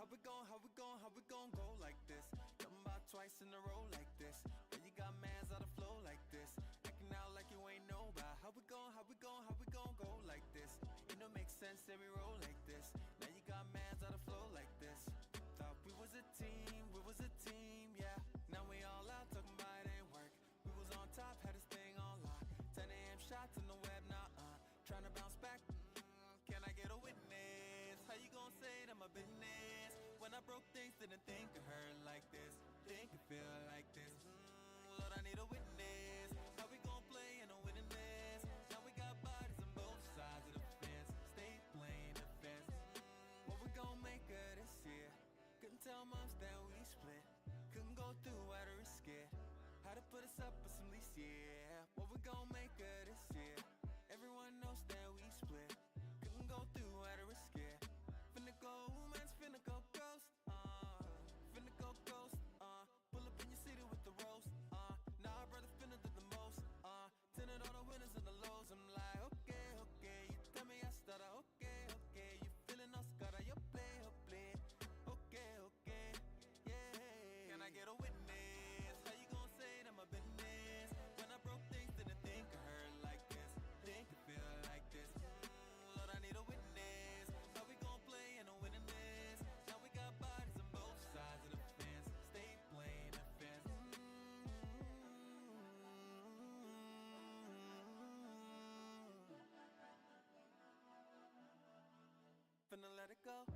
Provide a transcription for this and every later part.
how we gon' go like this? Talking about twice in a row like this. Then you got mans out of flow like this. Acting out like you ain't know about how we gon' go like this. It don't make sense that we roll like this. Now you got mans out of flow like this. Thought we was a team, yeah. Now we all out talking about it ain't work. We was on top, had this thing on lock. 10 a.m. shots in the web, nah. Trying to bounce back, can I get a witness? How you gon' say that my business? When I broke things, didn't think it hurt like this. Think it feel like this. Lord, I need a witness. How we gon' play in a winning this? Now we got bodies on both sides of the fence. Stay playing the fence. What we gon' make of this year? Couldn't tell months that we split. Couldn't go through, had to risk it. Had to put us up for some lease, yeah. What we gon' make of this year? Everyone knows that we split. Couldn't go through, had to risk it. Finna go, man's finna go ghost. Finna go ghost. Pull up in your city with the roast. Nah, brother, finna do the most. Tinted all the winners and the lows. I'm like, okay. You tell me I stutter, okay. You feeling all scatter, you play. Okay. Yeah. Can I get a witness? How you gon' say that my business? When I broke things, didn't think it hurt like this. Think it feel like this. Lord, I need a witness. How we gon' play in a winning this? Now we got bodies on both sides of the fence. Stay playing the fence. Finna let it go. I'm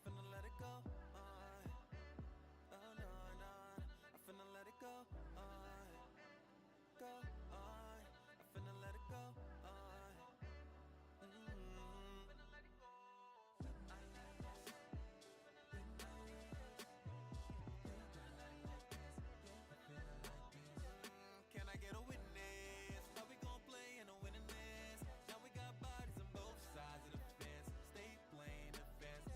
finna let it go. No. I'm finna let it go. I'm finna let it go. Can I get a witness? How we gon' play in a winning this? Now we got bodies on both sides of the fence. Stay playing the fence.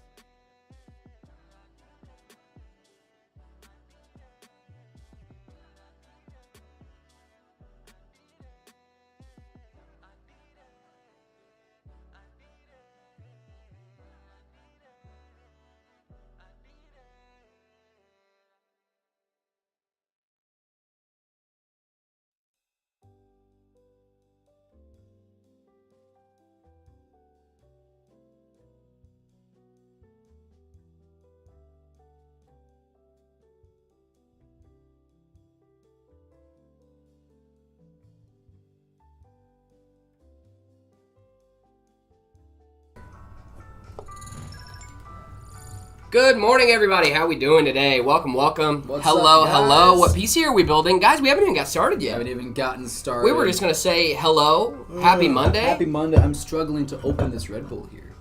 Good morning, everybody. How we doing today? Welcome. What's hello. up, guys? What PC are we building? Guys, we haven't even got started We yet. haven't even gotten started. We were just going to say hello. Happy Monday. Happy Monday. I'm struggling to open this Red Bull here.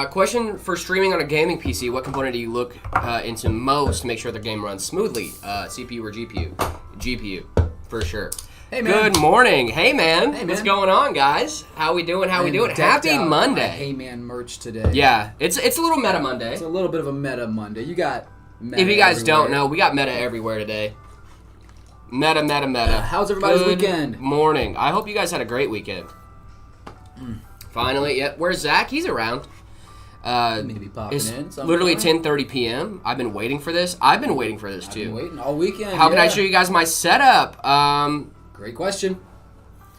Question for streaming on a gaming PC. What component do you look into most to make sure the game runs smoothly? CPU or GPU? GPU, for sure. Hey, man. Good morning. Hey, man. What's going on, guys? How we doing? Happy Monday. Hey, man merch today. Yeah, it's a little meta Monday. It's a little bit of a meta Monday. You got meta If you guys everywhere. don't know, we got meta everywhere today. Meta. How's everybody's Good weekend? Morning. I hope you guys had a great weekend. Finally, yep. Where's Zach? He's around. Maybe popping It's in. literally 10:30 p.m. I've been waiting for this. I've been waiting for this I've too. been waiting all weekend. How can I show you guys my setup? Great question.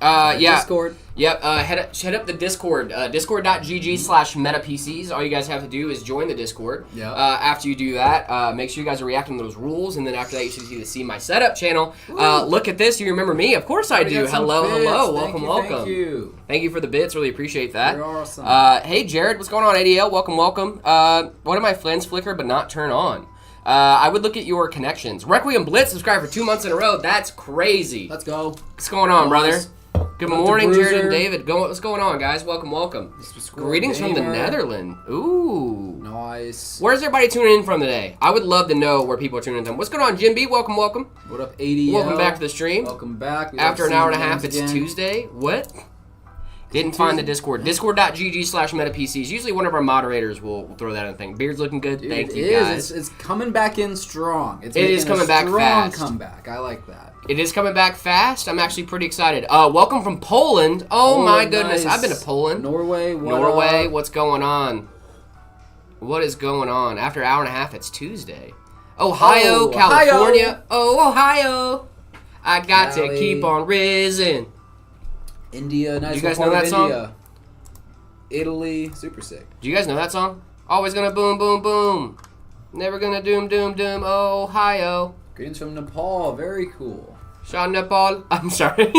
Yeah. Discord. Yep. Head up the Discord. Discord.gg/metapcs. All you guys have to do is join the Discord. Yep. After you do that, make sure you guys are reacting to those rules, and then after that, you should see my setup channel. Look at this. You remember me? Of course I do. Hello. Welcome. Thank you. Thank you for the bits. Really appreciate that. You're awesome. Hey, Jared. What's going on, ADL? Welcome. One of my friends flicker but not turn on. I would look at your connections. Requiem Blitz subscribed for 2 months in a row. That's crazy. Let's go. What's going on, brother? Good morning, Bruiser. Jared and David. What's going on, guys? Welcome. Greetings from the Netherlands. Ooh. Nice. Where's everybody tuning in from today? I would love to know where people are tuning in from. What's going on, Jim B? Welcome. What up, ADL? Welcome back to the stream. Welcome back. After an hour and a half, it's Tuesday. What? Didn't find the Discord. Discord.gg/metapcs. Usually one of our moderators will throw that in the thing. Beard's looking good. Dude, Thank you, it is. guys. It's coming back in strong. It is coming back fast. Strong comeback. I like that. It is coming back fast. I'm actually pretty excited. Welcome from Poland. Oh my goodness. Nice. I've been to Poland. Norway. What's going on? What is going on? After an hour and a half, it's Tuesday. Ohio, Oh, California. Oh, Ohio. I got to Cali. keep on rising. India, nice. You guys part know of that song? India. Italy, super sick. Do you guys know that song? Always gonna boom, boom, boom. Never gonna doom, doom, doom. Ohio. Greetings from Nepal, very cool. Sean Nepal. I'm sorry.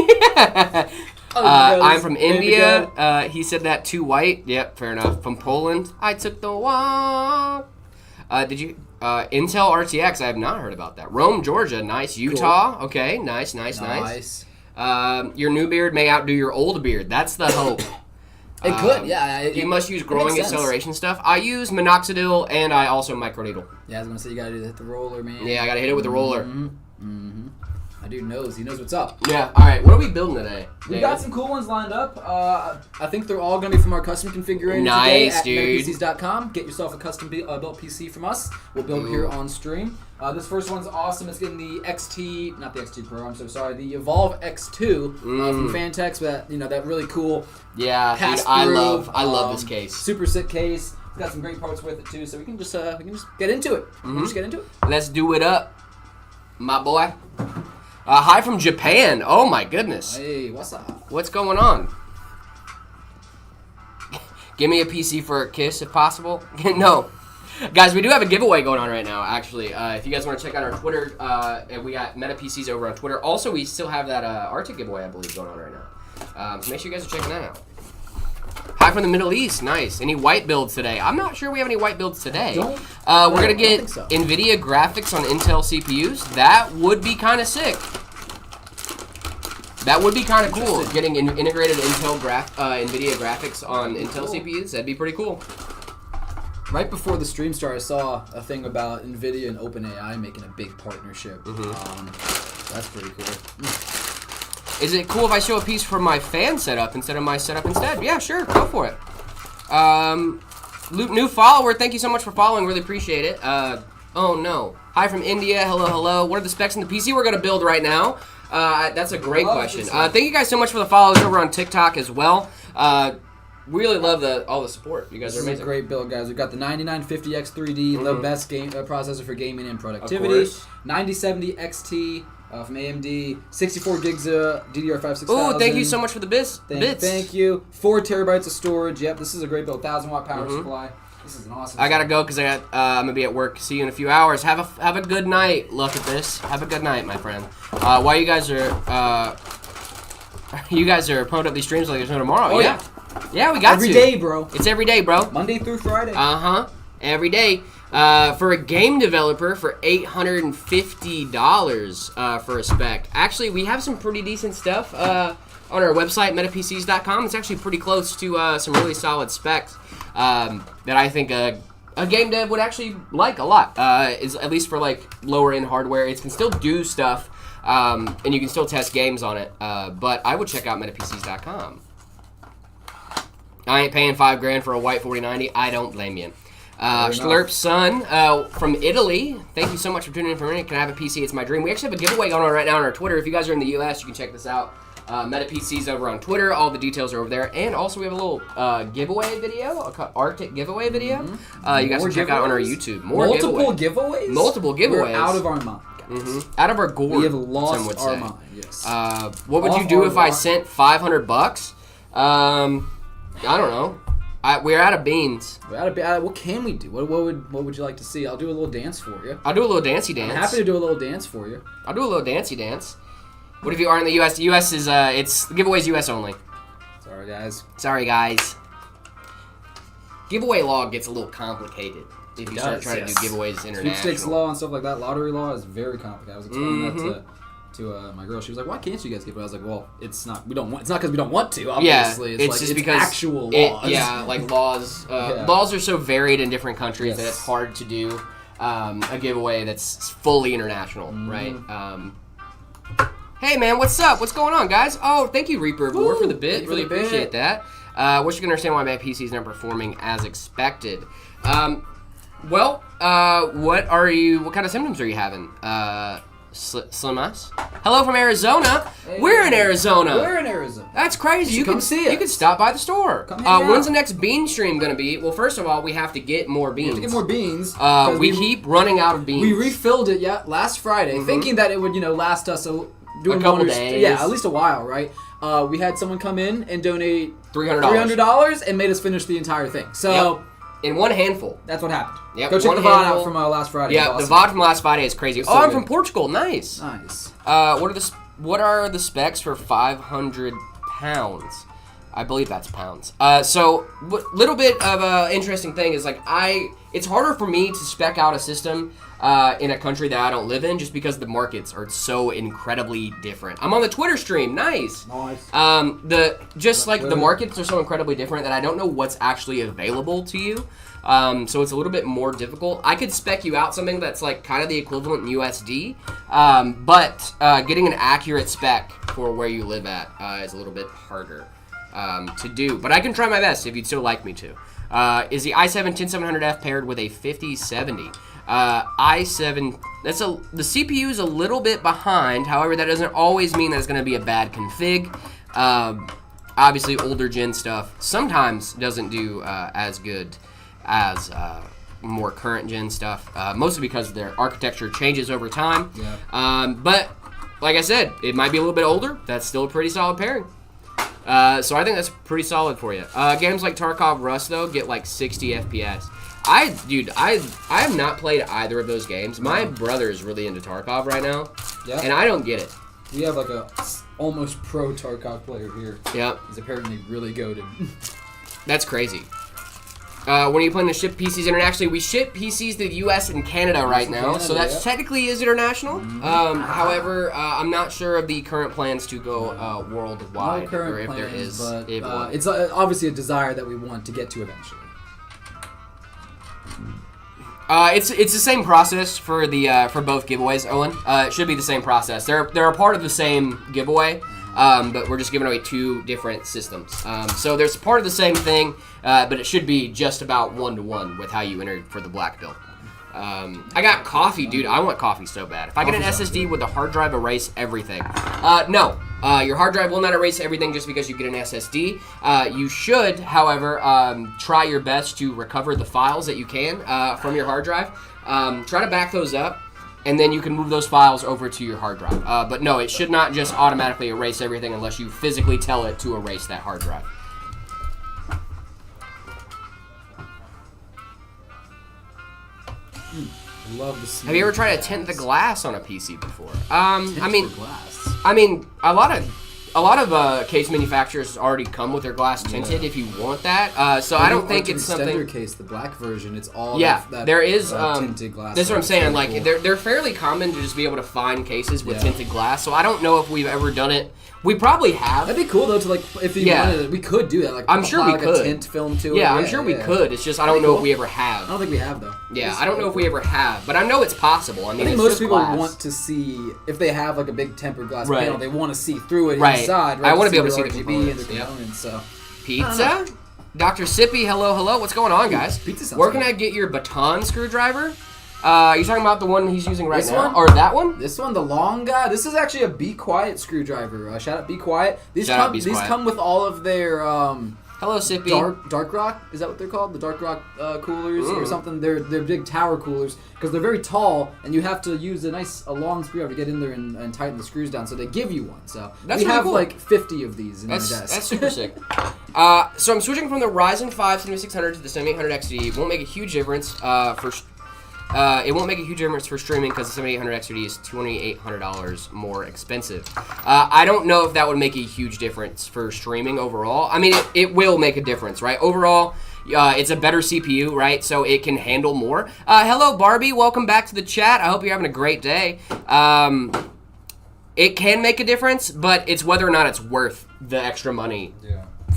Oh, I'm from baby India. He said that too white. Yep, fair enough. From Poland. I took the walk. Did you? Intel RTX. I have not heard about that. Rome, Georgia. Nice. Utah. Okay. Nice. Your new beard may outdo your old beard. That's the hope. It could, yeah. You must use it growing makes sense. acceleration stuff. I use minoxidil and I also microneedle. Yeah, I was gonna say you gotta hit the roller, man. Yeah, I gotta hit it with the roller. My dude knows. He knows what's up. Yeah. All right. What are we building today? We got some cool ones lined up. I think they're all going to be from our custom configurator Nice, today at dude. metapcs.com. Get yourself a custom built PC from us. We'll build it here on stream. This first one's awesome. It's getting the XT, not the XT Pro. I'm so sorry. The Evolve X2 from Fantex. That really cool. Yeah, dude, pass I through, love this case. Super sick case. It's got some great parts with it too. So we can just get into it. Just get into it. Let's do it up, my boy. Hi from Japan. Oh my goodness. Hey, what's up? What's going on? Give me a PC for a kiss if possible. No. Guys, we do have a giveaway going on right now, actually. If you guys want to check out our Twitter, we got Meta PCs over on Twitter. Also, we still have that Arctic giveaway, I believe, going on right now. So make sure you guys are checking that out. Hi from the Middle East. Nice. Any white builds today? I'm not sure we have any white builds today. We're going to get so. NVIDIA graphics on Intel CPUs. That would be kind of sick. That would be kind of cool, getting integrated NVIDIA graphics on Intel CPUs. That'd be pretty cool. Right before the stream started, I saw a thing about NVIDIA and OpenAI making a big partnership. That's pretty cool. Is it cool if I show a piece from my fan setup instead of my setup instead? Yeah, sure. Go for it. New follower. Thank you so much for following. Really appreciate it. Oh, no. Hi from India. Hello, hello. What are the specs in the PC we're going to build right now? That's a great question. Thank you guys so much for the follows over on TikTok as well. Really love all the support. You guys are amazing. This is a great build, guys. We've got the 9950X 3D, the best processor for gaming and productivity. Of course. 9070 XT from AMD, 64 gigs of DDR5 6000. Oh, thank you so much for the bits. Thank you. 4 terabytes of storage. Yep, this is a great build. 1000-watt power supply. This is an awesome. I gotta go because I'm gonna be at work. See you in a few hours. Have a good night. Look at this. Have a good night, my friend. While you guys are pumped up these streams like there's no tomorrow. Oh, yeah. Yeah, we got every day, bro. It's every day, bro. Monday through Friday. Every day. For a game developer for $850 for a spec. Actually, we have some pretty decent stuff on our website, metapcs.com. It's actually pretty close to some really solid specs that I think a game dev would actually like a lot. Is at least for like lower end hardware. It can still do stuff, and you can still test games on it. But I would check out metapcs.com. I ain't paying $5,000 for a white 4090. I don't blame you. Schlurp's son from Italy. Thank you so much for tuning in for a minute. Can I have a PC? It's my dream. We actually have a giveaway going on right now on our Twitter. If you guys are in the U.S., you can check this out. Meta PCs over on Twitter. All the details are over there. And also we have a little giveaway video, Arctic giveaway video. You guys can check out on our YouTube. Multiple giveaways? Multiple giveaways. We're out of our mind, guys. Out of our gourd. We have lost some would our say. mind, yes. What would you do if I sent $500? I don't know. We're out of beans. What can we do? What would you like to see? I'll do a little dance for you. I'll do a little dancey dance. I'm happy to do a little dance for you. I'll do a little dancey dance. What if you are in the U.S.? The U.S. is, the giveaway's U.S. only. Sorry, guys. Giveaway law gets a little complicated if you start trying to do giveaways international. Sweepstakes law and stuff like that, lottery law is very complicated. I was explaining that to my girl. She was like, "Why can't you guys give it?" I was like, "Well, it's not. We don't want. It's not because we don't want to. Obviously, it's just because actual laws. Like laws. Laws are so varied in different countries that it's hard to do a giveaway that's fully international, right? Hey man, what's up? What's going on, guys? Oh, thank you, Reaper of War, for the bit. Really appreciate that. Wish you can understand why my PC's not performing as expected. What kind of symptoms are you having? Slimas. Hello from Arizona. Hey. We're in Arizona. We're in Arizona. That's crazy. You can see us. You can stop by the store. Come hang out. When's the next bean stream going to be? Well, first of all, we have to get more beans. We have to get more beans. We keep running out of beans. We refilled it last Friday, thinking that it would last us a couple days. Yeah, at least a while, right? We had someone come in and donate $300 and made us finish the entire thing. So. Yep. In one handful. That's what happened. Yep. Go check the VOD out from last Friday. Yeah, awesome. the VOD from last Friday is crazy. So I'm good. from Portugal. Nice. Nice. What are the specs for 500 pounds? I believe that's pounds. So little bit of an interesting thing is it's harder for me to spec out a system in a country that I don't live in just because the markets are so incredibly different. I'm on the Twitter stream. Nice. The markets are so incredibly different that I don't know what's actually available to you. So it's a little bit more difficult. I could spec you out something that's kind of the equivalent in USD, but getting an accurate spec for where you live at is a little bit harder to do. But I can try my best if you'd still like me to. Is the i7-10700F paired with a 5070? i7, the CPU is a little bit behind. However, that doesn't always mean that it's going to be a bad config. Obviously, older gen stuff sometimes doesn't do as good as more current gen stuff, mostly because their architecture changes over time. Yeah. But like I said, it might be a little bit older. That's still a pretty solid pairing. So I think that's pretty solid for you. Games like Tarkov Rust though get 60 FPS. I have not played either of those games. My brother is really into Tarkov right now, and I don't get it. We have a almost pro Tarkov player here. Yep. He's apparently really goated. That's crazy. When are you planning to ship PCs internationally? We ship PCs to the U.S. and Canada right now, so that technically is international. Mm-hmm. However, I'm not sure of the current plans to go worldwide, no current or if plans, there is. But it's obviously a desire that we want to get to eventually. It's the same process for for both giveaways, Owen. It should be the same process. They're a part of the same giveaway. But we're just giving away two different systems. So there's part of the same thing, but it should be just about 1-to-1 with how you entered for the black build. I got coffee, dude. I want coffee so bad. If I get an SSD, would the hard drive erase everything? No. Your hard drive will not erase everything just because you get an SSD. You should, however, try your best to recover the files that you can from your hard drive. Try to back those up. And then you can move those files over to your hard drive. But no, it should not just automatically erase everything unless you physically tell it to erase that hard drive. Love the smell. Have you ever tried to tint the glass on a PC before? Glass. A lot of case manufacturers already come with their glass tinted if you want that. So I don't think it's something. Extender case, the black version, it's all that there is tinted glass. That's what I'm saying. They're fairly common to just be able to find cases with tinted glass. So I don't know if we've ever done it. We probably have. That'd be cool though to if you wanted, we could do that. I'm sure we could. A tint film to it. Yeah, I'm sure we could. It's just I don't know if we ever have. I don't think we have though. Yeah, I don't know if we ever have, but I know it's possible. I think most people want to see if they have a big tempered glass panel. They want to see through it inside. Right? I want to be able to see the RGB and the components. So pizza. Dr. Sippy, hello. What's going on, guys? Pizza sounds Where can I get your baton screwdriver? You talking about the one he's using right now? Or that one? This one, the long guy. This is actually a Be Quiet screwdriver. Shout out Be Quiet. These come with all of their hello, Sippy. Dark rock, is that what they're called? The dark rock coolers or something. They're big tower coolers because they're very tall, and you have to use a long screwdriver to get in there and tighten the screws down. So they give you one. So we have cool. 50 of these in my desk. That's super sick. So I'm switching from the Ryzen 5 7600 to the 7800 XD. It won't make a huge difference it won't make a huge difference for streaming because the 7800 XD is $2,800 more expensive. I don't know if that would make a huge difference for streaming overall. I mean, it will make a difference, right? Overall, it's a better CPU, right? So it can handle more. Hello, Barbie. Welcome back to the chat. I hope you're having a great day. It can make a difference, but it's whether or not it's worth the extra money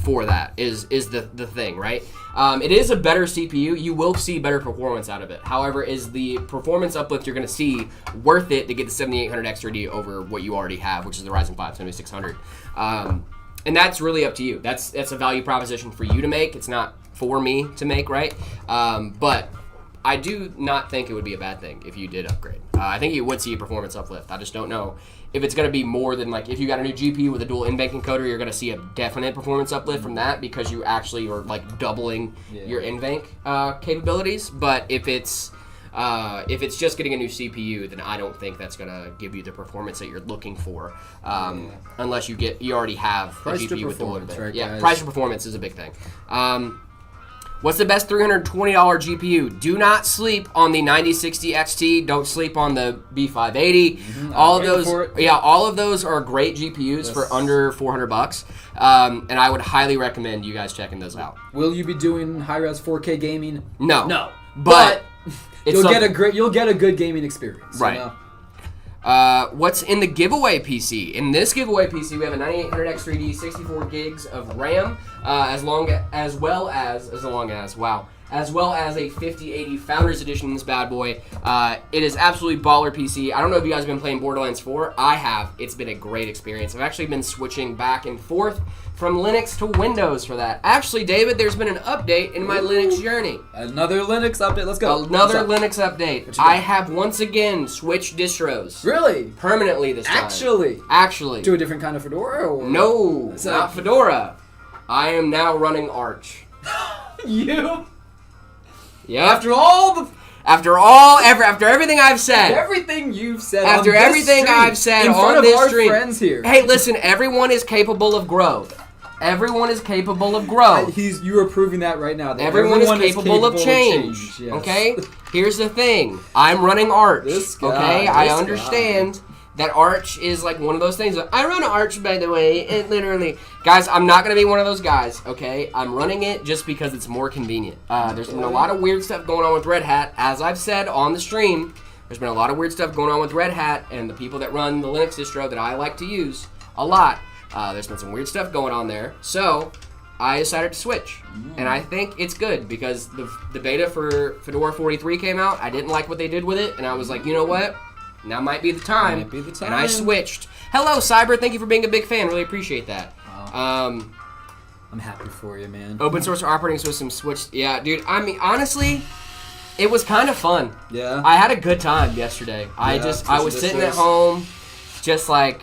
for that is the thing, right? It is a better CPU. You will see better performance out of it. However, is the performance uplift you're going to see worth it to get the 7800 XD over what you already have, which is the Ryzen 5 7600? And that's really up to you. That's a value proposition for you to make. It's not for me to make, right? But I do not think it would be a bad thing if you did upgrade. I think you would see a performance uplift. I just don't know if it's going to be more than, like, if you got a new GPU with a dual in-bank encoder, you're going to see a definite performance uplift from that because you actually are, like, doubling your in-bank capabilities. But if it's just getting a new CPU, then I don't think that's going to give you the performance that you're looking for, unless you already have Price a GPU with dual in-bank. right, Yeah, guys? price to performance is a big thing. What's the best $320 GPU? Do not sleep on the 9060 XT. Don't sleep on the B580. All of those are great GPUs for under $400. And I would highly recommend you guys checking those out. Will you be doing high-res 4K gaming? No. But you'll get a good gaming experience. Right. You know? What's in the giveaway PC? In this giveaway PC, we have a 9800X3D, 64 gigs of RAM, as well as a 5080 Founders Edition in this bad boy. It is absolutely baller PC. I don't know if you guys have been playing Borderlands 4. I have. It's been a great experience. I've actually been switching back and forth from Linux to Windows for that. Actually, David, there's been an update in my Linux journey. Another Linux update. Let's go. Another Linux update. I have once again switched distros. Really? Permanently this time. Actually. To a different kind of Fedora? Or? No, not Fedora. I am now running Arch. You? Yeah. After everything I've said. Everything you've said. After on this everything stream, I've said in front on of this our stream. friends here. Hey, listen, everyone is capable of growth. Everyone is capable of growth. You are proving that right now. That everyone is capable of change. Yes. Okay? Here's the thing. I'm running Arch. Okay? I understand that Arch is like one of those things. I run Arch, by the way. It literally... Guys, I'm not going to be one of those guys, okay? I'm running it just because it's more convenient. There's been a lot of weird stuff going on with Red Hat. As I've said on the stream, there's been a lot of weird stuff going on with Red Hat and the people that run the Linux distro that I like to use a lot. There's been some weird stuff going on there. So, I decided to switch. And I think it's good because the beta for Fedora 43 came out. I didn't like what they did with it. And I was like, you know what? Now might be the time. And I switched. Hello, Cyber. Thank you for being a big fan. Really appreciate that. I'm happy for you, man. Open source operating system switched. Yeah, dude. I mean, honestly, it was kind of fun. Yeah. I had a good time yesterday. I was sitting at home, just like,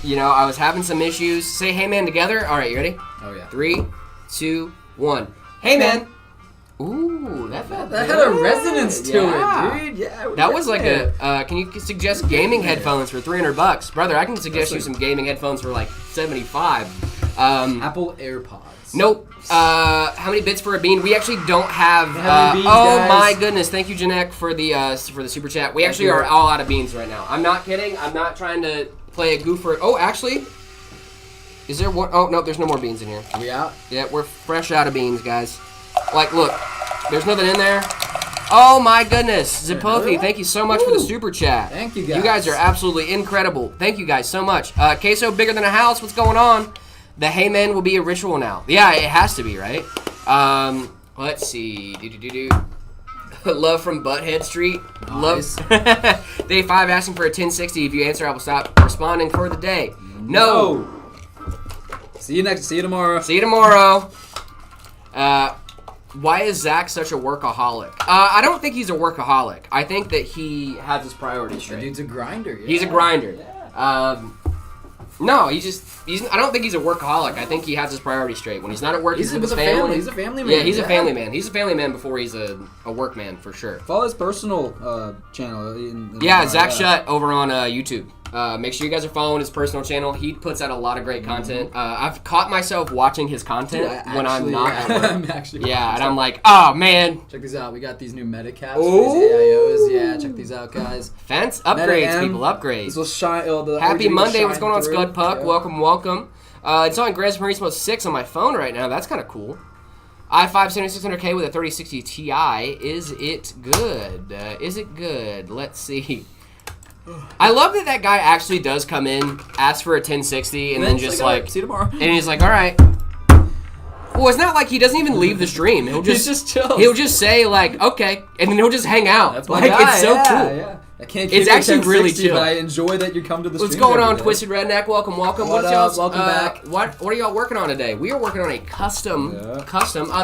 you know, I was having some issues. Say, hey, man, together. All right, you ready? Oh, yeah. 3, 2, 1. Hey, man. Ooh, that had a resonance to it, dude. Yeah. That was like can you suggest gaming headphones for $300? Brother, I can suggest you some gaming headphones for like $75. Apple AirPods. Nope. How many bits for a bean? We actually don't have. Beans, oh guys. my goodness! Thank you, Janek, for the super chat. We actually are all out of beans right now. I'm not kidding. I'm not trying to play a goofer. Oh, actually, is there one? Oh no, there's no more beans in here. Are we out? Yeah, we're fresh out of beans, guys. Like, look, there's nothing in there. Oh my goodness, Zipothi, thank you so much for the super chat. Thank you guys. You guys are absolutely incredible. Thank you guys so much. Queso bigger than a house. What's going on? The hey man will be a ritual now. Yeah, it has to be, right? Let's see. Love from Butthead Street. Nice. Love. Day 5 asking for a 1060. If you answer, I will stop responding for the day. No. See you tomorrow. See you tomorrow. Why is Zach such a workaholic? I don't think he's a workaholic. I think that he has his priorities straight. Dude's a grinder. Yeah. He's a grinder. Yeah. No, I don't think he's a workaholic. I think he has his priorities straight. When he's not at work, he's with his family. He's a family man. Yeah, he's a family man. He's a family man before he's a work man, for sure. Follow his personal channel. Yeah, Zach Shutt over on YouTube. Make sure you guys are following his personal channel. He puts out a lot of great content. I've caught myself watching his content when I'm not at work. And I'm like, oh, man. Check these out. We got these new Metacaps for these AIOs. Yeah, check these out, guys. Fence upgrades, people, upgrades. This will shine. Happy Monday. What's going on, Scud Puck? Yeah. Welcome. It's on Gran Turismo 6 on my phone right now. That's kind of cool. i5 7600K with a 3060 Ti. Is it good? Let's see. I love that guy actually does come in, ask for a 1060, and then just like, see you tomorrow. And he's like, all right. Well, it's not like he doesn't even leave the stream. He'll just chill. He'll just say like, okay, and then he'll just hang out. That's like guy. It's so cool. Yeah. I can't. It's actually really chill. But I enjoy that you come to the stream. What's going on, Twisted Redneck? Welcome. What up? Welcome back. What are y'all working on today? We are working on a custom.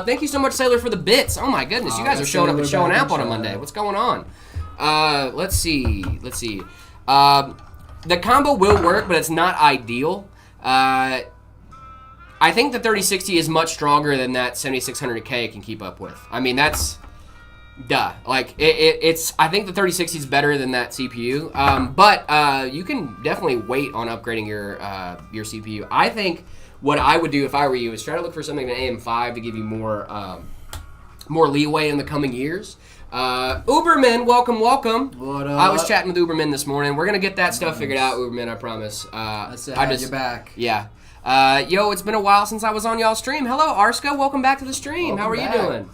Thank you so much, Sailor, for the bits. Oh my goodness, you guys are showing up and showing out on a Monday. What's going on? Let's see. The combo will work, but it's not ideal. I think the 3060 is much stronger than that 7600K can keep up with. I mean, that's duh. Like it's. I think the 3060 is better than that CPU. But you can definitely wait on upgrading your CPU. I think what I would do if I were you is try to look for something in AM5 to give you more leeway in the coming years. Uberman, welcome. What up? I was chatting with Uberman this morning. We're gonna get that stuff figured out, Uberman. I promise. You're back. Yeah. Yo, it's been a while since I was on y'all's stream. Hello, Arska. Welcome back to the stream. How are you doing?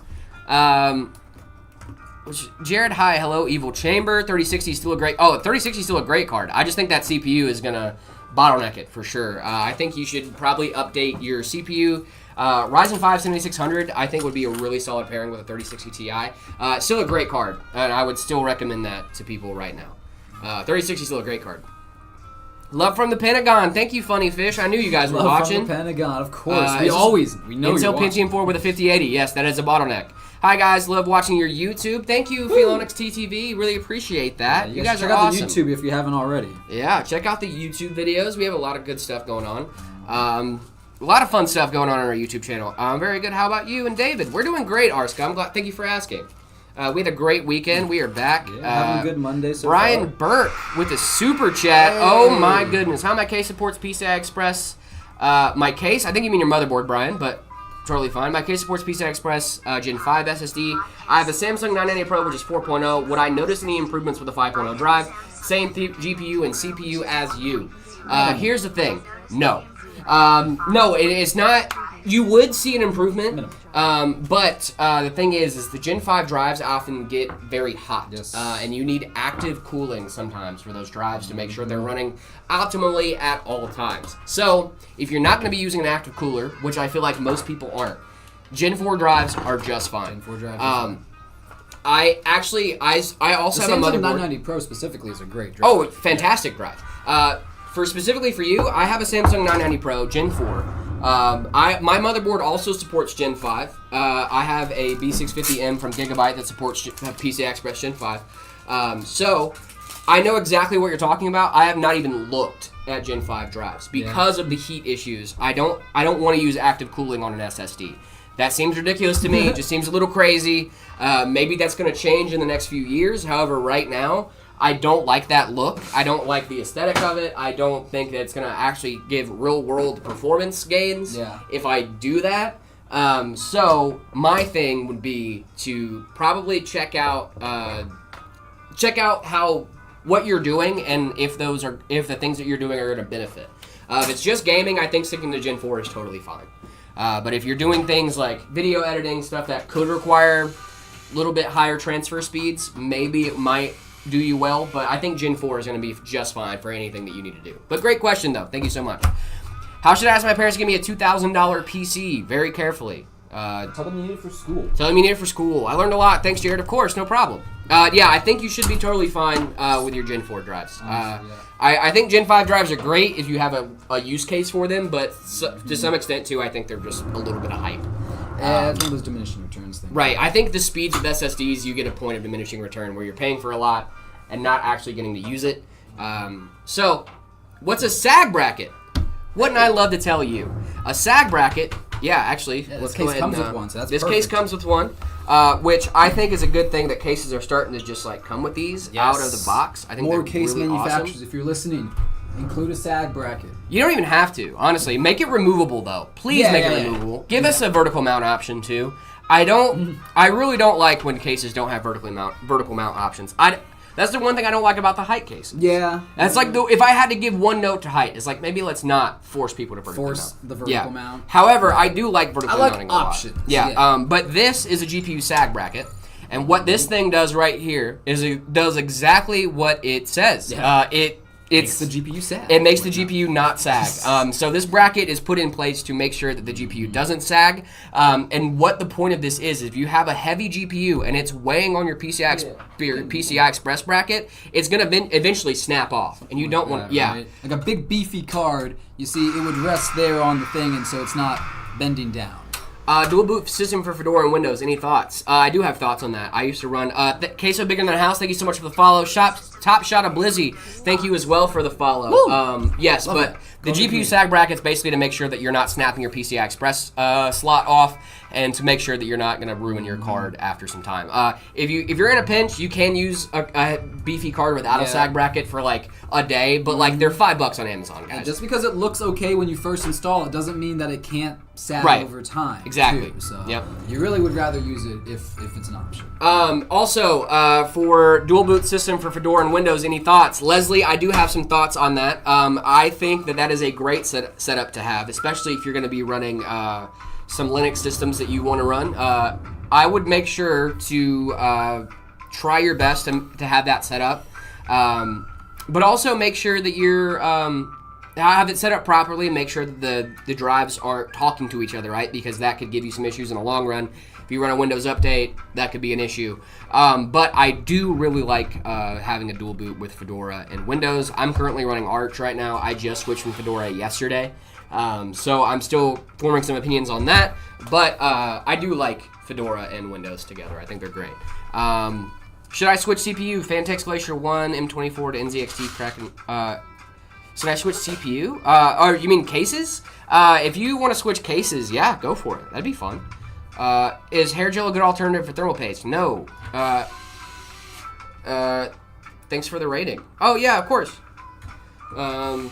Jared, hi. Hello, Evil Chamber. 3060 is still a great. 3060 is still a great card. I just think that CPU is gonna bottleneck it for sure. I think you should probably update your CPU. Ryzen 5 7600, I think, would be a really solid pairing with a 3060 Ti. Still a great card, and I would still recommend that to people right now. 3060 is still a great card. Love from the Pentagon. Thank you, Funny Fish. I knew you guys were watching. Love from the Pentagon, of course. We know Intel you're watching. Pentium 4 with a 5080. Yes, that is a bottleneck. Hi, guys. Love watching your YouTube. Thank you, Phelonix TTV. Really appreciate that. You guys are awesome. Check out the YouTube if you haven't already. Yeah, check out the YouTube videos. We have a lot of good stuff going on. A lot of fun stuff going on our YouTube channel. Very good. How about you and David? We're doing great, Arska. I'm glad. Thank you for asking. We had a great weekend. We are back. Yeah, having a good Monday so Brian far. Burke with a super chat. Hey. Oh my goodness. How my case supports PCI Express. My case, I think you mean your motherboard, Brian, but totally fine. My case supports PCI Express Gen 5 SSD. I have a Samsung 990 Pro, which is 4.0. Would I notice any improvements with the 5.0 drive? Same GPU and CPU as you. Here's the thing. No. No, it is not. You would see an improvement, but the thing is the Gen 5 drives often get very hot, and you need active cooling sometimes for those drives to make sure they're running optimally at all times. So if you're not going to be using an active cooler, which I feel like most people aren't, Gen 4 drives are just fine. Gen 4 drives I also have a motherboard. The Samsung 990 Pro specifically is a great drive. Oh, fantastic drive. Specifically for you, I have a Samsung 990 Pro Gen 4. My motherboard also supports Gen 5. I have a B650M from Gigabyte that supports PCI Express Gen 5. So I know exactly what you're talking about. I have not even looked at Gen 5 drives because of the heat issues. I don't want to use active cooling on an SSD. That seems ridiculous to me. It just seems a little crazy. Maybe that's going to change in the next few years. However, right now, I don't like that look. I don't like the aesthetic of it. I don't think that it's going to actually give real-world performance gains if I do that. So my thing would be to probably check out what you're doing and if the things that you're doing are going to benefit. If it's just gaming, I think sticking to Gen 4 is totally fine. But if you're doing things like video editing, stuff that could require a little bit higher transfer speeds, maybe it might do you well, but I think Gen 4 is going to be just fine for anything that you need to do. But great question, though. Thank you so much. How should I ask my parents to give me a $2,000 PC? Very carefully. Tell them you need it for school. Tell them you need it for school. I learned a lot. Thanks, Jared. Of course, no problem. Yeah, I think you should be totally fine with your Gen 4 drives. I think Gen 5 drives are great if you have a use case for them, but to some extent, too, I think they're just a little bit of hype. It's one of those diminishing returns things. Right. I think the speeds of SSDs, you get a point of diminishing return where you're paying for a lot and not actually getting to use it. So, what's a SAG bracket? Wouldn't I love to tell you? A SAG bracket, let's go ahead comes with one, so that's this perfect. case comes with one, which I think is a good thing that cases are starting to just like come with these out of the box. I think more they're case really manufacturers, awesome. if you're listening, include a SAG bracket. You don't even have to, honestly. Make it removable though. Please make it removable. Give us a vertical mount option too. I really don't like when cases don't have vertical mount options. That's the one thing I don't like about the height case. Yeah. That's like if I had to give one note to height, it's like maybe let's not force people to vertical mount. The vertical mount. However, I do like vertical mounting a lot. Options. Yeah. But this is a GPU SAG bracket, and what this thing does right here is it does exactly what it says. Yeah. It makes the GPU sag. It makes the GPU not sag. So this bracket is put in place to make sure that the GPU doesn't sag. And what the point of this is if you have a heavy GPU and it's weighing on your PCI Express bracket, it's going to eventually snap off. And you don't want... Right? Like a big beefy card, you see, it would rest there on the thing, and so it's not bending down. Dual boot system for Fedora and Windows. Any thoughts? I do have thoughts on that. I used to run Queso Bigger Than a House. Thank you so much for the follow. Top Shot of Blizzy. Thank you as well for the follow. Yes, Love but it. the GPU sag bracket's basically to make sure that you're not snapping your PCI Express slot off, and to make sure that you're not going to ruin your card after some time. If you're in a pinch, you can use a beefy card without a sag bracket for like a day, but like they're $5 on Amazon, guys. And just because it looks okay when you first install it doesn't mean that it can't sag over time. Exactly. Too. So Yep. you really would rather use it if it's an option. Also, for dual boot system for Fedora and Windows, any thoughts? Leslie, I do have some thoughts on that. I think that is a great setup to have, especially if you're going to be running some Linux systems that you want to run. I would make sure to try your best to have that set up, but also make sure that you're have it set up properly. Make sure that the drives aren't talking to each other, right? Because that could give you some issues in the long run. If you run a Windows update, that could be an issue. But I do really like having a dual boot with Fedora and Windows. I'm currently running Arch right now. I just switched from Fedora yesterday. So I'm still forming some opinions on that. But I do like Fedora and Windows together. I think they're great. Should I switch CPU? Fantex Glacier 1, M24 to NZXT Kraken. Should I switch CPU? Or you mean cases? If you want to switch cases, yeah, go for it. That'd be fun. Is hair gel a good alternative for thermal paste? No. Thanks for the rating. Oh, yeah, of course. What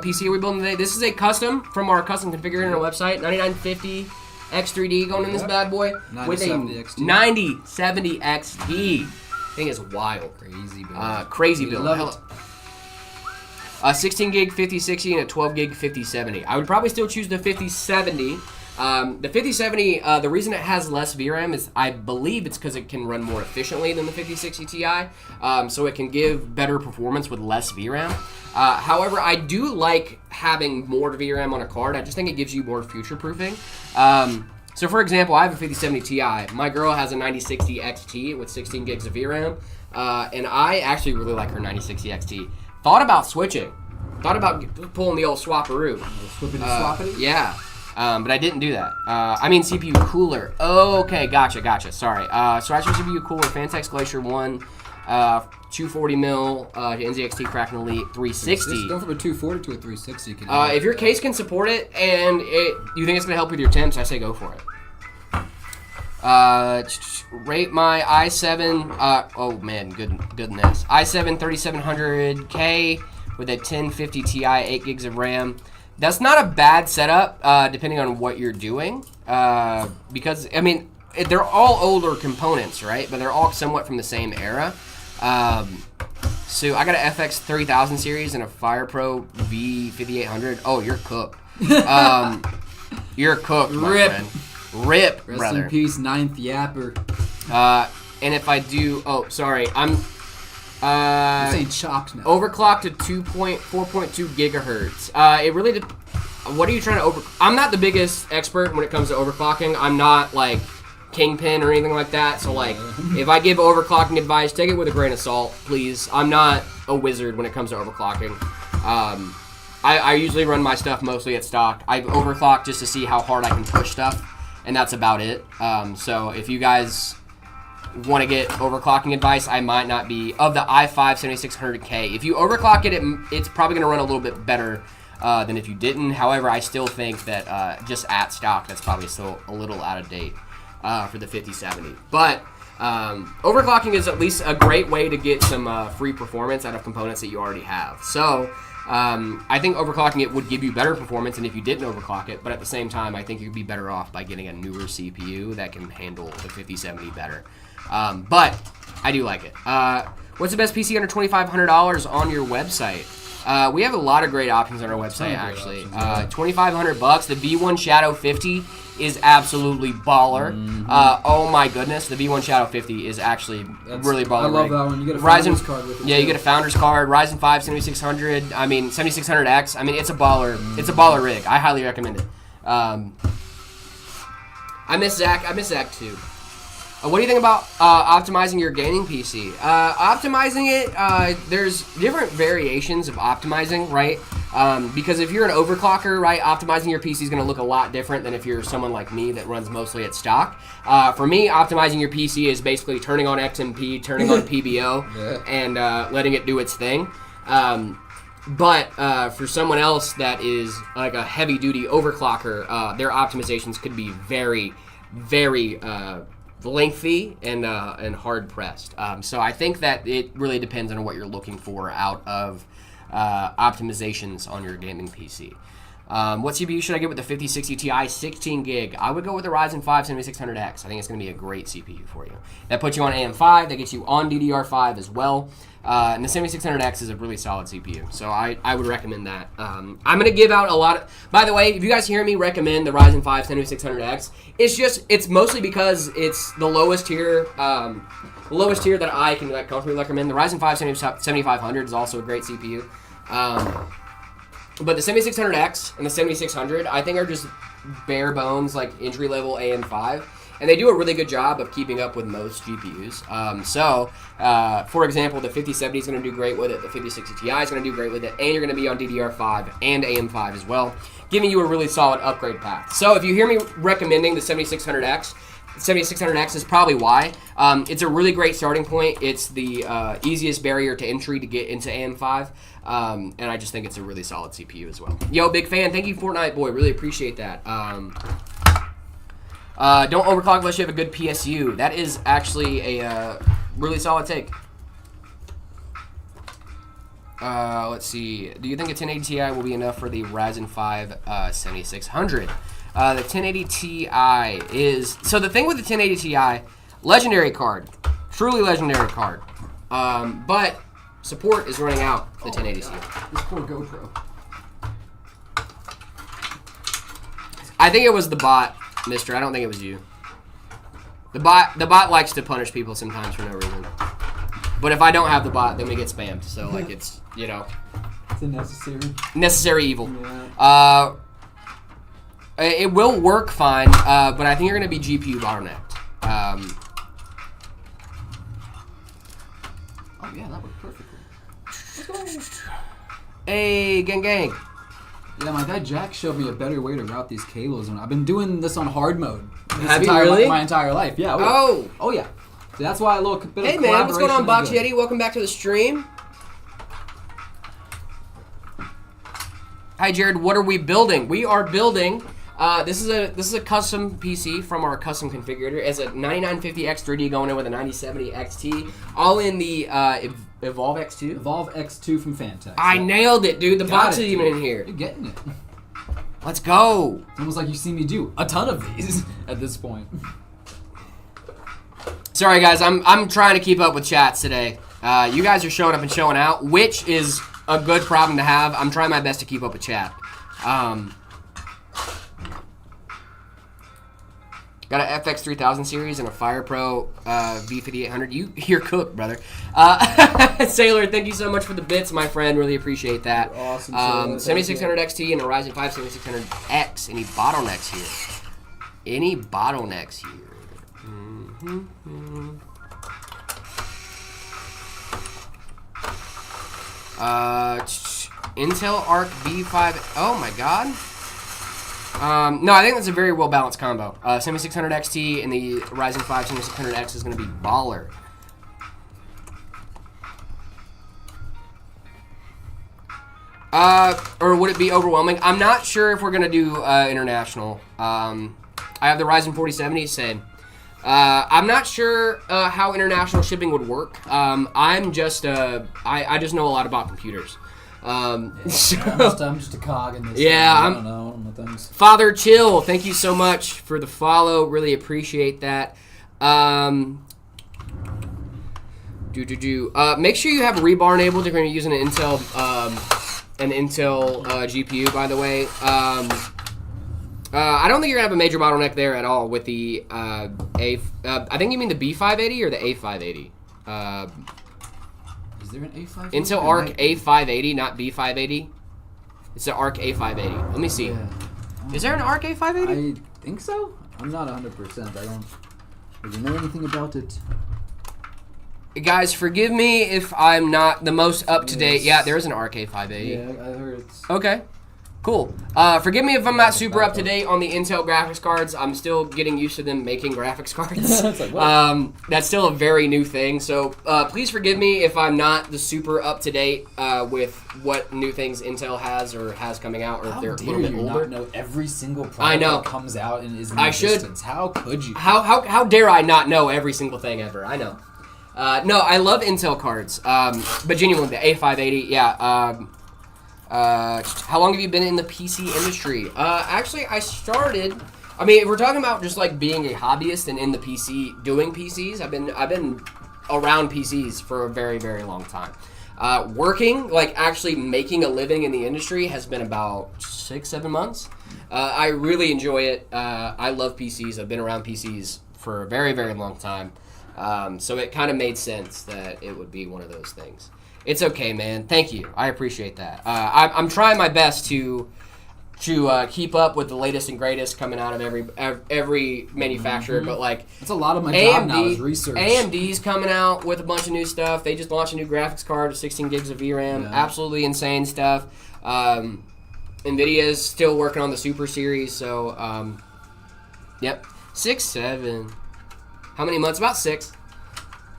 PC are we building today? This is a custom from our custom configurator on our website. 9950 X3D going in this bad boy. With a 9070 XT. Thing is wild. Crazy build. Crazy build. Love it. 16 gig 5060 and a 12 gig 5070. I would probably still choose the 5070. The 5070, the reason it has less VRAM is I believe it's because it can run more efficiently than the 5060 Ti, so it can give better performance with less VRAM. However, I do like having more VRAM on a card. I just think it gives you more future proofing. So for example, I have a 5070 Ti. My girl has a 9060 XT with 16 gigs of VRAM, and I actually really like her 9060 XT. Thought about switching. Thought about pulling the old swapperoo. Swappity? Yeah. But I didn't do that. I mean CPU cooler. Okay, gotcha. Sorry. So I switched CPU cooler, Fantex Glacier 1, 240 mil to NZXT Kraken Elite 360. Going from a 240 to a 360. You can if your case can support it and you think it's going to help with your temps, I say go for it. Rate my i7. Oh man, goodness. i7 3700K with a 1050 Ti, 8 gigs of RAM. That's not a bad setup, depending on what you're doing, because, I mean, they're all older components, right? But they're all somewhat from the same era. So I got an FX 3000 series and a FirePro V5800. Oh, you're cooked. You're cooked, my friend. Rip, Rest brother. in peace, 9th Yapper. And if I do, I'm saying chopped now. overclocked to 4.2 gigahertz. It really what are you trying to I'm not the biggest expert when it comes to overclocking. I'm not like Kingpin or anything like that. So like, if I give overclocking advice, take it with a grain of salt, please. I'm not a wizard when it comes to overclocking. I usually run my stuff mostly at stock. I overclock just to see how hard I can push stuff, and that's about it. So if you guys want to get overclocking advice, I might not be of the i5 7600K. If you overclock it, it's probably going to run a little bit better than if you didn't. However, I still think that just at stock, that's probably still a little out of date for the 5070. But overclocking is at least a great way to get some free performance out of components that you already have. So I think overclocking it would give you better performance than if you didn't overclock it, but at the same time, I think you'd be better off by getting a newer CPU that can handle the 5070 better. But I do like it. What's the best PC under $2,500 on your website? We have a lot of great options on our website, actually. $2,500. The V1 Shadow 50 is absolutely baller. Oh my goodness, the V1 Shadow 50 is actually really baller. I love that one. You get a Founders card with it. Yeah, you get a Founders card. Ryzen 5 7600. I mean 7600X. I mean it's a baller. It's a baller rig. I highly recommend it. I miss Zach. I miss Zach too. What do you think about optimizing your gaming PC? Optimizing it, there's different variations of optimizing, right? Because if you're an overclocker, right, optimizing your PC is going to look a lot different than if you're someone like me that runs mostly at stock. For me, optimizing your PC is basically turning on XMP, turning on PBO, and letting it do its thing. But for someone else that is like a heavy-duty overclocker, their optimizations could be very, very lengthy and hard-pressed. So I think that it really depends on what you're looking for out of optimizations on your gaming PC. What CPU should I get with the 5060 Ti 16 gig? I would go with the Ryzen 5 7600X. I think it's going to be a great CPU for you. That puts you on AM5. That gets you on DDR5 as well. And the 7600X is a really solid CPU. So I would recommend that. I'm going to give out a lot of... By the way, if you guys hear me recommend the Ryzen 5 7600X, it's mostly because it's the lowest tier... lowest tier that I can comfortably recommend. The Ryzen 5 7500 is also a great CPU. But the 7600X and the 7600, I think, are just bare bones, like entry-level AM5. And they do a really good job of keeping up with most GPUs. For example, the 5070 is going to do great with it. The 5060 Ti is going to do great with it. And you're going to be on DDR5 and AM5 as well, giving you a really solid upgrade path. So if you hear me recommending the 7600X, 7600X is probably why. It's a really great starting point. It's the easiest barrier to entry to get into AM5. And I just think it's a really solid CPU as well. Yo, big fan. Thank you, Fortnite Boy. Really appreciate that. Don't overclock unless you have a good PSU. That is actually a really solid take. Let's see. Do you think a 1080 Ti will be enough for the Ryzen 5 7600? The 1080 Ti is... So the thing with the 1080 Ti, legendary card. Truly legendary card. But support is running out, the 1080 Ti. This poor GoPro. I think it was the bot, mister. I don't think it was you. The bot likes to punish people sometimes for no reason. But if I don't have the bot, then we get spammed. So, like, it's, you know... It's a necessary evil. Yeah. It will work fine, but I think you're going to be GPU bottlenecked. Oh, yeah, that worked perfectly. Hey, gang. Yeah, my guy Jack showed me a better way to route these cables, and I've been doing this on hard mode. Have you really? My entire life, yeah. Oh, yeah. So that's why a little bit hey, of man, what's going on, Box good. Yeti? Welcome back to the stream. Hi, Jared. What are we building? We are building. This is a custom PC from our custom configurator. It's a 9950 X3D going in with a 9070 XT, all in the Evolve X2. Evolve X2 from Fantex. I nailed it, dude. The box is even in here. You're getting it. Let's go. It's almost like you see me do a ton of these at this point. Sorry, guys. I'm trying to keep up with chats today. You guys are showing up and showing out, which is a good problem to have. I'm trying my best to keep up with chat. Got an FX 3000 series and a Fire Pro V5800. You're cooked, brother. Sailor, thank you so much for the bits, my friend. Really appreciate that. You're awesome. 7600 XT and a Ryzen 5 7600X. Any bottlenecks here? Any bottlenecks here? Intel Arc V5. Oh my god. No, I think that's a very well balanced combo. 7600 XT and the Ryzen 5 7600X is going to be baller. Or would it be overwhelming? I'm not sure if we're going to do international. I have the Ryzen 4070, same. I'm not sure how international shipping would work. I'm just I just know a lot about computers. I'm just a cog in this. Yeah, I don't know things. Father Chill, thank you so much for the follow. Really appreciate that. Make sure you have rebar enabled if you're using an Intel GPU. By the way, I don't think you're gonna have a major bottleneck there at all with the I think you mean the B580 or the A580. Is there an A580? Intel Arc A580, not B580. It's the Arc A580. Let me see. Yeah. Is there an Arc A580? I think so. I'm not 100%. I don't really know anything about it. Guys, forgive me if I'm not the most up-to-date. Yes. Yeah, there is an RK580. Yeah, I heard it's... Okay. Cool. Forgive me if I'm not super up to date on the Intel graphics cards. I'm still getting used to them making graphics cards. It's like, what? That's still a very new thing. So please forgive me if I'm not the super up to date with what new things Intel has or has coming out, or if they're a little bit older. Not know every single product I know. that comes out and is in I should. existence? How could you? How dare I not know every single thing ever? I know. No, I love Intel cards, but genuinely the A580, yeah. How long have you been in the PC industry? Actually, I started. I mean, if we're talking about just like being a hobbyist and in the PC, doing PCs, I've been around PCs for a very, very long time. Working, like actually making a living in the industry, has been about 6-7 months. I really enjoy it. I love PCs. I've been around PCs for a very, very long time. So it kind of made sense that it would be one of those things. It's okay, man. Thank you. I appreciate that. I'm trying my best to keep up with the latest and greatest coming out of every manufacturer, but like that's a lot of my job now is research. AMD's coming out with a bunch of new stuff. They just launched a new graphics card with 16 gigs of VRAM. Yeah. Absolutely insane stuff. NVIDIA's still working on the Super Series, so yep, 6-7. How many months? About 6.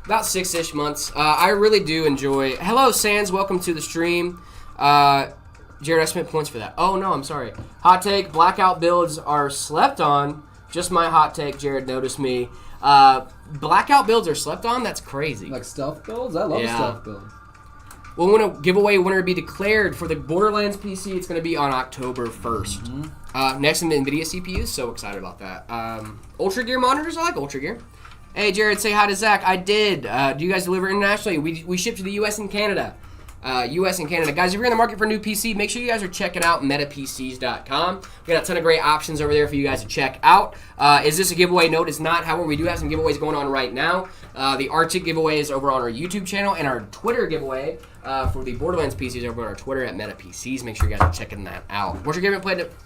About 6-ish months. I really do enjoy... Hello, Sans. Welcome to the stream. Jared, I spent points for that. Oh, no, I'm sorry. Hot take. Blackout builds are slept on. Just my hot take. Jared noticed me. Blackout builds are slept on? That's crazy. Like stealth builds? I love stealth builds. Well, when a giveaway winner be declared for the Borderlands PC, it's going to be on October 1st. Next in the NVIDIA CPU. So excited about that. Ultra Gear monitors? I like Ultra Gear. Hey, Jared, say hi to Zach. I did. Do you guys deliver internationally? We ship to the U.S. and Canada. U.S. and Canada. Guys, if you're in the market for a new PC, make sure you guys are checking out metapcs.com. We got a ton of great options over there for you guys to check out. Is this a giveaway? No, it is not. However, we do have some giveaways going on right now. The Arctic giveaway is over on our YouTube channel, and our Twitter giveaway for the Borderlands PCs over on our Twitter at metapcs. Make sure you guys are checking that out. What's your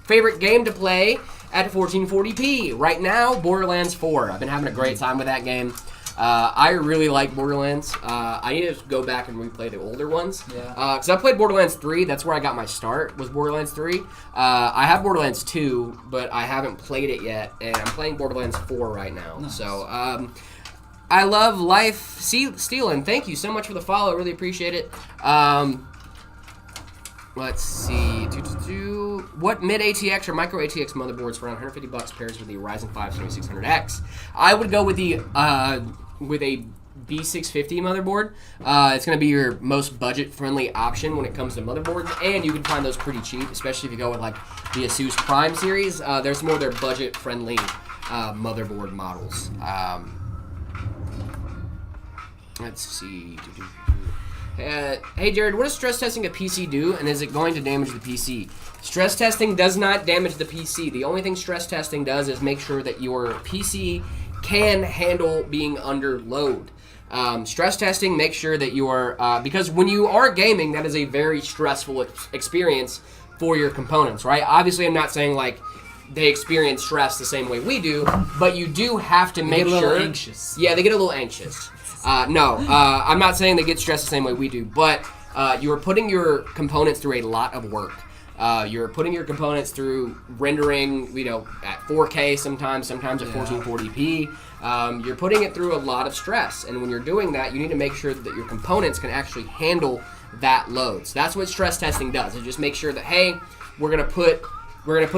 favorite game to play at 1440p? Right now, Borderlands 4. I've been having a great time with that game. I really like Borderlands. I need to go back and replay the older ones. Yeah. Because I played Borderlands 3. That's where I got my start, was Borderlands 3. I have Borderlands 2, but I haven't played it yet. And I'm playing Borderlands 4 right now. Nice. So, I love Life Stealing. Thank you so much for the follow. Really appreciate it. Let's see. What mid ATX or micro ATX motherboards for around $150 pairs with the Ryzen 5 7600X? I would go with the with a B650 motherboard. It's going to be your most budget-friendly option when it comes to motherboards, and you can find those pretty cheap, especially if you go with like the Asus Prime series. There's more of their budget-friendly motherboard models. Let's see. Hey Jared, what does stress testing a PC do, and is it going to damage the PC? Stress testing does not damage the PC. The only thing stress testing does is make sure that your PC can handle being under load. Stress testing makes sure that you are, because when you are gaming, that is a very stressful experience for your components, right? Obviously, I'm not saying like they experience stress the same way we do, but you do have to make sure. They get a little anxious. Yeah, they get a little anxious. I'm not saying they get stressed the same way we do, but you are putting your components through a lot of work. You're putting your components through rendering, at 4K sometimes at 1440p. You're putting it through a lot of stress, and when you're doing that, you need to make sure that your components can actually handle that load. So that's what stress testing does. It just makes sure that, hey, we're gonna put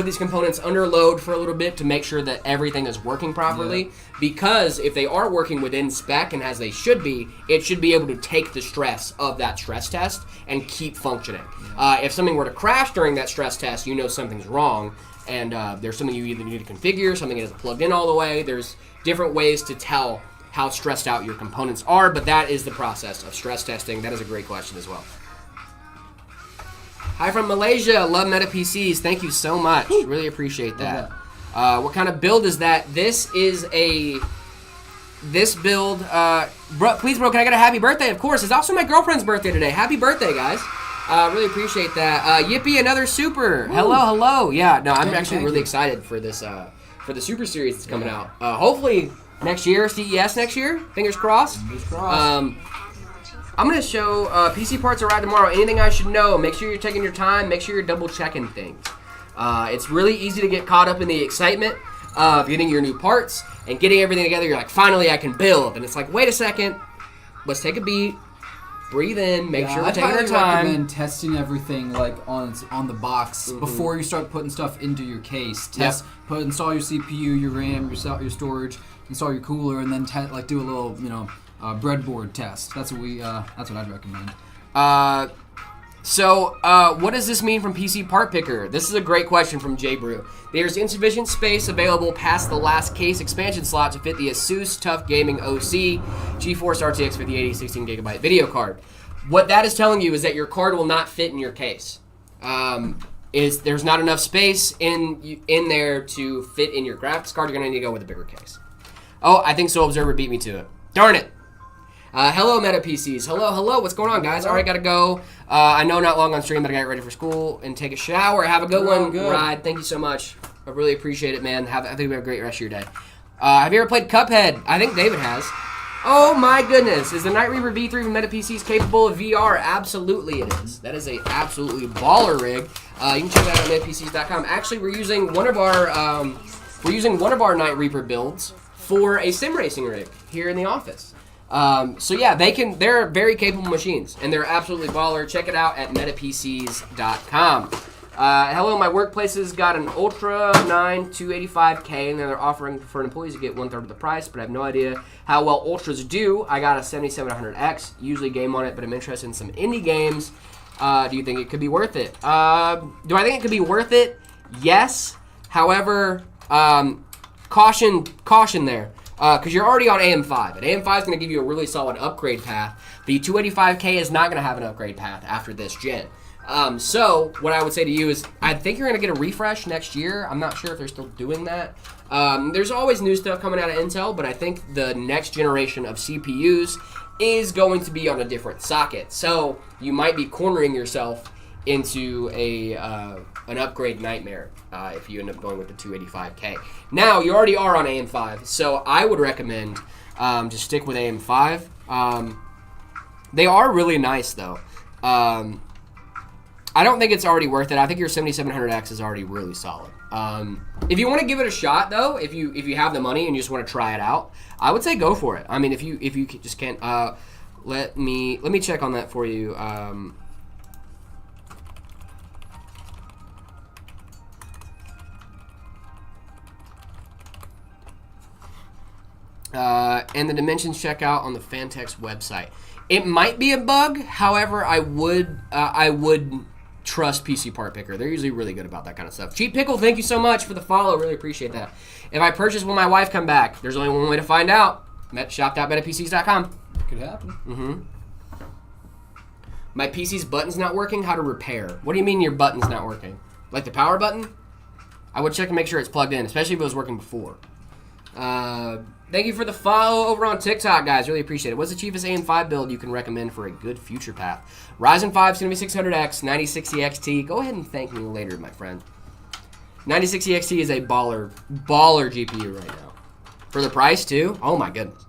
these components under load for a little bit to make sure that everything is working properly. Yeah. Because if they are working within spec and as they should be, it should be able to take the stress of that stress test and keep functioning. Yeah. If something were to crash during that stress test, you know something's wrong, and there's something you either need to configure, something that isn't plugged in all the way. There's different ways to tell how stressed out your components are, but that is the process of stress testing. That is a great question as well. Hi from Malaysia. Love Meta PCs. Thank you so much. Woo. Really appreciate that. What kind of build is that? This build. Please, bro, can I get a happy birthday? Of course. It's also my girlfriend's birthday today. Happy birthday, guys. Really appreciate that. Yippee, another super. Woo. Hello. Yeah, no, I'm actually really excited for this, for the Super Series that's coming out. Hopefully next year, CES next year. Fingers crossed. Fingers crossed. I'm going to show PC Parts Arrive tomorrow. Anything I should know, make sure you're taking your time. Make sure you're double-checking things. It's really easy to get caught up in the excitement of getting your new parts and getting everything together. You're like, finally, I can build. And it's like, wait a second. Let's take a beat. Breathe in. Make sure we're taking our time. recommend testing everything like on the box before you start putting stuff into your case. Install your CPU, your RAM, your storage, install your cooler, and then do a little breadboard test. That's what I'd recommend. So, what does this mean from PC Part Picker? This is a great question from J Brew. There's insufficient space available past the last case expansion slot to fit the Asus TUF Gaming OC GeForce RTX 5080 16GB video card. What that is telling you is that your card will not fit in your case. There's not enough space in there to fit in your graphics card. You're going to need to go with a bigger case. Oh, I think Soul Observer beat me to it. Darn it. Hello, Meta PCs. Hello. What's going on, guys? All right, gotta go. I know not long on stream, but I got ready for school and take a shower. Have a good one, Ride. Thank you so much. I really appreciate it, man. I think we have a great rest of your day. Have you ever played Cuphead? I think David has. Oh my goodness. Is the Night Reaper V3 from Meta PCs capable of VR? Absolutely it is. That is a absolutely baller rig. You can check that out on metapcs.com. Actually, we're using one of our Night Reaper builds for a sim racing rig here in the office. So yeah, they're very capable machines, and they're absolutely baller. Check it out at metapcs.com. Hello, my workplace has got an Ultra 9 285K, and they're offering for employees to get 1/3 of the price, but I have no idea how well Ultras do. I got a 7700X, usually game on it, but I'm interested in some indie games. Do you think it could be worth it? Do I think it could be worth it? Yes. However, caution there. Because you're already on AM5, and AM5 is going to give you a really solid upgrade path. The 285K is not going to have an upgrade path after this gen. So what I would say to you is I think you're going to get a refresh next year. I'm not sure if they're still doing that. There's always new stuff coming out of Intel, but I think the next generation of CPUs is going to be on a different socket. So you might be cornering yourself into an upgrade nightmare if you end up going with the 285K. Now, you already are on AM5, so I would recommend just stick with AM5. They are really nice, though. I don't think it's already worth it. I think your 7700X is already really solid. If you want to give it a shot, though, if you have the money and you just want to try it out, I would say go for it. I mean, if you just can't, let me check on that for you. And the dimensions check out on the Fantex website. It might be a bug, however, I would trust PC Part Picker. They're usually really good about that kind of stuff. Cheap Pickle, thank you so much for the follow. Really appreciate that. If I purchase, will my wife come back? There's only one way to find out. Shop.metapcs.com. Could happen. My PC's button's not working. How to repair? What do you mean your button's not working? Like the power button? I would check and make sure it's plugged in, especially if it was working before. Thank you for the follow over on TikTok, guys. Really appreciate it. What's the cheapest AM5 build you can recommend for a good future path? Ryzen 5 is going to be 600X, 9060 XT. Go ahead and thank me later, my friend. 9060 XT is a baller GPU right now. For the price, too? Oh, my goodness.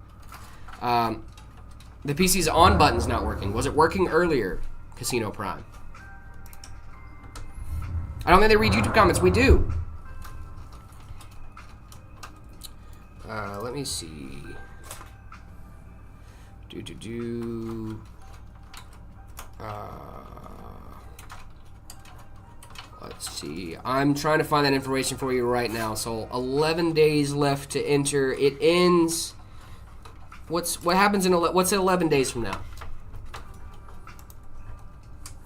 The PC's on button's not working. Was it working earlier? Casino Prime. I don't think they read YouTube comments. We do. Let me see. Let's see. I'm trying to find that information for you right now. So 11 days left to enter. It ends. What happens in what's 11 days from now?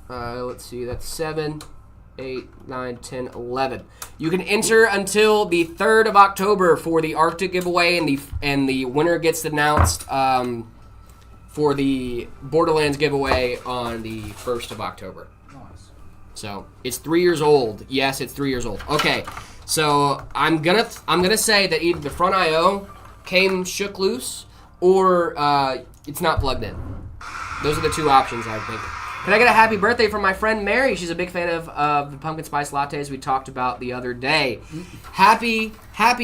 Let's see. That's 7, 8, 9, 10, 11. You can enter until the 3rd of October for the Arctic giveaway, and the winner gets announced for the Borderlands giveaway on the 1st of October. Nice. So it's 3 years old. Yes, it's 3 years old. Okay, so I'm gonna say that either the front I/O came shook loose, or it's not plugged in. Those are the two options, I think. Can I get a happy birthday from my friend Mary? She's a big fan of the pumpkin spice lattes we talked about the other day. Happy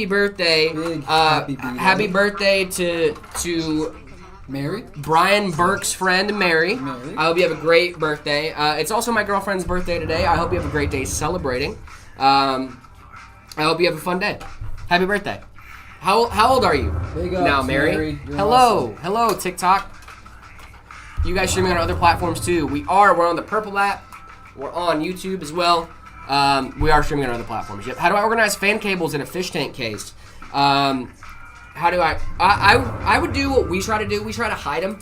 birthday. Big happy birthday to Mary? Brian Burke's friend, Mary. I hope you have a great birthday. It's also my girlfriend's birthday today. I hope you have a great day celebrating. I hope you have a fun day. Happy birthday. How old are you Big now, ups, Mary? You're Hello. awesome. Hello, TikTok. You guys streaming on other platforms too. We're on the Purple app. We're on YouTube as well. We are streaming on other platforms. Yep. How do I organize fan cables in a fish tank case? How do I would do what we try to do. We try to hide them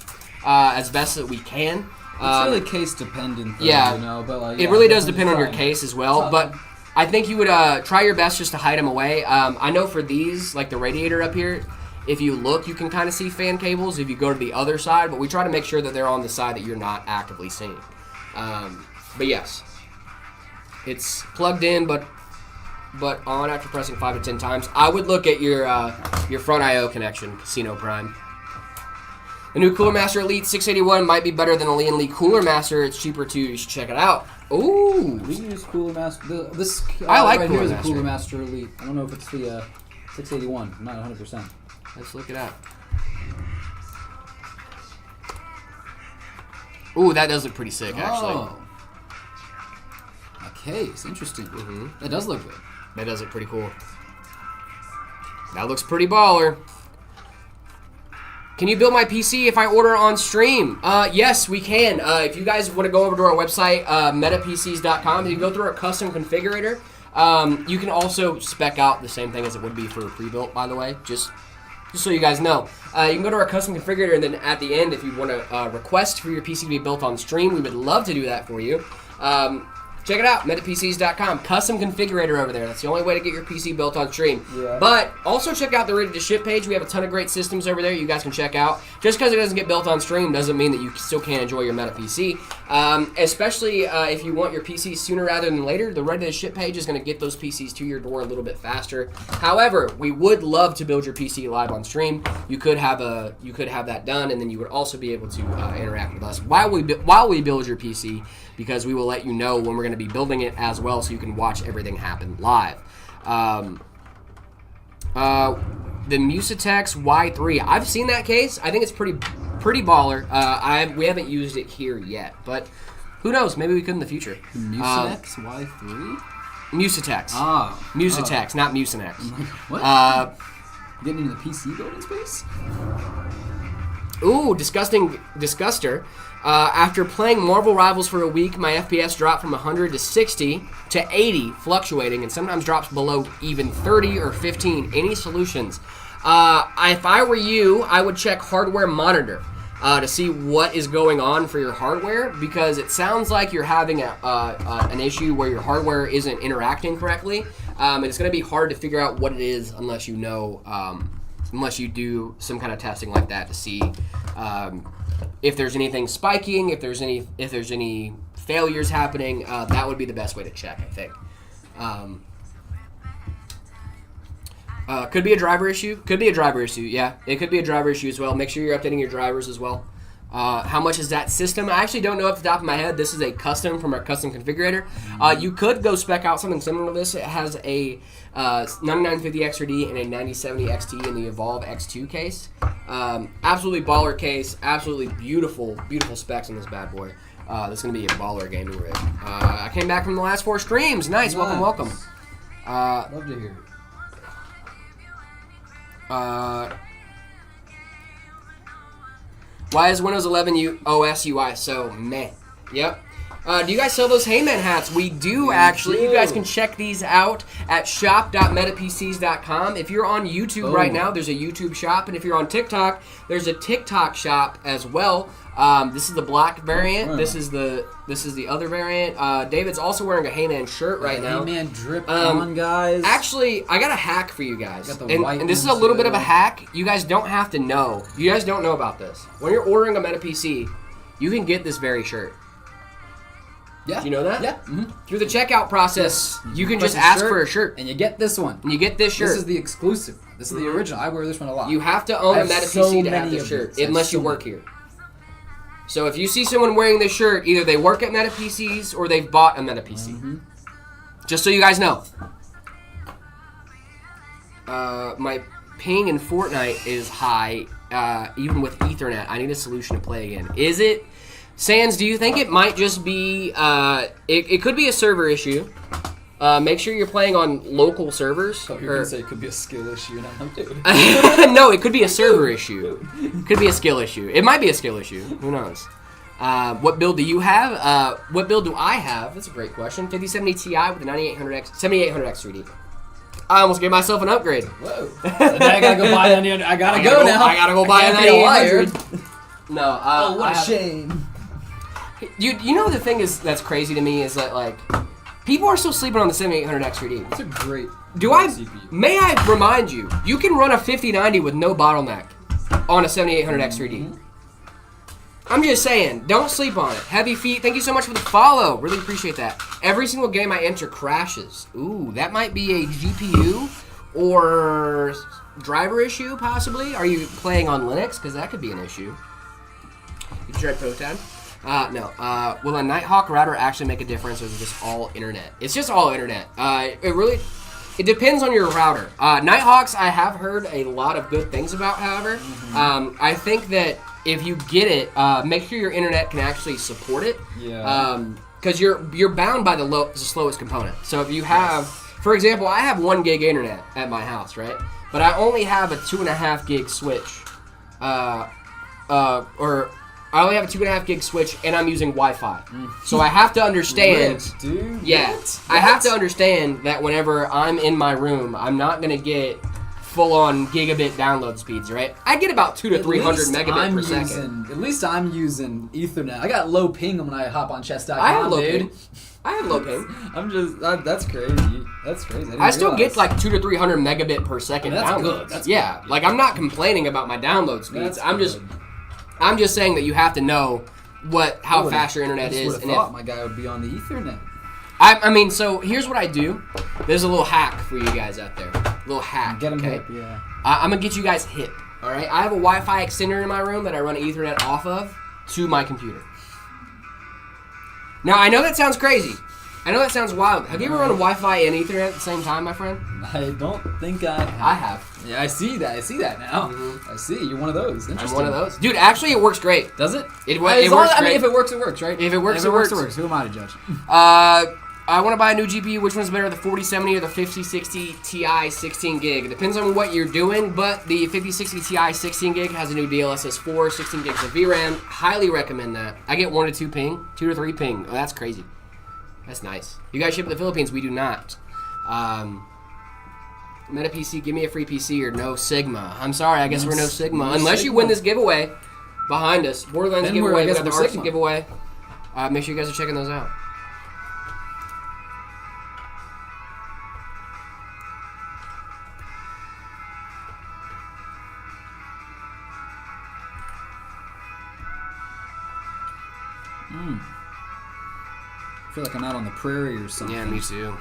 as best that we can. It's really case dependent, though, yeah, you know, but like, it really does depend on your case as well. But I think you would try your best just to hide them away. I know for these, like the radiator up here, if you look, you can kind of see fan cables if you go to the other side, but we try to make sure that they're on the side that you're not actively seeing. But yes, it's plugged in, but on after pressing 5 to 10 times. I would look at your front I/O connection, Casino Prime. The new Cooler Master Elite 681 might be better than the Lian Li Cooler Master. It's cheaper too. You should check it out. Ooh, We use Cooler Master. This I like right Cooler here is a Master. Cooler Master Elite. I don't know if it's the 681. I'm not 100%. let's look it up. Ooh, that does look pretty sick, actually. Oh. A case. Interesting. Mm-hmm. That does look good. That does look pretty cool. That looks pretty baller. Can you build my PC if I order on stream? Yes, we can. If you guys want to go over to our website, metapcs.com, you can go through our custom configurator. You can also spec out the same thing as it would be for a pre-built, by the way, just so you guys know. You can go to our custom configurator, and then at the end, if you want to request for your PC to be built on stream, we would love to do that for you. Check it out, metapcs.com. Custom configurator over there. That's the only way to get your PC built on stream. Yeah. But also check out the Ready to Ship page. We have a ton of great systems over there you guys can check out. Just because it doesn't get built on stream doesn't mean that you still can't enjoy your Meta PC. Especially if you want your PC sooner rather than later, the Ready to Ship page is going to get those PCs to your door a little bit faster. However, we would love to build your PC live on stream. You could have that done, and then you would also be able to interact with us while we build your PC, because we will let you know when we're going to be building it as well, so you can watch everything happen live. The Musatex Y3, I've seen that case. I think it's pretty baller. We haven't used it here yet, but who knows? Maybe we could in the future. Mucinex Y3? Musatex. Ah. Musatex, not Mucinex. What? Getting into the PC building space? Ooh, Disguster. After playing Marvel Rivals for a week, my FPS dropped from 100 to 60 to 80, fluctuating, and sometimes drops below even 30 or 15. Any solutions? If I were you, I would check Hardware Monitor to see what is going on for your hardware, because it sounds like you're having an issue where your hardware isn't interacting correctly, and it's going to be hard to figure out what it is unless you know, unless you do some kind of testing like that to see if there's anything spiking, if there's any failures happening. That would be the best way to check, I think. Could be a driver issue. Yeah, it could be a driver issue as well. Make sure you're updating your drivers as well. How much is that system? I actually don't know off the top of my head. This is a custom from our custom configurator. You could go spec out something similar to this. It has a 9950 XRD and a 9070 XT in the Evolve X2 case. Absolutely baller case. Absolutely beautiful specs on this bad boy. This is going to be a baller gaming rig. I came back from the last 4 streams. Nice. Welcome. Love to hear it. Why is Windows 11 OS UI so meh? Yep. Do you guys sell those Heyman hats? We do, actually. You guys can check these out at shop.metapcs.com. If you're on YouTube right now, there's a YouTube shop. And if you're on TikTok, there's a TikTok shop as well. This is the black variant. This is the other variant. David's also wearing a Heyman shirt right now. Heyman drip on, guys. Actually, I got a hack for you guys. Got the white and this is a ones, little bit of a hack. You guys don't have to know. You guys don't know about this. When you're ordering a Meta PC, you can get this very shirt. Yeah. Do you know that? Yeah. Mm-hmm. Through the checkout process, you can just ask for a shirt. And you get this one. And you get this shirt. This is the exclusive. This is the original. I wear this one a lot. You have to own a Meta PC to have many this of shirt, these. unless you work here. So if you see someone wearing this shirt, either they work at Meta PCs or they've bought a Meta PC. Mm-hmm. Just so you guys know. My ping in Fortnite is high, even with Ethernet. I need a solution to play again. Is it? Sans, do you think it might just be, it could be a server issue. Make sure you're playing on local servers. Oh, you're going to say it could be a skill issue, and I'm like, dude. No, it could be a server issue. Could be a skill issue. It might be a skill issue. Who knows? What build do you have? What build do I have? That's a great question. 5070 Ti with the 7800X 3D. I almost gave myself an upgrade. Whoa. I gotta go buy an I gotta go now. I gotta go buy a 9800. No, oh, what a shame. You know the thing is that's crazy to me is that like people are still sleeping on the 7800X 3D. It's a great CPU. May I remind you, you can run a 5090 with no bottleneck on a 7800X 3D. I'm just saying, don't sleep on it. Heavy Feet, thank you so much for the follow. Really appreciate that. Every single game I enter crashes. Ooh, that might be a GPU or driver issue, possibly. Are you playing on Linux? Because that could be an issue. You tried Proton? No. Will a Nighthawk router actually make a difference, or is it just all internet? It's just all internet. It depends on your router. Nighthawks, I have heard a lot of good things about, however. I think that if you get it, make sure your internet can actually support it. Yeah. Because you're bound by the slowest component. So if you have, for example, I have 1 gig internet at my house, right? But I only have a 2.5 gig switch. Or I only have a 2.5 gig switch, and I'm using Wi-Fi. So I have to understand. Rich, dude. Yeah, I have to understand that whenever I'm in my room, I'm not gonna get full-on gigabit download speeds, right? I get about 200 to 300 megabit per second. At least I'm using Ethernet. I got low ping when I hop on chess.com, I have low dude. ping. I have low ping. I'm just that's crazy. That's crazy. I still get like 200 to 300 megabit per second That's downloads. good. That's yeah, good. like I'm not complaining about my download speeds. I'm just saying that you have to know how fast your internet is. I thought my guy would be on the Ethernet. I mean, so here's what I do. There's a little hack for you guys out there. A little hack. Get him okay? hip, yeah. I'm gonna get you guys hip. All right. I have a Wi-Fi extender in my room that I run Ethernet off of to my computer. Now I know that sounds crazy. I know that sounds wild. Have you ever run Wi-Fi and Ethernet at the same time, my friend? I don't think I have. I have. Yeah, I see that. I see that now. I see. You're one of those. Interesting. I'm one of those. Dude, actually, it works great. Does it? It works great. I mean, if it works, it works, right? If it works, it works. Who am I to judge? I want to buy a new GPU. Which one's better, the 4070 or the 5060 Ti 16 gig? It depends on what you're doing, but the 5060 Ti 16 gig has a new DLSS 4, 16 gigs of VRAM. Highly recommend that. I get 1 to 2 ping, 2 to 3 ping. Oh, that's crazy. That's nice. You guys ship in the Philippines. We do not. Meta PC, give me a free PC or no Sigma. I'm sorry, I guess we're no Sigma. Unless you win this giveaway behind us. Borderlands Then giveaway, I guess we got the we're Arctic Sigma. giveaway. Make sure you guys are checking those out. I feel like I'm out on the prairie or something. Yeah, me too.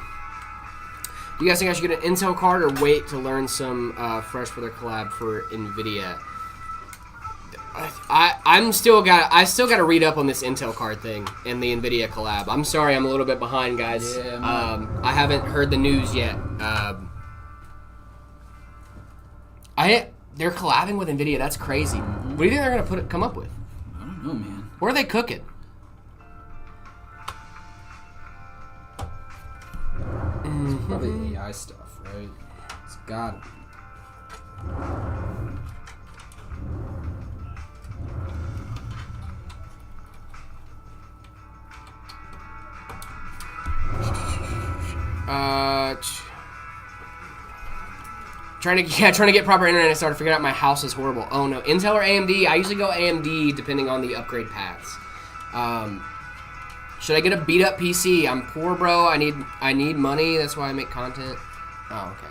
Do you guys think I should get an Intel card or wait to learn some fresh for their collab for NVIDIA? I still got to read up on this Intel card thing and the NVIDIA collab. I'm sorry, I'm a little bit behind, guys. Yeah, I haven't heard the news yet. They're collabing with NVIDIA. That's crazy. What do you think they're gonna come up with? I don't know, man. What are they cooking? It's probably AI stuff, right? It's got to Trying to get proper internet. I started figuring out my house is horrible. Oh no, Intel or AMD? I usually go AMD depending on the upgrade paths. Should I get a beat up PC? I'm poor, bro. I need money. That's why I make content. Oh, okay.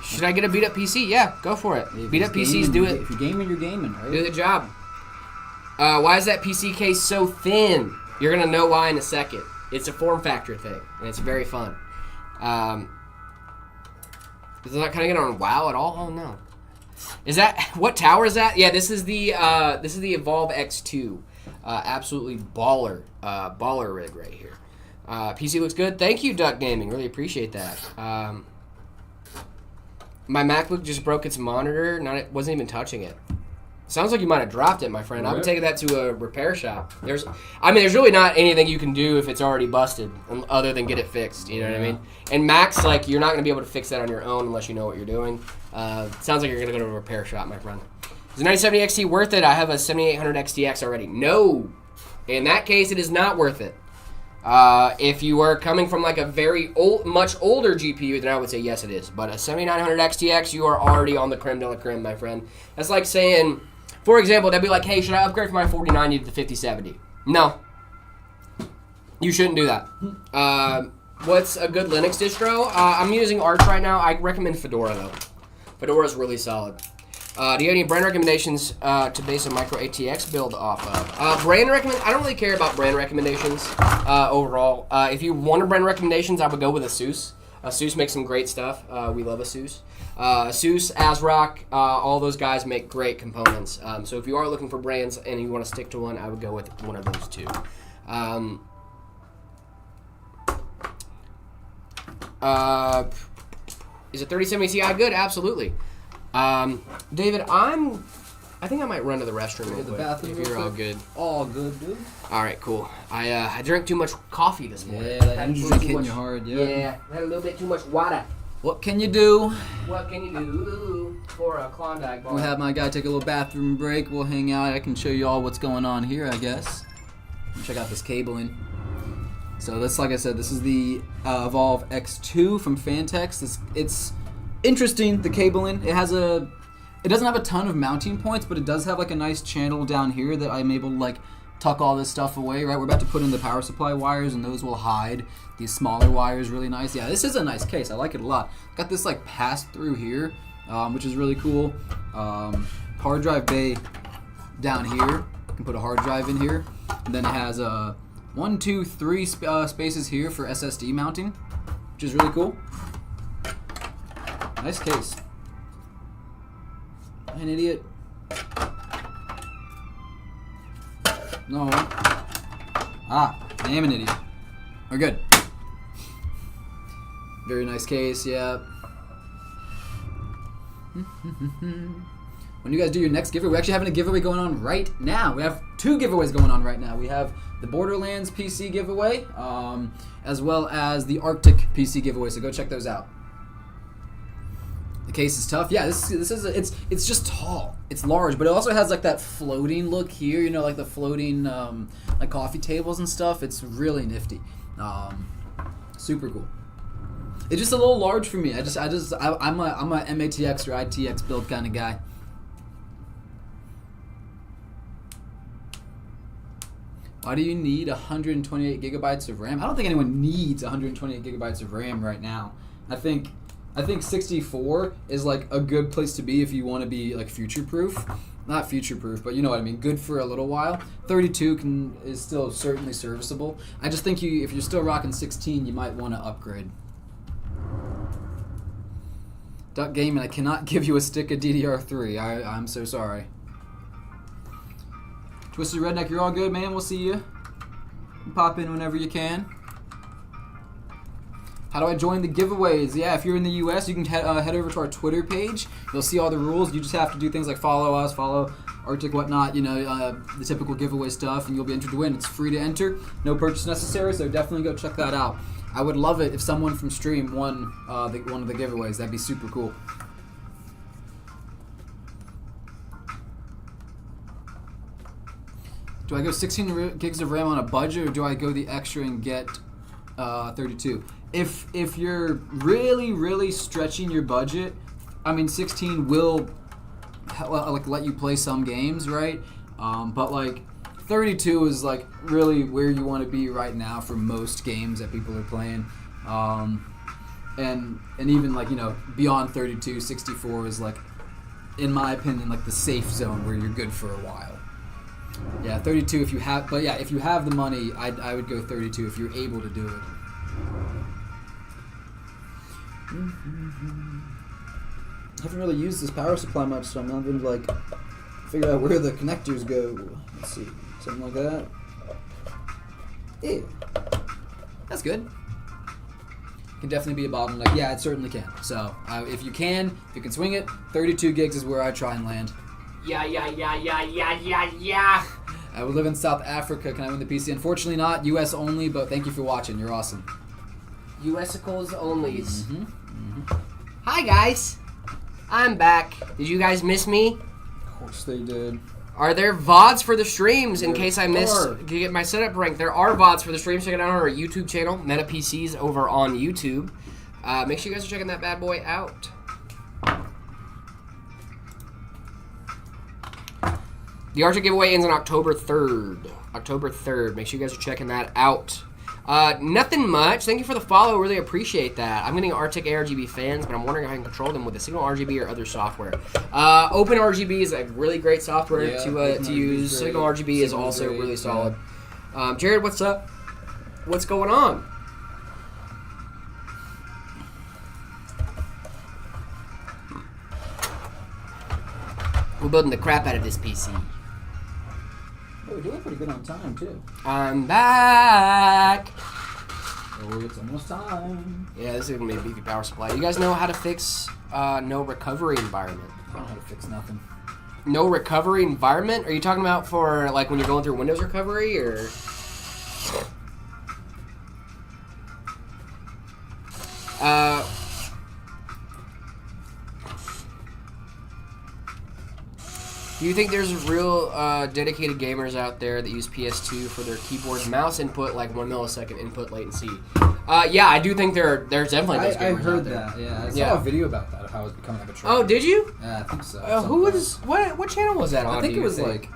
Should I get a beat up PC? Yeah, go for it. Beat up PCs, do it. If you're gaming, you're gaming, right? Do the job. Why is that PC case so thin? You're gonna know why in a second. It's a form factor thing, and it's very fun. Does that kind of get on WoW at all? Oh no. Is that what tower is that? Yeah, this is the Evolve X2. Absolutely baller rig right here. PC looks good. Thank you, Duck Gaming. Really appreciate that. My MacBook just broke its monitor. Wasn't even touching it. Sounds like you might have dropped it, my friend. I would take that to a repair shop. There's really not anything you can do if it's already busted, other than get it fixed. You know what I mean? And Macs, like, you're not gonna be able to fix that on your own unless you know what you're doing. Sounds like you're gonna go to a repair shop, my friend. Is the 9070 XT worth it? I have a 7800 XTX already. No. In that case, it is not worth it. If you are coming from like a much older GPU, then I would say yes, it is. But a 7900 XTX, you are already on the creme de la creme, my friend. That's like saying, for example, they'd be like, hey, should I upgrade from my 4090 to the 5070? No. You shouldn't do that. What's a good Linux distro? I'm using Arch right now. I recommend Fedora, though. Fedora is really solid. Do you have any brand recommendations to base a micro ATX build off of? I don't really care about brand recommendations overall. If you want brand recommendations, I would go with ASUS. ASUS makes some great stuff. We love ASUS. ASUS, ASRock, all those guys make great components. So if you are looking for brands and you want to stick to one, I would go with one of those two. Is a 3070 Ti good? Absolutely. David, I think I might run to the restroom real quick, if you're all good. All good, dude. All right, cool. I drank too much coffee this morning. Yeah, that energy drink hitting you hard, yeah. Yeah, I had a little bit too much water. What can you do? What can you do for a Klondike bar? We'll have my guy take a little bathroom break. We'll hang out. I can show you all what's going on here, I guess. Check out this cabling. So this, like I said, this is the Evolve X2 from Fantex. It's interesting, the cabling. It doesn't have a ton of mounting points, but it does have like a nice channel down here that I'm able to like tuck all this stuff away, right? We're about to put in the power supply wires, and those will hide these smaller wires really nice. Yeah, this is a nice case. I like it a lot. Got this like pass through here, which is really cool. Hard drive bay down here. You can put a hard drive in here. And then it has 1, 2, 3 spaces here for SSD mounting, which is really cool. Nice case. An idiot. No. I am an idiot. We're good. Very nice case, yeah. When you guys do your next giveaway, we're actually having a giveaway going on right now. We have 2 giveaways going on right now. We have the Borderlands PC giveaway, as well as the Arctic PC giveaway, so go check those out. The case is tough. Yeah, it's just tall. It's large, but it also has like that floating look here. You know, like the floating like coffee tables and stuff. It's really nifty. Super cool. It's just a little large for me. I'm a MATX or ITX build kind of guy. Why do you need 128 gigabytes of RAM? I don't think anyone needs 128 gigabytes of RAM right now. I think 64 is like a good place to be if you want to be like future-proof. Not future-proof, but you know what I mean. Good for a little while. 32 is still certainly serviceable. I just think if you're still rocking 16, you might want to upgrade. Duck Gaming, I cannot give you a stick of DDR3. I'm so sorry. Twisted Redneck, you're all good, man. We'll see you. Pop in whenever you can. How do I join the giveaways? Yeah, if you're in the U.S., you can head over to our Twitter page. You'll see all the rules. You just have to do things like follow us, follow Arctic, whatnot, you know, the typical giveaway stuff, and you'll be entered to win. It's free to enter. No purchase necessary, so definitely go check that out. I would love it if someone from Stream won one of the giveaways. That'd be super cool. Do I go 16 gigs of RAM on a budget, or do I go the extra and get 32? If you're really stretching your budget, I mean 16 will like let you play some games, right? But like 32 is like really where you want to be right now for most games that people are playing. And even like, you know, beyond 32, 64 is like, in my opinion, like the safe zone where you're good for a while. Yeah, 32 if you have, but yeah, if you have the money, I would go 32 if you're able to do it. haven't really used this power supply much, so I'm not even like figure out where the connectors go. Let's see, something like that. Yeah. That's good. Can definitely be a bottleneck. Yeah, it certainly can. So if you can swing it, 32 gigs is where I try and land. Yeah. I would live in South Africa. Can I win the PC? Unfortunately not. US only, but thank you for watching. You're awesome. USicles onlys. Hi, guys. I'm back. Did you guys miss me? Of course they did. Are there VODs for the streams in case I missed are. to get my setup ranked? There are VODs for the streams. Check it out on our YouTube channel, Meta PCs over on YouTube. Make sure you guys are checking that bad boy out. The Arctic giveaway ends on October 3rd. October 3rd. Make sure you guys are checking that out. Nothing much. Thank you for the follow. Really appreciate that. I'm getting Arctic ARGB fans, but I'm wondering if I can control them with a Signal RGB or other software. Open RGB is a really great software to use. Signal RGB is also really solid. Jared, what's up? What's going on? We're building the crap out of this PC. Oh, we're doing pretty good on time too. I'm back. Oh, it's almost time. Yeah, this is gonna be a beefy power supply. You guys know how to fix no recovery environment? I don't know how to fix nothing. No recovery environment? Are you talking about for like when you're going through Windows recovery or? Do you think there's real dedicated gamers out there that use PS2 for their keyboard mouse input, like 1 millisecond input latency? Yeah, I do think there's definitely those gamers I heard out there. that. Yeah, I saw Yeah. a video about that of how it's becoming like a trend. Oh, did you? Yeah, I think so. Who was what channel was that on? I think do it you was like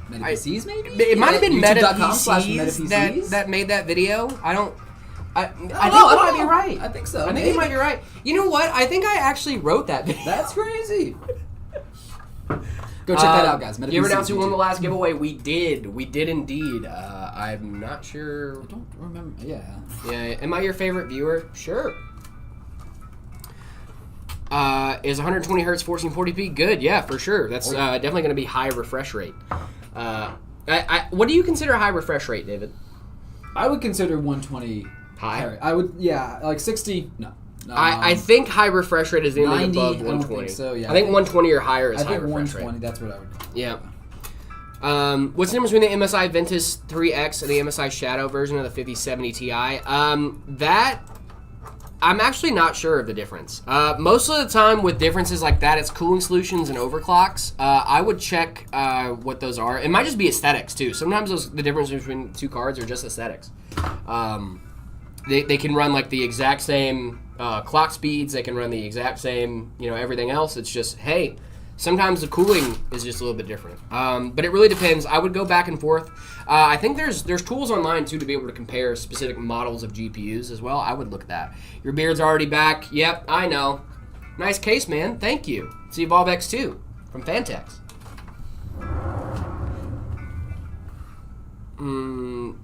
Meta PCs, maybe. It might have been Meta YouTube.com/MetaPCs. PCs that made that video. I think I you might be right. I think so. I think you might be right. You know what? I think I actually wrote that video. That's crazy. Go check that out, guys. You ever announced who won the last giveaway? We did indeed. I'm not sure. I don't remember. Yeah. Yeah, am I your favorite viewer? Sure. Is 120 hertz 1440p good? Yeah, for sure. That's definitely going to be high refresh rate. What do you consider a high refresh rate, David? I would consider 120 High? I would, yeah, like 60. No. I think high refresh rate is anything 90, above I don't 120. think so, yeah. I think 120 or higher is I high think refresh 120. rate. That's what I would. Yeah. What's the difference between the MSI Ventus 3X and the MSI Shadow version of the 5070 Ti? That I'm actually not sure of the difference. Most of the time with differences like that, it's cooling solutions and overclocks. I would check what those are. It might just be aesthetics too. Sometimes the difference between two cards are just aesthetics. They can run like the exact same clock speeds. They can run the exact same, everything else. It's just, hey, sometimes the cooling is just a little bit different. But it really depends. I would go back and forth. I think there's tools online too to be able to compare specific models of GPUs as well. I would look at that. Your beard's already back. Yep, I know. Nice case, man. Thank you. It's the Evolve X2 from Fantex.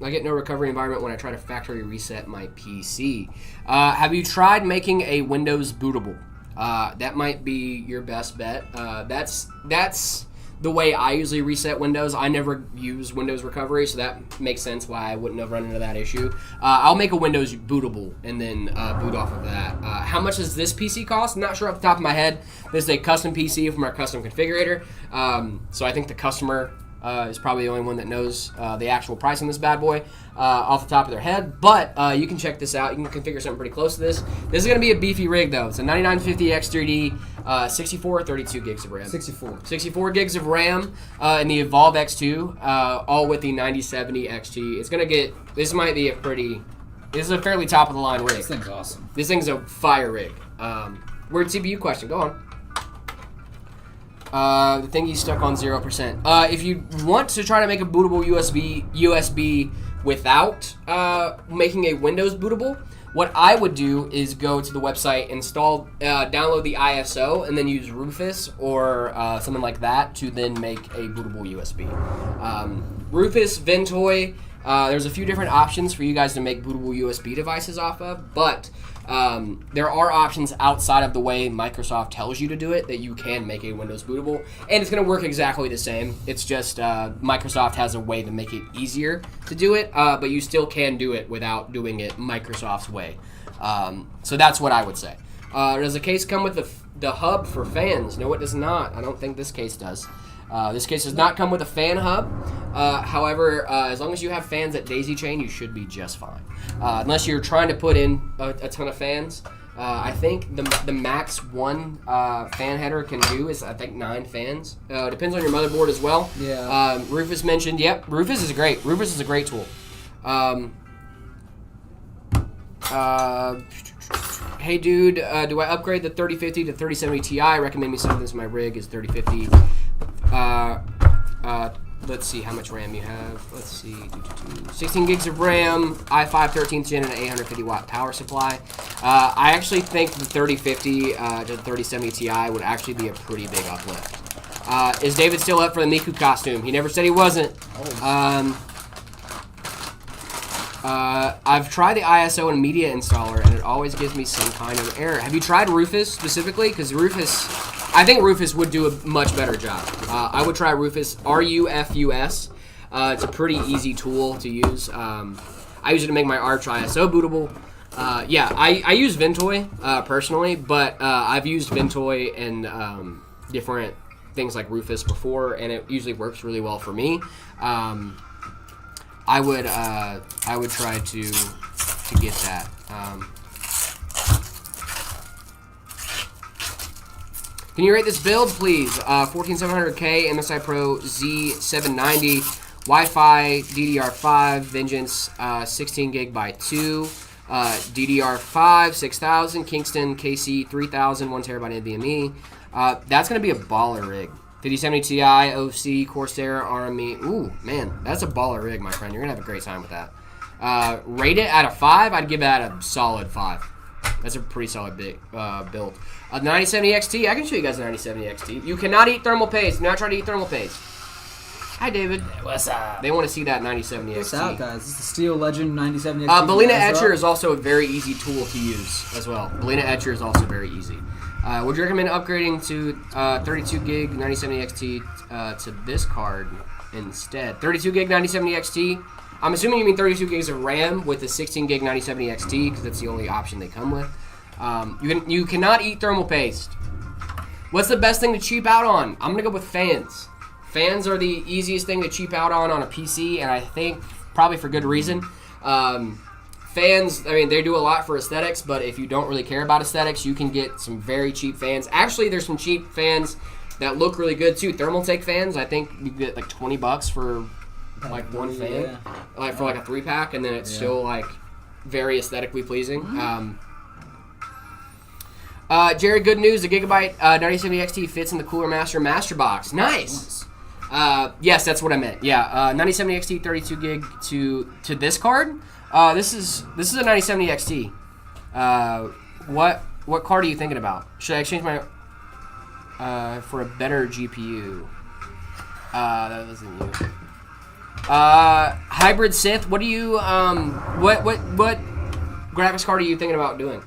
I get no recovery environment when I try to factory reset my PC. Have you tried making a Windows bootable? That might be your best bet. That's the way I usually reset Windows. I never use Windows recovery, so that makes sense why I wouldn't have run into that issue. I'll make a Windows bootable and then boot off of that. How much does this PC cost? I'm not sure off the top of my head. This is a custom PC from our custom configurator. So I think the customer is probably the only one that knows the actual price on this bad boy off the top of their head. But you can check this out. You can configure something pretty close to this. This is going to be a beefy rig, though. It's a 9950 X3D, 64 or 32 gigs of RAM. 64 gigs of RAM in the Evolve X2, all with the 9070 XT. It's going to get... This might be this is a fairly top-of-the-line rig. This thing's awesome. This thing's a fire rig. Weird CPU question. Go on. The thing he's stuck on 0%. If you want to try to make a bootable USB without making a Windows bootable, what I would do is go to the website, download the ISO, and then use Rufus or something like that to then make a bootable USB. Rufus, Ventoy, There's a few different options for you guys to make bootable USB devices off of, but there are options outside of the way Microsoft tells you to do it that you can make a Windows bootable, and it's going to work exactly the same. It's just Microsoft has a way to make it easier to do it, but you still can do it without doing it Microsoft's way. So that's what I would say. Does the case come with the hub for fans? No, it does not. I don't think this case does. This case does not come with a fan hub. However, as long as you have fans at daisy chain, you should be just fine. Unless you're trying to put in a ton of fans. I think the max one fan header can do is, I think, 9 fans. Depends on your motherboard as well. Yeah. Rufus mentioned, yep, Rufus is great. Rufus is a great tool. Hey dude, do I upgrade the 3050 to 3070 Ti? Recommend me something. My rig is 3050. Let's see how much RAM you have. Let's see. 16 gigs of RAM, i5 13th gen, and an 850 watt power supply. I actually think the 3050 to the 3070 Ti would actually be a pretty big uplift. Is David still up for the Miku costume? He never said he wasn't. I've tried the ISO and media installer, and it always gives me some kind of error. Have you tried Rufus specifically? Because Rufus, I think Rufus would do a much better job. I would try Rufus, RUFUS. It's a pretty easy tool to use. I use it to make my Arch ISO bootable. Yeah, I use Ventoy personally, but I've used Ventoy and different things like Rufus before, and it usually works really well for me. I would try to get that. Can you rate this build, please? 14700K MSI Pro Z790, Wi-Fi, DDR5, Vengeance, 16 gig by 2, DDR5, 6000, Kingston, KC, 3000, 1 terabyte NVMe. That's gonna be a baller rig. 5070 Ti, OC, Corsair, RME. Ooh, man, that's a baller rig, my friend. You're going to have a great time with that. Rate it out of 5, I'd give that a solid 5. That's a pretty solid big, build. The 9070 XT, I can show you guys the 9070 XT. You cannot eat thermal paste. Do not try to eat thermal paste. Hi, David. What's up? They want to see that 9070 XT. What's out, guys? This is the Steel Legend 9070 XT. Belina Etcher is also a very easy tool to use as well. Belina Etcher is also very easy. Would you recommend upgrading to 32 gig 9070 XT to this card instead? 32 gig 9070 XT. I'm assuming you mean 32 gigs of RAM with the 16 gig 9070 XT because that's the only option they come with. You cannot eat thermal paste. What's the best thing to cheap out on? I'm gonna go with fans. Fans are the easiest thing to cheap out on a PC, and I think probably for good reason. Fans, I mean, they do a lot for aesthetics, but if you don't really care about aesthetics, you can get some very cheap fans. Actually, there's some cheap fans that look really good too. Thermaltake fans, I think you get like $20 for like one fan, like for like a 3-pack, and then it's still like very aesthetically pleasing. Jared, good news. The Gigabyte 9070 XT fits in the Cooler Master box. Nice. Yes, that's what I meant. Yeah, 9070 XT 32 gig to this card. This is a 9070 XT. What card are you thinking about? Should I exchange my for a better GPU? That wasn't you. Hybrid Sith. What do you what graphics card are you thinking about doing?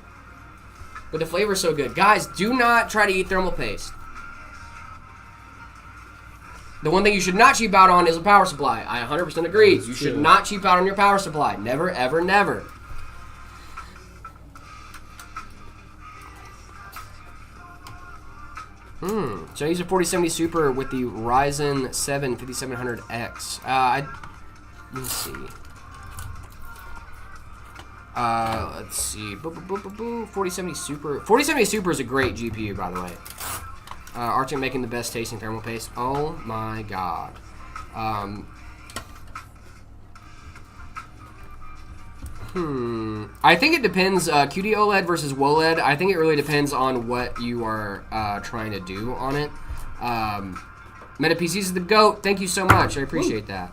But the flavor's so good, guys. Do not try to eat thermal paste. The one thing you should not cheap out on is a power supply. I 100% agree. You should not cheap out on your power supply. Never, ever, never. Should I use a 4070 Super with the Ryzen 7 5700X? Let me see. Let's see. 4070 Super. 4070 Super is a great GPU, by the way. Arctic making the best tasting thermal paste. Oh my god. I think it depends. QD OLED versus WOLED. I think it really depends on what you are trying to do on it. Meta PCs is the GOAT. Thank you so much. I appreciate that.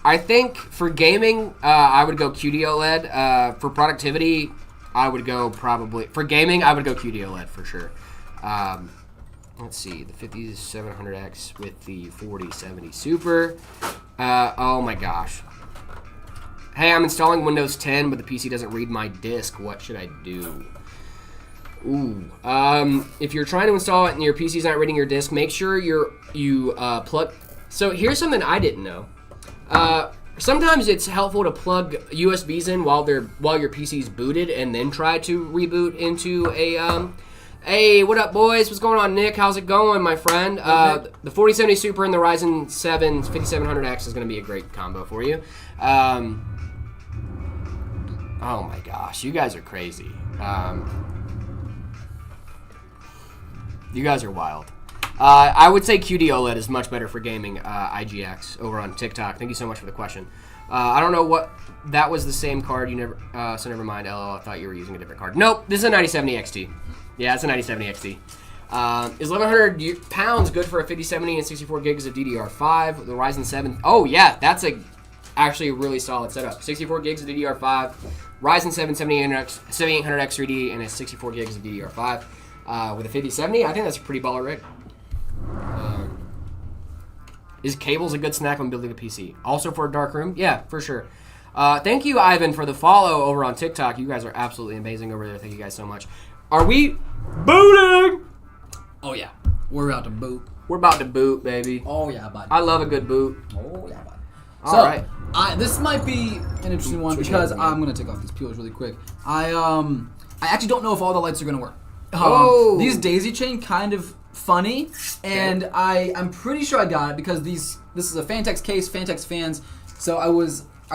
I think for gaming, I would go QD OLED. For productivity, I would go probably... For gaming, I would go QD OLED for sure. Let's see. The 5700X with the 4070 Super. Oh my gosh. Hey, I'm installing Windows 10, but the PC doesn't read my disk. What should I do? Ooh. If you're trying to install it and your PC's not reading your disk, make sure you plug. So here's something I didn't know. Sometimes it's helpful to plug USBs in while your PC's booted, and then try to reboot into a. Hey, what up, boys? What's going on, Nick? How's it going, my friend? The 4070 Super and the Ryzen 7 5700X is going to be a great combo for you. Oh my gosh, you guys are crazy. You guys are wild. I would say QD OLED is much better for gaming. IGX over on TikTok. Thank you so much for the question. I don't know what that was the same card. You never. So never mind. LOL. I thought you were using a different card. Nope. This is a 9070 XT. Yeah, it's a 9070 XT. Is 1,100 pounds good for a 5070 and 64 gigs of DDR5? The Ryzen 7. Oh yeah, that's actually a really solid setup. 64 gigs of DDR5, Ryzen 7 7800X 3D, and a 64 gigs of DDR5 with a 5070. I think that's a pretty baller rig. Is cables a good snack when building a PC? Also for a dark room? Yeah, for sure. Thank you, Ivan, for the follow over on TikTok. You guys are absolutely amazing over there. Thank you guys so much. Are we booting? Oh yeah, we're about to boot. We're about to boot, baby. Oh yeah, buddy. I love a good boot. Oh yeah, buddy. All right. This might be an interesting one because I'm gonna take off these peels really quick. I actually don't know if all the lights are gonna work. These daisy chain kind of funny, and I'm pretty sure I got it because this is a Fantex case, Fantex fans. So I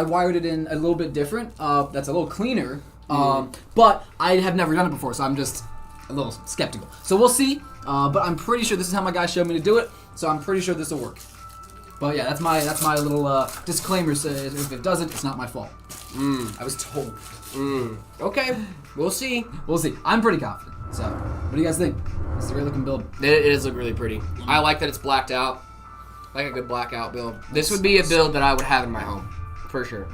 wired it in a little bit different. That's a little cleaner. But I have never done it before, so I'm just a little skeptical. So we'll see. But I'm pretty sure this is how my guy showed me to do it. So I'm pretty sure this will work. But yeah, that's my little disclaimer. Says if it doesn't, it's not my fault. I was told. Okay, we'll see. We'll see. I'm pretty confident. So, what do you guys think? It's a great looking build. It does look really pretty. I like that it's blacked out. I like a good blackout build. This would be a build that I would have in my home, for sure.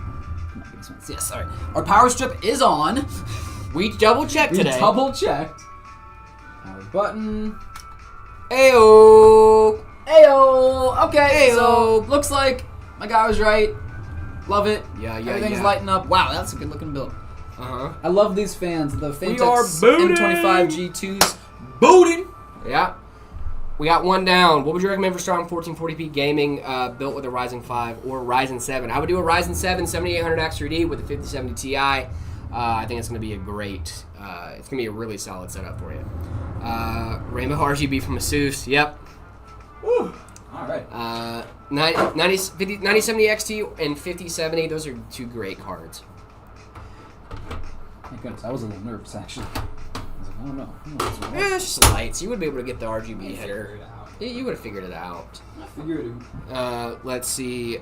Yes, sorry. Our power strip is on. We double checked today. We double checked. Power button. Ayo. Ayo. Okay. Ayo. So looks like my guy was right. Love it. Yeah. Everything's lighting up. Wow, that's a good looking build. I love these fans. The Fantex booting. M25 G2s. Booting. Yeah. We got one down. What would you recommend for strong 1440p gaming built with a Ryzen 5 or Ryzen 7? I would do a Ryzen 7 7800X 3D with a 5070 Ti. I think it's going to be a great, it's going to be a really solid setup for you. Rainbow RGB from Asus. Yep. Woo. All right. 9070 XT and 5070. Those are two great cards. Thank goodness. I was a little nervous, actually. I don't know. Yeah, it's just lights. You would be able to get the RGB header. Yeah, you would have figured it out. I figured it out. Let's see.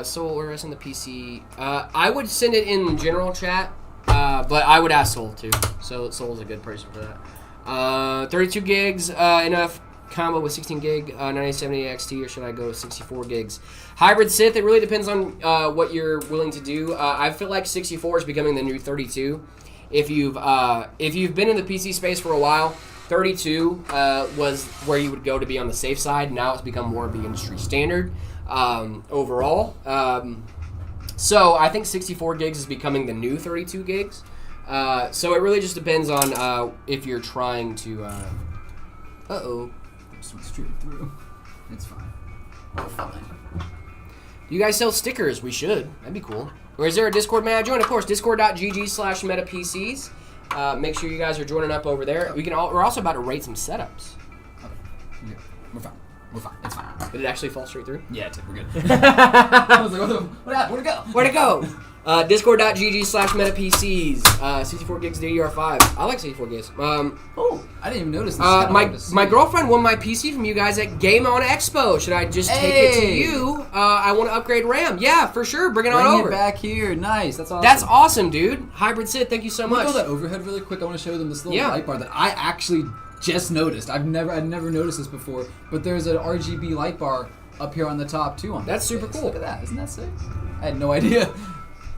Soul or us on the PC. I would send it in general chat, but I would ask Soul too. So Soul's a good person for that. 32 gigs, enough combo with 16 gig 9070 XT, or should I go 64 gigs? Hybrid Sith, it really depends on what you're willing to do. I feel like 64 is becoming the new 32. If you've been in the PC space for a while, 32 was where you would go to be on the safe side. Now it's become more of the industry standard overall. So I think 64 gigs is becoming the new 32 gigs. So it really just depends on if you're trying to... Straight through. It's fine. We're fine. You guys sell stickers? We should. That'd be cool. Or is there a Discord? May I join? Of course, discord.gg/metapcs. Make sure you guys are joining up over there. We're also about to rate some setups. Okay. Yeah. We're fine. It's fine. Did it actually fall straight through? Yeah, it did. We're good. I was like, what happened? Where'd it go? Where'd it go? Discord.gg/metapcs. 64 gigs DDR5. I like 64 gigs. I didn't even notice this. My girlfriend won my PC from you guys at Game On Expo. Should I just take it to you? I want to upgrade RAM. Yeah, for sure. Bring it on over. Bring it back here. Nice. That's awesome. That's awesome, dude. Hybrid Sid, thank you so much. Look at that overhead really quick. I want to show them this little light bar that I actually just noticed. I'd never noticed this before. But there's an RGB light bar up here on the top too. That's super cool. Look at that. Isn't that sick? I had no idea.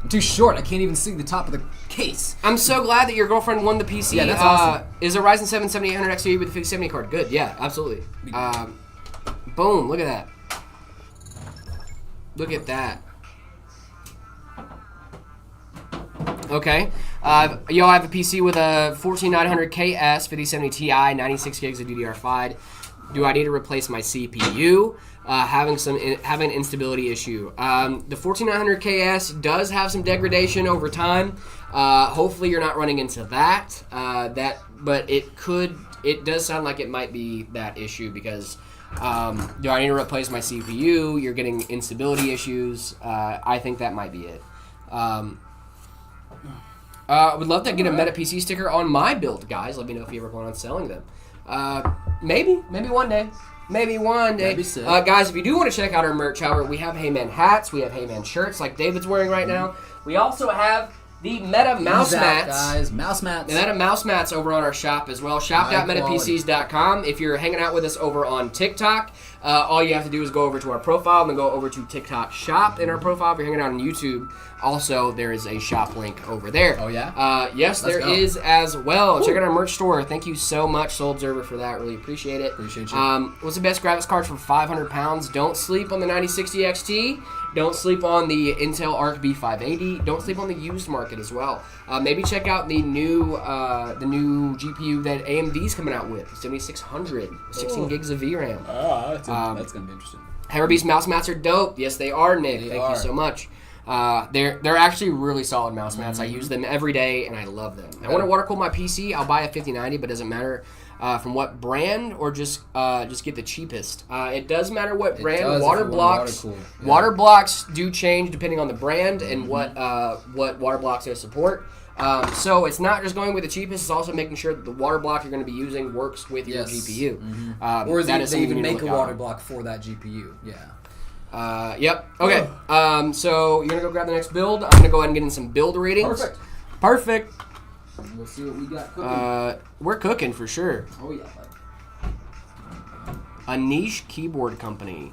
I'm too short. I can't even see the top of the case. I'm so glad that your girlfriend won the PC. Yeah, that's awesome. Is a Ryzen 7 7800 XT with the 5070 card? Good. Yeah, absolutely. Boom, look at that. Look at that. Okay. I have a PC with a 14900KS 5070 Ti, 96 gigs of DDR5. Do I need to replace my CPU? Having an instability issue. The 14900KS does have some degradation over time. Hopefully you're not running into that. But it does sound like it might be that issue because do I need to replace my CPU? You're getting instability issues. I think that might be it. I would love to get a Meta PC sticker on my build, guys. Let me know if you ever plan on selling them. Maybe one day. Maybe one day. That'd be sick. Guys, if you do want to check out our merch, however, we have Heyman hats, we have Heyman shirts like David's wearing right now. We also have the Meta mouse mats. Guys, mouse mats. Meta mouse mats over on our shop as well. Shop.metapcs.com. If you're hanging out with us over on TikTok, all you have to do is go over to our profile and then go over to TikTok shop in our profile. If you're hanging out on YouTube, also there is a shop link over there. Oh, yeah? Yes, there is as well. Check out our merch store. Thank you so much, Soul Observer, for that. Really appreciate it. Appreciate you. What's the best graphics card for 500 pounds? Don't sleep on the 9060 XT. Don't sleep on the Intel Arc B580. Don't sleep on the used market as well. Maybe check out the new GPU that AMD's coming out with, 7600, 16 gigs of VRAM. That's gonna be interesting. Hammerbeast mouse mats are dope. Yes, they are, Nick. Thank you so much. They're actually really solid mouse mats. I use them every day, and I love them. I want to water cool my PC. I'll buy a 5090, but it doesn't matter from what brand or just get the cheapest. It does matter what brand. Water blocks do change depending on the brand and what water blocks they support. So it's not just going with the cheapest, it's also making sure that the water block you're going to be using works with your GPU. Or is they even make a water block for that GPU. Yeah. Yep. Okay. So you're going to go grab the next build. I'm going to go ahead and get in some build ratings. Perfect. We'll see what we got cooking. We're cooking for sure. Oh, yeah. A niche keyboard company.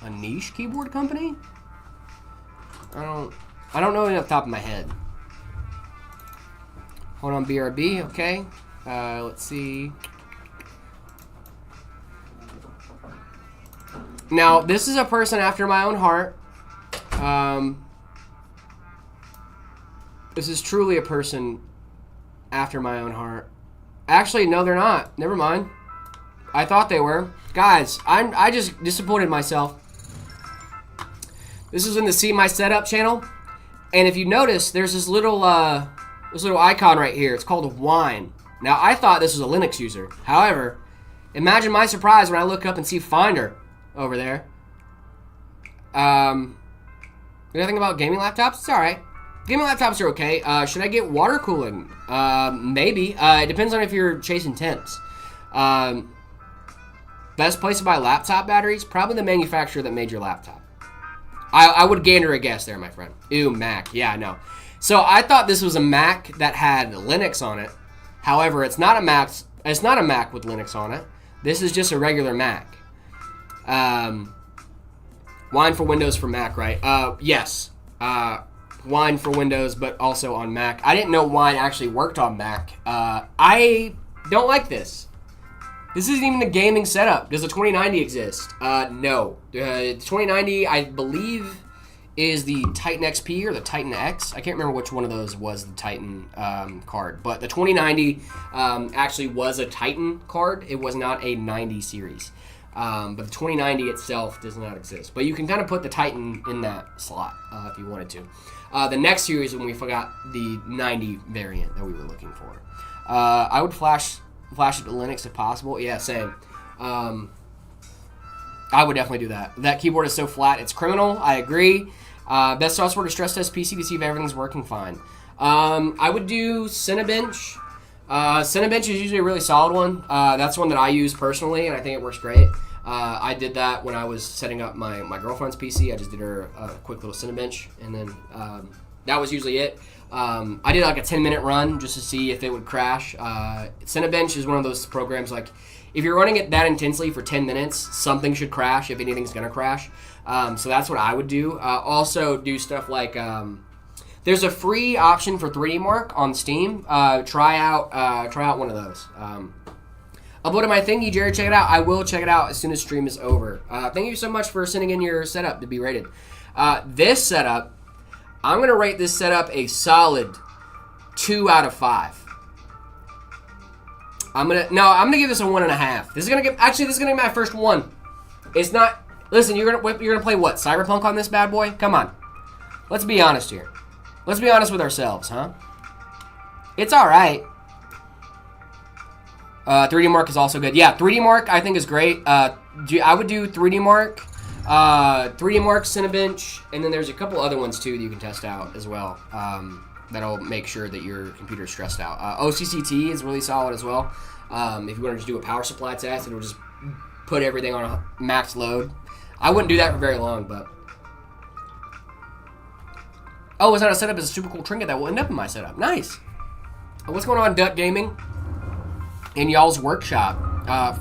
A niche keyboard company? I don't know it off the top of my head. Hold on, BRB, okay. Let's see. Now, this is a person after my own heart. This is truly a person after my own heart. Actually, no, they're not. Never mind. I thought they were. Guys, I just disappointed myself. This is in the See My Setup channel. And if you notice, there's this little icon right here. It's called Wine. Now, I thought this was a Linux user. However, imagine my surprise when I look up and see Finder over there. Anything about gaming laptops? It's alright. Gaming laptops are okay. Should I get water cooling? Maybe. It depends on if you're chasing temps. Best place to buy laptop batteries? Probably the manufacturer that made your laptop. I would gander a guess there, my friend. Ew, Mac. Yeah, I know. So I thought this was a Mac that had Linux on it. However, it's not a Mac. It's not a Mac with Linux on it. This is just a regular Mac. Wine for Windows for Mac, right? Yes. Wine for Windows, but also on Mac. I didn't know Wine actually worked on Mac. I don't like this. This isn't even a gaming setup. Does a 2090 exist? No. The 2090, I believe, is the Titan XP or the Titan X. I can't remember which one of those was the Titan card. But the 2090 actually was a Titan card. It was not a 90 series. But the 2090 itself does not exist. But you can kind of put the Titan in that slot if you wanted to. The next series when we forgot the 90 variant that we were looking for. I would flash it to Linux if possible. Yeah, same. I would definitely do that. That keyboard is so flat, it's criminal. I agree. Best software to stress test PC to see if everything's working fine. I would do Cinebench. Cinebench is usually a really solid one. That's one that I use personally, and I think it works great. I did that when I was setting up my girlfriend's PC. I just did her a quick little Cinebench, and then that was usually it. I did like a 10-minute run just to see if it would crash. Cinebench is one of those programs, like, if you're running it that intensely for 10 minutes, something should crash if anything's going to crash. So that's what I would do. Also do stuff like, there's a free option for 3D Mark on Steam. Try out one of those. uploaded my thingy, Jared. Check it out. I will check it out as soon as stream is over. Thank you so much for sending in your setup to be rated. This setup, I'm gonna rate this setup a solid 2 out of 5. I'm gonna give this a 1.5. This is gonna be my first one. It's not. Listen, you're gonna play what? Cyberpunk on this bad boy? Come on. Let's be honest here. Let's be honest with ourselves, huh? It's all right. 3D Mark is also good. Yeah, 3D Mark I think is great. I would do 3D Mark, 3D Mark, Cinebench, and then there's a couple other ones too that you can test out as well. That'll make sure that your computer's stressed out. OCCT is really solid as well. If you wanted to do a power supply test, it'll just put everything on a max load. I wouldn't do that for very long, but... Oh, it's not a setup. It's a super cool trinket that will end up in my setup. Nice. What's going on, Duck Gaming? In y'all's workshop.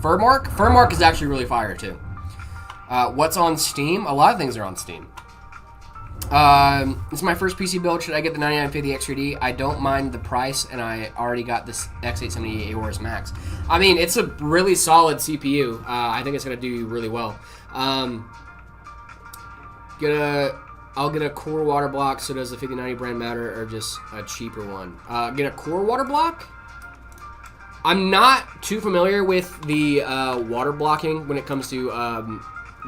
Furmark? Furmark is actually really fire, too. What's on Steam? A lot of things are on Steam. This is my first PC build. Should I get the 9950 X3D? I don't mind the price, and I already got this X870 Aorus Max. I mean, it's a really solid CPU. I think it's going to do really well. I'll get a core water block, so does the 5090 brand matter, or just a cheaper one? Get a core water block? I'm not too familiar with the water blocking when it comes to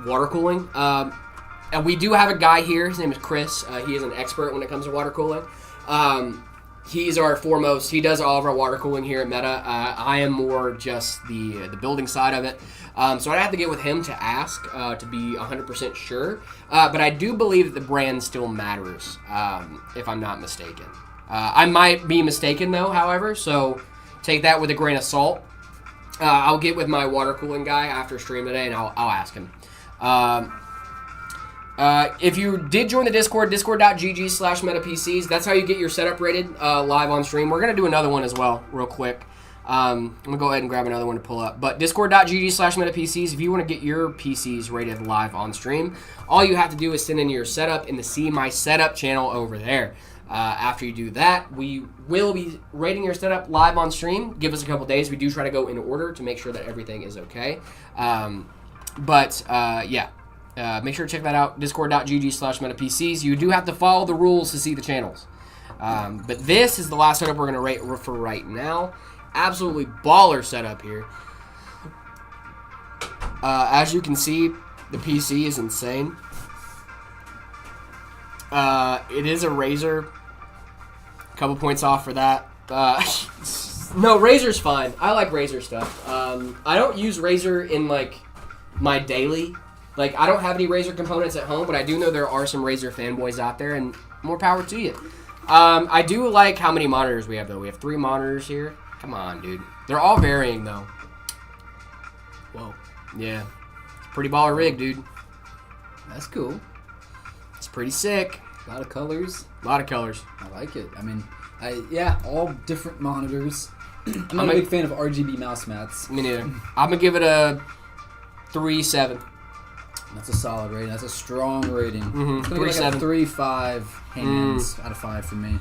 water cooling. And we do have a guy here. His name is Chris. He is an expert when it comes to water cooling. He's our foremost. He does all of our water cooling here at Meta. I am more just the building side of it. So I'd have to get with him to ask to be 100% sure. But I do believe that the brand still matters, if I'm not mistaken. I might be mistaken, though, however, so take that with a grain of salt. I'll get with my water cooling guy after stream today, and I'll ask him. If you did join the Discord, discord.gg/metapcs, that's how you get your setup rated live on stream. We're going to do another one as well, real quick. I'm going to go ahead and grab another one to pull up. But discord.gg/metapcs, if you want to get your PCs rated live on stream, all you have to do is send in your setup in the See My Setup channel over there. After you do that, we will be rating your setup live on stream. Give us a couple days. We do try to go in order to make sure that everything is okay. Yeah. Make sure to check that out, discord.gg/metapcs. You do have to follow the rules to see the channels. But this is the last setup we're going to rate for right now. Absolutely baller setup here. As you can see, the PC is insane. It is a Razer. A couple points off for that. No, Razer's fine. I like Razer stuff. I don't use Razer in, like, my daily... Like, I don't have any Razer components at home, but I do know there are some Razer fanboys out there, and more power to you. I do like how many monitors we have, though. We have 3 monitors here. Come on, dude. They're all varying, though. Whoa. Yeah. It's a pretty baller rig, dude. That's cool. It's pretty sick. A lot of colors. A lot of colors. I like it. I mean, yeah, all different monitors. I'm not a big fan of RGB mouse mats. Me neither. I'm going to give it a 3.7. That's a solid rating. That's a strong rating. It's going to be like a 3.5 hands out of 5 for me.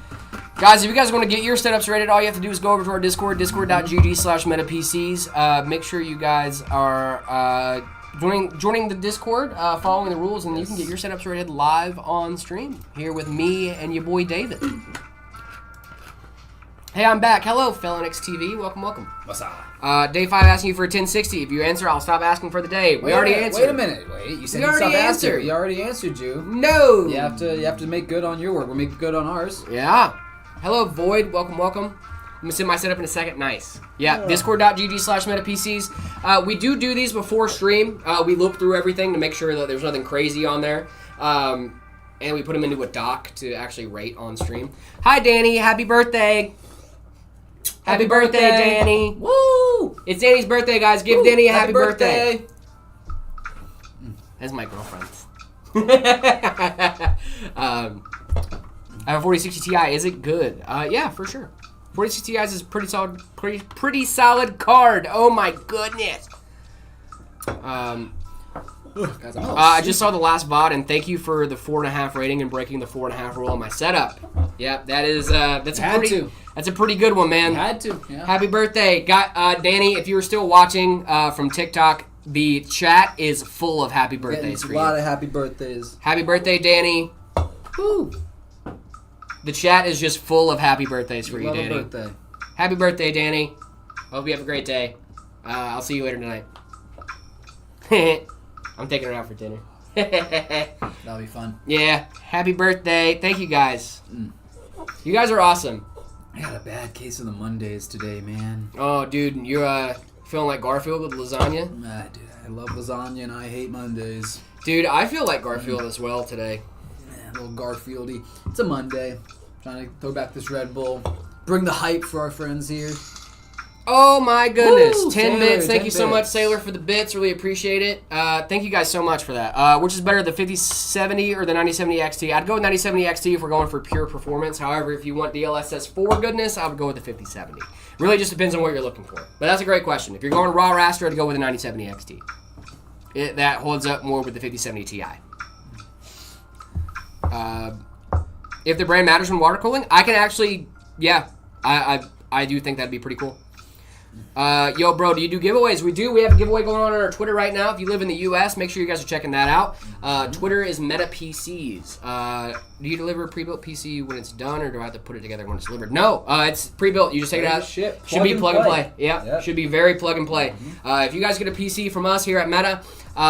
Guys, if you guys want to get your setups rated, all you have to do is go over to our Discord, discord.gg/metapcs. Make sure you guys are joining the Discord, following the rules, and you can get your setups rated live on stream here with me and your boy David. Hey, I'm back. Hello, Felonix TV. Welcome, welcome. What's up? Day 5 asking you for a 1060. If you answer, I'll stop asking for the day. We already answered. Wait a minute. Wait, you said you stopped answering. You already answered you. No. You have to make good on your work. We'll make good on ours. Yeah. Hello, Void. Welcome, welcome. I'm going to send my setup in a second. Nice. Yeah, discord.gg/metapcs. We do these before stream. We loop through everything to make sure that there's nothing crazy on there. And we put them into a doc to actually rate on stream. Hi, Danny. Happy birthday. Happy birthday, Danny. Woo! It's Danny's birthday, guys. Give Danny a happy birthday. That's my girlfriend. I have a 4060 Ti. Is it good? Yeah, for sure. 4060 Ti is pretty solid, pretty solid card. Oh my goodness. I just saw the last VOD, and thank you for the 4.5 rating and breaking the 4.5 rule on my setup. Yep, that is that's Had a pretty to. that's a pretty good one, man. Had to. Yeah. Happy birthday, Danny! If you were still watching from TikTok, the chat is full of happy birthdays for a you. lot of happy birthdays. Happy birthday, Danny! Woo! The chat is just full of happy birthdays for you, Love a Danny. birthday. Happy birthday, Danny! Hope you have a great day. I'll see you later tonight. I'm taking her out for dinner. That'll be fun. Yeah, happy birthday! Thank you guys. You guys are awesome. I got a bad case of the Mondays today, man. Oh, dude, you're feeling like Garfield with lasagna? Dude, I love lasagna and I hate Mondays. Dude, I feel like Garfield as well today. Man, a little Garfieldy. It's a Monday. Trying to throw back this Red Bull. Bring the hype for our friends here. Oh my goodness. Woo! 10 Sailor, bits. Thank 10 you so much, bits. Sailor, for the bits. Really appreciate it. Thank you guys so much for that. Which is better, the 5070 or the 9070 XT? I'd go with 9070 XT if we're going for pure performance. However, if you want DLSS 4 goodness, I would go with the 5070. Really just depends on what you're looking for. But that's a great question. If you're going raw raster, I'd go with the 9070 XT. That holds up more with the 5070 Ti. If the brand matters when water cooling, I can actually, yeah, I do think that'd be pretty cool. Yo, bro, do you do giveaways? We do. We have a giveaway going on our Twitter right now. If you live in the U.S., make sure you guys are checking that out. Twitter is Meta PCs. Do you deliver a pre-built PC when it's done, or do I have to put it together when it's delivered? No, it's pre-built. You just take it out. Ship. Should be plug and play. Yeah, Yep. should be very plug and play. If you guys get a PC from us here at Meta,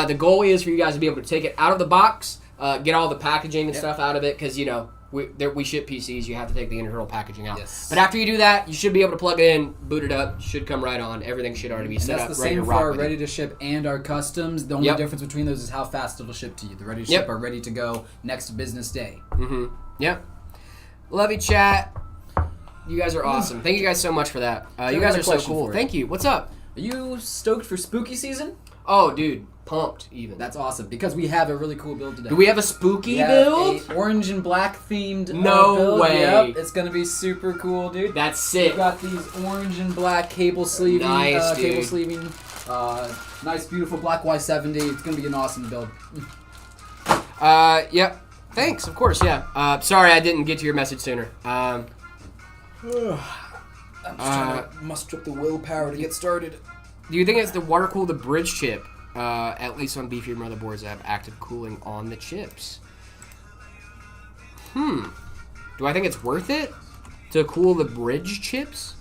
the goal is for you guys to be able to take it out of the box, get all the packaging and stuff out of it, because, you know, we ship PCs, you have to take the internal packaging out. Yes. But after you do that, you should be able to plug it in, boot it up, should come right on. Everything should already be set up, That's the ready to same for rock our with it. ready to ship and our customs. The only Yep. difference between those is how fast it'll ship to you. The ready to Yep. ship are ready to go next business day. Mm-hmm. Yep. Love you, chat. You guys are awesome. Thank you guys so much for that. You guys another are so question cool. for you. Thank you. What's up? Are you stoked for spooky season? Oh, dude. Pumped, even. That's awesome because we have a really cool build today. Do we have a spooky We have build? a orange and black themed No build. way. Yep, it's gonna be super cool, dude. That's sick. We've got these orange and black cable sleeving, Nice, cable dude. sleeving, nice beautiful black Y70. It's gonna be an awesome build. Yep. Thanks, of course, yeah. Sorry I didn't get to your message sooner. I'm just trying to muster up the willpower to get started. Do you think it's the water cool the bridge chip? At least on beefier motherboards that have active cooling on the chips. Do I think it's worth it to cool the bridge chips?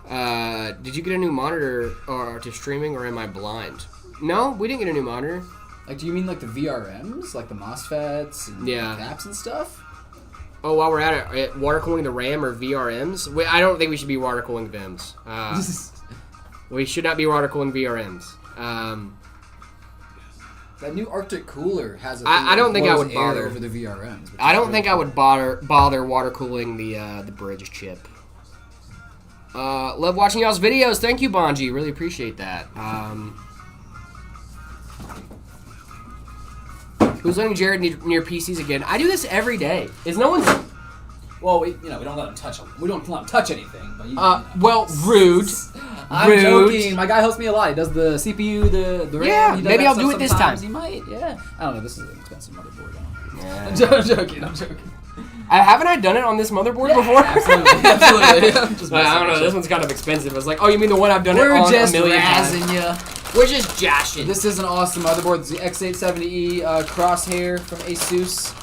Did you get a new monitor or to streaming, or am I blind? No, we didn't get a new monitor. Like, do you mean like the VRMs, like the MOSFETs and Yeah. apps and stuff? Oh, while we're at it, water cooling the RAM or VRMs? I don't think we should be water cooling VIMs. We should not be water cooling VRMs. That new Arctic cooler has a. I don't think I would blows air bother. over the VRMs. which I is don't really think I cool. would bother water cooling the bridge chip. Love watching y'all's videos. Thank you, Bonji. Really appreciate that. Who's letting Jared near PCs again? I do this every day. Is no one's... Well, we don't let him touch. We don't let him touch anything. But well, rude. I'm Rude. joking. My guy helps me a lot. He does the CPU, the RAM. Yeah, he does maybe that I'll do stuff it this sometimes. time. He might. Yeah. I don't know. This is an expensive motherboard. Yeah. I'm joking. I'm joking. Haven't I done it on this motherboard before? Absolutely. Absolutely. I'm just I don't know. messing This one's kind of expensive. I was like, oh, you mean the one I've done it We're on just a million razzing times? ya. We're just joshing. This is an awesome motherboard. It's the X870E Crosshair from Asus.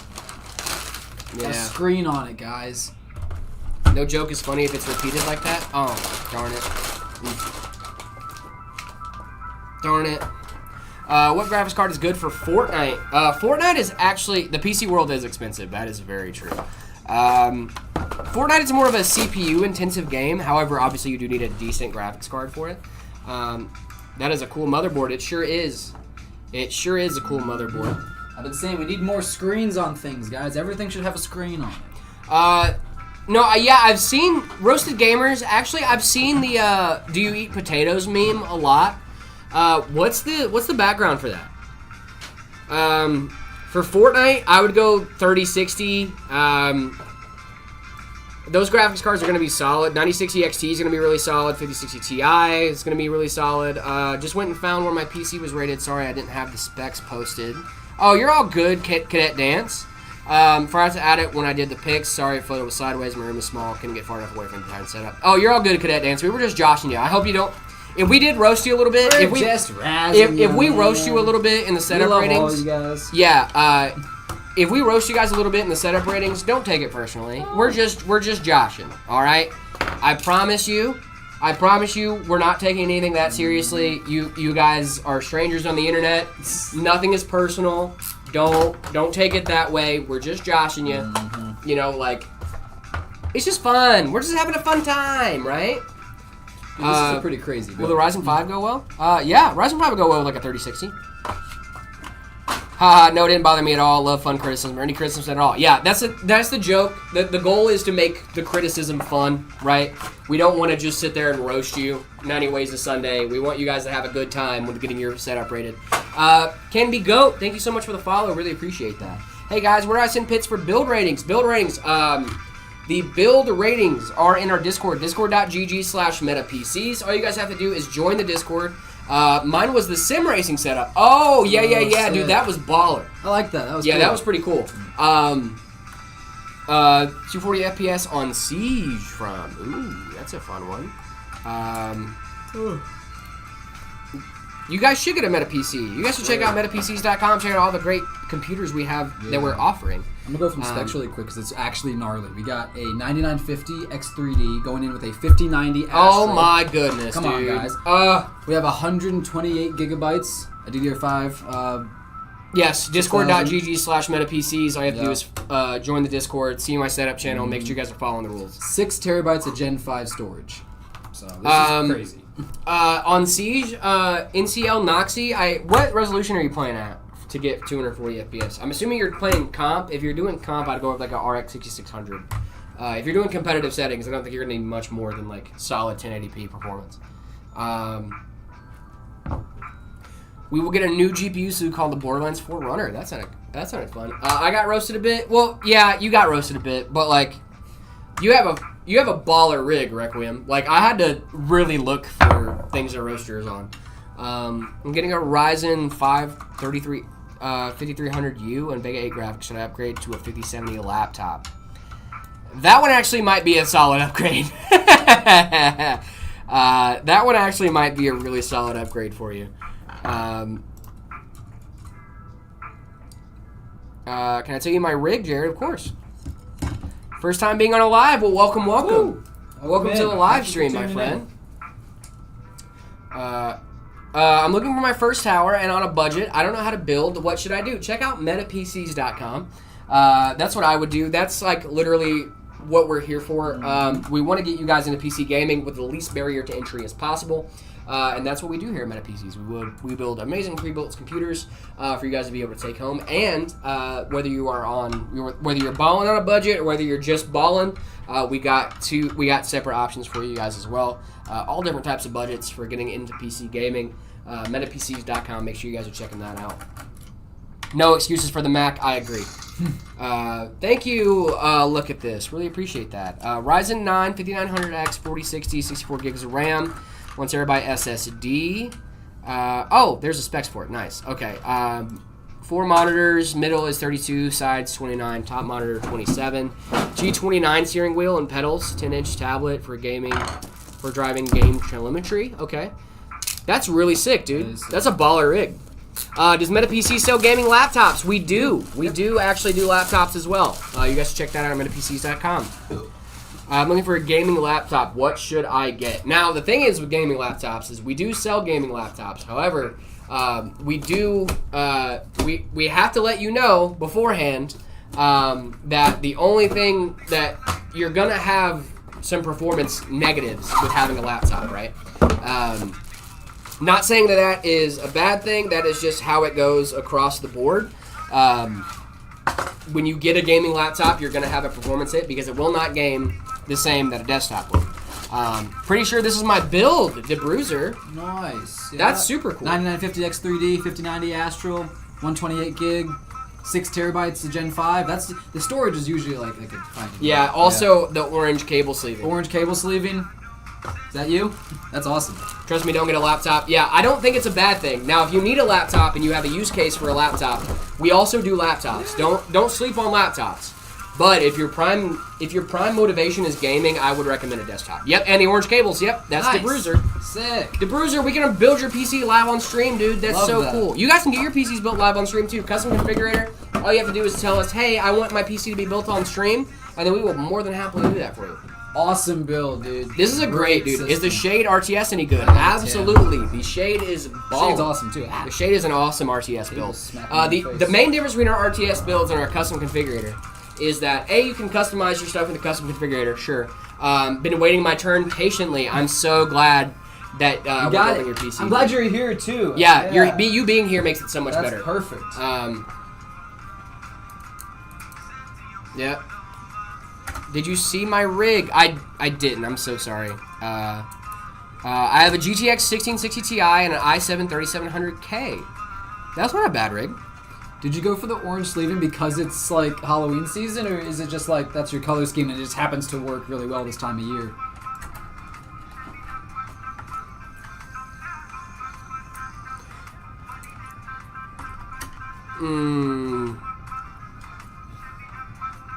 Got a Yeah. screen on it, guys. No joke is funny if it's repeated like that. Oh, darn it. Darn it. What graphics card is good for Fortnite? Fortnite is actually... The PC world is expensive. That is very true. Fortnite is more of a CPU-intensive game. However, obviously, you do need a decent graphics card for it. That is a cool motherboard. It sure is. It sure is a cool motherboard. I've been saying we need more screens on things, guys. Everything should have a screen on it. No, yeah, I've seen Roasted Gamers. Actually, I've seen the "Do you eat potatoes" meme a lot. What's the background for that? For Fortnite, I would go 3060. Those graphics cards are going to be solid. 9060 XT is going to be really solid. 5060 Ti is going to be really solid. Just went and found where my PC was rated. Sorry, I didn't have the specs posted. Oh, you're all good, Cadet Dance. Forgot to add it when I did the picks. Sorry, photo was sideways. My room is small. Couldn't get far enough away from the entire setup. Oh, you're all good, Cadet Dance. We were just joshing you. I hope you don't. If we did roast you a little bit, if we roast you a little bit in the setup ratings, all you guys. yeah. If we roast you guys a little bit in the setup ratings, don't take it personally. We're just joshing. All right. I promise you, we're not taking anything that seriously. You guys are strangers on the internet. Nothing is personal. Don't take it that way. We're just joshing you. Mm-hmm. You know, like, it's just fun. We're just having a fun time, right? Dude, this is a pretty crazy. Will the Ryzen 5 go well? Yeah, Ryzen 5 will go well with like a 3060. Haha, no, it didn't bother me at all. Love fun criticism or any criticism at all. Yeah, that's the joke. The goal is to make the criticism fun, right? We don't want to just sit there and roast you 90 ways to Sunday. We want you guys to have a good time with getting your setup rated. Can Be Goat, thank you so much for the follow. Really appreciate that. Hey guys, where do I send pits for build ratings? Build ratings. The build ratings are in our Discord, discord.gg/metapcs. All you guys have to do is join the Discord. Mine was the sim racing setup. Oh, yeah, dude, that was baller. I like that. That was cool. That was pretty cool. 240 FPS on Siege from. Ooh, that's a fun one. You guys should get a MetaPC. You guys should check out metapcs.com. Check out all the great computers we have that we're offering. I'm going to go from specs really quick because it's actually gnarly. We got a 9950 X3D going in with a 5090 Astro. Oh my goodness, Come dude. on, guys. We have 128 gigabytes, a DDR5. Yes, discord.gg/metapcs. All you have to do is join the Discord, see my setup channel, make sure you guys are following the rules. 6 terabytes of Gen 5 storage. So this is crazy. On Siege, NCL Noxy, what resolution are you playing at to get 240 FPS? I'm assuming you're playing comp. If you're doing comp, I'd go with like a RX 6600. If you're doing competitive settings, I don't think you're going to need much more than like solid 1080p performance. We will get a new GPU soon called the Borderlands 4 Runner. That sounded fun. I got roasted a bit. Well, yeah, you got roasted a bit, but like you have a baller rig, Requiem. Like, I had to really look for things to roast yours on. I'm getting a Ryzen 5 5300U and Vega 8 graphics. Should I upgrade to a 5070 laptop? That one actually might be a solid upgrade. That one actually might be a really solid upgrade for you. Can I tell you my rig, Jared? Of course. First time being on a live. Well, welcome. Welcome to the live stream, my friend. I'm looking for my first tower and on a budget. I don't know how to build. What should I do? Check out metapcs.com. That's what I would do. That's like literally what we're here for. We want to get you guys into PC gaming with the least barrier to entry as possible. And that's what we do here at MetaPCs. We build amazing pre-built computers for you guys to be able to take home. And whether you're balling on a budget or whether you're just balling, we got separate options for you guys as well. All different types of budgets for getting into PC gaming. MetaPCs.com. Make sure you guys are checking that out. No excuses for the Mac. I agree. Thank you. Look at this. Really appreciate that. Ryzen 9 5900X 4060 64 gigs of RAM. 1 terabyte SSD. There's a specs for it. Nice. Okay. 4 monitors. Middle is 32. Sides 29. Top monitor 27. G29 steering wheel and pedals. 10-inch tablet for gaming, for driving game telemetry. Okay. That's really sick, dude. That's a baller rig. Does MetaPC sell gaming laptops? We do. We do actually do laptops as well. You guys should check that out at metapcs.com. I'm looking for a gaming laptop. What should I get? Now, the thing is with gaming laptops is we do sell gaming laptops. However, we have to let you know beforehand that the only thing that you're going to have some performance negatives with having a laptop, right? Not saying that is a bad thing. That is just how it goes across the board. When you get a gaming laptop, you're going to have a performance hit because it will not game the same that a desktop will. Pretty sure this is my build, the Bruiser. Nice. Yeah. That's super cool. 9950 X3D, 5090 Astral, 128 gig, 6 terabytes of Gen 5. That's the storage is usually like a fine. Yeah. Also the orange cable sleeving. Orange cable sleeving. Is that you? That's awesome. Trust me, don't get a laptop. Yeah, I don't think it's a bad thing. Now, if you need a laptop and you have a use case for a laptop, we also do laptops. Don't sleep on laptops. But if your prime motivation is gaming, I would recommend a desktop. Yep, and the orange cables. Yep, that's Nice. the Bruiser. Sick. The Bruiser, we can build your PC live on stream, dude. That's Love so that. cool. You guys can get your PCs built live on stream too. Custom configurator. All you have to do is tell us, hey, I want my PC to be built on stream, and then we will more than happily do that for you. Awesome build, dude. This is a great dude. Is the system. Shade RTS any good? Absolutely. The Shade is ball. Shade's awesome too. The Shade is an awesome RTS build. smack me in the The face. main difference between our RTS builds and our custom configurator is that A, you can customize your stuff in the custom configurator. Sure. Been waiting my turn patiently. I'm so glad that we're Got building it. your PC. I'm glad you're here too. Yeah, you being here makes it so much That's better. perfect. Yeah. Did you see my rig? I didn't. I'm so sorry. I have a GTX 1660 Ti and an i7 3700K. That's not a bad rig. Did you go for the orange sleeving because it's like Halloween season, or is it just like that's your color scheme and it just happens to work really well this time of year?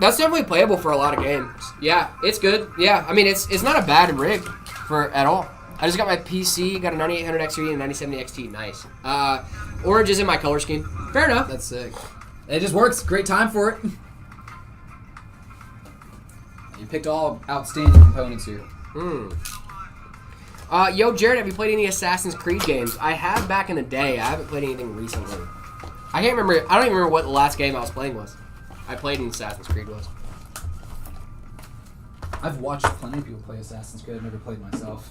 That's definitely playable for a lot of games. Yeah, it's good. Yeah, I mean it's not a bad rig for at all. I just got my PC, got a 9800 XT and a 9070 XT. Nice. Orange is in my color scheme. Fair enough. That's sick. It just works. Great time for it. You picked all outstanding components here. Yo, Jared, have you played any Assassin's Creed games? I have back in the day. I haven't played anything recently. I can't remember. I don't even remember what the last game I was playing was. I played in Assassin's Creed was. I've watched plenty of people play Assassin's Creed. I've never played myself.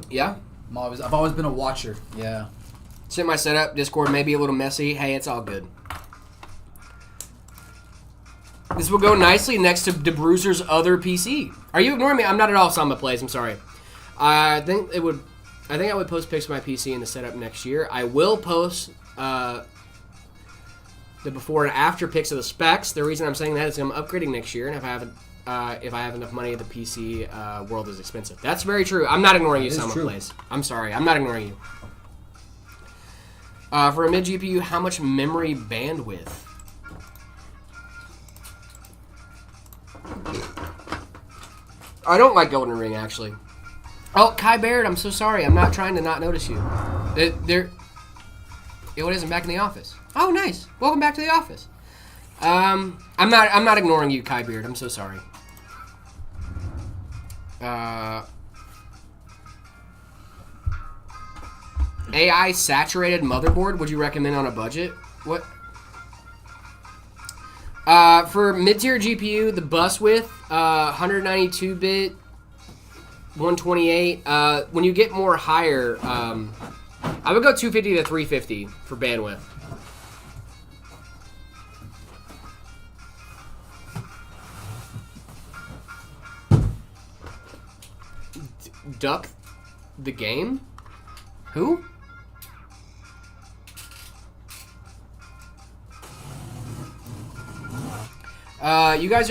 Yeah? I've always been a watcher. Yeah. Sent my setup. Discord may be a little messy. Hey, it's all good. This will go nicely next to De Bruiser's other PC. Are you ignoring me? I'm not at all Samba Plays. I'm sorry. I think I would post pics of my PC in the setup next year. I will post the before and after pics of the specs. The reason I'm saying that is I'm upgrading next year, and if I have enough money, the PC world is expensive. That's very true. I'm not ignoring you, Samba Plays. I'm sorry. I'm not ignoring you. For a mid GPU, how much memory bandwidth? I don't like Golden Ring, actually. Oh, Kai Baird, I'm so sorry. I'm not trying to not notice you. What is it, back in the office? Oh, nice. Welcome back to the office. I'm not ignoring you, Kai Beard. I'm so sorry. AI saturated motherboard, would you recommend on a budget? What? For mid-tier GPU, the bus width, 192-bit, 128. When you get more higher, I would go 250 to 350 for bandwidth. Duck the game? Who? You guys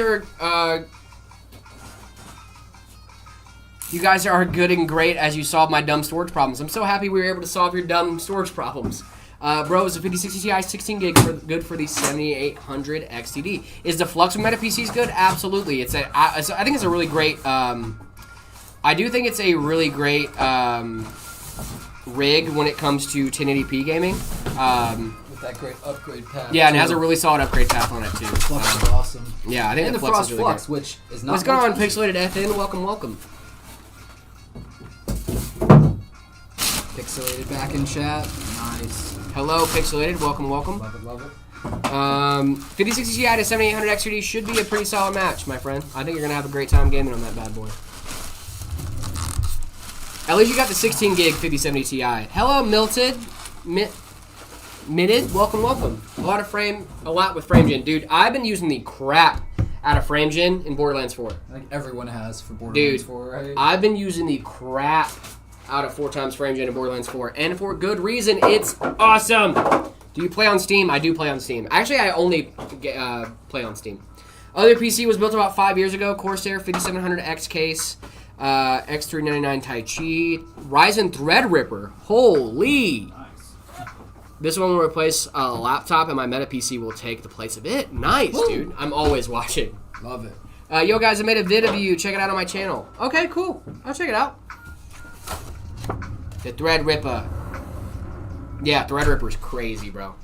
are good and great as you solve my dumb storage problems. I'm so happy we were able to solve your dumb storage problems. Bro, is a 5060 Ti 16 gig good for the 7800 XTD? Is the Flux Meta PCs good? Absolutely. I think it's a really great. I do think it's a really great rig when it comes to 1080p gaming. With that great upgrade path. Yeah, and it has a really solid upgrade path on it too. Flux is awesome. Yeah, I think And the the Flux Frost is really Flux, great. which is not. What's going on, expensive. Pixelated FN? Welcome, welcome. Pixelated back in chat. Nice. Hello, Pixelated. Welcome, welcome. Love it, love it. 5060 Ti to 7800 XTD should be a pretty solid match, my friend. I think you're going to have a great time gaming on that bad boy. At least you got the 16 gig 5070 Ti. Hello, Milted. Minted. Welcome, welcome. A lot with FrameGen. Dude, I've been using the crap out of FrameGen in Borderlands 4. I think everyone has for Borderlands 4, right? I've been using the crap out of 4x FrameGen in Borderlands 4, and for good reason. It's awesome. Do you play on Steam? I do play on Steam. Actually, I only play on Steam. Other PC was built about 5 years ago. Corsair 5700X case. X399 Tai Chi, Ryzen Threadripper. Holy! This one will replace a laptop, and my Meta PC will take the place of it. Nice, dude. I'm always watching. Love it. Yo, guys, I made a vid of you. Check it out on my channel. Okay, cool. I'll check it out. The Threadripper. Yeah, Threadripper's crazy, bro.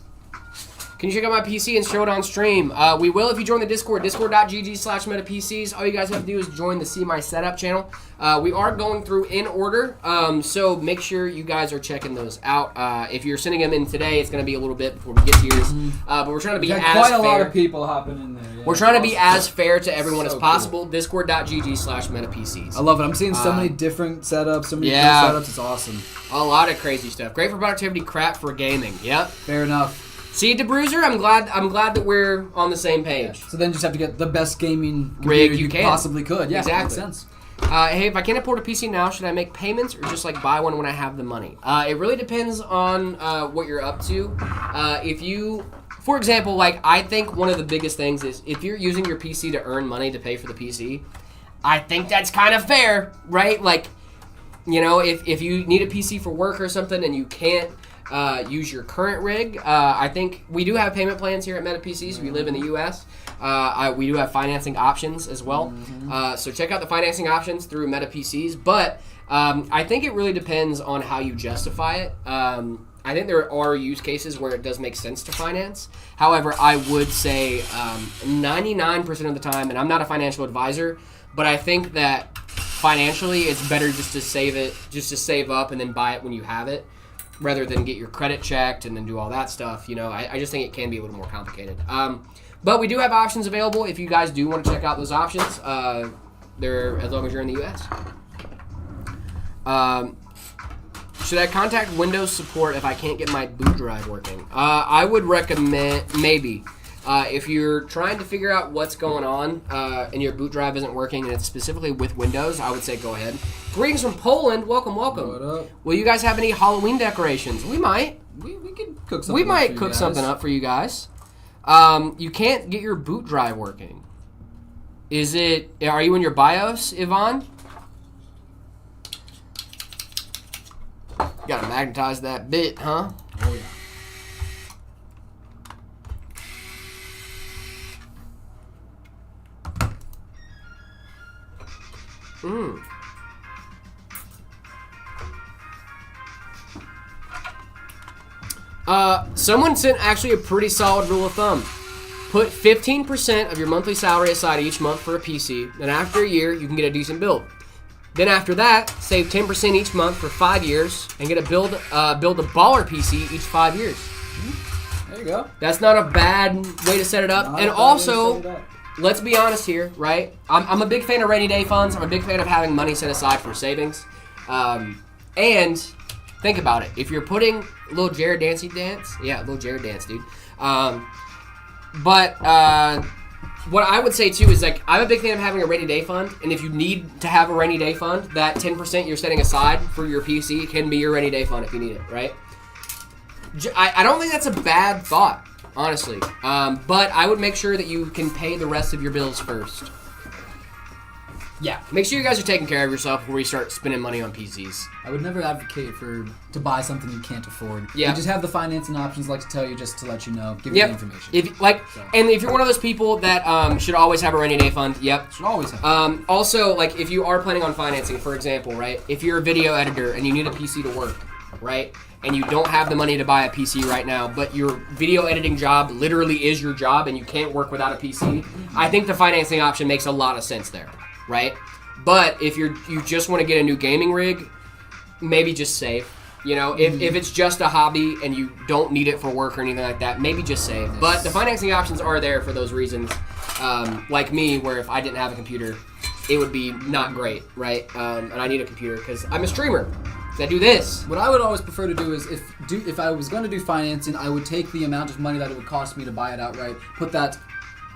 Can you check out my PC and show it on stream? We will if you join the Discord, discord.gg/metapcs. All you guys have to do is join the See My Setup channel. We are going through in order, so make sure you guys are checking those out. If you're sending them in today, it's going to be a little bit before we get to yours. But we're trying to be as fair. Quite a lot of people hopping in there. Yeah, we're trying to be as fair to everyone as possible. Cool. Discord.gg/metapcs. I love it. I'm seeing so many different setups, so many cool setups. It's awesome. A lot of crazy stuff. Great for productivity, crap for gaming. Yep. Fair enough. See, DeBruiser, I'm glad that we're on the same page. Yeah. So then just have to get the best gaming rig you can. Possibly could. Yeah, exactly. Makes sense. Hey, if I can't afford a PC now, should I make payments or just like buy one when I have the money? It really depends on what you're up to. If you, for example, like I think one of the biggest things is if you're using your PC to earn money to pay for the PC, I think that's kind of fair, right? Like, you know, if you need a PC for work or something and you can't use your current rig. I think we do have payment plans here at MetaPCs. We live in the U.S. We do have financing options as well. So check out the financing options through MetaPCs. But I think it really depends on how you justify it. I think there are use cases where it does make sense to finance. However, I would say 99% of the time, and I'm not a financial advisor, but I think that financially it's better just to save up and then buy it when you have it, rather than get your credit checked and then do all that stuff. You know, I just think it can be a little more complicated. But we do have options available if you guys do want to check out those options. They're as long as you're in the U.S. Should I contact Windows support if I can't get my boot drive working? I would recommend maybe. If you're trying to figure out what's going on and your boot drive isn't working and it's specifically with Windows, I would say go ahead. Greetings from Poland. Welcome, welcome. What up? Will you guys have any Halloween decorations? We might. We could cook something. We might up for cook you guys. something up for you guys. You can't get your boot drive working. Are you in your BIOS, Yvonne? Gotta magnetize that bit, huh? Oh, yeah. Someone sent actually a pretty solid rule of thumb. Put 15% of your monthly salary aside each month for a PC, and after a year, you can get a decent build. Then after that, save 10% each month for 5 years, and get a build a baller PC each 5 years. There you go. That's not a bad way to set it up. And also, let's be honest here, right? I'm a big fan of rainy day funds. I'm a big fan of having money set aside for savings. And think about it. If you're putting little Jared Dancey dance, yeah, little Jared dance, dude. But what I would say too is like I'm a big fan of having a rainy day fund. And if you need to have a rainy day fund, that 10% you're setting aside for your PC can be your rainy day fund if you need it, right? I don't think that's a bad thought, honestly. But I would make sure that you can pay the rest of your bills first. Yeah, make sure you guys are taking care of yourself before you start spending money on PCs. I would never advocate to buy something you can't afford. Yeah. You just have the financing options, like to tell you, just to let you know, give you the information. And if you're one of those people that should always have a rainy day fund, should always have. Also, like if you are planning on financing, for example, right? If you're a video editor and you need a PC to work, right? And you don't have the money to buy a PC right now, but your video editing job literally is your job and you can't work without a PC, I think the financing option makes a lot of sense there, right? But if you just want to get a new gaming rig, maybe just save. You know, if it's just a hobby and you don't need it for work or anything like that, maybe just save. But the financing options are there for those reasons. Like me, where if I didn't have a computer, it would be not great, right? And I need a computer because I'm a streamer. I do this. What I would always prefer to do is if I was going to do financing, I would take the amount of money that it would cost me to buy it outright, put that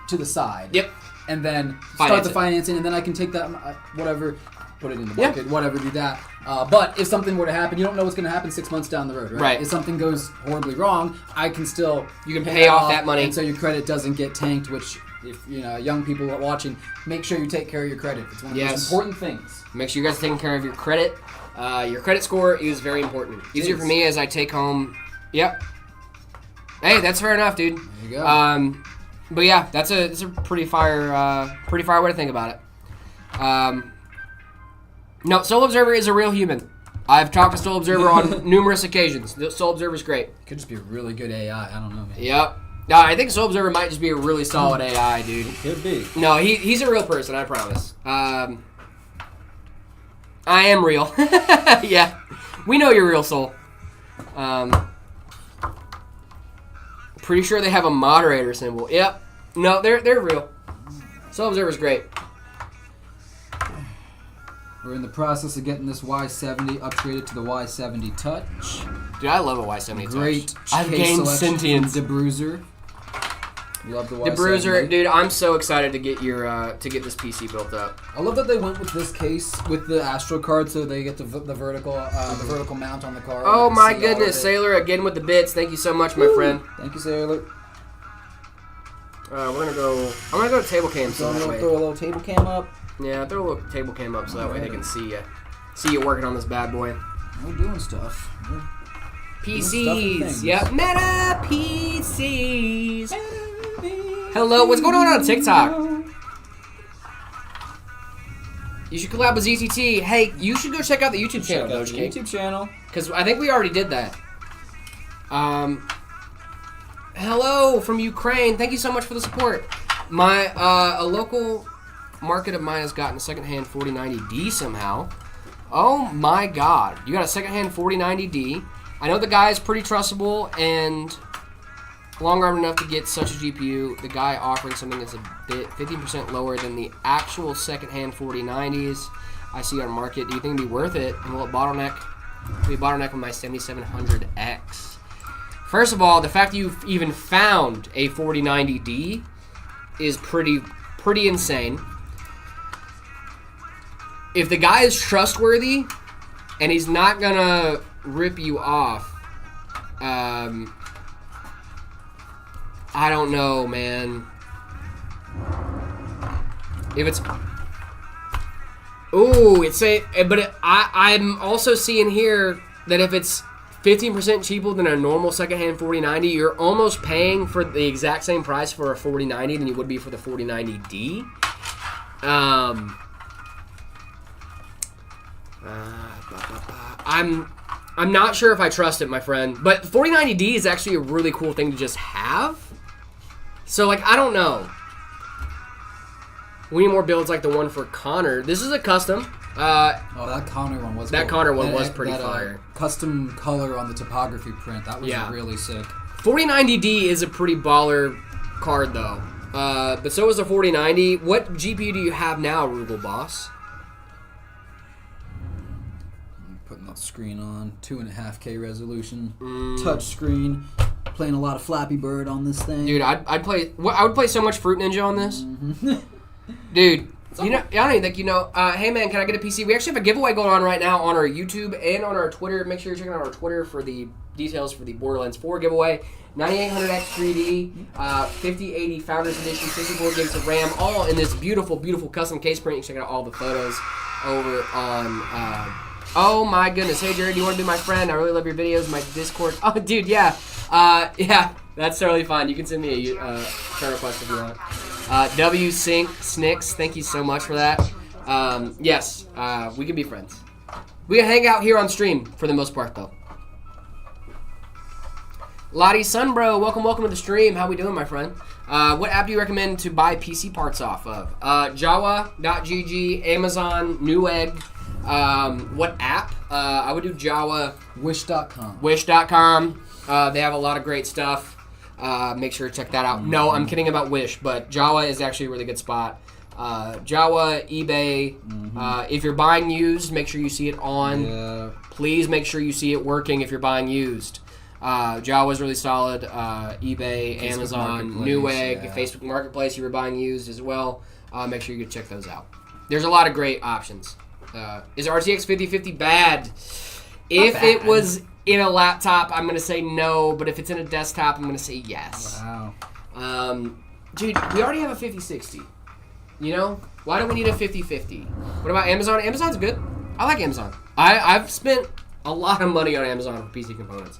to the side. Yep. And then start the financing, and then I can take that, whatever, put it in the bucket, whatever, do that. But if something were to happen, you don't know what's going to happen 6 months down the road, right? Right. If something goes horribly wrong, I can still pay off that money. and so your credit doesn't get tanked, which if young people are watching, make sure you take care of your credit. It's one of the most important things. Make sure you guys are taking care of your credit. Your credit score is very important. Easier for me as I take home. Yep. Hey, that's fair enough, dude. There you go. But yeah, that's a pretty fire way to think about it. No, Soul Observer is a real human. I've talked to Soul Observer on numerous occasions. Soul Observer's great. Could just be a really good AI. I don't know, man. Yep. I think Soul Observer might just be a really solid AI, dude. Could be. No, he's a real person, I promise. I am real. Yeah. We know you're real, Soul. Pretty sure they have a moderator symbol. Yep. No, they're real. Soul Observer's great. We're in the process of getting this Y70 upgraded to the Y70 Touch. Dude, I love a Y70 Touch. Great. I've gained sentience. The Bruiser. Love the Y70. The Bruiser, dude. I'm so excited to get to get this PC built up. I love that they went with this case with the Astro card, so they get the vertical mount on the card. Oh my goodness, Sailor again with the bits. Thank you so much, my friend. Thank you, Sailor. I'm gonna go to table cam. So I'm gonna throw a little table cam up. Yeah, throw a little table cam up so that way they can see you working on this bad boy. We're doing stuff. PCs. Yep. Meta PCs. Hello, what's going on TikTok? You should collab with ZTT. Hey, you should go check out the YouTube channel, Doge King. YouTube channel. Because I think we already did that. Hello from Ukraine. Thank you so much for the support. A local market of mine has gotten a secondhand 4090D somehow. Oh my god. You got a secondhand 4090D. I know the guy is pretty trustable and long-armed enough to get such a GPU. The guy offering something that's a bit 15% lower than the actual secondhand 4090s I see on market. Do you think it'd be worth it? And will it bottleneck? Will it bottleneck with my 7700X? First of all, the fact that you've even found a 4090D is pretty insane. If the guy is trustworthy and he's not gonna rip you off, I don't know, man. If it's, I'm also seeing here that if it's 15% cheaper than a normal secondhand 4090, you're almost paying for the exact same price for a 4090 than you would be for the 4090D. I'm not sure if I trust it, my friend. But 4090D is actually a really cool thing to just have. So, like, I don't know. We need more builds like the one for Connor. This is a custom. That Connor one was that cool. Connor one was pretty fire. Custom color on the topography print. That was really sick. 4090D is a pretty baller card, though. But so is the 4090. What GPU do you have now, Rugal Boss? Putting that screen on, 2.5K resolution, Touch screen. Playing a lot of Flappy Bird on this thing. Dude, I would play so much Fruit Ninja on this. Dude, I don't even think you know. Hey man, can I get a PC? We actually have a giveaway going on right now on our YouTube and on our Twitter. Make sure you're checking out our Twitter for the details for the Borderlands 4 giveaway. 9800X 3D, 5080 Founders Edition, 64 gigs of RAM, all in this beautiful, beautiful custom case print. You can check out all the photos over on. Oh my goodness! Hey Jared, do you want to be my friend? I really love your videos. My Discord. Oh, dude, yeah. Yeah, that's totally fine. You can send me a friend request if you want. Snicks, thank you so much for that. Yes, we can be friends. We can hang out here on stream for the most part, though. Lottie Sunbro, welcome to the stream. How we doing, my friend? What app do you recommend to buy PC parts off of? Jawa.gg, Amazon, Newegg. What app? I would do Jawa. Wish.com. Wish.com. They have a lot of great stuff. Make sure to check that out. No, I'm kidding about Wish, but Jawa is actually a really good spot. Jawa, eBay. If you're buying used, make sure you see it on. Yeah. Please make sure you see it working if you're buying used. Jawa is really solid. eBay, Facebook Amazon, Newegg, Facebook Marketplace if you're buying used as well. Make sure you check those out. There's a lot of great options. Is RTX 5050 bad? If it was in a laptop, I'm going to say no, but if it's in a desktop, I'm going to say yes. Wow. Dude, we already have a 50-60. You know? Why do we need a 50-50? What about Amazon? Amazon's good. I like Amazon. I've spent a lot of money on Amazon for PC components.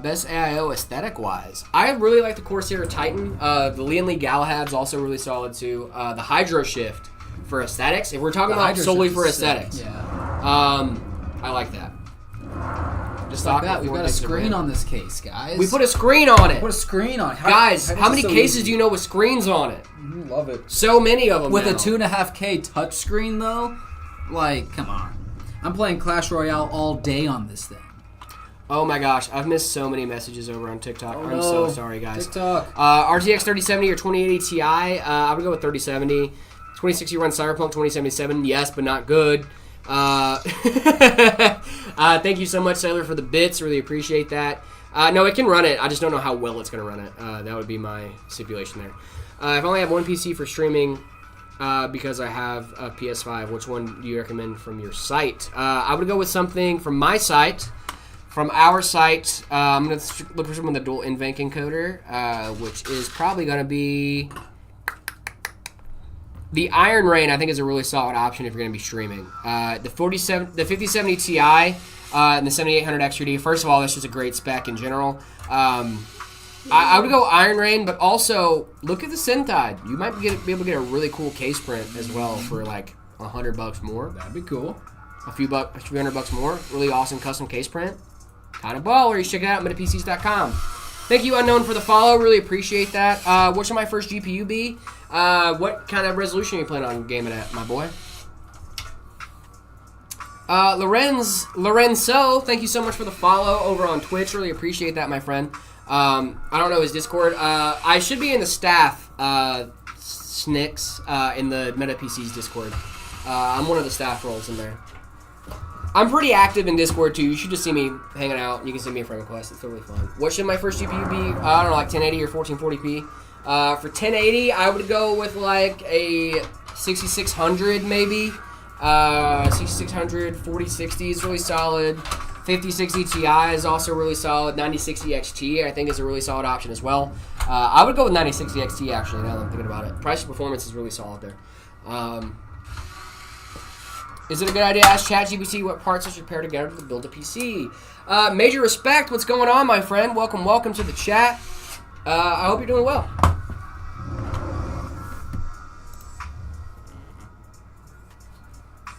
Best AIO aesthetic-wise. I really like the Corsair Titan. The Lian Li Galahad's also really solid, too. The Hydro Shift for aesthetics. If we're talking about solely for aesthetics. Yeah. I like that. Just like that, we've got a screen on this case, guys. We put a screen on it. Put a screen on it. Guys, how many cases do you know with screens on it? Love it. So many of them With now. a 2.5K touchscreen, though? Like, come on. I'm playing Clash Royale all day on this thing. Oh my gosh, I've missed so many messages over on TikTok. I'm so sorry, guys. TikTok. RTX 3070 or 2080 Ti. I would go with 3070. 2060 runs Cyberpunk 2077. Yes, but not good. Thank you so much, Sailor, for the bits. Really appreciate that. No, it can run it. I just don't know how well it's going to run it. That would be my stipulation there. If I only have one PC for streaming because I have a PS5, which one do you recommend from your site? I would go with something from my site. From our site, I'm going to look for someone with a dual NVENC encoder, which is probably going to be... The Iron Rain, I think, is a really solid option if you're going to be streaming. The 5070 Ti and the 7800 XTD, first of all, that's just a great spec in general. I would go Iron Rain, but also look at the Synthide. You might be able to get a really cool case print as well for like $100 more. That'd be cool. A few $300 more. Really awesome custom case print. Kind of baller. You should check it out at metapcs.com. Thank you, Unknown, for the follow. Really appreciate that. What should my first GPU be? What kind of resolution are you planning on gaming at, my boy? Lorenzo, thank you so much for the follow over on Twitch. Really appreciate that, my friend. I don't know his Discord. I should be in the staff, Snicks, in the MetaPC's Discord. I'm one of the staff roles in there. I'm pretty active in Discord, too. You should just see me hanging out. You can send me a friend request. It's totally fun. What should my first GPU be? I don't know, like 1080 or 1440p. For 1080, I would go with like a 6600 maybe. 6600, 4060 is really solid. 5060 Ti is also really solid. 9060 XT I think is a really solid option as well. I would go with 9060 XT actually, now that I'm thinking about it. Price to performance is really solid there. Is it a good idea to ask ChatGPT what parts I should pair together to build a PC? Major respect. What's going on, my friend? Welcome to the chat. I hope you're doing well.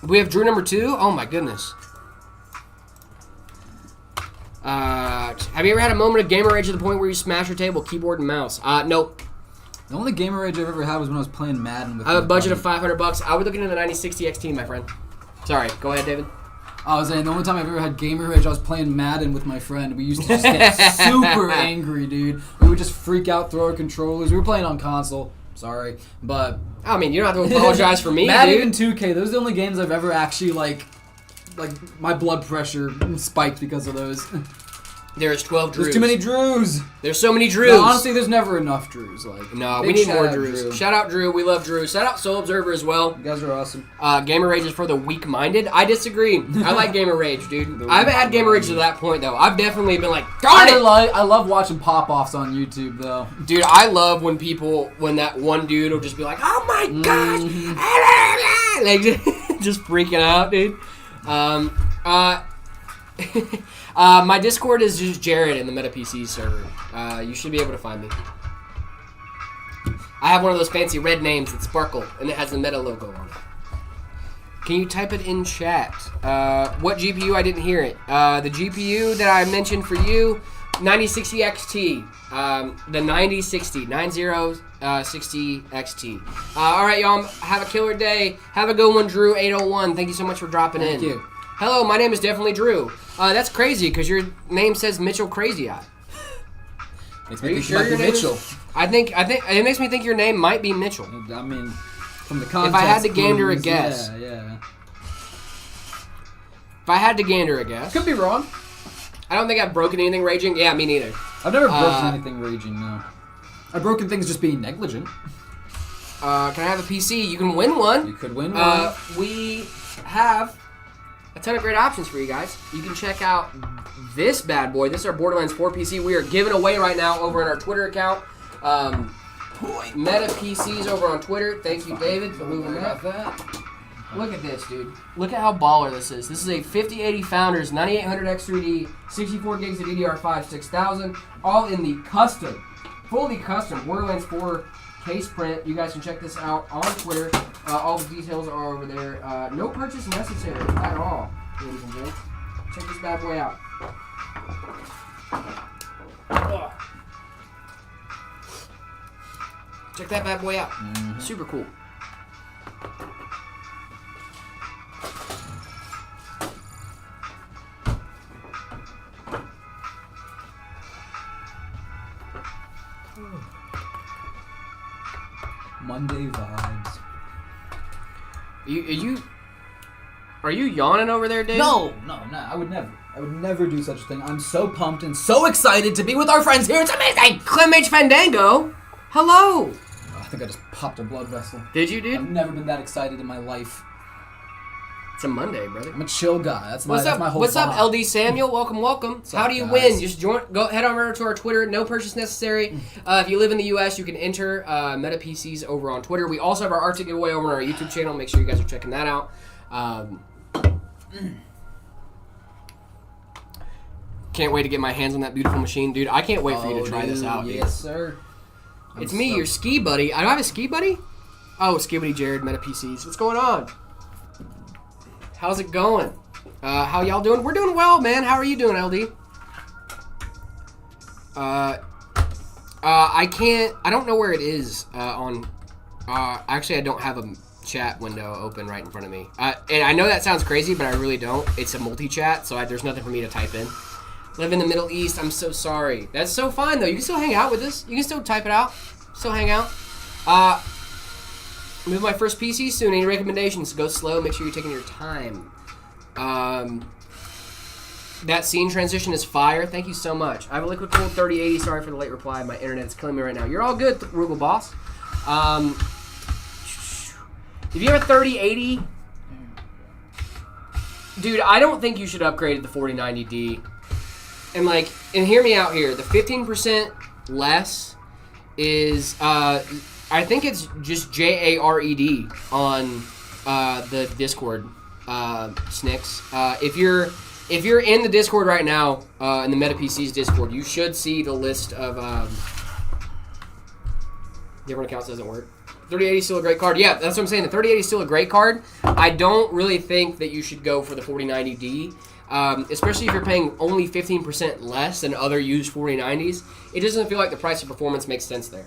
We have Drew number 2. Oh my goodness. Have you ever had a moment of gamer rage to the point where you smash your table, keyboard, and mouse? Nope. The only gamer rage I've ever had was when I was playing Madden with I have a budget of $500. I would look into the 9060 XT, my friend. Sorry, go ahead, David. I was saying, the only time I've ever had gamer rage, I was playing Madden with my friend. We used to just get super angry, dude. We would just freak out, throw our controllers. We were playing on console. Sorry, but... I mean, you don't have to apologize for me, Madden dude. and 2K, those are the only games I've ever actually, like my blood pressure spiked because of those. There's 12 Drews. There's too many Drews. There's so many Drews. No, honestly, there's never enough Drews. Like, no, big we need shout more out Drews. Drew. Shout out Drew. We love Drew. Shout out Soul Observer as well. You guys are awesome. Gamer Rage is for the weak-minded. I disagree. I like Gamer Rage, dude. I haven't had Gamer Rage to that point, though. I've definitely been like, darn it! I love watching pop-offs on YouTube, though. Dude, I love when that one dude will just be like, oh my gosh! Like, just freaking out, dude. My Discord is just Jared in the MetaPC server. You should be able to find me. I have one of those fancy red names that sparkle, and it has the Meta logo on it. Can you type it in chat? What GPU? I didn't hear it. The GPU that I mentioned for you, 9060 XT. The 9060 XT. All right, y'all. Have a killer day. Have a good one, Drew801. Thank you so much for dropping in. Thank you. Hello, my name is definitely Drew. That's crazy because your name says Mitchell Crazy Eye. Makes Are me you think sure you your might be name Mitchell. I think it makes me think your name might be Mitchell. I mean, from the context. If I had to gander a guess. Yeah. If I had to gander a guess. Could be wrong. I don't think I've broken anything raging. Yeah, me neither. I've never broken anything raging, no. I've broken things just being negligent. Can I have a PC? You can win one. You could win one. We have a ton of great options for you guys. You can check out this bad boy. This is our Borderlands 4 PC. We are giving away right now over on our Twitter account. Meta PCs over on Twitter. Thank you, David, for moving that. Look at this, dude. Look at how baller this is. This is a 5080 Founders 9800X3D, 64 gigs of DDR5, 6000, all in the custom, fully custom Borderlands 4 case print. You guys can check this out on Twitter. All the details are over there. No purchase necessary at all, ladies and gents. Check this bad boy out. Check that bad boy out. Mm-hmm. Super cool. Monday vibes. Are you yawning over there, Dave? No, I would never. I would never do such a thing. I'm so pumped and so excited to be with our friends here. It's amazing! Clem H. Fandango, hello! I think I just popped a blood vessel. Did you, dude? I've never been that excited in my life. It's a Monday, brother. I'm a chill guy. That's my whole What's vibe. up, LD Samuel? Welcome. How do you win? Just head on over to our Twitter. No purchase necessary. If you live in the U.S., you can enter Meta PCs over on Twitter. We also have our Arctic giveaway over on our YouTube channel. Make sure you guys are checking that out. Can't wait to get my hands on that beautiful machine, dude. I can't wait for you to try this out, dude. Yes, sir. It's me, your ski buddy. I don't have a ski buddy? Oh, Ski Buddy Jared, Meta PCs. What's going on? How's it going? How y'all doing? We're doing well, man. How are you doing, LD? I don't know where it is actually, I don't have a chat window open right in front of me. And I know that sounds crazy, but I really don't. It's a multi-chat, so there's nothing for me to type in. Live in the Middle East. I'm so sorry. That's so fine, though. You can still hang out with us. You can still type it out. Still hang out. Move my first PC soon. Any recommendations? Go slow. Make sure you're taking your time. That scene transition is fire. Thank you so much. I have a liquid cooled 3080. Sorry for the late reply. My internet's killing me right now. You're all good, Rugal Boss. If you have a 3080, dude, I don't think you should upgrade to the 4090D. And hear me out here. The 15% less is I think it's just JARED on the Discord, Snicks. If you're in the Discord right now, in the Meta PCs Discord, you should see the list of different accounts doesn't work. 3080 is still a great card. Yeah, that's what I'm saying. The 3080 is still a great card. I don't really think that you should go for the 4090D, especially if you're paying only 15% less than other used 4090s. It doesn't feel like the price of performance makes sense there.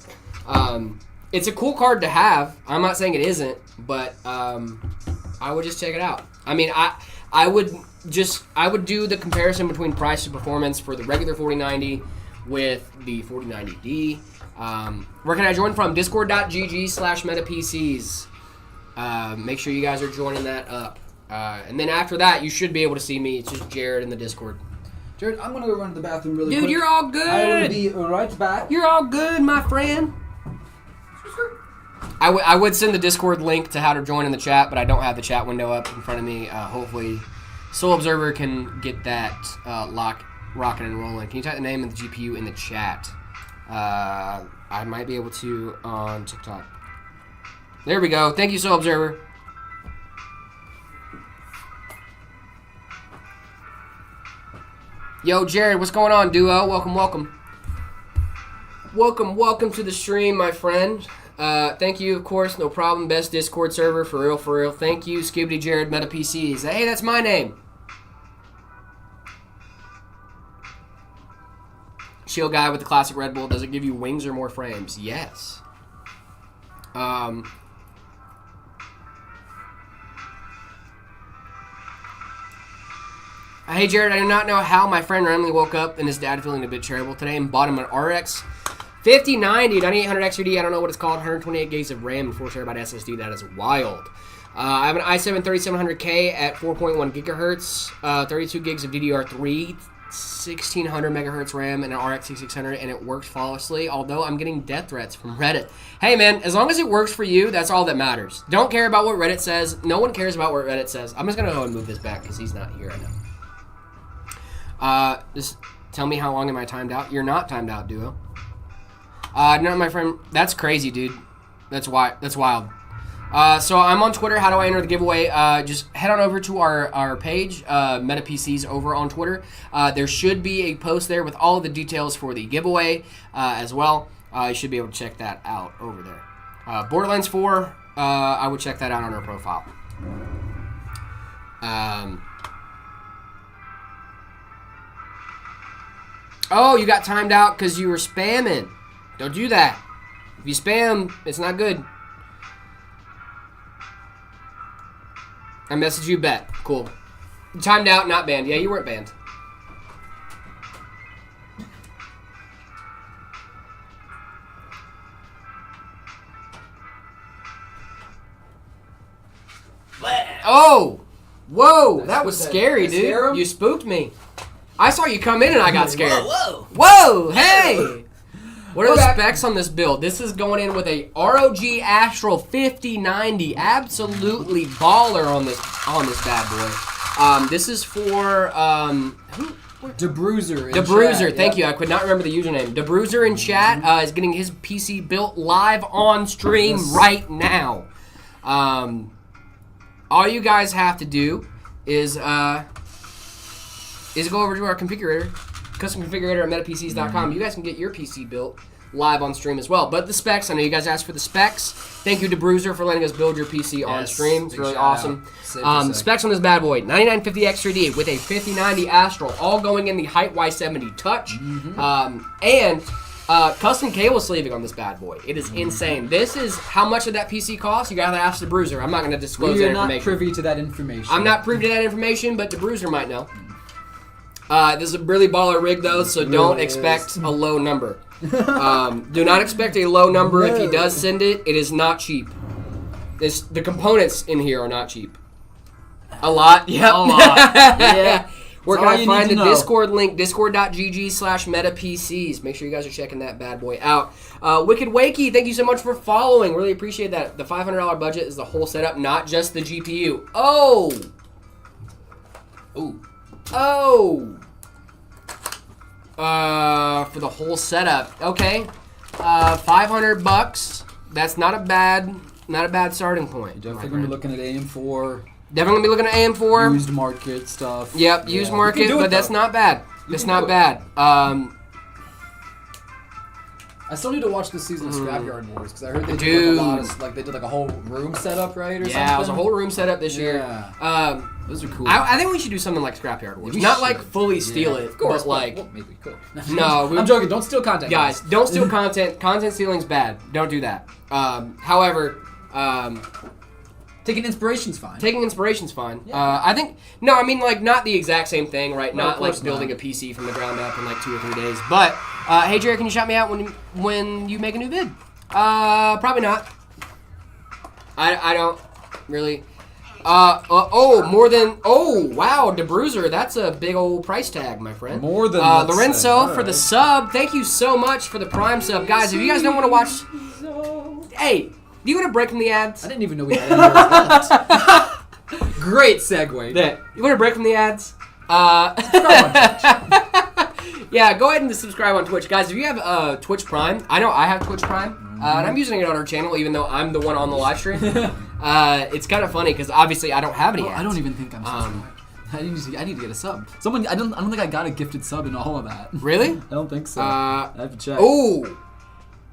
It's a cool card to have. I'm not saying it isn't, but I would just check it out. I mean, I would do the comparison between price to performance for the regular 4090 with the 4090D. Where can I join from? Discord.gg/metapcs. Make sure you guys are joining that up. And then after that, you should be able to see me. It's just Jared in the Discord. Jared, I'm going to go run to the bathroom really quick. Dude, you're all good. I will be right back. You're all good, my friend. I would send the Discord link to how to join in the chat, but I don't have the chat window up in front of me. Hopefully, Soul Observer can get that rocking and rolling. Can you type the name of the GPU in the chat? I might be able to on TikTok. There we go. Thank you, Soul Observer. Yo, Jared, what's going on, duo? Welcome. Welcome to the stream, my friend. Thank you, of course, no problem. Best Discord server, for real. Thank you, Skibbity Jared, Meta PCs. Hey, that's my name. Shield guy with the classic Red Bull. Does it give you wings or more frames? Yes. Hey, Jared, I do not know how my friend randomly woke up and his dad feeling a bit terrible today and bought him an RX 5090 9800 XRD. I don't know what it's called. 128 gigs of RAM and 4 terabyte SSD. That is wild. I have an i7 3700K at 4.1 gigahertz, 32 gigs of DDR3, 1600 megahertz RAM and an RX 6600, and it works flawlessly, although I'm getting death threats from Reddit. Hey man, as long as it works for you, that's all that matters. Don't care about what Reddit says. No one cares about what Reddit says. I'm just gonna go ahead and move this back because he's not here right now. Just tell me how long am I timed out? You're not timed out, Duo. No, my friend, that's crazy, dude. That's wild. So I'm on Twitter. How do I enter the giveaway? Just head on over to our page, Meta PCs over on Twitter. There should be a post there with all of the details for the giveaway as well. You should be able to check that out over there. Borderlands 4, I would check that out on our profile. Oh, you got timed out because you were spamming. Don't do that. If you spam, it's not good. I messaged you, bet. Cool. Timed out, not banned. Yeah, you weren't banned. Oh! Whoa! That was scary, dude. You spooked me. I saw you come in and I got scared. Whoa! Whoa! Hey! What are the specs on this build? This is going in with a ROG Astral 5090. Absolutely baller on this bad boy. This is for DeBruiser. DeBruiser, thank you. I could not remember the username. DeBruiser in chat is getting his PC built live on stream right now. All you guys have to do is go over to our configurator. Custom configurator at metapcs.com. You guys can get your PC built live on stream as well. But the specs, I know you guys asked for the specs. Thank you to Bruiser for letting us build your PC on stream. It's really awesome. Specs on this bad boy: 9950X3D with a 5090 Astral, all going in the Height Y70 Touch, and custom cable sleeving on this bad boy. It is insane. This is how much of that PC costs. You gotta ask the Bruiser. I'm not gonna disclose that information. You're not privy to that information. I'm not privy to that information, but the Bruiser might know. This is a really baller rig, though, so don't expect a low number. Do not expect a low number if he does send it. It is not cheap. The components in here are not cheap. A lot? Yep. A lot. Yeah. Where can I find the Discord link? Discord.gg/metapcs. Make sure you guys are checking that bad boy out. Wicked Wakey, thank you so much for following. Really appreciate that. The $500 budget is the whole setup, not just the GPU. Oh! Ooh. Oh! For the whole setup. Okay. $500. That's not a bad starting point. Definitely gonna be looking at AM4. Definitely gonna be looking at AM4. Used market stuff. Yep, used market, but that's not bad. That's not bad. I still need to watch this season of Scrapyard Wars because I heard they did a lot of, they did a whole room setup, right? Or something? Yeah, it was a whole room setup this year. Those are cool. I think we should do something like Scrapyard Wars. Not like fully steal it, of course, but like maybe we could. No, I'm joking. Don't steal content, guys. Don't steal content. Content stealing's bad. Don't do that. However, taking inspiration's fine. Taking inspiration's fine. Yeah. I think I mean like not the exact same thing, right? No, not like building a PC from the ground up in like 2 or 3 days. But hey, Jared, can you shout me out when you make a new vid? Probably not. I don't really. More than wow, DeBruiser, that's a big old price tag, my friend. More than Lorenzo for the sub. Thank you so much for the Prime sub, guys. If you guys don't want to watch, hey, do you want to break from the ads? I didn't even know we had any ads left. Great segue. You want to break from the ads? Yeah, go ahead and subscribe on Twitch, guys. If you have Twitch Prime, I know I have Twitch Prime. And I'm using it on our channel, even though I'm the one on the live stream. It's kind of funny because obviously I don't have any ads. I don't even think I'm subscribed. I need to get a sub. Someone, I don't think I got a gifted sub in all of that. Really? I don't think so. I have to check. Oh,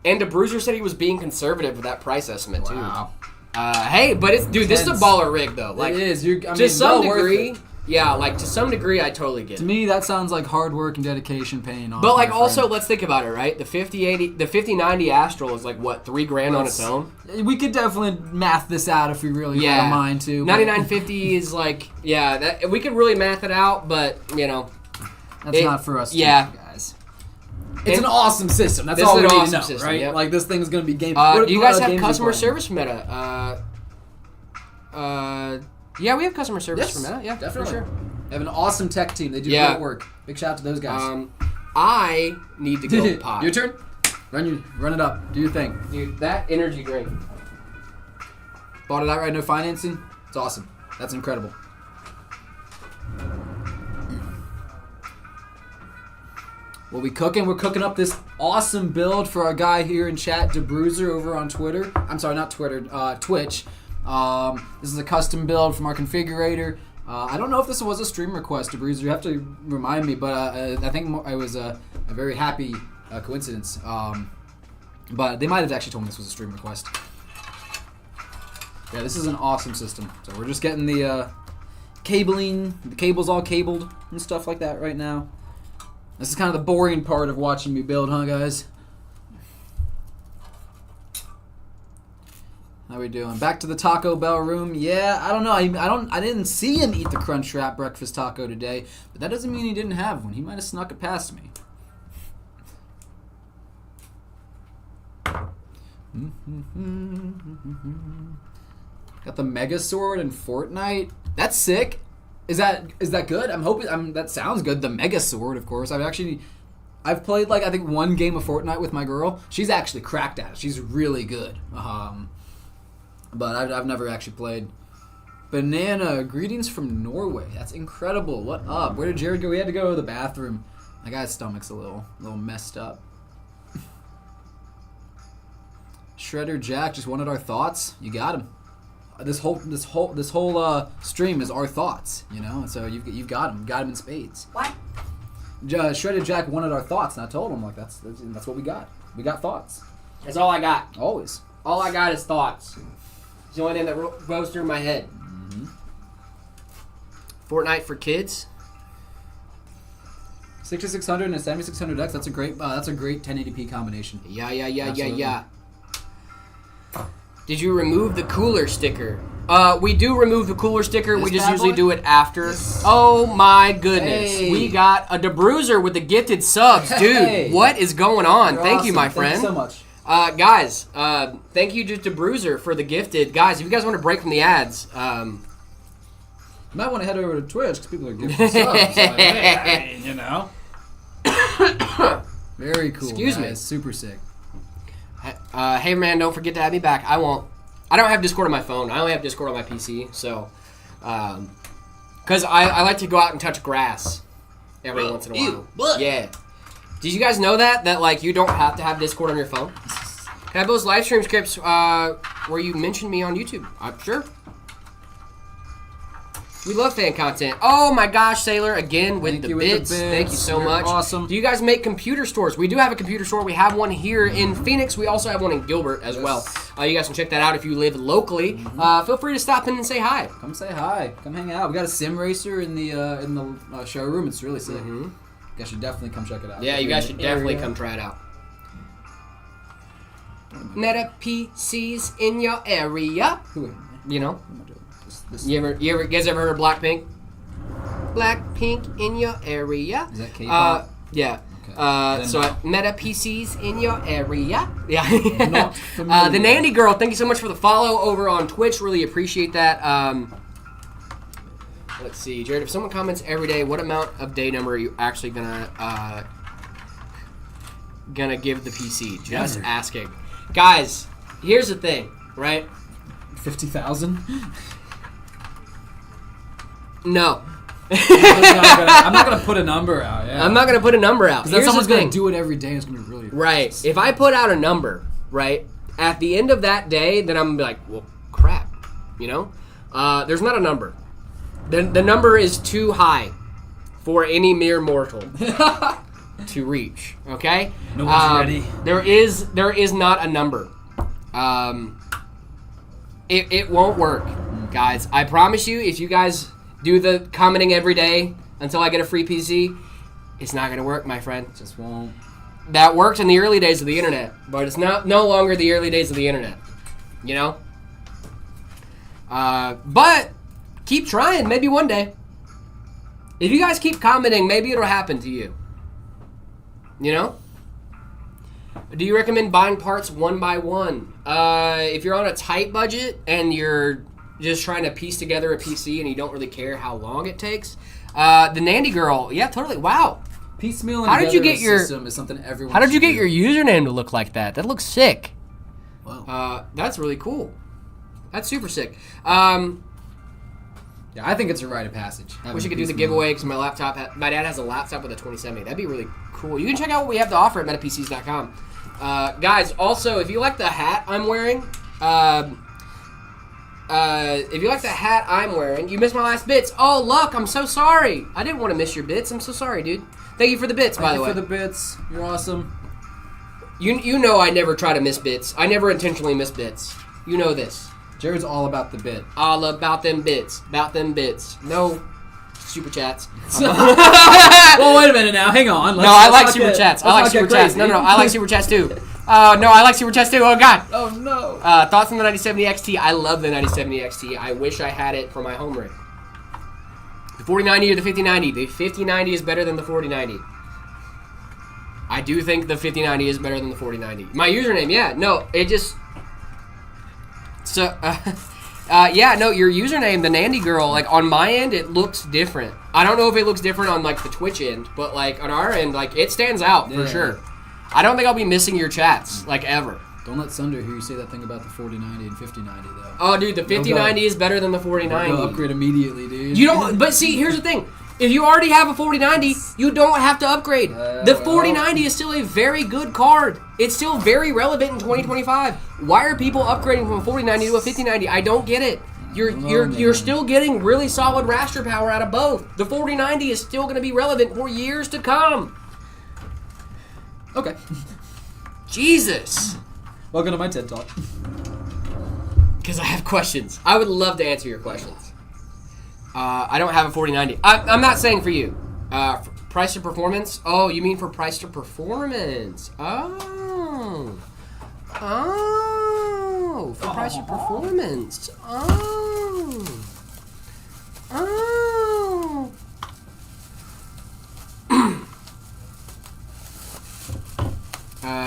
and DeBruiser said he was being conservative with that price estimate too. Wow. Hey, but it's dude, this is a baller rig though. Like it is. To some degree. Yeah, like to some degree, I totally get it. To me, that sounds like hard work and dedication paying off. But like, also, let's think about it, right? The 5090 Astral is like what, $3,000 on its own. We could definitely math this out if we really had a mind to. 9950 is like, that we could really math it out, but that's not for us. Yeah, guys. It's an awesome system. That's all we need to know, right? Yep. Like this thing is gonna be game. Do you guys have customer service Meta? Yeah, we have customer service for Meta. Yeah, definitely. for sure. They have an awesome tech team. They do Yeah. great work. Big shout out to those guys. I need to go pot. Your turn. Run it up. Do your thing. Dude, that energy drink. Bought it outright, no financing. It's awesome. That's incredible. What we cooking? We're cooking up this awesome build for our guy here in chat, DeBruiser, over on Twitter. I'm sorry, not Twitter, Twitch. This is a custom build from our configurator. I don't know if this was a stream request, DeBruiser. You have to remind me, but I think it was a very happy coincidence. But they might have actually told me this was a stream request. Yeah, this is an awesome system. So we're just getting the cabling, the cables all cabled and stuff like that right now. This is kind of the boring part of watching me build, huh, guys? How we doing? Back to the Taco Bell room. Yeah, I don't know. I didn't see him eat the Crunchwrap breakfast taco today, but that doesn't mean he didn't have one. He might have snuck it past me. Got the Mega Sword in Fortnite. That's sick. Is that good? I'm hoping. That sounds good. The Mega Sword, of course. I've played like I think one game of Fortnite with my girl. She's actually cracked at it. She's really good. But I've never actually played. Banana, greetings from Norway. That's incredible. What up? Where did Jared go? He had to go to the bathroom. That guy's stomach's a little messed up. Shredder Jack just wanted our thoughts. You got him. This whole stream is our thoughts, you know. So you've got him. Got him in spades. What? Shredder Jack wanted our thoughts, and I told him like that's what we got. We got thoughts. That's all I got. Always. All I got is thoughts. It's the only thing that goes through my head. Mm-hmm. Fortnite for kids. 6600 and a 7600X. That's a great 1080p combination. Yeah. Absolutely. Did you remove the cooler sticker? We do remove the cooler sticker. This We just bad usually boy? do it after. This- Oh my goodness. Hey. We got a DeBruiser with the gifted subs. Dude, Hey. what is going on? You're Thank you, awesome. my Thank friend. you so much. Guys, thank you to DeBruiser for the gifted. Guys, if you guys want to break from the ads, You might want to head over to Twitch because people are giving subs. Hey, you know. Very cool. Excuse me. guys. Super sick. hey man, don't forget to add me back. I won't. I don't have Discord on my phone. I only have Discord on my PC. So, because I like to go out and touch grass every once in a while. Ew, what? Yeah. Did you guys know that like you don't have to have Discord on your phone? Can I have those live stream scripts where you mentioned me on YouTube? I'm sure. We love fan content. Oh my gosh, Sailor, again with the bits. Thank you so You're much. awesome. Do you guys make computer stores? We do have a computer store. We have one here in Phoenix. We also have one in Gilbert as well. You guys can check that out if you live locally. Feel free to stop in and say hi. Come say hi. Come hang out. We got a sim racer in the showroom. It's really sick. You guys should definitely come check it out. Yeah, If you you're guys in should the definitely area. come try it out. Meta PCs in your area. Who? You know? What am I doing? This, You guys ever heard of Blackpink? Blackpink in your area. Is that K-pop? Yeah. Okay. So Meta PCs in your area. Yeah. Not the familiar. Nandy Girl, thank you so much for the follow over on Twitch. Really appreciate that. Let's see, Jared. If someone comments every day, what amount of day number are you actually gonna give the PC? Just Never. asking, guys. Here's the thing, right? 50,000. No. I'm not gonna put a number out. Yeah. I'm not gonna put a number out. Because then Here's someone's the gonna thing. do it every day. And it's gonna be really Right. If I put out a number, right, at the end of that day, then I'm gonna be like, well, crap. You know? There's not a number. The number is too high for any mere mortal to reach. Okay? No one's ready. There is not a number. It won't work, guys. I promise you, if you guys do the commenting every day until I get a free PC, it's not gonna work, my friend. Just won't. That worked in the early days of the internet, but it's no longer the early days of the internet. You know? But keep trying. Maybe one day. If you guys keep commenting, maybe it'll happen to you. You know? Do you recommend buying parts one by one? If you're on a tight budget and you're just trying to piece together a PC and you don't really care how long it takes, The Nandy Girl. Yeah, totally. Wow. Piecemeal How did you get your system is something everyone. How did you should get do. your username to look like that? That looks sick. Wow. That's really cool. That's super sick. Yeah, I think it's a rite of passage. Wish I could do the giveaway because my dad has a laptop with a 2070. That'd be really cool. You can check out what we have to offer at metapcs.com. Guys, also, if you like the hat I'm wearing, you missed my last bits. Oh, Luck, I'm so sorry. I didn't want to miss your bits. I'm so sorry, dude. Thank you for the bits, by the way. Thank you for the bits. You're awesome. You know I never try to miss bits. I never intentionally miss bits. You know this. Jared's all about the bit. All about them bits. About them bits. No super chats. Well, wait a minute now. Hang on. I like super chats. I like super chats. No, I like super chats too. No, I like super chats too. Oh, God. Oh, no. Thoughts on the 9070 XT? I love the 9070 XT. I wish I had it for my home rig. The 4090 or the 5090? The 5090 is better than the 4090. I do think the 5090 is better than the 4090. My username, yeah. No, it just... So, yeah, no, your username, the Nandy Girl, like, on my end, it looks different. I don't know if it looks different on, like, the Twitch end, but, like, on our end, like, it stands out for sure. I don't think I'll be missing your chats, like, ever. Don't let Sunder hear you say that thing about the 4090 and 5090, though. Oh, dude, the 5090 is better than the 4090. Go upgrade immediately, dude. You don't, but see, here's the thing. If you already have a 4090, you don't have to upgrade. The 4090 is still a very good card. It's still very relevant in 2025. Why are people upgrading from a 4090 to a 5090? I don't get it. You're still getting really solid raster power out of both. The 4090 is still going to be relevant for years to come. Okay. Jesus. Welcome to my TED Talk. Because I have questions. I would love to answer your questions. I don't have a 4090. I'm not saying for you. Price to performance? Oh, you mean for price to performance. Oh. Oh. For price to performance. Oh. Oh.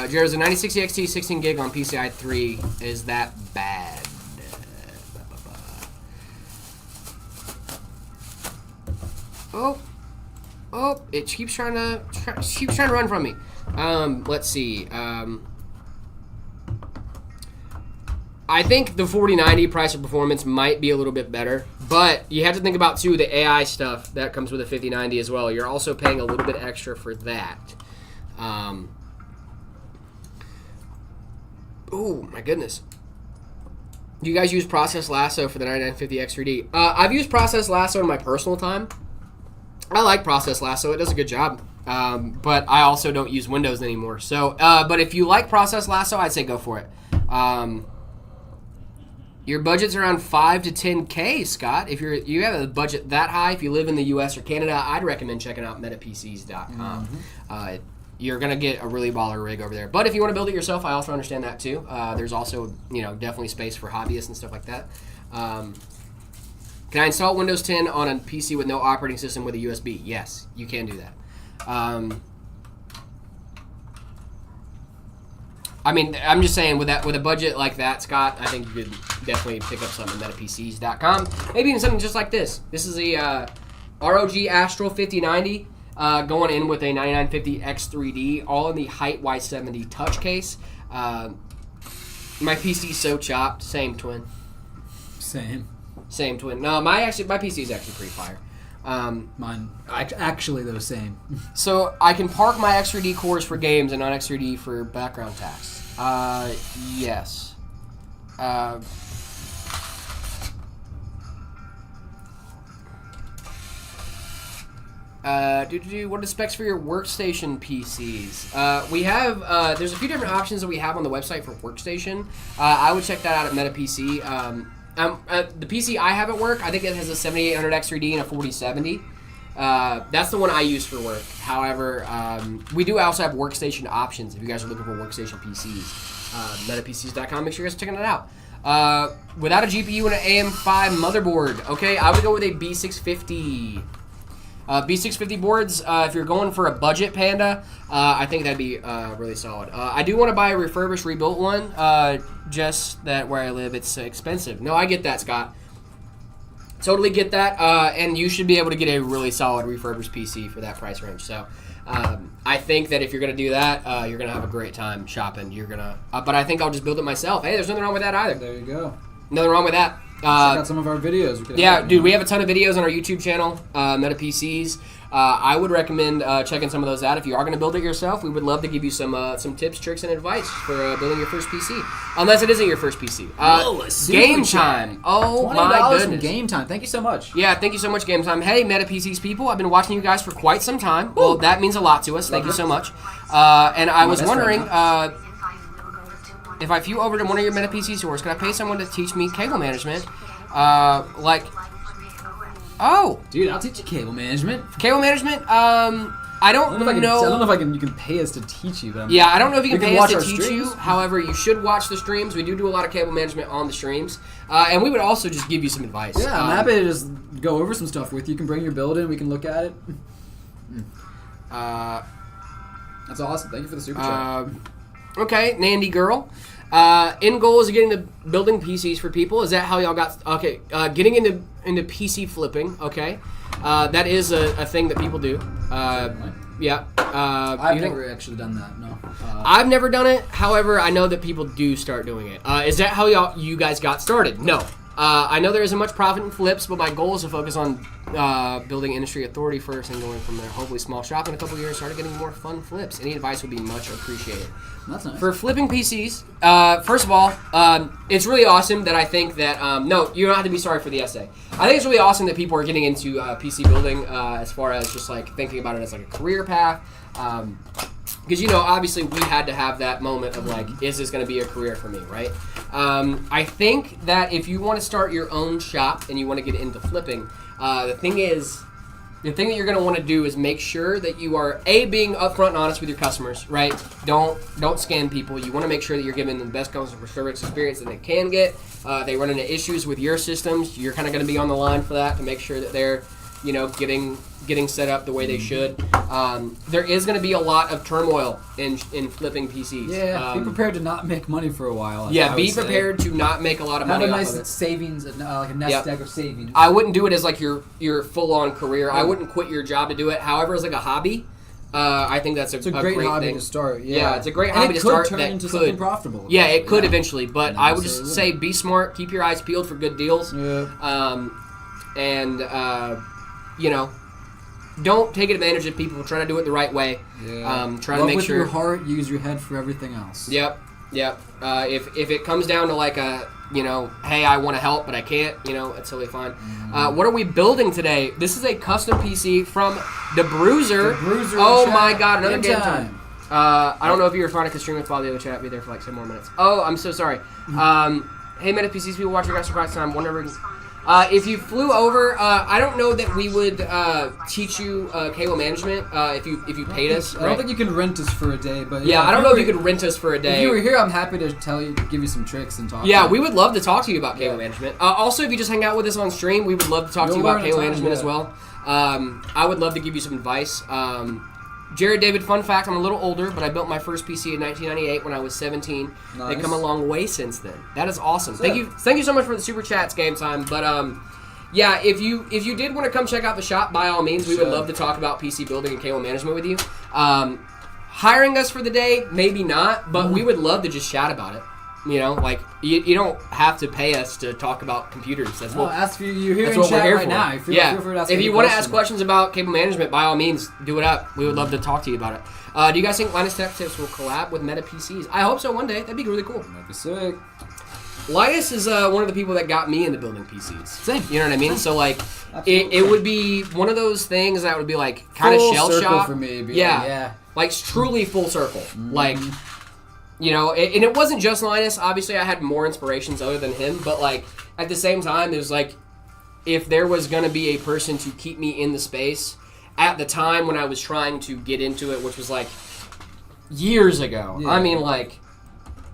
Jared's a 9060 XT 16 gig on PCI 3. Is that bad? Oh! It keeps trying to run from me. Let's see. I think the 4090 price of performance might be a little bit better, but you have to think about too the AI stuff that comes with a 5090 as well. You're also paying a little bit extra for that. Oh my goodness. Do you guys use Process Lasso for the 9950 X3D? I've used Process Lasso in my personal time. I like Process Lasso. It does a good job. But I also don't use Windows anymore. So, but if you like Process Lasso, I'd say go for it. Your budget's around 5 to 10K, Scott. If you have a budget that high, if you live in the US or Canada, I'd recommend checking out metapcs.com. You're going to get a really baller rig over there. But if you want to build it yourself, I also understand that too. There's also, definitely space for hobbyists and stuff like that. Can I install Windows 10 on a PC with no operating system with a USB? Yes, you can do that. I mean, I'm just saying, with a budget like that, Scott, I think you could definitely pick up something at metapcs.com. Maybe even something just like this. This is a ROG Astral 5090 going in with a 9950 X3D, all in the Height Y70 touch case. My PC's so chopped. Same, twin. Same, twin. No, my PC is actually pretty fire. Mine, actually, they're the same. So I can park my X3D cores for games and non-X3D for background tasks. Yes. What are the specs for your workstation PCs? We have, there's a few different options that we have on the website for workstation. I would check that out at MetaPC. The PC I have at work, I think it has a 7800 X3D and a 4070. That's the one I use for work. However, we do also have workstation options if you guys are looking for workstation PCs. MetaPCs.com, make sure you guys are checking it out. Without a GPU and an AM5 motherboard, okay, I would go with a B650. B650 boards, if you're going for a budget Panda, I think that'd be really solid. I do want to buy a refurbished, rebuilt one, just that where I live, it's expensive. No, I get that, Scott. Totally get that, and you should be able to get a really solid refurbished PC for that price range. So, I think that if you're gonna do that, you're gonna have a great time shopping. You're gonna, but I think I'll just build it myself. Hey, there's nothing wrong with that either. There you go. Nothing wrong with that. Check out some of our videos. Yeah, dude, we have a ton of videos on our YouTube channel, Meta PCs. I would recommend checking some of those out. If you are going to build it yourself, we would love to give you some tips, tricks, and advice for building your first PC. Unless it isn't your first PC. Whoa, a super Game chat. Time. Oh, $20 my from goodness. Game Time. Thank you so much. Yeah, thank you so much, Game Time. Hey, Meta PCs people, I've been watching you guys for quite some time. Well, that means a lot to us. Thank you so much. And I was wondering, if I flew over to one of your Meta PC stores, could I pay someone to teach me cable management? Dude, I'll teach you cable management. Cable management, I don't know. I don't know if you can pay us to teach you. But I don't know if you can pay us watch to our teach you. streams. However, you should watch the streams. We do a lot of cable management on the streams. And we would also just give you some advice. Yeah, I'm happy to just go over some stuff with you. You can bring your build in. We can look at it. That's awesome. Thank you for the super chat. Okay, Nandy girl. End goal is getting into building PCs for people. Is that how y'all got? Okay, getting into PC flipping. Okay, that is a thing that people do. Yeah. I've never actually done that. No. I've never done it. However, I know that people do start doing it. Is that how you guys got started? No. I know there isn't much profit in flips, but my goal is to focus on building industry authority first and going from there. Hopefully small shop in a couple years, started getting more fun flips. Any advice would be much appreciated. That's nice. For flipping PCs, first of all, it's really awesome that I think that, no, you don't have to be sorry for the essay. I think it's really awesome that people are getting into PC building as far as just like thinking about it as like a career path. Because, obviously we had to have that moment of like, is this going to be a career for me, right? I think that if you want to start your own shop and you want to get into flipping, the thing that you're going to want to do is make sure that you are, being upfront and honest with your customers, right? Don't scam people. You want to make sure that you're giving them the best customer service experience that they can get. They run into issues with your systems. You're kind of going to be on the line for that to make sure that they're, getting set up the way they should. There is going to be a lot of turmoil in flipping PCs. Yeah, be prepared to not make money for a while. Be prepared to not make a lot of money Have a off nice of it. savings, like a nest egg of savings. I wouldn't do it as like your full-on career. I wouldn't quit your job to do it. However, as like a hobby, I think that's a great hobby thing to start. Yeah, it's a great hobby to start. It could turn into something profitable. Yeah, it could eventually. But I would just Never say be smart, keep your eyes peeled for good deals. Yeah. Don't take advantage of people. Try to do it the right way. Yeah. Try to Love make with sure. your heart, use your head for everything else. Yep. If it comes down to like a, hey, I want to help, but I can't, it's totally fine. What are we building today? This is a custom PC from The Bruiser. Oh my God, another game time. I don't know if you were finding a stream with follow the other chat. Be there for like 10 more minutes. Oh, I'm so sorry. Hey, Meta PCs people watching guys for quite some time. Whenever. If you flew over, I don't know that we would teach you cable management if you paid us. I don't think you can rent us for a day, but I don't know if you could rent us for a day. If you were here, I'm happy to give you some tricks and talk. Yeah, we would love to talk to you about cable management. Also, if you just hang out with us on stream, we would love to talk to you about cable management as well. I would love to give you some advice. Jared David, fun fact, I'm a little older, but I built my first PC in 1998 when I was 17. Nice. They've come a long way since then. That is awesome. Thank you so much for the super chats, Game Time. But if you did want to come check out the shop, by all means, we would love to talk about PC building and cable management with you. Hiring us for the day, maybe not, but we would love to just chat about it. You don't have to pay us to talk about computers. That's what you're here that's in what chat we're here right for. now. Feel free to ask if any you want to question. ask questions about cable management, by all means, do it up. We would love to talk to you about it. Do you guys think Linus Tech Tips will collab with Meta PCs? I hope so one day. That'd be really cool. That'd be sick. Linus is one of the people that got me into building PCs. Same. You know what I mean? So like, it would be one of those things that would be like kind of shell shock for me. Yeah. Like truly full circle. Like. And it wasn't just Linus. Obviously, I had more inspirations other than him. But, like, at the same time, it was like, if there was going to be a person to keep me in the space at the time when I was trying to get into it, which was, like, years ago. Yeah. I mean, like,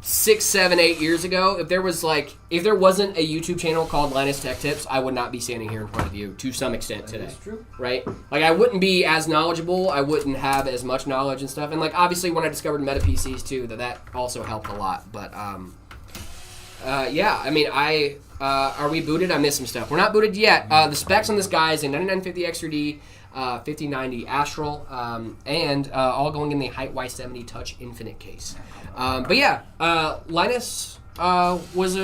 6, 7, 8 years ago. If there wasn't a YouTube channel called Linus Tech Tips, I would not be standing here in front of you to some extent today. That's true. Right? Like, I wouldn't be as knowledgeable. I wouldn't have as much knowledge and stuff. And, like, obviously, when I discovered Meta PCs, too, that also helped a lot. But, Yeah, I mean, are we booted? I missed some stuff. We're not booted yet. The specs on this guy is a 9950 X3D, 5090 Astral, and all going in the Height Y70 Touch Infinite case. But yeah, Linus was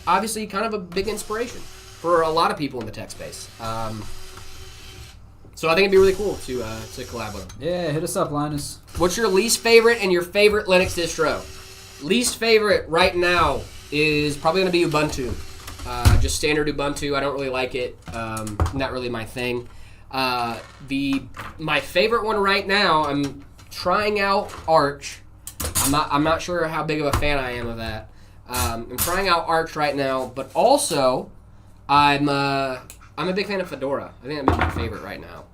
obviously kind of a big inspiration for a lot of people in the tech space. So I think it'd be really cool to collab with him. Yeah, hit us up, Linus. What's your least favorite and your favorite Linux distro? Least favorite right now is probably going to be Ubuntu. Just standard Ubuntu. I don't really like it. Not really my thing. My favorite one right now, I'm trying out Arch. I'm not sure how big of a fan I am of that. I'm trying out Arch right now, but also I'm a big fan of Fedora. I think that'd be my favorite right now.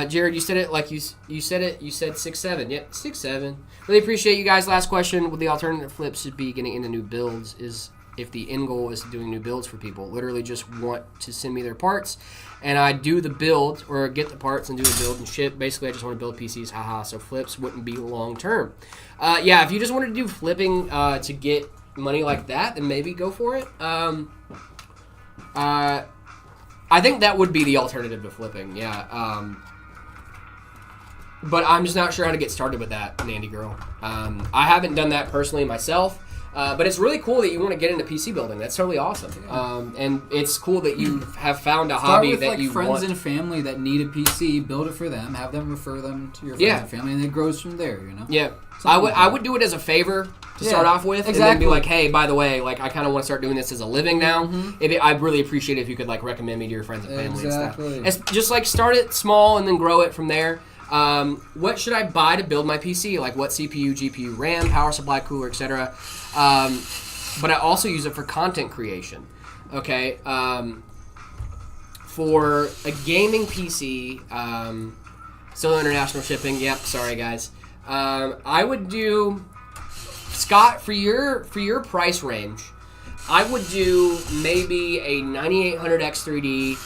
Jared, you said it like you said it. You said 6.7. Yep, 6.7. Really appreciate you guys. Last question: would the alternative flip should be getting into new builds? Is if the end goal is doing new builds for people, literally just want to send me their parts, and I do the build or get the parts and do a build and ship. Basically, I just want to build PCs. Haha. So flips wouldn't be long term. Yeah, if you just wanted to do flipping to get money like that, then maybe go for it. I think that would be the alternative to flipping, yeah. But I'm just not sure how to get started with that, Nandy Girl. I haven't done that personally myself, but it's really cool that you want to get into PC building. That's totally awesome. And it's cool that you have found a hobby with, that like, you friends want. and family that need a PC, build it for them, have them refer them to your friends and family, and it grows from there, you know? Yeah. I would do it as a favor to start off with, and then be like, hey, by the way, like I kind of want to start doing this as a living now. I'd really appreciate it if you could like recommend me to your friends and family and stuff. It's just like start it small and then grow it from there. What should I buy to build my PC? Like what CPU, GPU, RAM, power supply, cooler, etc. But I also use it for content creation. Okay. For a gaming PC, still international shipping. Yep. Sorry, guys. I would do, Scott, for your price range, I would do maybe a 9800 X3D,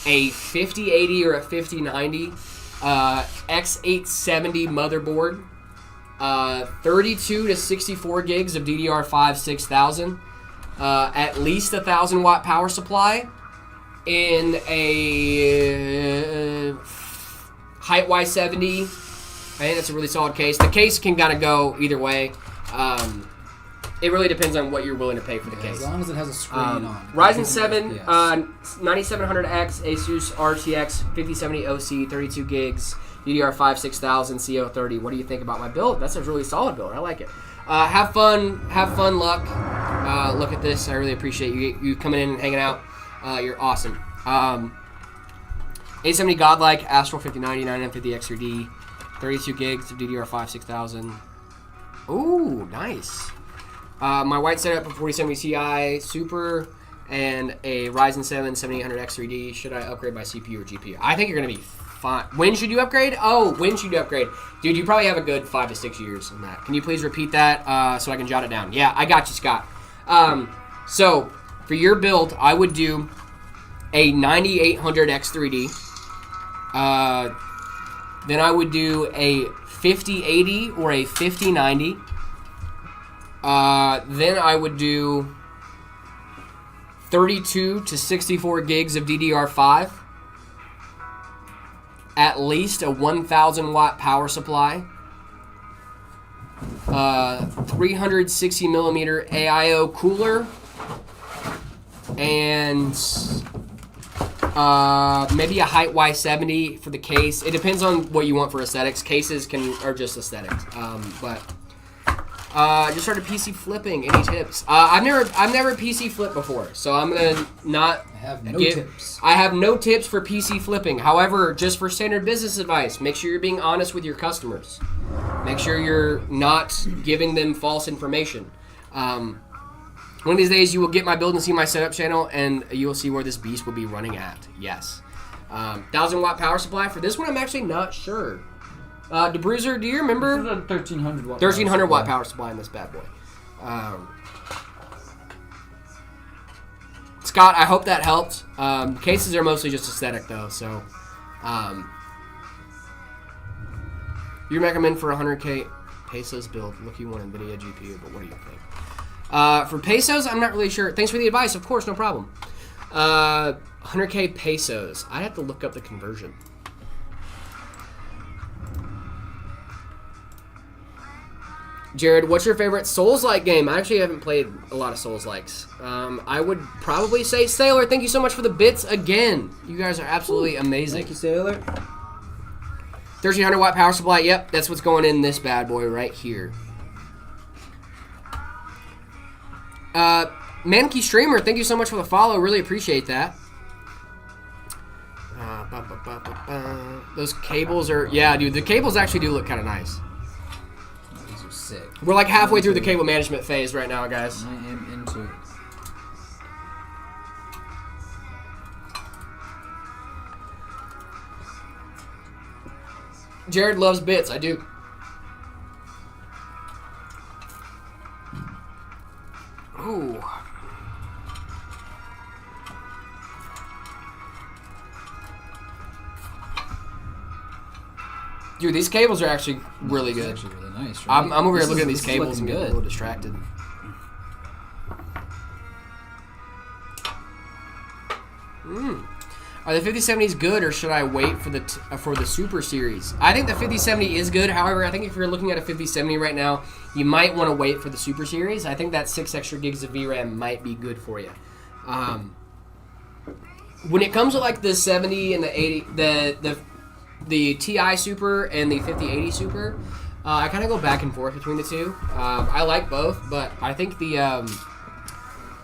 a 5080 or a 5090, X870 motherboard, 32 to 64 gigs of DDR5 6000, at least 1,000 watt power supply, in a Height Y70. I think that's a really solid case. The case can kind of go either way. It really depends on what you're willing to pay for the case. As long as it has a screen on. Ryzen 7, 9700X, Asus RTX 5070 OC, 32 gigs, DDR5 6000, CO30. What do you think about my build? That's a really solid build. I like it. Have fun, luck. Look at this. I really appreciate you coming in and hanging out. You're awesome. 870 Godlike, Astral 5090, 9950 X3D. 32 gigs of DDR5 6000. Ooh, nice. My white setup for 4070 Ti Super and a Ryzen 7 7800 X3D. Should I upgrade my CPU or GPU? I think you're going to be fine. When should you upgrade? When should you upgrade? Dude, you probably have a good 5 to 6 years on that. Can you please repeat that so I can jot it down? Yeah, I got you, Scott. So, for your build, I would do a 9800 X3D. Then I would do a 5080 or a 5090. Then I would do 32 to 64 gigs of DDR5. At least a 1,000 watt power supply. 360 millimeter AIO cooler. And maybe a Height Y70 for the case. It depends on what you want for aesthetics. Cases are just aesthetics. Just started PC flipping. Any tips? I've never PC flipped before, so I'm gonna not have no tips. I have no tips for PC flipping. However, just for standard business advice, make sure you're being honest with your customers. Make sure you're not giving them false information. One of these days, you will get my build and see my setup channel, and you will see where this beast will be running at. Yes. 1,000 watt power supply. For this one, I'm actually not sure. DeBruiser, do you remember? This is a 1,300 watt 1,300 watt power supply in this bad boy. Scott, I hope that helped. Cases are mostly just aesthetic, though, so. You recommend for 100K Pesos build. Look, you want NVIDIA GPU, but what do you think? For pesos, I'm not really sure. Thanks for the advice. Of course, no problem. 100K pesos. I'd have to look up the conversion. Jared, what's your favorite Souls-like game? I actually haven't played a lot of Souls-likes. I would probably say Sailor. Thank you so much for the bits again. You guys are absolutely amazing. Thank you, Sailor. 1300 watt power supply. Yep, that's what's going in this bad boy right here. Mankey Streamer, thank you so much for the follow. Really appreciate that. Those cables are... Yeah, dude, the cables actually do look kind of nice. These are sick. We're like halfway through the cable management phase right now, guys. I am into it. Jared loves bits. I do. Ooh. Dude, these cables are actually really good. It's actually really nice, right? I'm over here looking at these cables and looking getting a good. little distracted. Are the 5070s good, or should I wait for the Super Series? I think the 5070 is good. However, I think if you're looking at a 5070 right now, you might want to wait for the Super Series. I think that 6 extra gigs of VRAM might be good for you. When it comes to like the 70 and the 80, the TI Super and the 5080 Super, I kind of go back and forth between the two. I like both, but I think the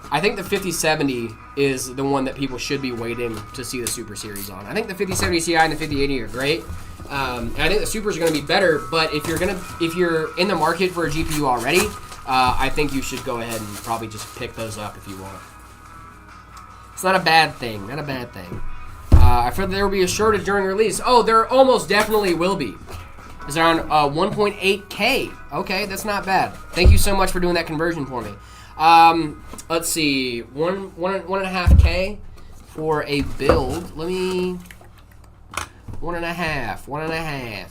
5070 is the one that people should be waiting to see the Super Series on. I think the 5070 Ti and the 5080 are great. And I think the Supers are going to be better, but if you're in the market for a GPU already, I think you should go ahead and probably just pick those up if you want. It's not a bad thing. Not a bad thing. I feel there will be a shortage during release. Oh, there almost definitely will be. It's around 1.8K. Okay, that's not bad. Thank you so much for doing that conversion for me. Let's see, 1.5K for a build. Let me 1.5.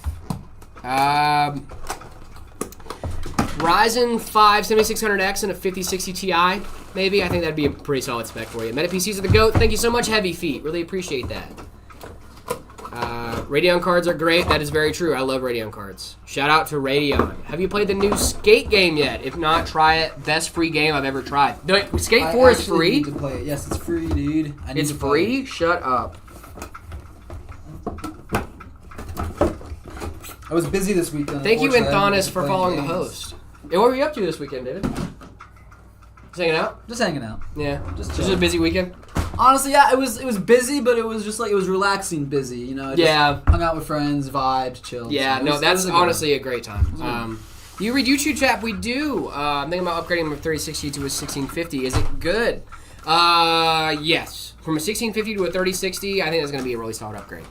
Ryzen 5 7600X and a 5060 Ti, maybe. I think that'd be a pretty solid spec for you. Meta PCs are the GOAT. Thank you so much, Heavy Feet. Really appreciate that. Radeon cards are great. That is very true. I love Radeon cards. Shout out to Radeon. Have you played the new Skate game yet? If not, try it. Best free game I've ever tried. Skate 4 is free? Need to play it. Yes, it's free, dude. It's free? Shut up. I was busy this weekend. Thank you, unfortunately. I Anthonis, haven't for been following the playing games. host. Hey, what were you up to this weekend, David? Just hanging out? Just hanging out. Yeah. Just Just a chilling. busy weekend? Honestly, yeah, it was busy, but it was just like, it was relaxing busy, you know? I just Yeah. hung out with friends, vibed, chilled. Yeah, so it no, was- it that's was a good honestly a great time. You read YouTube chat? We do. I'm thinking about upgrading from a 3060 to a 1650. Is it good? Yes. From a 1650 to a 3060, I think that's going to be a really solid upgrade.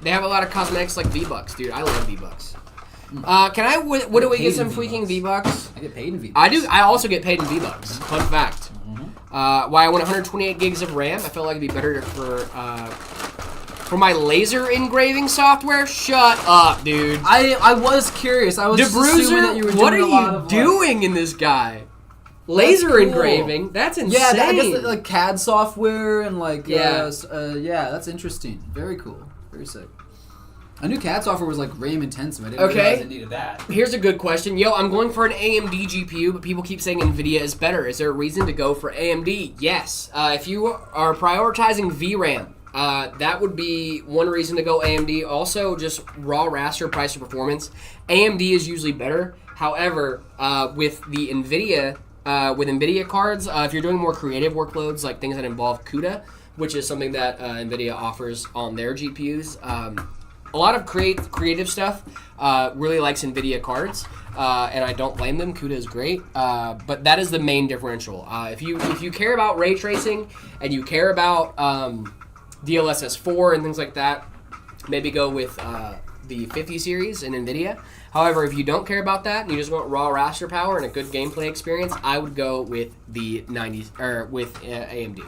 They have a lot of cosmetics like V-Bucks, dude. I love V-Bucks. Can I do we get some freaking V-Bucks? I get paid in V-Bucks. I do. I also get paid in V-Bucks. Fun fact. Why I want 128 gigs of RAM. I felt like it'd be better for my laser engraving software. Shut up, dude. I was curious. I was just assuming that you were DeBruiser, what doing are a lot you of, doing in this guy? Laser cool. engraving? That's insane. Yeah, I guess like CAD software and like Yeah. yeah, that's interesting. Very cool. Very sick. I knew CAD software was like RAM intensive. I didn't Okay. realize it needed that. Here's a good question. Yo, I'm going for an AMD GPU, but people keep saying NVIDIA is better. Is there a reason to go for AMD? Yes. If you are prioritizing VRAM, that would be one reason to go AMD. Also, just raw raster price to performance. AMD is usually better. However, with the NVIDIA, with NVIDIA cards, if you're doing more creative workloads, like things that involve CUDA, which is something that NVIDIA offers on their GPUs, a lot of creative stuff really likes NVIDIA cards, and I don't blame them. CUDA is great, but that is the main differential. If you care about ray tracing and you care about DLSS4 and things like that, maybe go with the 50 series in NVIDIA. However, if you don't care about that and you just want raw raster power and a good gameplay experience, I would go with the 90s or with AMD.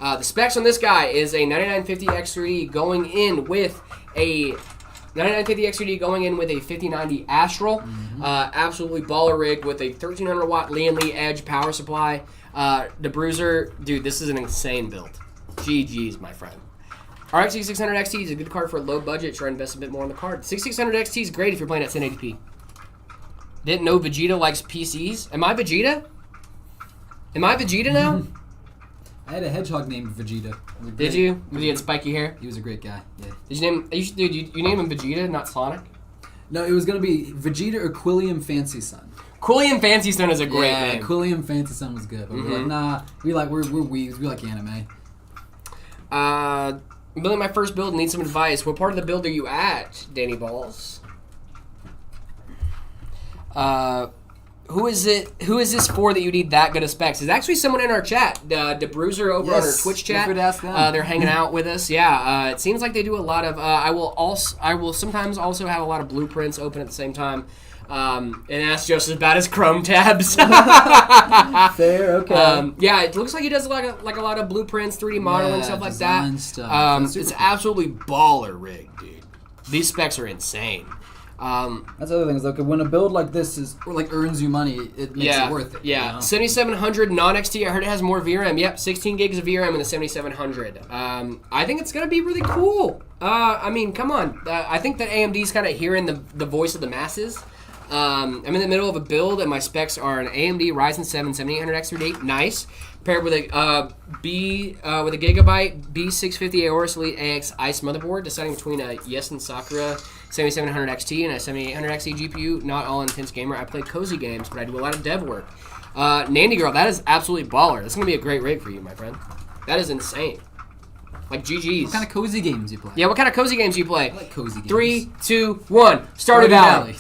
The specs on this guy is a 9950 X3D going in with a 9950 XUD going in with a 5090 Astral. Absolutely baller rig with a 1300 watt Lian Li Edge power supply. The Bruiser, dude, this is an insane build. GG's, my friend. RX 6600 XT is a good card for a low budget. Try to invest a bit more on the card. 6600 XT is great if you're playing at 1080p. Didn't know Vegeta likes PCs. Am I Vegeta? Am I Vegeta now? I had a hedgehog named Vegeta. Did you? He had spiky hair? He was a great guy. Yeah. Did you name? Dude, you name him Vegeta, not Sonic? No, it was gonna be Vegeta or Quilliam Fancy Son. Quilliam Fancy Son is a great name. Quilliam Fancy Son was good. But we're like, nah, we're weebs. We like anime. I'm building my first build. Need some advice. What part of the build are you at, Danny Balls? Who is this for that you need that good of specs? There's actually someone in our chat, the Bruiser over on our Twitch chat. Feel free to ask them. They're hanging out with us. Yeah, it seems like they do a lot of. I will sometimes also have a lot of blueprints open at the same time. And that's just as bad as Chrome tabs. Fair, okay. Yeah, it looks like he does a lot of blueprints, 3D modeling, stuff like that. Stuff. It's absolutely baller rig, dude. These specs are insane. That's the other thing is like when a build like this is or like earns you money, it makes it worth it. Yeah, you know? 7700 non-XT. I heard it has more VRAM. Yep, 16 gigs of VRAM in the 7700. I think it's gonna be really cool. I mean, come on. I think that AMD's kind of hearing the voice of the masses. I'm in the middle of a build, and my specs are an AMD Ryzen 7 7800 X38, nice, paired with a with a Gigabyte B650 Aorus Elite AX Ice motherboard, deciding between a Yesen Sakura 7700 XT and a 7800 XT GPU. Not all intense gamer. I play cozy games, but I do a lot of dev work. Nandy Girl, that is absolutely baller. That's gonna be a great rig for you, my friend. That is insane. Like GG's. What kind of cozy games you play? Yeah, what kind of cozy games you play? I like cozy games. 3, 2, 1. Stardew Valley.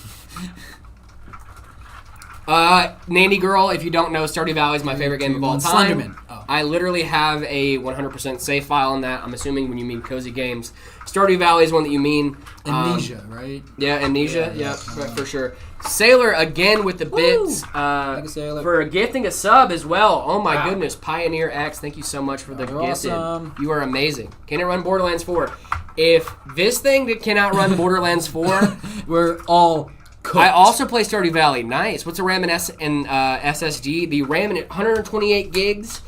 Nandy Girl, if you don't know, Stardew Valley is my favorite game of all time. Slenderman. Oh. I literally have a 100% save file on that. I'm assuming when you mean cozy games. Stardew Valley is one that you mean. Amnesia, right? Yeah, Amnesia. Yeah, for sure. Sailor, again with the bits. For gifting a sub as well. Oh my goodness. Pioneer X, thank you so much for the gifted. awesome. You are amazing. Can it run Borderlands 4? If this thing cannot run Borderlands 4, we're all cooked. I also play Stardew Valley. Nice. What's the RAM and SSD? The RAM and 128 gigs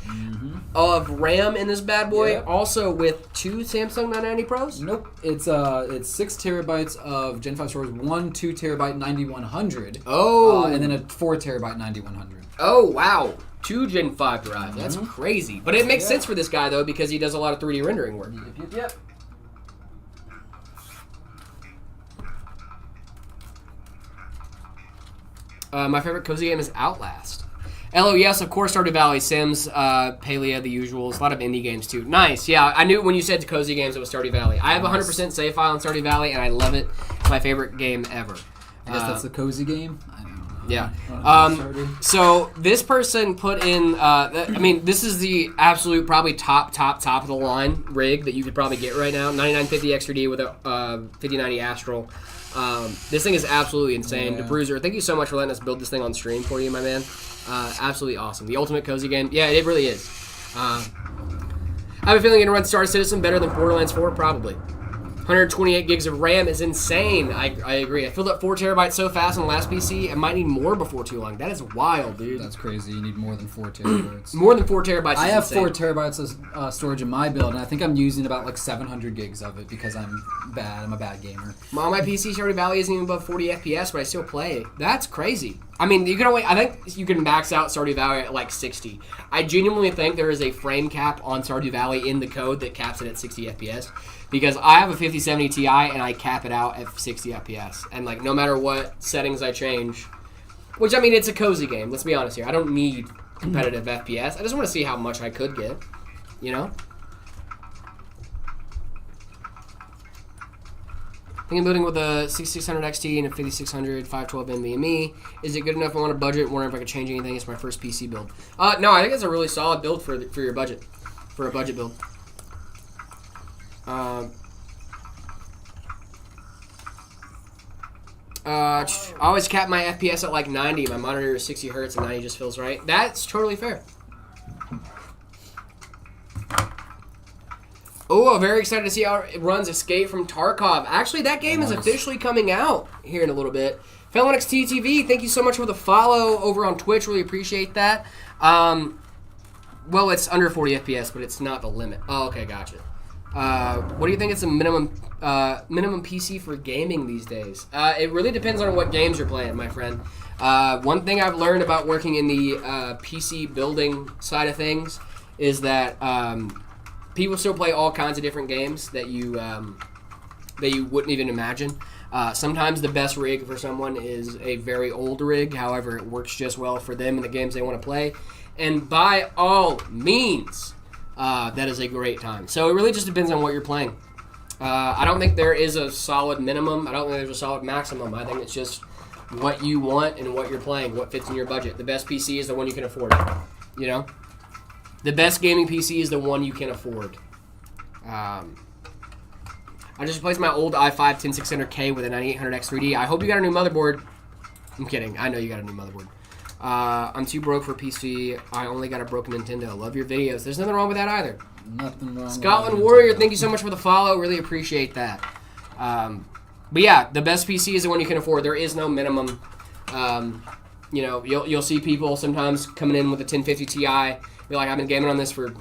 of RAM in this bad boy. Yep. Also with 2 Samsung 990 Pros. Nope. It's 6 terabytes of Gen 5 storage, 2 terabyte 9100. Oh. And then a 4 terabyte 9100. Oh wow. 2 Gen 5 drives. That's crazy. But it makes sense for this guy though because he does a lot of 3D rendering work. Yep. My favorite cozy game is Outlast. LO, yes, of course, Stardew Valley, Sims, Palia, the usuals, a lot of indie games too. Nice, yeah, I knew when you said cozy games it was Stardew Valley. I have a 100% save file on Stardew Valley, and I love it. It's my favorite game ever. I guess that's the cozy game? I don't know. Yeah. So this person put in, I mean, this is the absolute probably top of the line rig that you could probably get right now. 9950 X3D with a 5090 Astral. This thing is absolutely insane. The Bruiser, thank you so much for letting us build this thing on stream for you, my man. Absolutely awesome. The ultimate cozy game. Yeah, it really is. I have a feeling you're going to run Star Citizen better than Borderlands 4, probably. 128 gigs of RAM is insane. I agree. I filled up 4 terabytes so fast on the last PC, I might need more before too long. That is wild, dude. That's crazy. You need more than 4 terabytes. More than 4 terabytes. I have insane. 4 terabytes of storage in my build, and I think I'm using about like 700 gigs of it because I'm bad. I'm a bad gamer. On my PC, Stardew Valley isn't even above 40 FPS, but I still play it. That's crazy. I mean, you can only. I think you can max out Stardew Valley at like 60. I genuinely think there is a frame cap on Stardew Valley in the code that caps it at 60 FPS. Because I have a 5070 Ti and I cap it out at 60 FPS. And like no matter what settings I change, which I mean it's a cozy game, let's be honest here. I don't need competitive FPS. I just want to see how much I could get, you know? I think I'm building with a 6600 XT and a 5600 512 NVMe. Is it good enough? I want a budget. Wondering if I could change anything. It's my first PC build. No, I think it's a really solid build for your budget. For a budget build. I always cap my FPS at like 90. My monitor is 60 hertz and 90 just feels right. That's totally fair. Oh, very excited to see how it runs Escape from Tarkov. Actually, that game is officially coming out here in a little bit. Felon XTTV, thank you so much for the follow over on Twitch. Really appreciate that. Well, it's under 40 FPS, but it's not the limit. Oh, okay, gotcha. What do you think is the minimum PC for gaming these days? It really depends on what games you're playing, my friend. One thing I've learned about working in the PC building side of things is that people still play all kinds of different games that you wouldn't even imagine. Sometimes the best rig for someone is a very old rig. However, it works just well for them and the games they want to play. And by all means, that is a great time. So it really just depends on what you're playing. I don't think there is a solid minimum. I don't think there's a solid maximum. I think it's just what you want and what you're playing, what fits in your budget. The best PC is the one you can afford. You know? The best gaming PC is the one you can afford. I just replaced my old i5-10600K with a 9800X3D. I hope you got a new motherboard. I'm kidding. I know you got a new motherboard. I'm too broke for PC. I only got a broken Nintendo. Love your videos. There's nothing wrong with that either. Nothing wrong. Scotland Warrior, thank you so much for the follow. Really appreciate that. But yeah, the best PC is the one you can afford. There is no minimum. You know, you'll see people sometimes coming in with a 1050 Ti. Be like, I've been gaming on this for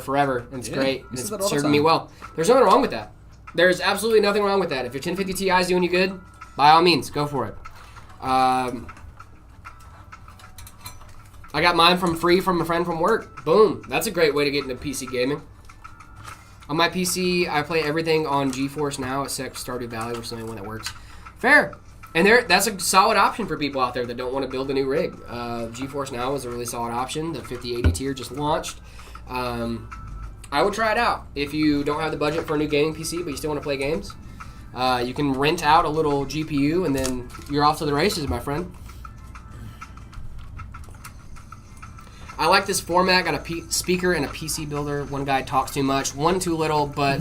forever, and it's great. And it's serving me well. There's nothing wrong with that. There's absolutely nothing wrong with that. If your 1050 Ti is doing you good, by all means, go for it. I got mine free from a friend from work. Boom. That's a great way to get into PC gaming. On my PC, I play everything on GeForce Now except Stardew Valley, which is the only one that works. Fair. And that's a solid option for people out there that don't want to build a new rig. GeForce Now is a really solid option. The 5080 tier just launched. I would try it out. If you don't have the budget for a new gaming PC, but you still want to play games, you can rent out a little GPU, and then you're off to the races, my friend. I like this format. Got a speaker and a PC builder. One guy talks too much, one too little, but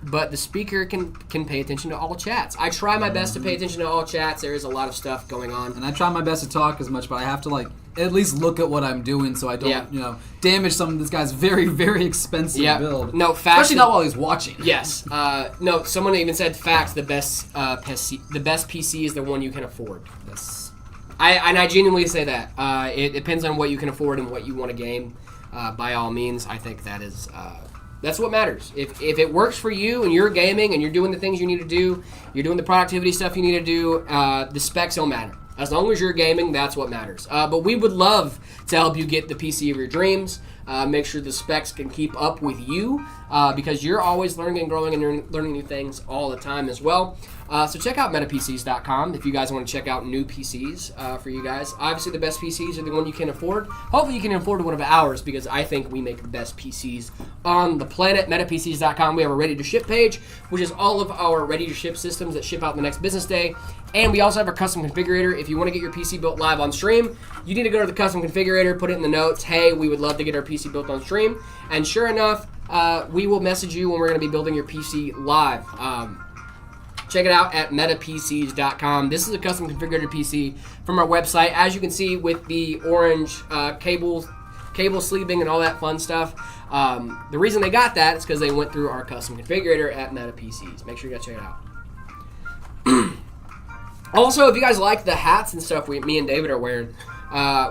but the speaker can pay attention to all chats. I try my best to pay attention to all chats. There is a lot of stuff going on, and I try my best to talk as much, but I have to at least look at what I'm doing so I don't damage some of this guy's very, very expensive build. No, facts. Especially not while he's watching. Yes. No, someone even said facts. The best PC is the one you can afford. Yes. I genuinely say that. It depends on what you can afford and what you want to game. By all means, I think that is that's what matters. If it works for you and you're gaming and you're doing the things you need to do, you're doing the productivity stuff you need to do, the specs don't matter. As long as you're gaming, that's what matters. But we would love to help you get the PC of your dreams. Make sure the specs can keep up with you because you're always learning and growing and you're learning new things all the time as well. So check out metapcs.com if you guys want to check out new PCs for you guys. Obviously, the best PCs are the one you can afford. Hopefully, you can afford one of ours because I think we make the best PCs on the planet. Metapcs.com, we have a ready-to-ship page, which is all of our ready-to-ship systems that ship out the next business day. And we also have our custom configurator. If you want to get your PC built live on stream, you need to go to the custom configurator, put it in the notes, hey, we would love to get our PC built on stream. And sure enough, we will message you when we're going to be building your PC live. Check it out at metapcs.com. This is a custom configurated PC from our website. As you can see with the orange cable sleeving and all that fun stuff. The reason they got that is because they went through our custom configurator at MetaPCs. Make sure you guys check it out. Also, if you guys like the hats and stuff me and David are wearing,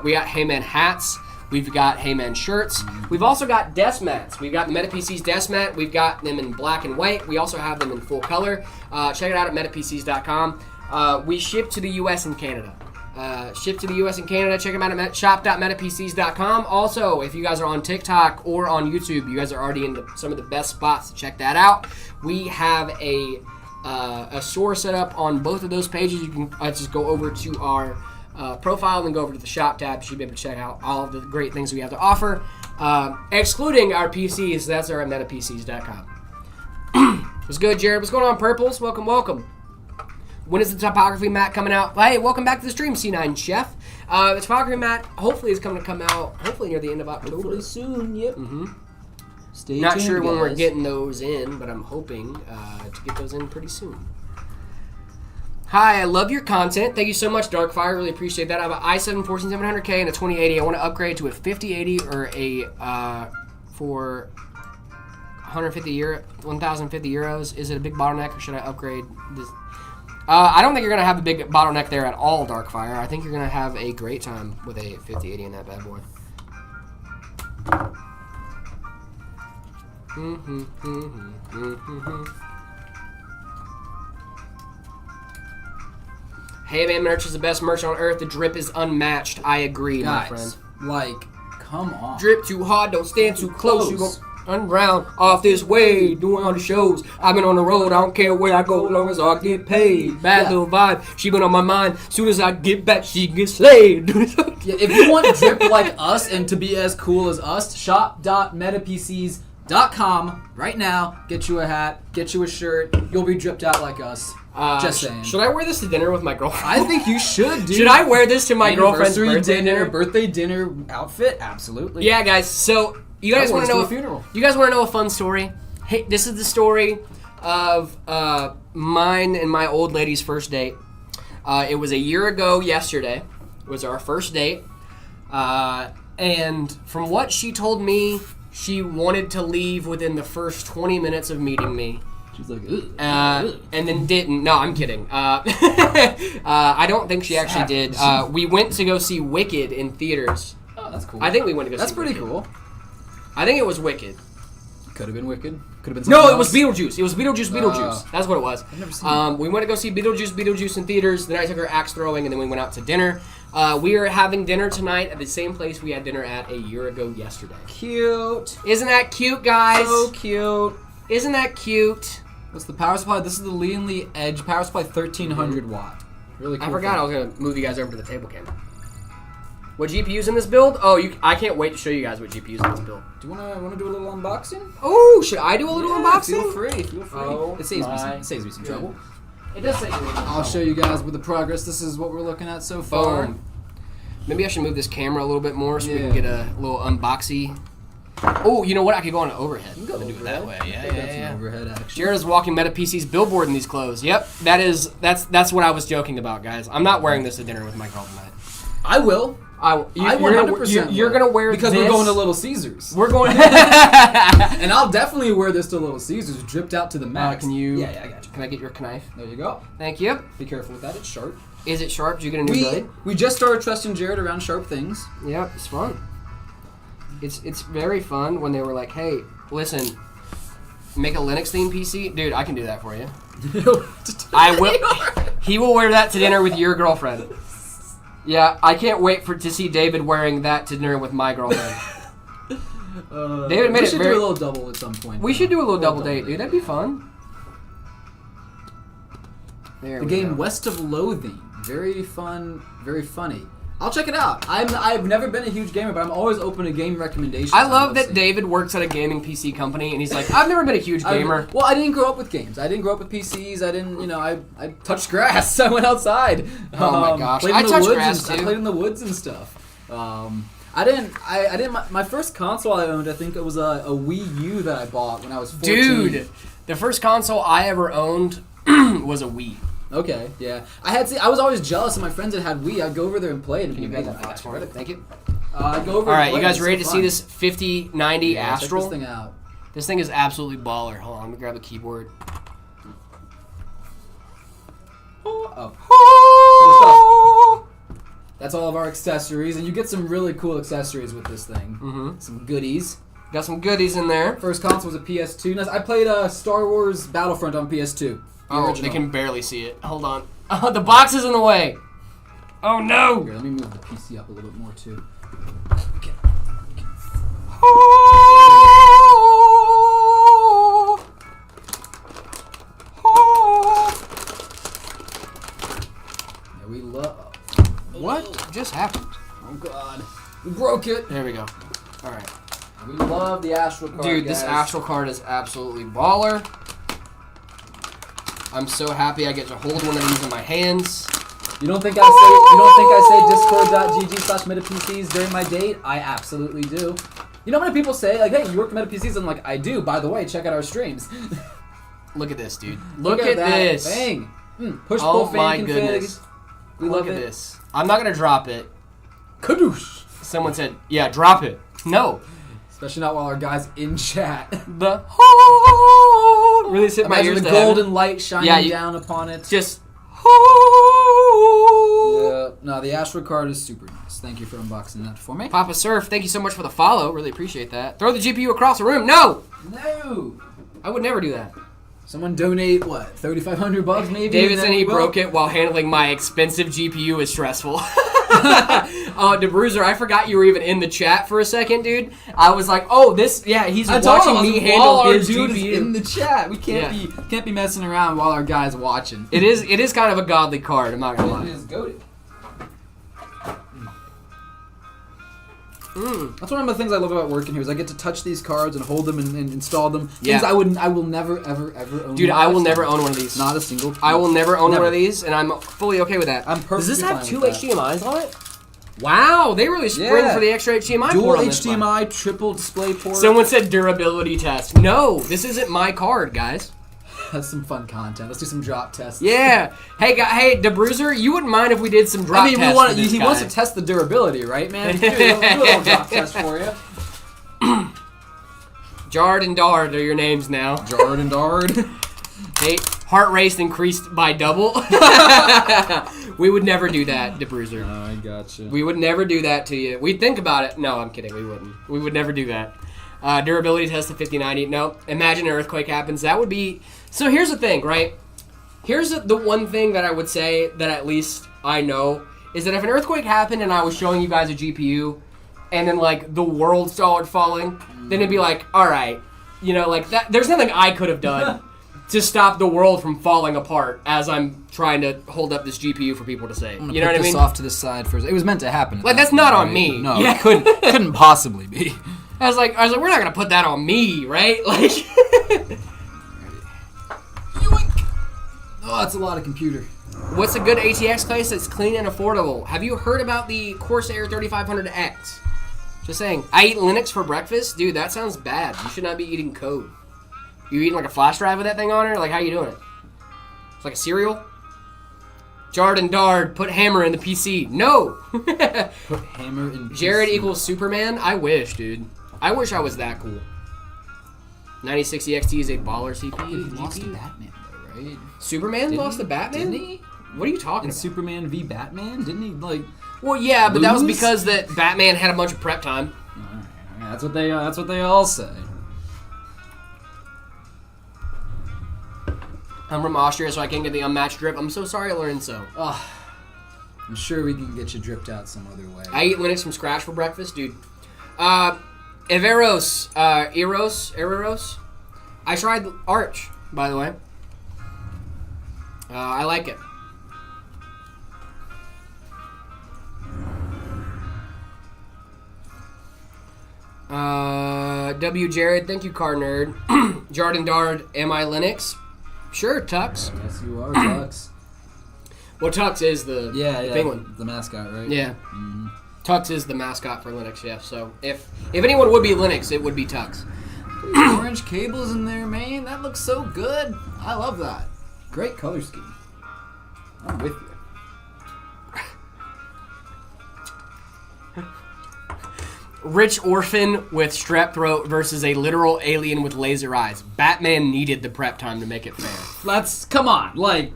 we got Heyman hats. We've got Heyman shirts. We've also got desk mats. We've got the MetaPCs desk mat. We've got them in black and white. We also have them in full color. Check it out at metapcs.com. We ship to the U.S. and Canada. Check them out at shop.metapcs.com. Also, if you guys are on TikTok or on YouTube, you guys are already in some of the best spots to check that out. We have a store set up on both of those pages. You can just go over to our profile and go over to the shop tab. You should be able to check out all of the great things we have to offer, excluding our PCs. That's our at metapcs.com. What's good, Jared? What's going on, Purples? Welcome. When is the topography mat coming out? Hey, welcome back to the stream, C9 Chef. The topography mat hopefully is going to come out hopefully near the end of October. Hopefully soon, yep. Mm-hmm. Stay Not tuned, sure when guys. we're getting those in, but I'm hoping to get those in pretty soon. Hi, I love your content. Thank you so much, Darkfire. Really appreciate that. I have an i7 14700K and a 2080. I want to upgrade to a 5080 or a for 1,050 euros. Is it a big bottleneck, or should I upgrade this? I don't think you're gonna have a big bottleneck there at all, Darkfire. I think you're gonna have a great time with a 5080 in that bad boy. Hey man, merch is the best merch on earth. The drip is unmatched. I agree, my friend. Like, come on. Drip too hard, don't stand too close. You go around off this way, doing all the shows. I've been on the road, I don't care where I go, as long as I get paid. Bad little vibe, she been on my mind. Soon as I get back, she gets slayed. Yeah, if you want drip like us and to be as cool as us, shop.metapcs.com right now. Get you a hat, get you a shirt. You'll be dripped out like us. Just saying. Should I wear this to dinner with my girlfriend? I think you should, dude. Should I wear this to my girlfriend's birthday dinner outfit? Absolutely. Yeah, guys. So you guys want to know a funeral? You guys want to know a fun story? Hey, this is the story of mine and my old lady's first date. It was a year ago yesterday. It was our first date, and from what she told me, she wanted to leave within the first 20 minutes of meeting me. She's like, and then didn't. No, I'm kidding. I don't think she actually did. We went to go see Wicked in theaters. Oh, that's cool. I think we went to go see That's pretty Wicked. cool. I think it was Wicked. Could have been Wicked. Could have been. No, Something it was else. Beetlejuice. It was Beetlejuice. That's what it was. I've never seen it. We went to go see Beetlejuice in theaters. Then I took her axe throwing, and then we went out to dinner. We are having dinner tonight at the same place we had dinner at a year ago yesterday. Cute. Isn't that cute, guys? So cute. Isn't that cute? What's the power supply? This is the Lee & Lee Edge power supply, 1300 watt. Really cool. I forgot I was gonna move you guys over to the table camera. What GPUs in this build? Oh, I can't wait to show you guys what GPUs in this build. Do you wanna do a little unboxing? Oh, should I do a little unboxing? Feel free. Oh, it saves me some trouble. It does say. I'll show you guys with the progress. This is what we're looking at so far. Boom. Maybe I should move this camera a little bit more so we can Yeah. get a little unboxing. Oh, you know what? I could go on overhead. You can go Do it overhead. that way. I think that's an overhead action. Jared is walking Meta PC's billboard in these clothes. Yep, that's what I was joking about, guys. I'm not wearing this to dinner with my girl tonight. I will. I 100% you're gonna wear because this. we're going to Little Caesars. We're going. And I'll definitely wear this to Little Caesars, dripped out to the max. Can you? Yeah, I got you. Can I get your knife? There you go. Thank you. Be careful with that. It's sharp. Is it sharp? Did you get a new blade? We just started trusting Jared around sharp things. Yep, it's fun. It's very fun when they were like, hey, listen, make a Linux themed PC, dude. I can do that for you. I will. He will wear that to dinner with your girlfriend. Yeah, I can't wait to see David wearing that to dinner with my girlfriend. David made we it should very. do a little double at some point. We should do a little double date, dude. That'd be fun. There The we game go. West of Loathing. Very fun, very funny. I'll check it out. I've never been a huge gamer, but I'm always open to game recommendations. I love that David works at a gaming PC company, and he's like, I've never been a huge gamer. Well, I didn't grow up with games. I didn't grow up with PCs. I didn't, I touched grass. I went outside. Oh my gosh, played I in the touched woods grass and, too. I played in the woods and stuff. I didn't. My first console I owned, I think it was a Wii U that I bought when I was 14. Dude, the first console I ever owned was a Wii. Okay, yeah. I was always jealous of my friends that had Wii. I'd go over there and play it. Can you grab that box for it? Thank you. I'd go over. All and right, play you guys it. ready It's to so see fun. this 5090 Yeah, Astral? Check this thing out. This thing is absolutely baller. Hold on, let me grab the keyboard. That's all of our accessories, and you get some really cool accessories with this thing. Mm-hmm. Some goodies. Got some goodies in there. First console was a PS2. Now, I played Star Wars Battlefront on PS2. The Oh, original. they can barely see it. Hold on. Oh, the box is in the way. Oh no. Here, let me move the PC up a little bit more too. Okay. Yeah, we love. What just happened? Oh god, we broke it. There we go. All right. We love the Astral card, Dude, this guys. Astral card is absolutely baller. I'm so happy I get to hold one of these in my hands. You don't think I say discord.gg/metapcs during my date? I absolutely do. You know how many people say, like, hey, you work at MetaPCs? I'm like, I do. By the way, check out our streams. Look at this, dude. Look at that this. thing. Push Oh pull fan my config. goodness. We Look love at it. this. I'm not gonna drop it. Kadoosh. Someone said, "Yeah, drop it." No. Especially not while our guys in chat. The really sit my Imagine ears the to heaven. golden light shining Yeah, you- down upon it. Just. Yeah. No, the Ashford card is super nice. Thank you for unboxing that for me. Papa Surf, thank you so much for the follow. Really appreciate that. Throw the GPU across the room. No, No. I would never do that. Someone donate what? $3,500 maybe. David said he Well, broke it while handling my expensive GPU is stressful. DeBruiser, I forgot you were even in the chat for a second, dude. I was like, oh, this, yeah, he's I told watching him, me while handle our his dude GPU. is in the chat. We can't be messing around while our guy's watching. It is kind of a godly card. I'm not gonna lie. It is goated. That's one of the things I love about working here is I get to touch these cards and hold them and install them. Yeah. Things I will never ever own. Dude, in my I will lifetime. never own one of these. Not a single. I will never own Never. one of these, and I'm fully okay with that. I'm perfectly Does this have fine two with that. HDMIs on it? Wow, they really spring Yeah. for the extra HDMI Dual port on this one. HDMI, triple display port. Someone said durability test. No, this isn't my card, guys. That's some fun content. Let's do some drop tests. Yeah. Hey, DeBruiser, you wouldn't mind if we did some drop I mean, tests for this he guy. wants to test the durability, right, man? Do a little drop test for you. Jard and Dard are your names now. Jard and Dard. Hey, heart rate increased by double. We would never do that, DeBruiser. I gotcha. We would never do that to you. We'd think about it. No, I'm kidding. We wouldn't. We would never do that. Durability test of 5090. No. Imagine an earthquake happens. That would be... So here's the thing, right? Here's the one thing that I would say that at least I know is that if an earthquake happened and I was showing you guys a GPU and then, like, the world started falling, then it'd be like, all right. You know, like, that. There's nothing I could have done to stop the world from falling apart as I'm trying to hold up this GPU for people to say. You know what I mean? Off to the side first. It was meant to happen. Like, that's not on me. No, Yeah. it couldn't possibly be. I was like, we're not gonna put that on me, right? Like, Yoink! Oh, that's a lot of computer. what's a good ATX case that's clean and affordable? Have you heard about the Corsair 3500X? Just saying. I eat Linux for breakfast, dude. That sounds bad. You should not be eating code. You eating like a flash drive with that thing on it? Like, how you doing it? It's like a cereal. Jard and Dard, put hammer in the PC. No. Put hammer in. Jared PC. equals Superman. I wish, dude. I wish I was that cool. 9060 XT is a baller CPU. He lost to Batman, though, right? Superman Didn't lost he? to Batman? Didn't he? What are you talking In about? Superman v Batman, didn't he like? Well, yeah, but that was lose? because that Batman had a bunch of prep time. That's what they all say. I'm from Austria, so I can't get the unmatched drip. I'm so sorry, Lorenzo. Oh, I'm sure we can get you dripped out some other way. I eat Linux from scratch for breakfast, dude. Everos, Eros. I tried Arch, by the way. I like it. W. Jared, thank you, Car Nerd. Jard Dard, am I Linux? Sure, Tux. Yes, you are, Tux. Well, Tux is the penguin. the mascot, right? Yeah. Tux is the mascot for Linux, yeah. So if anyone would be Linux, it would be Tux. Orange cables in there, man. That looks so good. I love that. Great color scheme. I'm with you. Rich orphan with strep throat versus a literal alien with laser eyes. Batman needed the prep time to make it fair. Come on, like.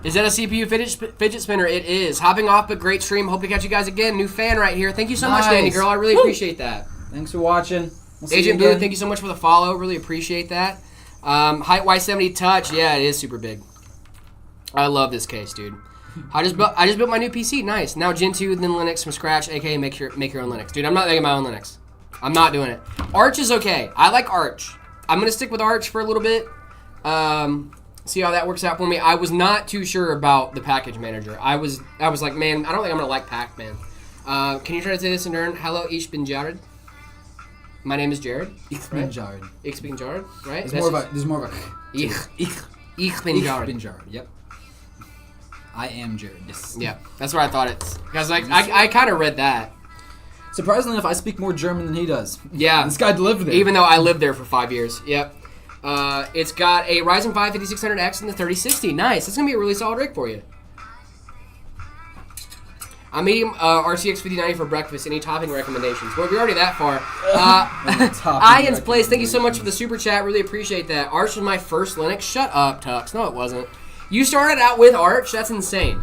Is that a CPU fidget spinner? It is. Hopping off, but great stream. Hope to catch you guys again. New fan right here. Thank you so much, Nice. Danny girl. I really appreciate that. Thanks for watching. We'll see Agent you Blue, again. thank you so much for the follow. Really appreciate that. Height Y70 Touch. Yeah, it is super big. I love this case, dude. I just built my new PC. Nice. Now Gen 2, then Linux from scratch, aka make your own Linux. Dude, I'm not making my own Linux. I'm not doing it. Arch is okay. I like Arch. I'm gonna stick with Arch for a little bit. See how that works out for me. I was not too sure about the package manager. I was like, man, I don't think I'm gonna like Pac-Man. Can you try to say this in turn? Hello, ich bin Jared. My name is Jared. Ich bin Jared. Ich bin Jared, right? There's more of a. Ich bin Jared. bin Jared. Yep. I am Jared. Yes. Yeah, that's what I thought it's. Because like I kind of read that. Surprisingly enough, I speak more German than he does. Yeah. This guy lived there. Even though I lived there for 5 years. Yep. It's got a Ryzen 5 5600X and the 3060. Nice. That's going to be a really solid rig for you. I'm eating RTX 5090 for breakfast. Any topping recommendations? Well, if you're already that far. Ian's Place, thank you so much for the super chat. Really appreciate that. Arch was my first Linux. Shut up, Tux. No, it wasn't. You started out with Arch? That's insane.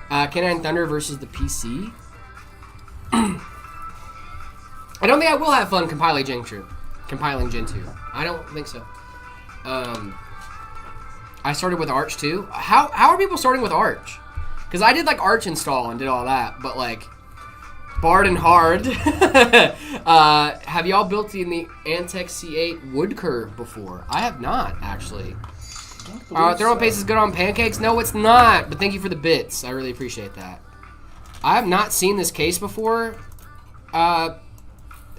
Canine Thunder versus the PC. I don't think I will have fun compiling Gen 2. I don't think so. I started with Arch too. How are people starting with Arch? Because I did like Arch install and did all that, but like Bard and Hard. Have y'all built in the Antec C8 wood curve before? I have not actually. Thermal paste is good on pancakes. No, it's not. But thank you for the bits. I really appreciate that. I have not seen this case before. I'm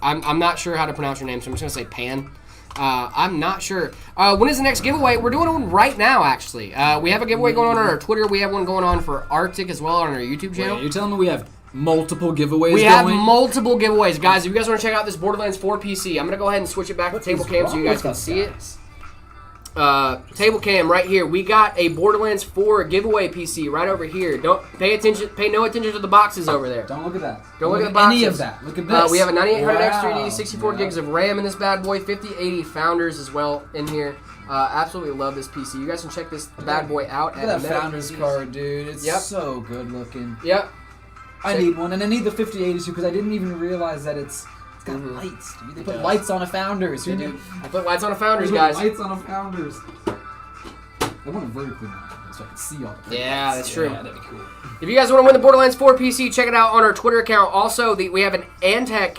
not sure how to pronounce your name, so I'm just gonna say Pan. I'm not sure. When is the next giveaway? We're doing one right now, actually. We have a giveaway going on our Twitter. We have one going on for Arctic as well on our YouTube channel. Wait, you're telling me we have multiple giveaways We have multiple giveaways. Guys, if you guys want to check out this Borderlands 4 PC, I'm going to go ahead and switch it back to table cam so you guys can see it. Table cam right here. We got a Borderlands 4 giveaway PC right over here. Don't pay attention. Pay no attention to the boxes over there. Don't look at that. Don't look at the boxes. Any of that. Look at this. We have a 9800X3D, 64 gigs of RAM in this bad boy, 5080 Founders as well in here. Absolutely love this PC. You guys can check this bad boy out. Look at that Founders card, dude. It's so good looking. Yep. I need one, and I need the 5080 too because I didn't even realize that it's got lights, dude. They put lights on a Founders. They do. I put lights on a Founders, guys. Lights on a Founders. I want a vertically mounted so I can see all the Yeah, that's true. Yeah, that'd be cool. If you guys want to win the Borderlands 4 PC, check it out on our Twitter account. Also, we have an Antec,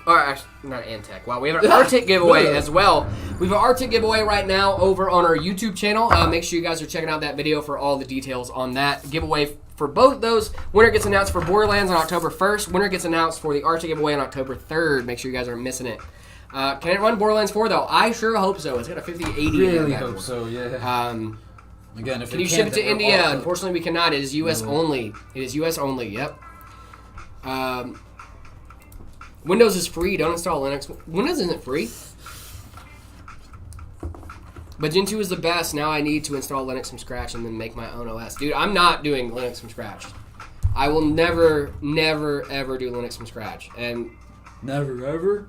or actually, not Antec. Wow, we have an Arctic giveaway as well. We have an Arctic giveaway right now over on our YouTube channel. Make sure you guys are checking out that video for all the details on that giveaway. For both those, winner gets announced for Borderlands on October 1st. Winner gets announced for the Arctic giveaway on October 3rd. Make sure you guys aren't missing it. Can it run Borderlands 4 though? I sure hope so. It's got a 5080. Really hope so. Yeah. Again, if can you ship it to India? Unfortunately, we cannot. It is U.S. only. It is U.S. only. Yep. Windows is free. Don't install Linux. Windows isn't free. But Gen 2 is the best. Now I need to install Linux from scratch and then make my own OS. Dude, I'm not doing Linux from scratch. I will never, ever do Linux from scratch. And Never ever.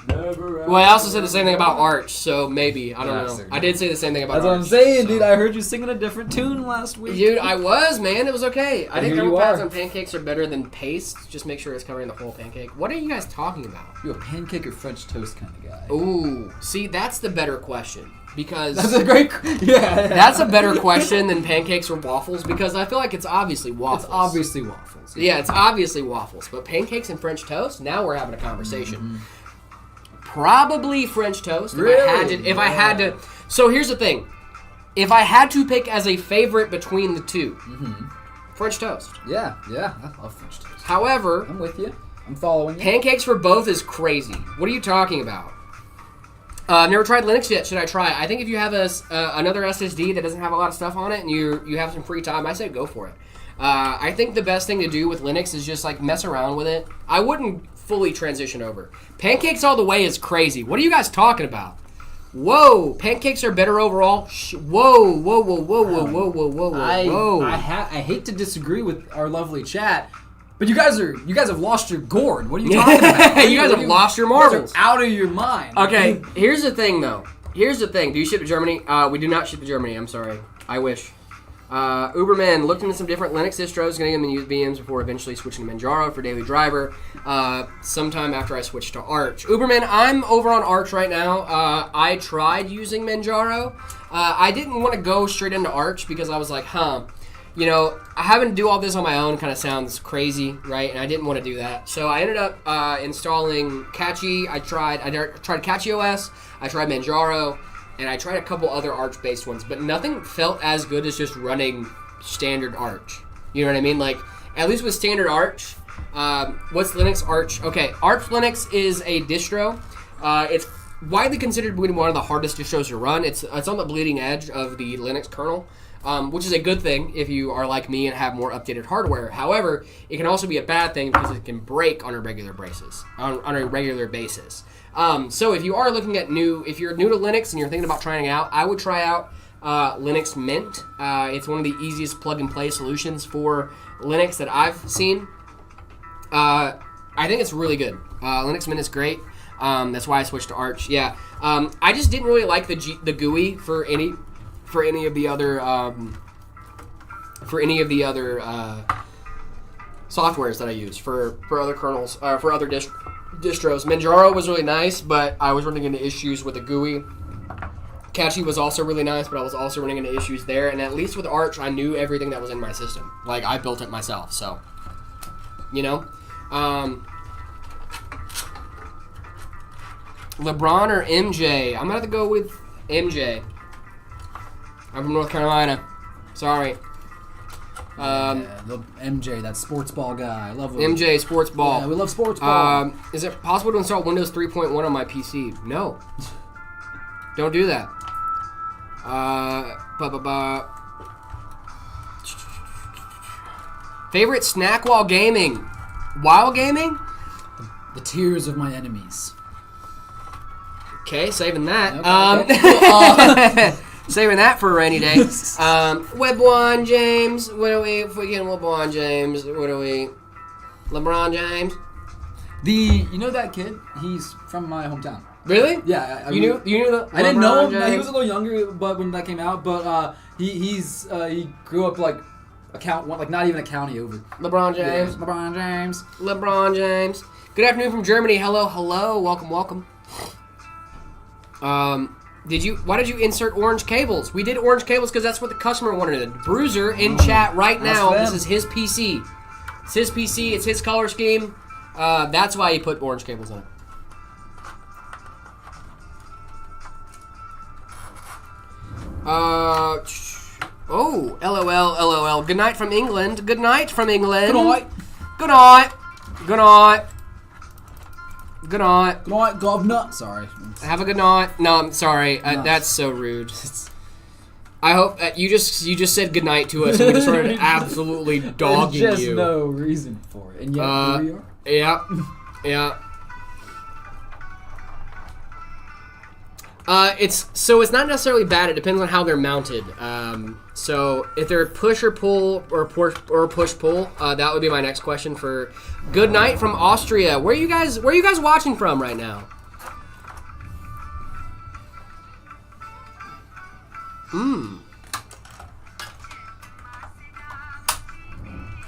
Well, I also said the same thing about Arch, so maybe. I don't know. I did say the same thing about Arch. That's what I'm saying, dude. I heard you singing a different tune last week. Dude, I was, man. It was okay. I think thermal pads on pancakes are better than paste. Just make sure it's covering the whole pancake. What are you guys talking about? You a pancake or French toast kind of guy. Ooh. See, that's the better question. Because that's a great... Yeah. That's a better question than pancakes or waffles, because I feel like it's obviously waffles. It's obviously waffles. Yeah, it's obviously waffles. But pancakes and French toast, now we're having a conversation. Mm-hmm. Probably French toast. Really? If I had to... So here's the thing. If I had to pick as a favorite between the two, French toast. Yeah, I love French toast. However... I'm with you. I'm following you. Pancakes for both is crazy. What are you talking about? Never tried Linux yet. Should I try? I think if you have another SSD that doesn't have a lot of stuff on it and you have some free time, I say go for it. I think the best thing to do with Linux is just like mess around with it. I wouldn't fully transition over. Pancakes all the way is crazy. What are you guys talking about? Whoa, pancakes are better overall. Whoa. I hate to disagree with our lovely chat. But you guys have lost your gourd. What are you talking about? You guys have lost your marbles. Out of your mind. Okay, here's the thing, though. Here's the thing. Do you ship to Germany? We do not ship to Germany. I'm sorry. I wish. Uberman looked into some different Linux distros, getting them in used VMs before eventually switching to Manjaro for daily driver. Sometime after I switched to Arch. Uberman, I'm over on Arch right now. I tried using Manjaro. I didn't want to go straight into Arch because I was like, you know, having to do all this on my own kind of sounds crazy, right? And I didn't want to do that. So I ended up installing Catchy. I tried Catchy OS. I tried Manjaro. And I tried a couple other Arch-based ones. But nothing felt as good as just running standard Arch. You know what I mean? Like, at least with standard Arch, what's Linux Arch? Okay, Arch Linux is a distro. It's widely considered to be one of the hardest distros to run. It's on the bleeding edge of the Linux kernel. which is a good thing if you are like me and have more updated hardware. However, it can also be a bad thing because it can break on a regular basis. So if you are looking at if you're new to Linux and you're thinking about trying it out, I would try out Linux Mint. It's one of the easiest plug-and-play solutions for Linux that I've seen. I think it's really good. Linux Mint is great. That's why I switched to Arch. Yeah, I just didn't really like the GUI for any of the other softwares that I use for other kernels for other distros. Manjaro was really nice, but I was running into issues with the GUI. Catchy was also really nice, but I was also running into issues there. And at least with Arch, I knew everything that was in my system. Like, I built it myself, so, you know. LeBron or MJ? I'm going to have to go with MJ. I'm from North Carolina. Sorry. The MJ, that sports ball guy. I love him. MJ, sports ball. Yeah, we love sports ball. Is it possible to install Windows 3.1 on my PC? No. Don't do that. Favorite snack while gaming? While gaming? The tears of my enemies. Okay, saving that. Okay. Saving that for a rainy day. Web1 James. What are we? If we get LeBron James, what are we? LeBron James. You know that kid? He's from my hometown. Really? Yeah. You knew the. I didn't know him. James? He was a little younger, but when that came out, but he grew up like not even a county over. LeBron James. Yeah, LeBron James. LeBron James. Good afternoon from Germany. Hello. Welcome. Why did you insert orange cables? We did orange cables because that's what the customer wanted. Bruiser in chat right now. This is his PC. It's his PC. It's his color scheme. That's why he put orange cables on it. LOL. Good night from England. Good night, governor. Sorry. Have a good night. No, I'm sorry. That's so rude. I hope you just said good night to us and we just started absolutely dogging There's just you. no reason for it. And yet here we are. Yeah. It's not necessarily bad. It depends on how they're mounted. So if they're push or pull or push pull, that would be my next question for good night from Austria. Where are you guys watching from right now?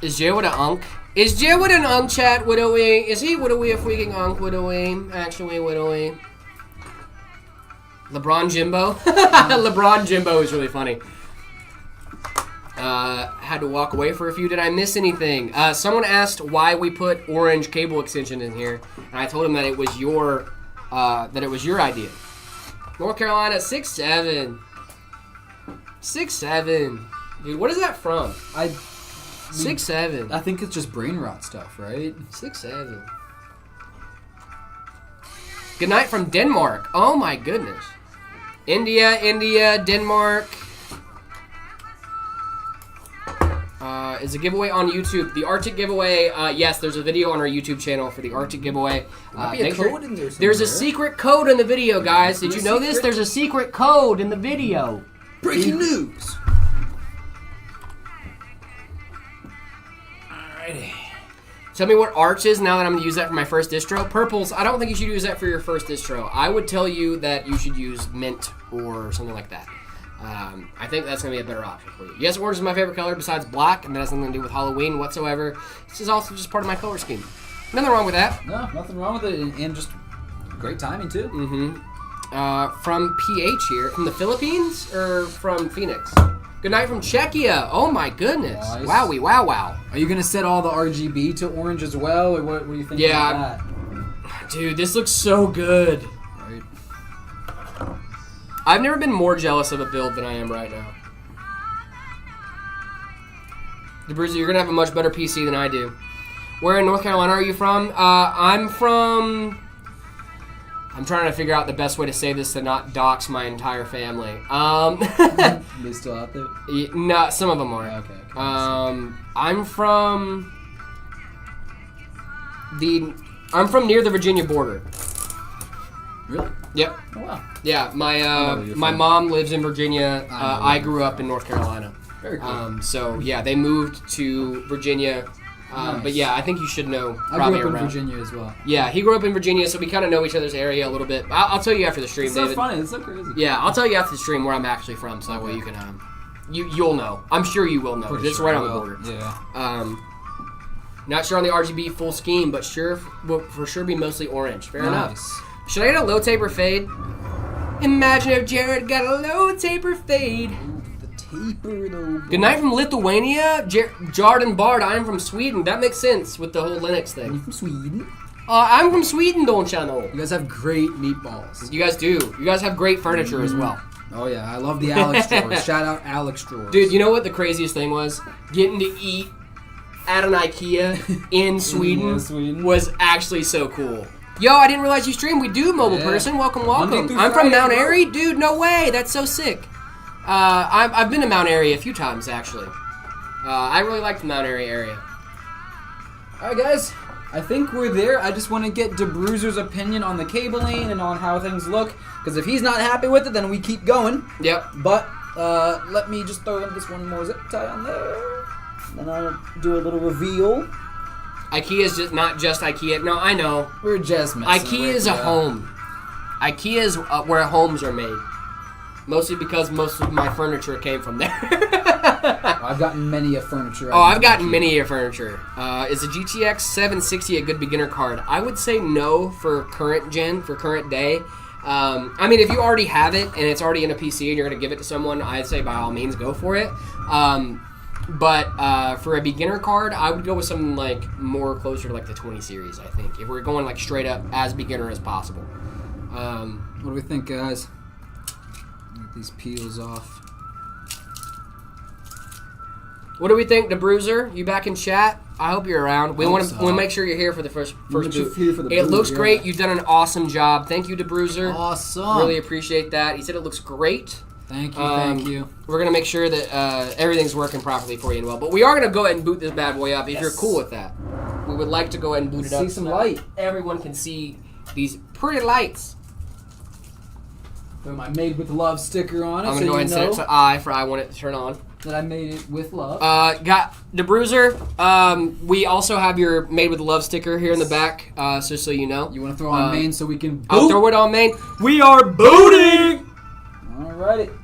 Is Jay with an unk? Is Jay with an unk chat? Is he with a freaking unk? Actually, LeBron Jimbo? LeBron Jimbo is really funny. Had to walk away for a few. Did I miss anything? Someone asked why we put orange cable extension in here, and I told him that it was your idea. North Carolina 6'7". 6'7". Dude, what is that from? 6'7". I think it's just brain rot stuff, right? 6'7". Good night from Denmark. Oh my goodness. India, Denmark. Is a giveaway on YouTube. The Arctic giveaway, yes, there's a video on our YouTube channel for the Arctic giveaway. Might be a code in there somewhere. There's a secret code in the video, guys. Did you know this? There's a secret code in the video. Breaking news. Alrighty. Tell me what Arch is now that I'm going to use that for my first distro. Purples, I don't think you should use that for your first distro. I would tell you that you should use Mint or something like that. I think that's going to be a better option for you. Yes, orange is my favorite color besides black, and that has nothing to do with Halloween whatsoever. This is also just part of my color scheme. Nothing wrong with that. No, nothing wrong with it, and just great timing, too. From PH here. From the Philippines or from Phoenix? Good night from Czechia. Oh my goodness. Nice. Wowie, wow. Are you going to set all the RGB to orange as well, or what do you think about that? Dude, this looks so good. Right. I've never been more jealous of a build than I am right now. DeBruiser, you're going to have a much better PC than I do. Where in North Carolina are you from? I'm from I'm trying to figure out the best way to say this to not dox my entire family. They still out there? No, some of them are. Okay. I'm from near the Virginia border. Really? Yep. Oh, wow. Yeah, my where you're my from. mom lives in Virginia. I know where I you're grew up in North Carolina. Very cool. So yeah, they moved to Virginia. Nice. But yeah, I think you should know I probably grew up in around. Virginia as well. Yeah, he grew up in Virginia, so we kind of know each other's area a little bit. I'll tell you after the stream, It's so David. funny. It's so crazy. Yeah, I'll tell you after the stream where I'm actually from, so that way you can you'll know. I'm sure you will know. 'Cause it's right on the border. Yeah. Not sure on the RGB full scheme, but will for sure be mostly orange. Fair enough. Nice. Should I get a low taper fade? Imagine if Jared got a low taper fade. The taper, though. Good night from Lithuania, Jarden Bard. I'm from Sweden. That makes sense with the whole Linux You thing. from Sweden? I'm from Sweden, don't you know? You guys have great meatballs. You guys do. You guys have great furniture as well. Oh yeah, I love the Alex drawers. Shout out Alex drawers. Dude, you know what the craziest thing was? Getting to eat at an IKEA in Sweden, Sweden. was actually so cool. Yo, I didn't realize you stream. We do, mobile Yeah. person. Welcome, Monday welcome. through I'm from Friday, Mount bro. Airy. Dude, no way. That's so sick. I've been to Mount Airy a few times, actually. I really like the Mount Airy area. All right, guys. I think we're there. I just want to get DeBruiser's opinion on the cabling and on how things look. Because if he's not happy with it, then we keep going. Yep. But let me just throw in this one more zip tie on there. Then I'll do a little reveal. IKEA's just not just IKEA. No, I know. We're just messing IKEA with is a ya. home. IKEA is where homes are made. Mostly because most of my furniture came from there. I've gotten many a furniture. Oh, I've gotten many of furniture. Is a GTX 760 a good beginner card? I would say no for current gen, for current day. I mean, if you already have it and it's already in a PC and you're going to give it to someone, I'd say by all means go for it. But for a beginner card, I would go with something like more closer to like the 20 series, I think. If we're going like straight up as beginner as possible. What do we think, guys? Get these peels off. What do we think, DeBruiser? You back in chat? I hope you're around. We want to so. make sure you're here for the first boot. Here for the It boot, looks yeah. great. You've done an awesome job. Thank you, DeBruiser. Awesome. Really appreciate that. He said it looks great. Thank you. Thank you. We're going to make sure that everything's working properly for you and well. But we are going to go ahead and boot this bad boy up if you're cool with that. We would like to go ahead and boot it up. See some light. Everyone can see these pretty lights. Put my Made with Love sticker on it, I'm so going to go ahead you and know set it to I for I want it to turn on. that I made it with love. Got DeBruiser. We also have your Made with Love sticker here in the back, so you know. You want to throw on main so we can boot? I'll throw it on main. We are booting! Alrighty.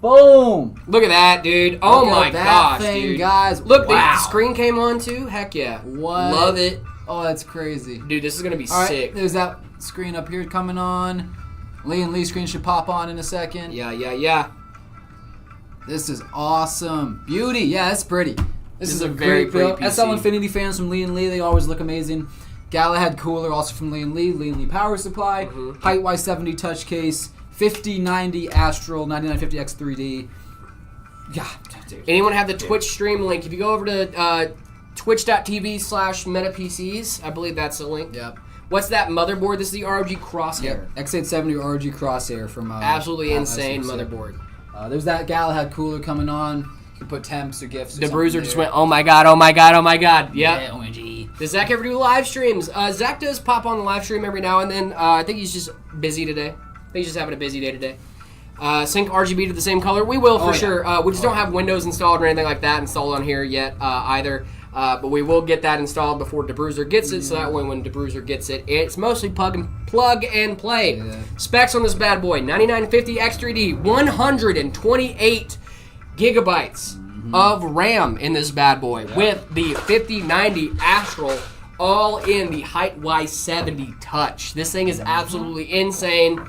Boom! Look at that, dude. Oh Look at my that gosh, thing, dude. guys. Look, wow. the screen came on too? Heck yeah. What? Love it. Oh, that's crazy. Dude, this is going to be All right, sick. there's that screen up here coming on. Lee and Lee's screen should pop on in a second. Yeah. This is awesome. Beauty. Yeah, that's pretty. This is a a very great build. pretty SL PC. Infinity fans from Lee and Lee, they always look amazing. Galahad cooler, also from Lee and Lee power supply, Height Y70 touch case, 5090 Astral, 9950X 3D. Yeah, dude. Anyone have the Twitch stream link? If you go over to twitch.tv/metapcs, I believe that's the link. Yep. What's that motherboard? This is the ROG Crosshair. X870 ROG Crosshair from Absolutely insane SMC. motherboard. There's that Galahad cooler coming on. You can put temps or gifts. The Bruiser just went, oh my god. Yep. Yeah, OMG. Does Zach ever do live streams? Zach does pop on the live stream every now and then. I think he's just busy today. I think he's just having a busy day today. Sync RGB to the same color. We will for sure. We just don't have Windows installed or anything like that installed on here yet either. But we will get that installed before DeBruiser gets it, so that way when DeBruiser gets it, it's mostly plug and play. Yeah. Specs on this bad boy: 9950 X3D, 128 gigabytes of RAM in this bad boy, with the 5090 Astral, all in the Height Y70 touch. This thing is absolutely insane.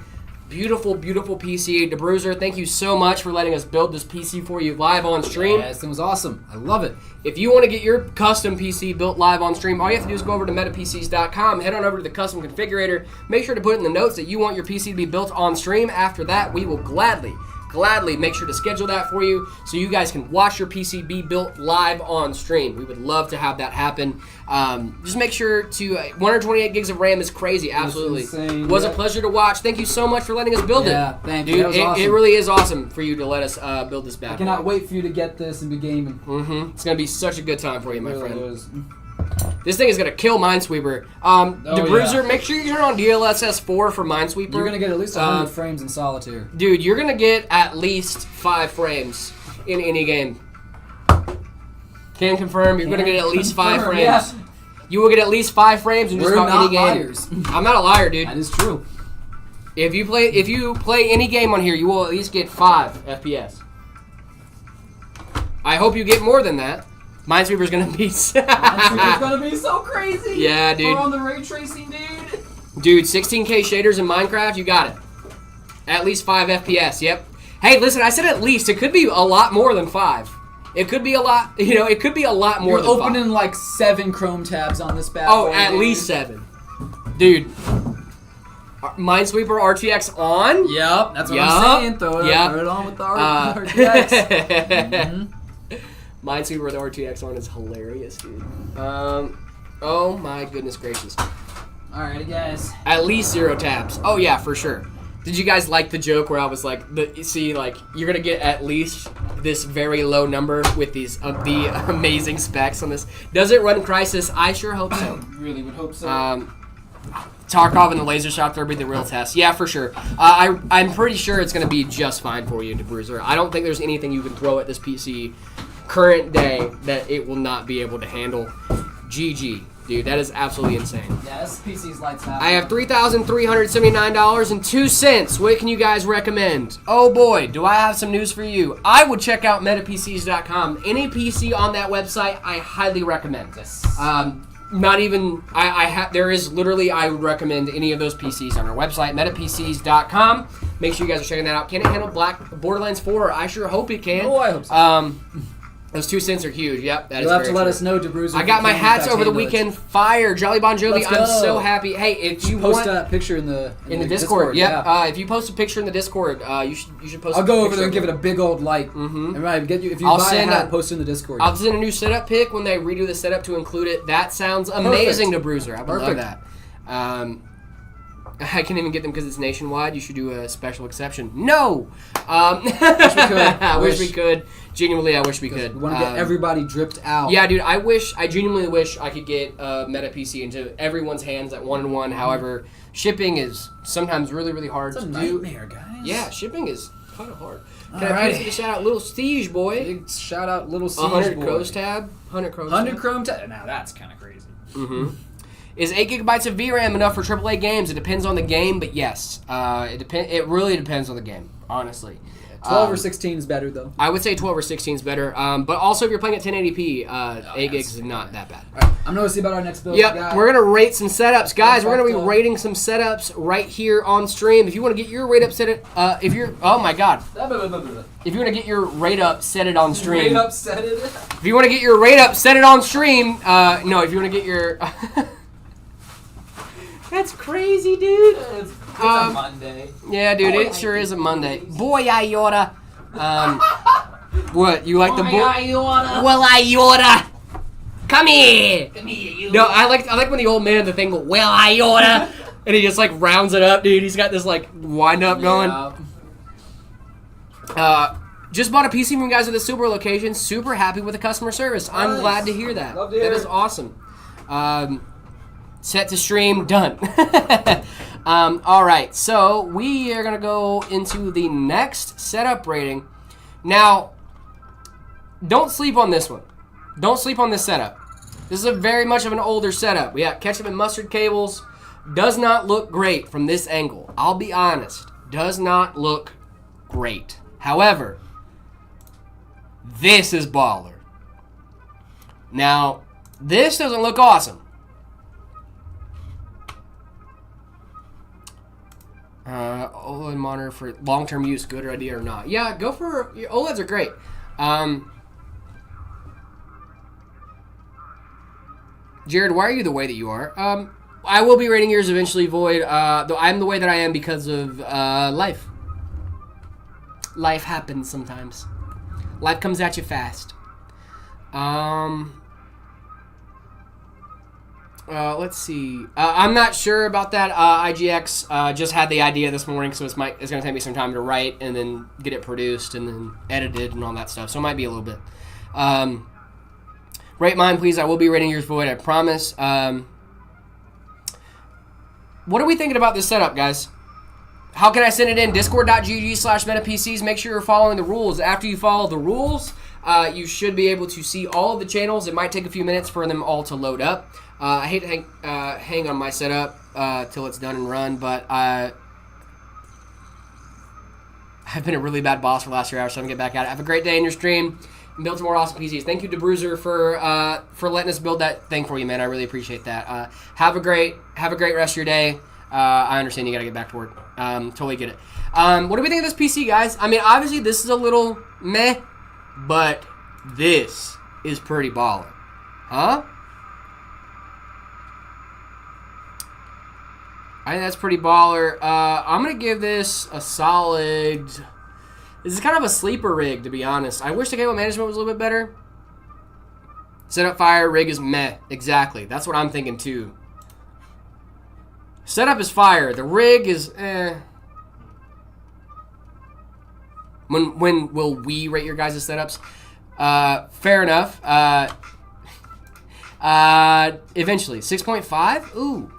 Beautiful, beautiful PC. DeBruiser, thank you so much for letting us build this PC for you live on stream. Yeah, this thing was awesome. I love it. If you want to get your custom PC built live on stream, all you have to do is go over to metapcs.com, head on over to the custom configurator, make sure to put in the notes that you want your PC to be built on stream. After that, we will gladly gladly make sure to schedule that for you so you guys can watch your PC be built live on stream. We would love to have that happen. Just make sure to 128 gigs of RAM is crazy. Absolutely. insane, Was a yeah. pleasure to watch. Thank you so much for letting us build Yeah, it. thank you. Dude, That was it awesome. really is awesome for you to let us build this bad I cannot boy. wait for you to get this and be gaming. It's going to be such a good time for you, my It really friend. is. This thing is going to kill Minesweeper. The Bruiser, yeah. make make sure you turn on DLSS 4 for Minesweeper. You're gonna get at least 100 frames in solitaire. Dude, you're going to get at least 5 frames in any game. Can confirm, you're going to get at least 5 frames. Yeah. You will get at least 5 frames in just We're about not any game. liars. I'm not a liar, dude. That is true. If you play any game on here, you will at least get 5 FPS. I hope you get more than that. Minesweeper's gonna be. It's gonna be so crazy. Yeah, dude. We're on the ray tracing, dude. Dude, 16K shaders in Minecraft, you got it. At least 5 FPS. Yep. Hey, listen, I said at least. It could be a lot more than 5. It could be a lot. You know, it could be a lot more You're than 5. opening like 7 Chrome tabs on this bad Oh, boy, at dude. least 7. Dude. Minesweeper RTX on? Yep, that's what Yup. I'm saying. Throw Yup. it on with the RTX. Minesweeper with RTX on is hilarious, dude. Oh my goodness gracious. Alrighty, guys. At least 0 tabs. Oh yeah, for sure. Did you guys like the joke where I was like, you're gonna get at least this very low number with these the amazing specs on this? Does it run Crysis? I sure hope so. Really would hope so. Tarkov and the laser shot therapy, the real test. Yeah, for sure. I'm pretty sure it's gonna be just fine for you, DeBruiser. I don't think there's anything you can throw at this PC current day that it will not be able to handle. GG. Dude, that is absolutely insane. Yeah, this PC's lights out. I have $3,379.02. What can you guys recommend? Oh boy, do I have some news for you. I would check out metapcs.com. Any PC on that website, I highly recommend. Yes. Not even, there is literally, I would recommend any of those PCs on our website, metapcs.com. Make sure you guys are checking that out. Can it handle Borderlands 4? I sure hope it can. Oh, I hope so. Those 2 cents are huge. Yep, that is You'll have to very let true. us know, DeBruiser. I got my hats over the weekend. Fire, Jolly Bon Jovi. Let's I'm go. so happy. Hey, if you Post want that picture in the Discord, yep. Yeah. If you post a picture in the Discord, you should post. I'll a go over picture there and of give it a big old like. Mhm. And right, if you I'll buy a send hat, a- post it in the Discord. I'll send a new setup pic when they redo the setup to include it. That sounds amazing to Bruiser. I would love Perfect. that. I can't even get them because it's nationwide. You should do a special exception. No. Wish we could. I wish we could. Genuinely, I wish we could. We want to get everybody dripped out. Yeah, dude. I genuinely wish I could get Meta PC into everyone's hands at 1-on-1. However, shipping is sometimes really, really hard It's a to do. nightmare, guys. Yeah, shipping is kind of hard. Can I Alrighty. please shout out Little Steege boy? Big shout out, little Siege 100 boy. crows tab. 100 crows. 100 tab. Chrome tab. Now that's kind of crazy. Is 8 gigabytes of VRAM enough for AAA games? It depends on the game, but yes, it really depends on the game. Honestly, 12 or 16 is better though. I would say 12 or 16 is better. But also, if you're playing at 1080p, 8 gigs is not that bad. All right, I'm gonna see about our next build. Yep, we're gonna rate some setups, guys. We're gonna be Perfecto. rating some setups right here on stream. If you want to get your rate up set it, if you want to get your rate up set it on stream. Straight up said it. If you want to get your rate up, set it on stream. No, if you want to get your... That's crazy, dude. It's a Monday. Yeah, dude, it sure is a Monday. Boy, I oughta. What, you like the boy? Well, I oughta. Come here. Come here, you. No, I like when the old man in the thing go, well, I oughta. And he just, like, rounds it up, dude. He's got this, like, wind-up going. Just bought a PC from you guys at the super location. Super happy with the customer service. I'm Nice. glad to hear that. Love to hear That is it. awesome. Set to stream, done. All right, so we are going to go into the next setup rating. Now, don't sleep on this one. Don't sleep on this setup. This is a very much of an older setup. We got ketchup and mustard cables. Does not look great from this angle. I'll be honest. Does not look great. However, this is baller. Now, this doesn't look awesome. OLED monitor for long-term use, good idea or not? Yeah, go for OLEDs are great. Jared, why are you the way that you are? I will be rating yours eventually, Void. Though I'm the way that I am because of life. life happens sometimes. Life comes at you fast. Let's see. I'm not sure about that. IGX just had the idea this morning, so it's going to take me some time to write and then get it produced and then edited and all that stuff. So it might be a little bit. Rate mine, please. I will be rating yours, Void. I promise. What are we thinking about this setup, guys? How can I send it in? Discord.gg/metapcs. Make sure you're following the rules. After you follow the rules, you should be able to see all of the channels. It might take a few minutes for them all to load up. I hate to hang on my setup till it's done and run, but I've been a really bad boss for the last 3 hours, so I'm going to get back at it. Have a great day in your stream. And build some more awesome PCs. Thank you to Bruiser for letting us build that thing for you, man. I really appreciate that. Have a great rest of your day. I understand you got to get back to work. Totally get it. What do we think of this PC, guys? I mean, obviously this is a little meh, but this is pretty baller. Huh? I think that's pretty baller. I'm going to give this a solid... This is kind of a sleeper rig, to be honest. I wish the cable management was a little bit better. Setup fire, rig is meh. Exactly. That's what I'm thinking, too. Setup is fire. The rig is eh. When will we rate your guys' setups? Fair enough. Eventually. 6.5? Ooh.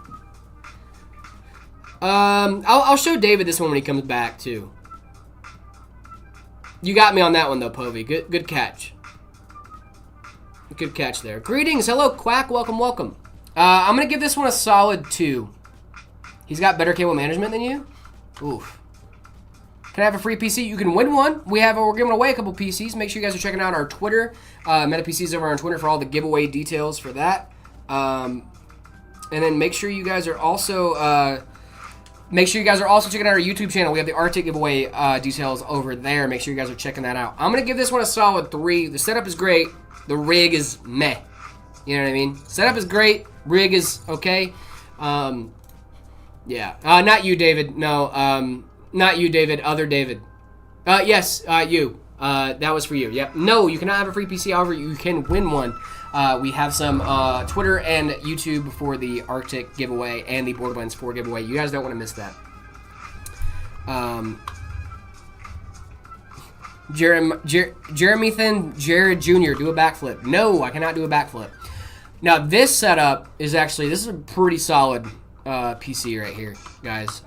I'll show David this one when he comes back, too. You got me on that one, though, Povey. Good catch. Good catch there. Greetings. Hello, Quack. Welcome, welcome. I'm going to give this one a solid 2. He's got better cable management than you? Oof. Can I have a free PC? You can win one. We're giving away a couple PCs. Make sure you guys are checking out our Twitter. MetaPCs over on Twitter for all the giveaway details for that. And then make sure you guys are also... checking out our YouTube channel. We have the Arctic giveaway details over there. Make sure you guys are checking that out. I'm going to give this one a solid 3. The setup is great. The rig is meh. You know what I mean? Setup is great. Rig is okay. Yeah. Not you, David. No. Not you, David. Other David. Yes, you. That was for you. Yep. No, you cannot have a free PC. However, you can win one. We have some Twitter and YouTube for the Arctic giveaway and the Borderlands 4 giveaway. You guys don't want to miss that. Jared Jr., do a backflip. No, I cannot do a backflip. Now, this setup is actually, this is a pretty solid PC right here, guys.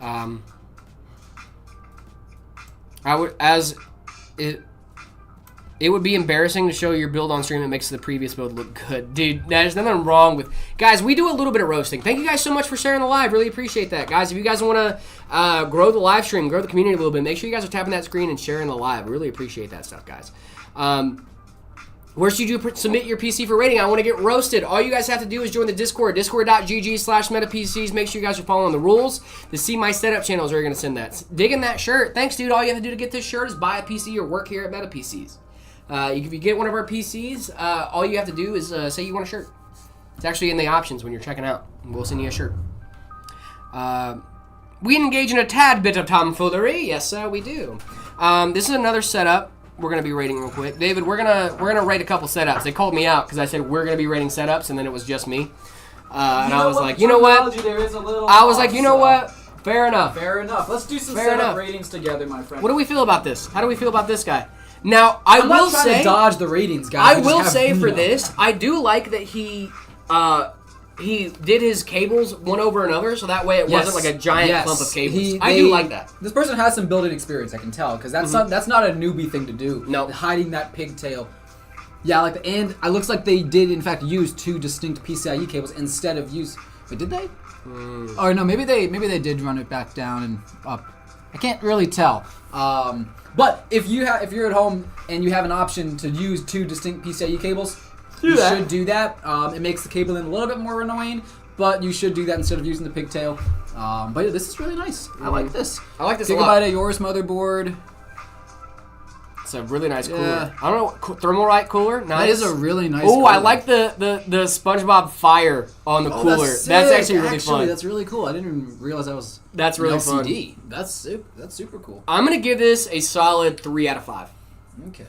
It would be embarrassing to show your build on stream that makes the previous build look good. Dude, there's nothing wrong with... Guys, we do a little bit of roasting. Thank you guys so much for sharing the live. Really appreciate that. Guys, if you guys want to grow the live stream, grow the community a little bit, make sure you guys are tapping that screen and sharing the live. We really appreciate that stuff, guys. Where should you submit your PC for rating? I want to get roasted. All you guys have to do is join the Discord, discord.gg/metapcs. Make sure you guys are following the rules. The See My Setup channel is where you're going to send that. Digging that shirt. Thanks, dude. All you have to do to get this shirt is buy a PC or work here at MetaPCs. If you get one of our PCs, all you have to do is say you want a shirt. It's actually in the options when you're checking out. We'll send you a shirt. We engage in a tad bit of tomfoolery. Yes, we do. This is another setup we're going to be rating real quick. David, we're gonna rate a couple setups. They called me out because I said we're going to be rating setups, and then it was just me. And I was like, you know what? I was like, you know what? Fair enough. Fair enough. Let's do some setup ratings together, my friend. What do we feel about this? How do we feel about this guy? Now, I'm not trying to dodge the ratings, guys. I will say for this, I do like that he did his cables one over another, so that way it wasn't like a giant clump of cables. I do like that. This person has some building experience, I can tell, because that's not a newbie thing to do. No, hiding that pigtail. Yeah, like and it looks like they did in fact use 2 distinct PCIe cables instead of use. But did they? Or no, maybe they did run it back down and up. I can't really tell. But if you're at home and you have an option to use 2 distinct PCIe cables, you should do that. It makes the cabling a little bit more annoying, but you should do that instead of using the pigtail. But yeah, this is really nice. I like this. I like this a lot. Gigabyte of yours motherboard. a really nice cooler. Yeah. I don't know, Thermalright cooler. Nice. That is a really nice. Oh, I cooler. like the SpongeBob fire on the cooler. That's actually really fun. That's really cool. I didn't even realize that was. That's really LCD. fun. That's super cool. I'm gonna give this a solid 3 out of 5. Okay.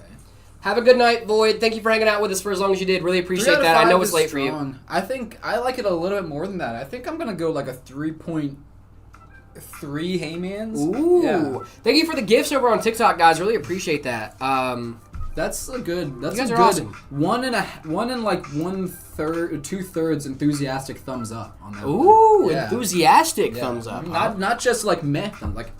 Have a good night, Void. Thank you for hanging out with us for as long as you did. Really appreciate that. I know it's late for you. I think I like it a little bit more than that. I think I'm gonna go like a 3.3 Heymans. Ooh. Yeah. Thank you for the gifts over on TikTok, guys. Really appreciate that. That's a good. That's You guys a are good awesome. one and like 1/3 or 2/3 enthusiastic thumbs up on that. Ooh, Yeah. enthusiastic Yeah. thumbs up. huh? Not just like meh. Like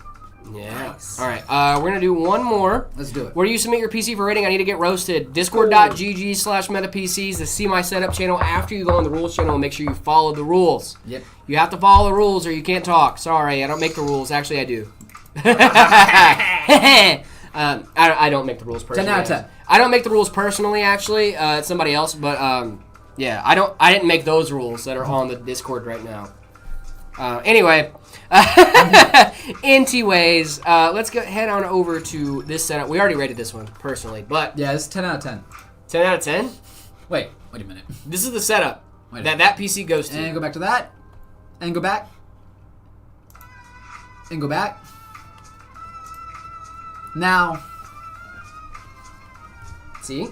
Yeah. Nice. All right. We're gonna do one more. let's do it. Where do you submit your PC for rating? I need to get roasted. Discord.gg/metapcs to see my setup channel. After you go on the rules channel, and make sure you follow the rules. Yep. You have to follow the rules or you can't talk. Sorry, I don't make the rules. Actually, I do. I don't make the rules personally. 10 out of 10. I don't make the rules personally, actually. It's somebody else. But, yeah, I didn't make those rules that are on the Discord right now. Anyway. Anyways, let's head on over to this setup. We already rated this one, personally. But Yeah, it's 10 out of 10. 10 out of 10? Wait a minute. This is the setup Wait a that PC goes to. And go back to that. And go back. And go back. Now. See?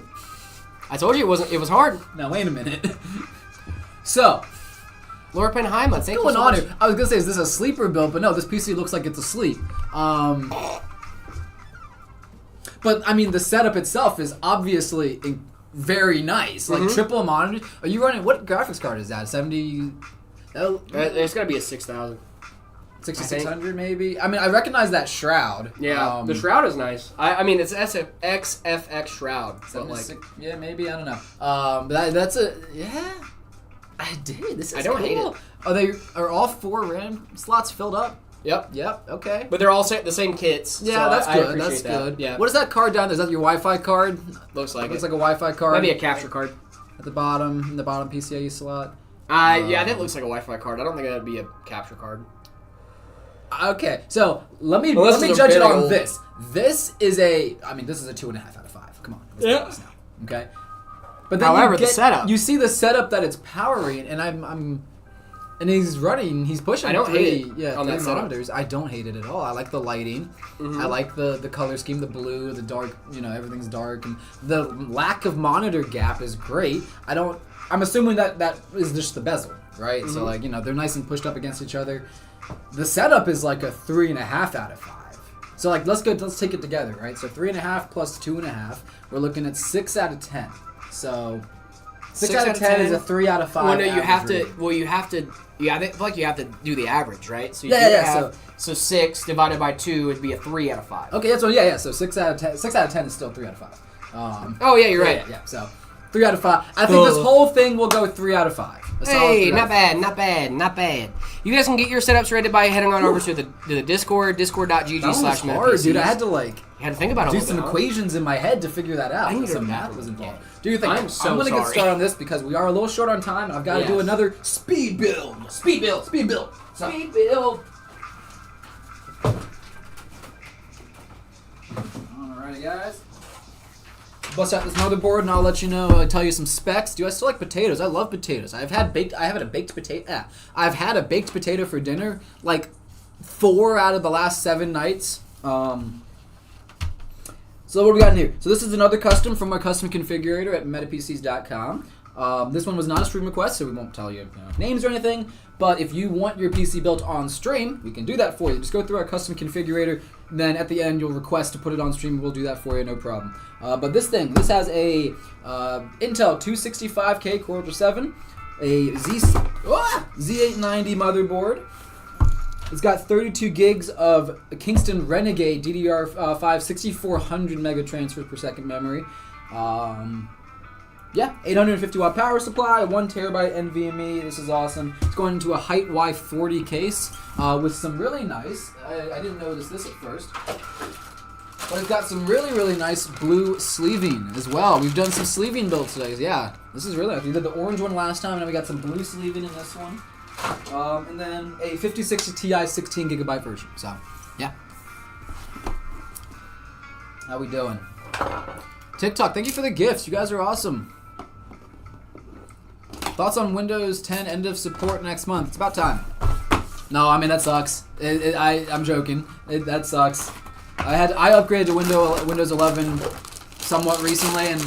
I told you it was hard. Now wait a minute. So, Laura Penheim, thank you what's so going on much. here? I was gonna say, is this a sleeper build? But no, this PC looks like it's asleep. But I mean, the setup itself is obviously very nice. Like triple monitor. Are you running? What graphics card is that? 70. It's gotta be a 6,000. 6600 maybe. I mean, I recognize that shroud. Yeah, the shroud is nice. I mean, it's XFX shroud. But like, yeah, maybe, I don't know. But that's a yeah. I did. This is I don't hate cool. Are all 4 RAM slots filled up? yep. Yep. Okay. But they're all the same kits. Yeah, so that's I good. appreciate That's that. good. Yeah. What is that card down there? Is that your Wi-Fi card? Looks like Looks it. like a Wi-Fi card. Maybe a capture card. At the bottom, in the bottom PCIe slot. Yeah, that looks like a Wi-Fi card. I don't think that'd be a capture card. Okay, so let me Well, this is a judge it very on old- this. This is a 2.5 out of 5. Come on. Let's do Yeah. this now. Okay. But then However, you the setup. You see the setup that it's powering, and and he's running. He's pushing. I don't hate 3 it Yeah, on 3 that setup. monitors. I don't hate it at all. I like the lighting. I like the color scheme, the blue, the dark. Everything's dark, and the lack of monitor gap is great. I'm assuming that is just the bezel, right? So they're nice and pushed up against each other. The setup is like a 3.5 out of 5. So let's take it together, right? So 3.5 plus 2.5, we're looking at 6 out of 10. So 6 out of 10 is a 3 out of 5. Well, no, you have average to. rating. Well, you have to. Yeah, I feel like you have to do the average, right? So you Yeah, do yeah, have- so 6 divided by 2 would be a 3 out of 5. Okay, yeah, so yeah. So 6 out of 10. 6 out of 10 is still 3 out of 5. Oh yeah, you're right. Yeah. So 3 out of 5. I think this whole thing will go 3 out of 5. A solid Hey, 3 out not of 5. bad, not bad, not bad. You guys can get your setups rated by heading on over to the Discord, That one was discord.gg/metapcs. hard, dude. I had to You had to think about it a do little some bit, huh? equations in my head to figure that out. I need to Some do math that. was involved. Yeah. Do you think I'm so I'm gonna get sorry. started on this because we are a little short on time, and I've got to do Yes. another speed build. Speed build. Speed build. So, Speed build. alrighty, guys. Bust out this motherboard, and I'll let you know. Tell you some specs. Do I still like potatoes? I love potatoes. I've had a baked potato. I've had a baked potato for dinner like 4 out of the last 7 nights. So what do we got in here? So this is another custom from our custom configurator at metapcs.com. This one was not a stream request, so we won't tell you, names or anything. But if you want your PC built on stream, we can do that for you. Just go through our custom configurator, and then at the end you'll request to put it on stream. We'll do that for you, no problem. But this has a Intel 265K Core i7, a Z890 motherboard. It's got 32 gigs of Kingston Renegade DDR5 6400 mega transfers per second memory. 850 watt power supply, 1 terabyte NVMe. This is awesome. It's going into a Height Y40 case with some really nice. I didn't notice this at first, but it's got some really, really nice blue sleeving as well. We've done some sleeving builds today. Yeah, this is really nice. We did the orange one last time, and now we got some blue sleeving in this one. And then a 5060 Ti 16 gigabyte version. So, yeah. How we doing? TikTok, thank you for the gifts. You guys are awesome. Thoughts on Windows 10 end of support next month? It's about time. No, I mean that sucks. I'm joking. That sucks. I upgraded to Windows 11 somewhat recently, and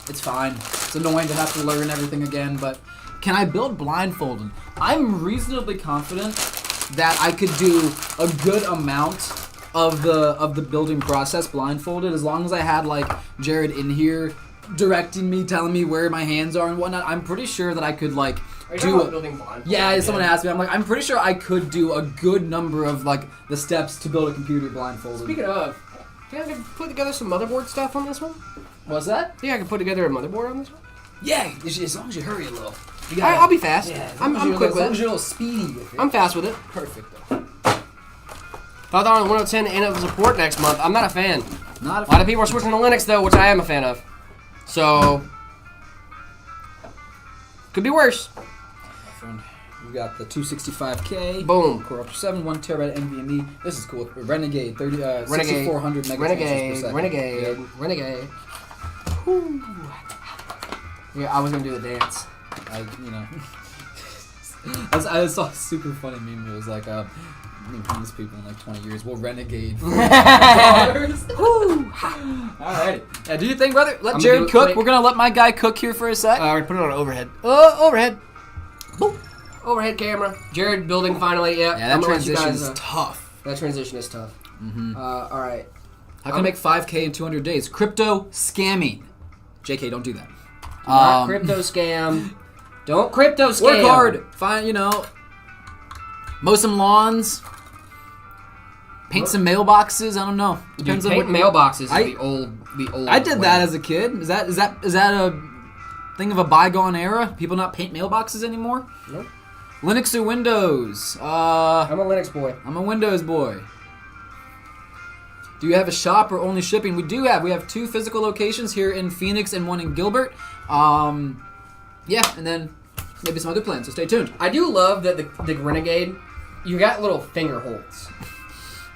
it's fine. It's annoying to have to learn everything again, but can I build blindfolded? I'm reasonably confident that I could do a good amount of the building process blindfolded, as long as I had like Jared in here directing me, telling me where my hands are and whatnot. I'm pretty sure that I could like do building blindfolded? Yeah, someone asked me. I'm pretty sure I could do a good number of like the steps to build a computer blindfolded. Speaking of, think I can put together some motherboard stuff on this one? What's that? Yeah, I can put together a motherboard on this one? Yeah, as long as you hurry a little. I'll be fast. Yeah, I'm quick as with long as it. you're a little speedy with it. I'm fast with it. Perfect though. Thought on Windows 10 end of support next month. I'm not a fan. Not A lot of people are switching to Linux though, which I am a fan of. So could be worse. Friend, we got the 265K. Boom. Core Ultra 7, 1 terabyte NVMe. This is cool. Renegade, 6400 megatransfers per second. Renegade. Whew. Yeah, I was gonna do a dance. I saw a super funny meme. It was like, these people in like 20 years will renegade for $. Alrighty. Yeah, do you think, brother? Let Jared cook. We're gonna let my guy cook here for a sec. We're put it on overhead. Overhead. Boop. Overhead camera. Jared building finally. Yeah, that transition is tough. That transition is tough. Mm-hmm. All right. How can I make 5K in 200 days? Crypto scamming. JK, don't do that. Not crypto scam. Don't crypto scam. Work hard. Find, mow some lawns. Paint some mailboxes. I don't know. Depends on what mailboxes is the old. I did that as a kid. Is that a thing of a bygone era? People not paint mailboxes anymore? Nope. Linux or Windows? I'm a Linux boy. I'm a Windows boy. Do you have a shop or only shipping? We do have. We have 2 physical locations here in Phoenix and 1 in Gilbert. Yeah, and then maybe some other plans. So stay tuned. I do love that the Renegade, you got little finger holds.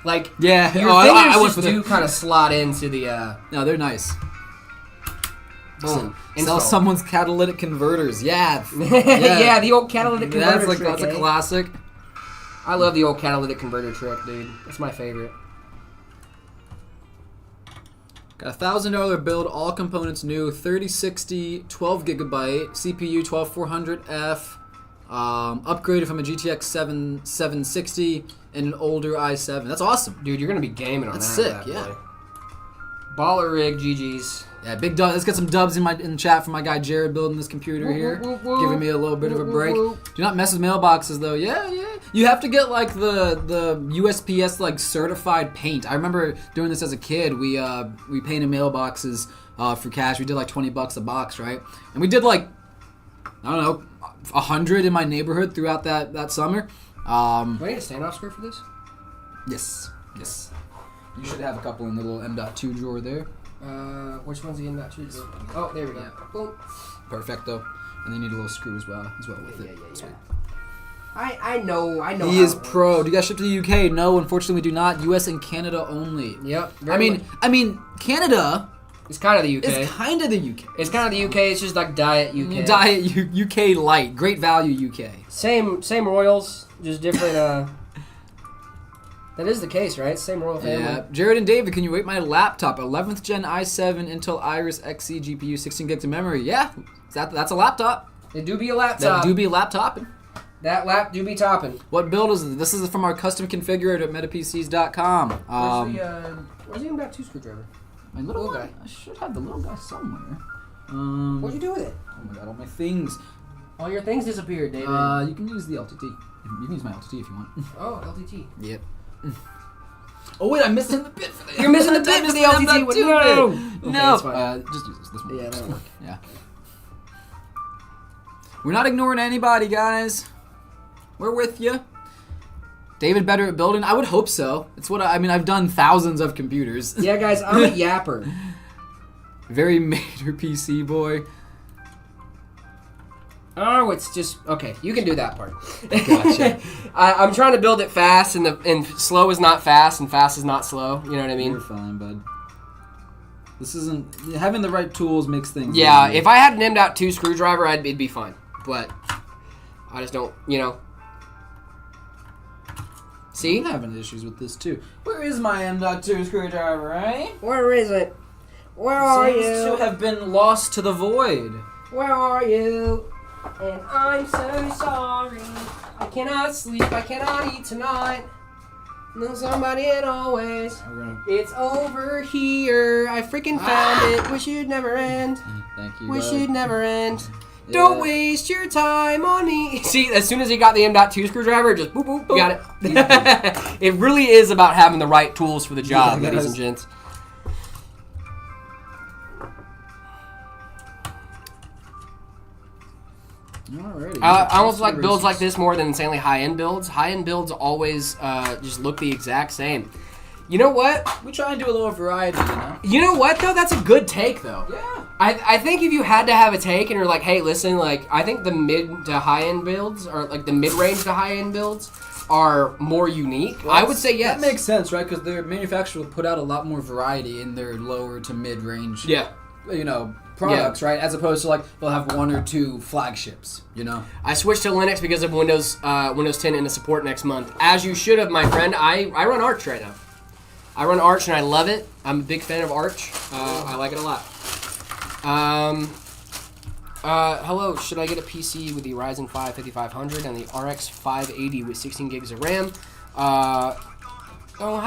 Like, yeah, your fingers just do kind of slot into the. No, they're nice. Boom. Sell someone's catalytic converters. Yeah. Yeah, the old catalytic converter trick. That's a classic. I love the old catalytic converter trick, dude. That's my favorite. Got a $1,000 build, all components new, 3060, 12 gigabyte, CPU 12400F, upgraded from a GTX 760 and an older i7. That's awesome. Dude, you're going to be gaming on That's that. sick, yeah. Boy. Baller rig, GG's. Yeah, big dub. Let's get some dubs in the chat from my guy Jared building this computer here, giving me a little bit of a break. Do not mess with mailboxes though. Yeah. You have to get like the USPS like certified paint. I remember doing this as a kid. We painted mailboxes for cash. We did like $20 a box, right? And we did like, I don't know, 100 in my neighborhood throughout that summer. Do I need a standoff screw for this? Yes. You should have a couple in the little M.2 drawer there. Which one's the M.2 drawer? Oh, there we go. Boom. Perfecto. And then you need a little screw as well with it. Yeah. I know. He is pro. Do you guys ship to the UK? No, unfortunately we do not. US and Canada only. Yep. I mean, Canada. It's kind of the UK. It's kind of the UK. It's kind of the UK. It's just like Diet UK. Diet UK light. Great value UK. Same royals, just different. That is the case, right? Same royal family. Yeah. Jared and David, can you rate my laptop? 11th gen i7 Intel Iris Xe GPU, 16 gigs of memory. Yeah, that's a laptop. It do be a laptop. That lap do be topping. What build is this? This is from our custom configurator at metapcs.com. Where's the M.2 screwdriver? My little guy. I should have the little guy somewhere. What'd you do with it? Oh my god, all my things. All your things disappeared, David. You can use the LTT. You can use my LTT if you want. Oh, LTT. Yep. Oh wait, I'm missing the bit for the. You're missing the bit for the LTT. No. Okay, just use this one. Yeah, that'll work. Yeah. We're not ignoring anybody, guys. We're with you. David better at building? I would hope so. It's what I've done thousands of computers. Yeah, guys, I'm a yapper. Very major PC boy. Oh, it's just okay. You can do that part. Gotcha. I'm trying to build it fast, and slow is not fast, and fast is not slow. You know what I mean? You're fine, bud. This isn't having the right tools makes things. Yeah, easier. if I had an M.2 screwdriver, it'd be fine. But I just don't, See? I'm having issues with this too. Where is my M.2 screwdriver, right? Where is it? Where are Seems you? to have been lost to the void. Where are you? And I'm so sorry. I cannot sleep. I cannot eat tonight. No somebody and always. It's over here. I freaking found it. Wish it'd never end. Thank you. Wish bud. it'd never end. Yeah. Don't waste your time on me. See, as soon as he got the M.2 screwdriver, just boop, boop, got it. It really is about having the right tools for the job, Yeah, ladies guys. and gents. Alrighty. I almost like builds like this more than insanely high-end builds. High-end builds always just look the exact same. You know what? We try and do a little variety, You know what, though? That's a good take, though. Yeah. I think if you had to have a take and you're like, hey, listen, like, I think the mid to high-end builds, or like the mid-range to high-end builds, are more unique. I would say yes. That makes sense, right? Because their manufacturer will put out a lot more variety in their lower to mid-range, Yeah. products, right? As opposed to like they'll have one or two flagships, I switched to Linux because of Windows 10 into support next month. As you should have, my friend. I run Arch right now. I run Arch and I love it. I'm a big fan of Arch. I like it a lot. Hello, should I get a PC with the Ryzen 5 5500 and the RX 580 with 16 gigs of RAM? How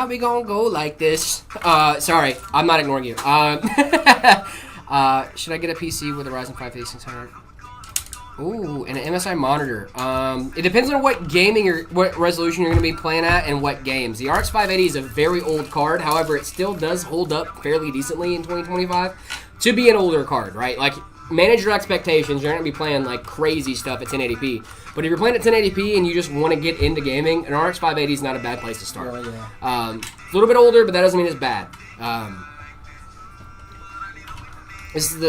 we gonna go like this? Sorry, I'm not ignoring you. Should I get a PC with a Ryzen 5 5600? Ooh, and an MSI monitor. It depends on what what resolution you're going to be playing at and what games. The RX 580 is a very old card. However, it still does hold up fairly decently in 2025 to be an older card, right? Like, manage your expectations. You're not going to be playing like crazy stuff at 1080p. But if you're playing at 1080p and you just want to get into gaming, an RX 580 is not a bad place to start. Oh, yeah. It's a little bit older, but that doesn't mean it's bad. This is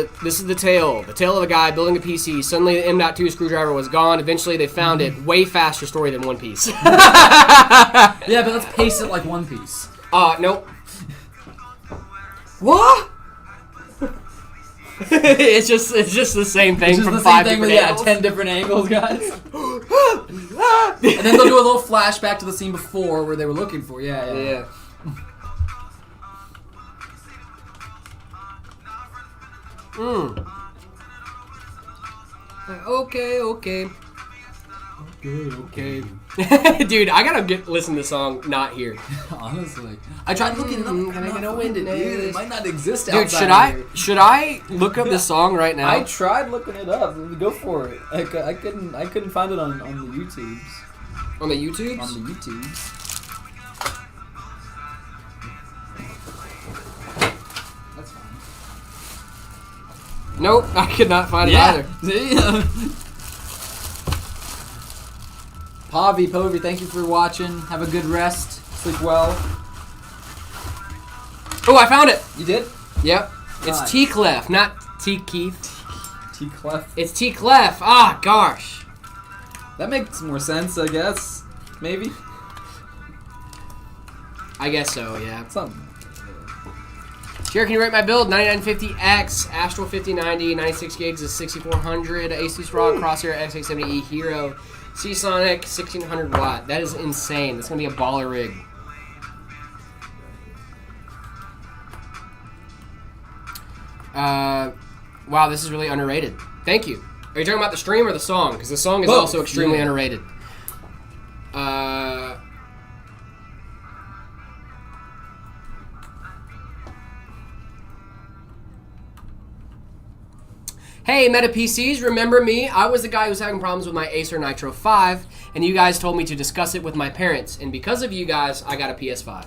the tale of a guy building a PC. Suddenly the M.2 screwdriver was gone. Eventually they found it. Way faster story than One Piece. Yeah, but let's pace it like One Piece. Nope. What? it's just the same thing It's just from the 5 same thing different with angles. 10 different angles, guys. And then they'll do a little flashback to the scene before where they were looking for. Yeah. Okay. Dude, I gotta listen to the song Not Here. Honestly, I tried looking it up. Can I get a Dude, witness? it might not exist Dude, outside of here. should I look up the song right now? I tried looking it up. Go for it. I couldn't find it on the YouTubes. On the YouTubes? On the YouTubes. That's fine. Nope, I could not find it either. Yeah. Pavi, Povey, thank you for watching. Have a good rest. Sleep well. Oh, I found it. You did? Yep. Nice. It's T-Clef, not T-Keith. T-Clef. It's T-Clef. Ah, gosh. That makes more sense, I guess. Maybe. I guess so, yeah. Something. Here, can you rate my build? 9950X, Astral 5090, 96 gigs of 6400, Asus ROG Crosshair X870E Hero, Seasonic 1600 watt. That is insane. That's going to be a baller rig. Wow, this is really underrated. Thank you. Are you talking about the stream or the song? Because the song is Both. also extremely Yeah. underrated. Hey, Meta PCs, remember me? I was the guy who was having problems with my Acer Nitro 5, and you guys told me to discuss it with my parents. And because of you guys, I got a PS5.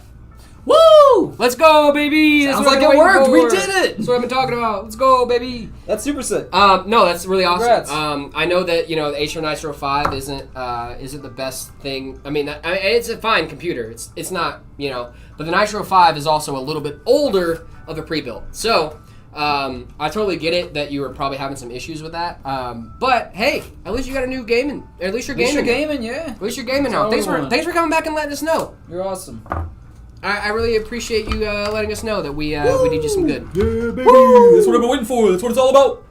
Woo! Let's go, baby! That's Sounds what like I've it been waiting worked. We for. did it! That's what I've been talking about. Let's go, baby! That's super sick. No, that's really Congrats. awesome. I know that the Acer Nitro 5 isn't the best thing. I mean, it's a fine computer. It's not, but the Nitro 5 is also a little bit older of a pre-built. So, I totally get it that you were probably having some issues with that. But hey, at least you got a new gaming. At least you're gaming. Gaming, yeah. At least you're gaming now. That's all we want. Thanks for coming back and letting us know. You're awesome. I really appreciate you letting us know that we did you some good. Yeah, baby. Woo! That's what I've been waiting for. That's what it's all about.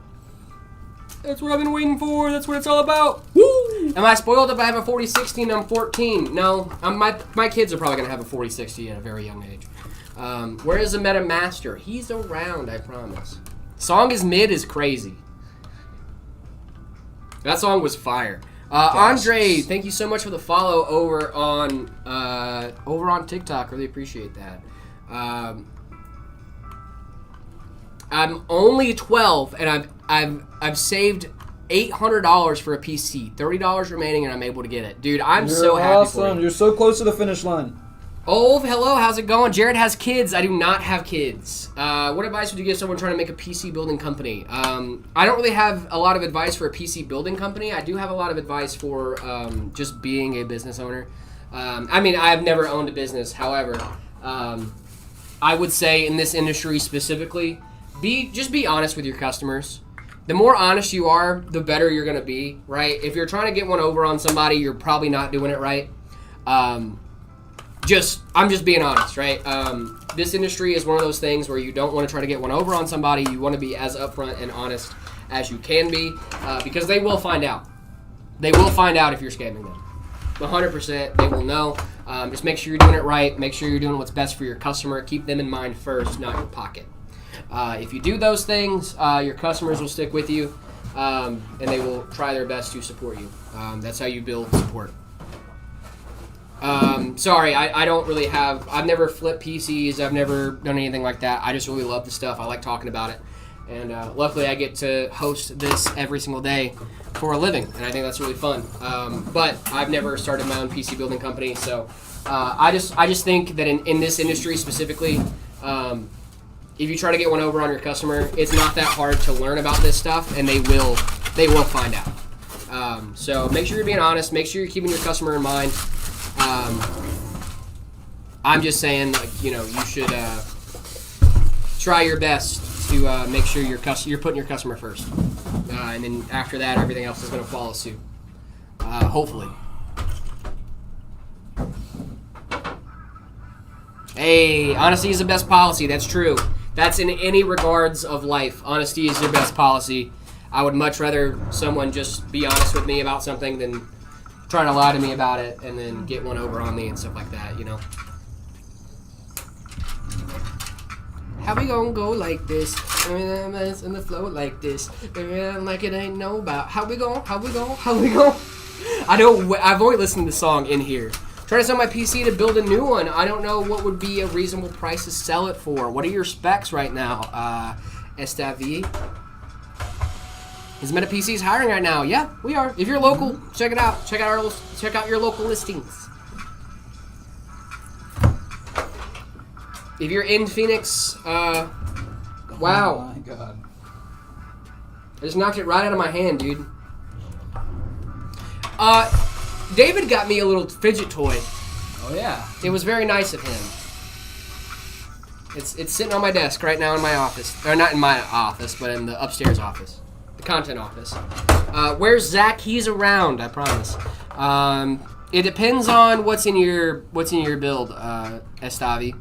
That's what I've been waiting for. That's what it's all about. Woo! Am I spoiled if I have a 4060 and I'm 14? No. My kids are probably going to have a 4060 at a very young age. Where is the Meta Master? He's around, I promise. Song is mid is crazy. That song was fire. Andre, thank you so much for the follow over on TikTok. Really appreciate that. I'm only 12, and I've saved $800 for a PC. $30 remaining, and I'm able to get it, dude. I'm so happy for you. You're so close to the finish line. Ove, hello, how's it going? Jared has kids. I do not have kids. What advice would you give someone trying to make a PC building company? I don't really have a lot of advice for a PC building company. I do have a lot of advice for just being a business owner. I mean, I've never owned a business. However, I would say in this industry specifically, just be honest with your customers. The more honest you are, the better you're going to be, right? If you're trying to get one over on somebody, you're probably not doing it right. I'm just being honest, right? This industry is one of those things where you don't want to try to get one over on somebody. You want to be as upfront and honest as you can be, because they will find out. They will find out if you're scamming them. 100%, they will know. Just make sure you're doing it right. Make sure you're doing what's best for your customer. Keep them in mind first, not your pocket. If you do those things, your customers will stick with you, and they will try their best to support you. That's how you build support. Sorry, I don't really I've never flipped PCs. I've never done anything like that. I just really love the stuff. I like talking about it. And luckily I get to host this every single day for a living. And I think that's really fun. But I've never started my own PC building company. So I just think that in this industry specifically, if you try to get one over on your customer, it's not that hard to learn about this stuff, and they will find out. So make sure you're being honest. Make sure you're keeping your customer in mind. I'm just saying, you should try your best to make sure you're putting your customer first, and then after that, everything else is going to follow suit. Hopefully. Hey, honesty is the best policy. That's true. That's in any regards of life. Honesty is your best policy. I would much rather someone just be honest with me about something than trying to lie to me about it and then get one over on me and stuff like that, How we gonna go like this? In the flow like this. Like it ain't no about. How we go? I've only listened to the song in here. Trying to sell my PC to build a new one. I don't know what would be a reasonable price to sell it for. What are your specs right now, Estavi? Is Meta PCs hiring right now? Yeah, we are. If you're local, check it out. Check out your local listings. If you're in Phoenix, wow. Oh my god. I just knocked it right out of my hand, dude. David got me a little fidget toy. Oh yeah. It was very nice of him. It's sitting on my desk right now in my office. Or not in my office, but in the upstairs office. The content office. Where's Zach? He's around, I promise. It depends on what's in your build, Estavi.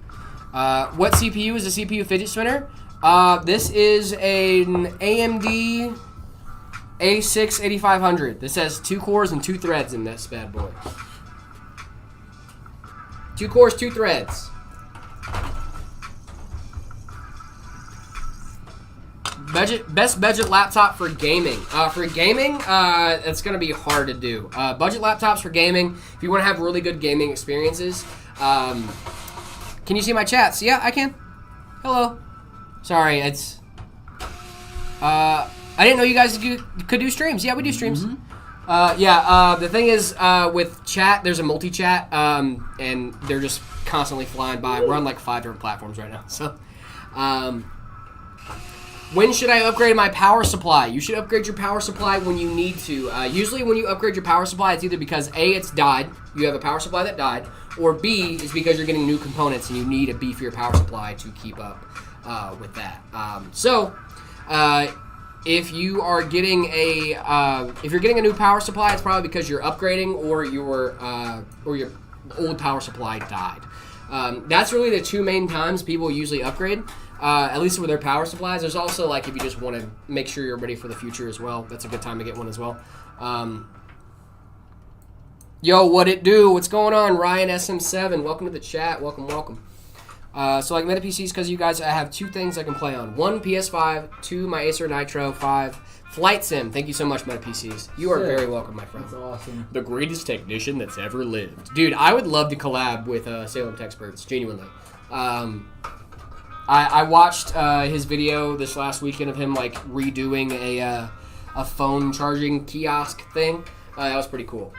What CPU is a CPU fidget spinner? This is an AMD A6 8500. This has 2 cores and 2 threads in this bad boy. 2 cores, 2 threads. Best budget laptop for gaming. It's gonna be hard to do. Budget laptops for gaming. If you want to have really good gaming experiences. Can you see my chats? Yeah, I can. Hello. Sorry, it's. I didn't know you guys could do streams. Yeah, we do streams. Mm-hmm. The thing is, with chat, there's a multi-chat, and they're just constantly flying by. We're on like 5 different platforms right now. So, when should I upgrade my power supply? You should upgrade your power supply when you need to. Usually when you upgrade your power supply, it's either because A, it's died, you have a power supply that died, or B, is because you're getting new components and you need a beefier power supply to keep up with that. If you are getting if you're getting a new power supply, it's probably because you're upgrading or your old power supply died. That's really the two main times people usually upgrade, at least with their power supplies. There's also, like, if you just want to make sure you're ready for the future as well, that's a good time to get one as well. Yo, what it do? What's going on? Ryan SM7, welcome to the chat. Welcome. So like Meta PCs, because you guys, I have 2 things I can play on. 1, PS5. 2, my Acer Nitro. 5, Flight Sim. Thank you so much, Meta PCs. You are very welcome, my friend. That's awesome. The greatest technician that's ever lived. Dude, I would love to collab with Salem Techsperts, genuinely. I watched his video this last weekend of him like redoing a phone charging kiosk thing. That was pretty cool.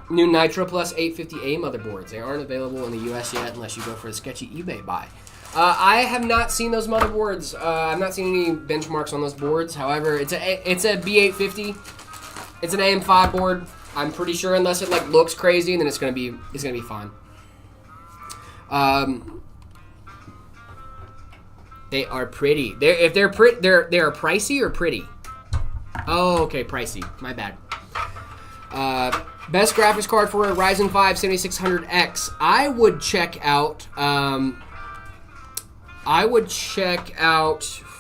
New Nitro Plus 850A motherboards. They aren't available in the US yet unless you go for a sketchy eBay buy. I have not seen those motherboards. I've not seen any benchmarks on those boards. However, it's a B850. It's an AM5 board. I'm pretty sure unless it like looks crazy, then it's gonna be fine. They are pretty. They are pricey or pretty. Oh, okay, pricey. My bad. Best graphics card for a Ryzen 5 7600X. I would check out.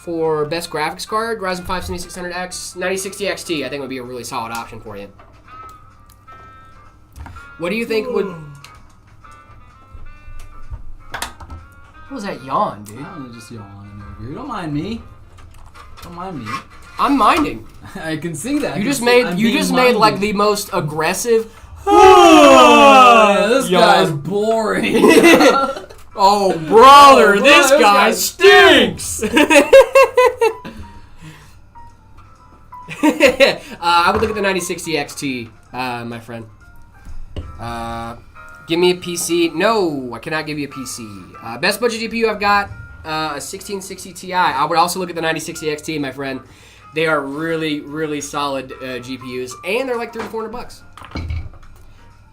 For best graphics card, Ryzen 5 7600X, 9060 XT. I think would be a really solid option for you. What do you think would? What was that yawn, dude? I'm just yawning over here. Don't mind me. I'm minding. I can see that. You just made like the most aggressive. This guy's boring. Oh, brother, this guy stinks. I would look at the 9060 XT, my friend. Give me a PC. No, I cannot give you a PC. Best budget GPU I've got, a 1660 Ti. I would also look at the 9060 XT, my friend. They are really, really solid GPUs, and they're like $300 to $400.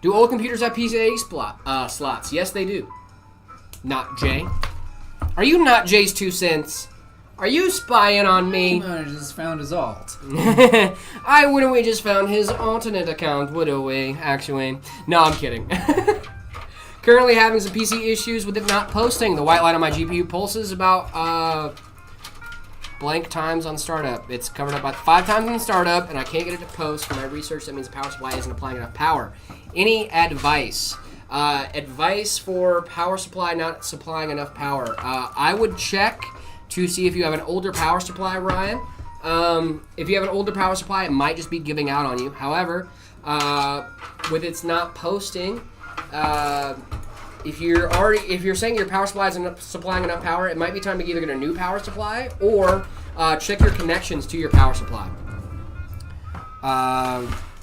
Do old computers have PCIe slots? Yes, they do. Not Jay. Are you not Jay's 2 cents? Are you spying on me? I just found his alt. I wouldn't we just found his alternate account, would we, actually? No, I'm kidding. Currently having some PC issues with it not posting. The white light on my GPU pulses about blank times on startup. It's covered up by 5 times on startup, and I can't get it to post. For my research, that means the power supply isn't applying enough power. Any advice? Advice for power supply not supplying enough power. I would check to see if you have an older power supply, Ryan. If you have an older power supply, it might just be giving out on you. However, with it's not posting, if you're saying your power supply isn't supplying enough power, it might be time to either get a new power supply or check your connections to your power supply.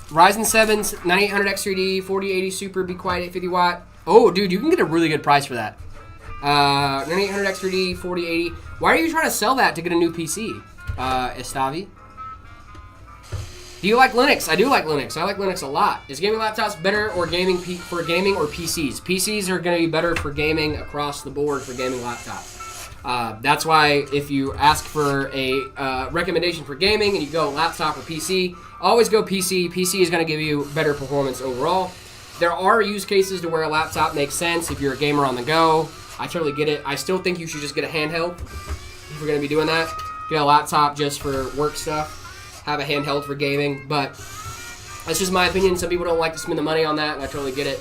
Ryzen 7's 9800X3D, 4080 Super, Be Quiet 850 watt. Oh, dude, you can get a really good price for that. 9800X3D, 4080. Why are you trying to sell that to get a new PC, Estavi? Do you like Linux? I do like Linux. I like Linux a lot. Is gaming laptops better or for gaming or PCs? PCs are going to be better for gaming across the board for gaming laptops. That's why if you ask for a recommendation for gaming and you go laptop or PC, always go PC. PC is going to give you better performance overall. There are use cases to where a laptop makes sense if you're a gamer on the go. I totally get it. I still think you should just get a handheld if you're going to be doing that. Get a laptop just for work stuff. Have a handheld for gaming. But that's just my opinion. Some people don't like to spend the money on that, and I totally get it.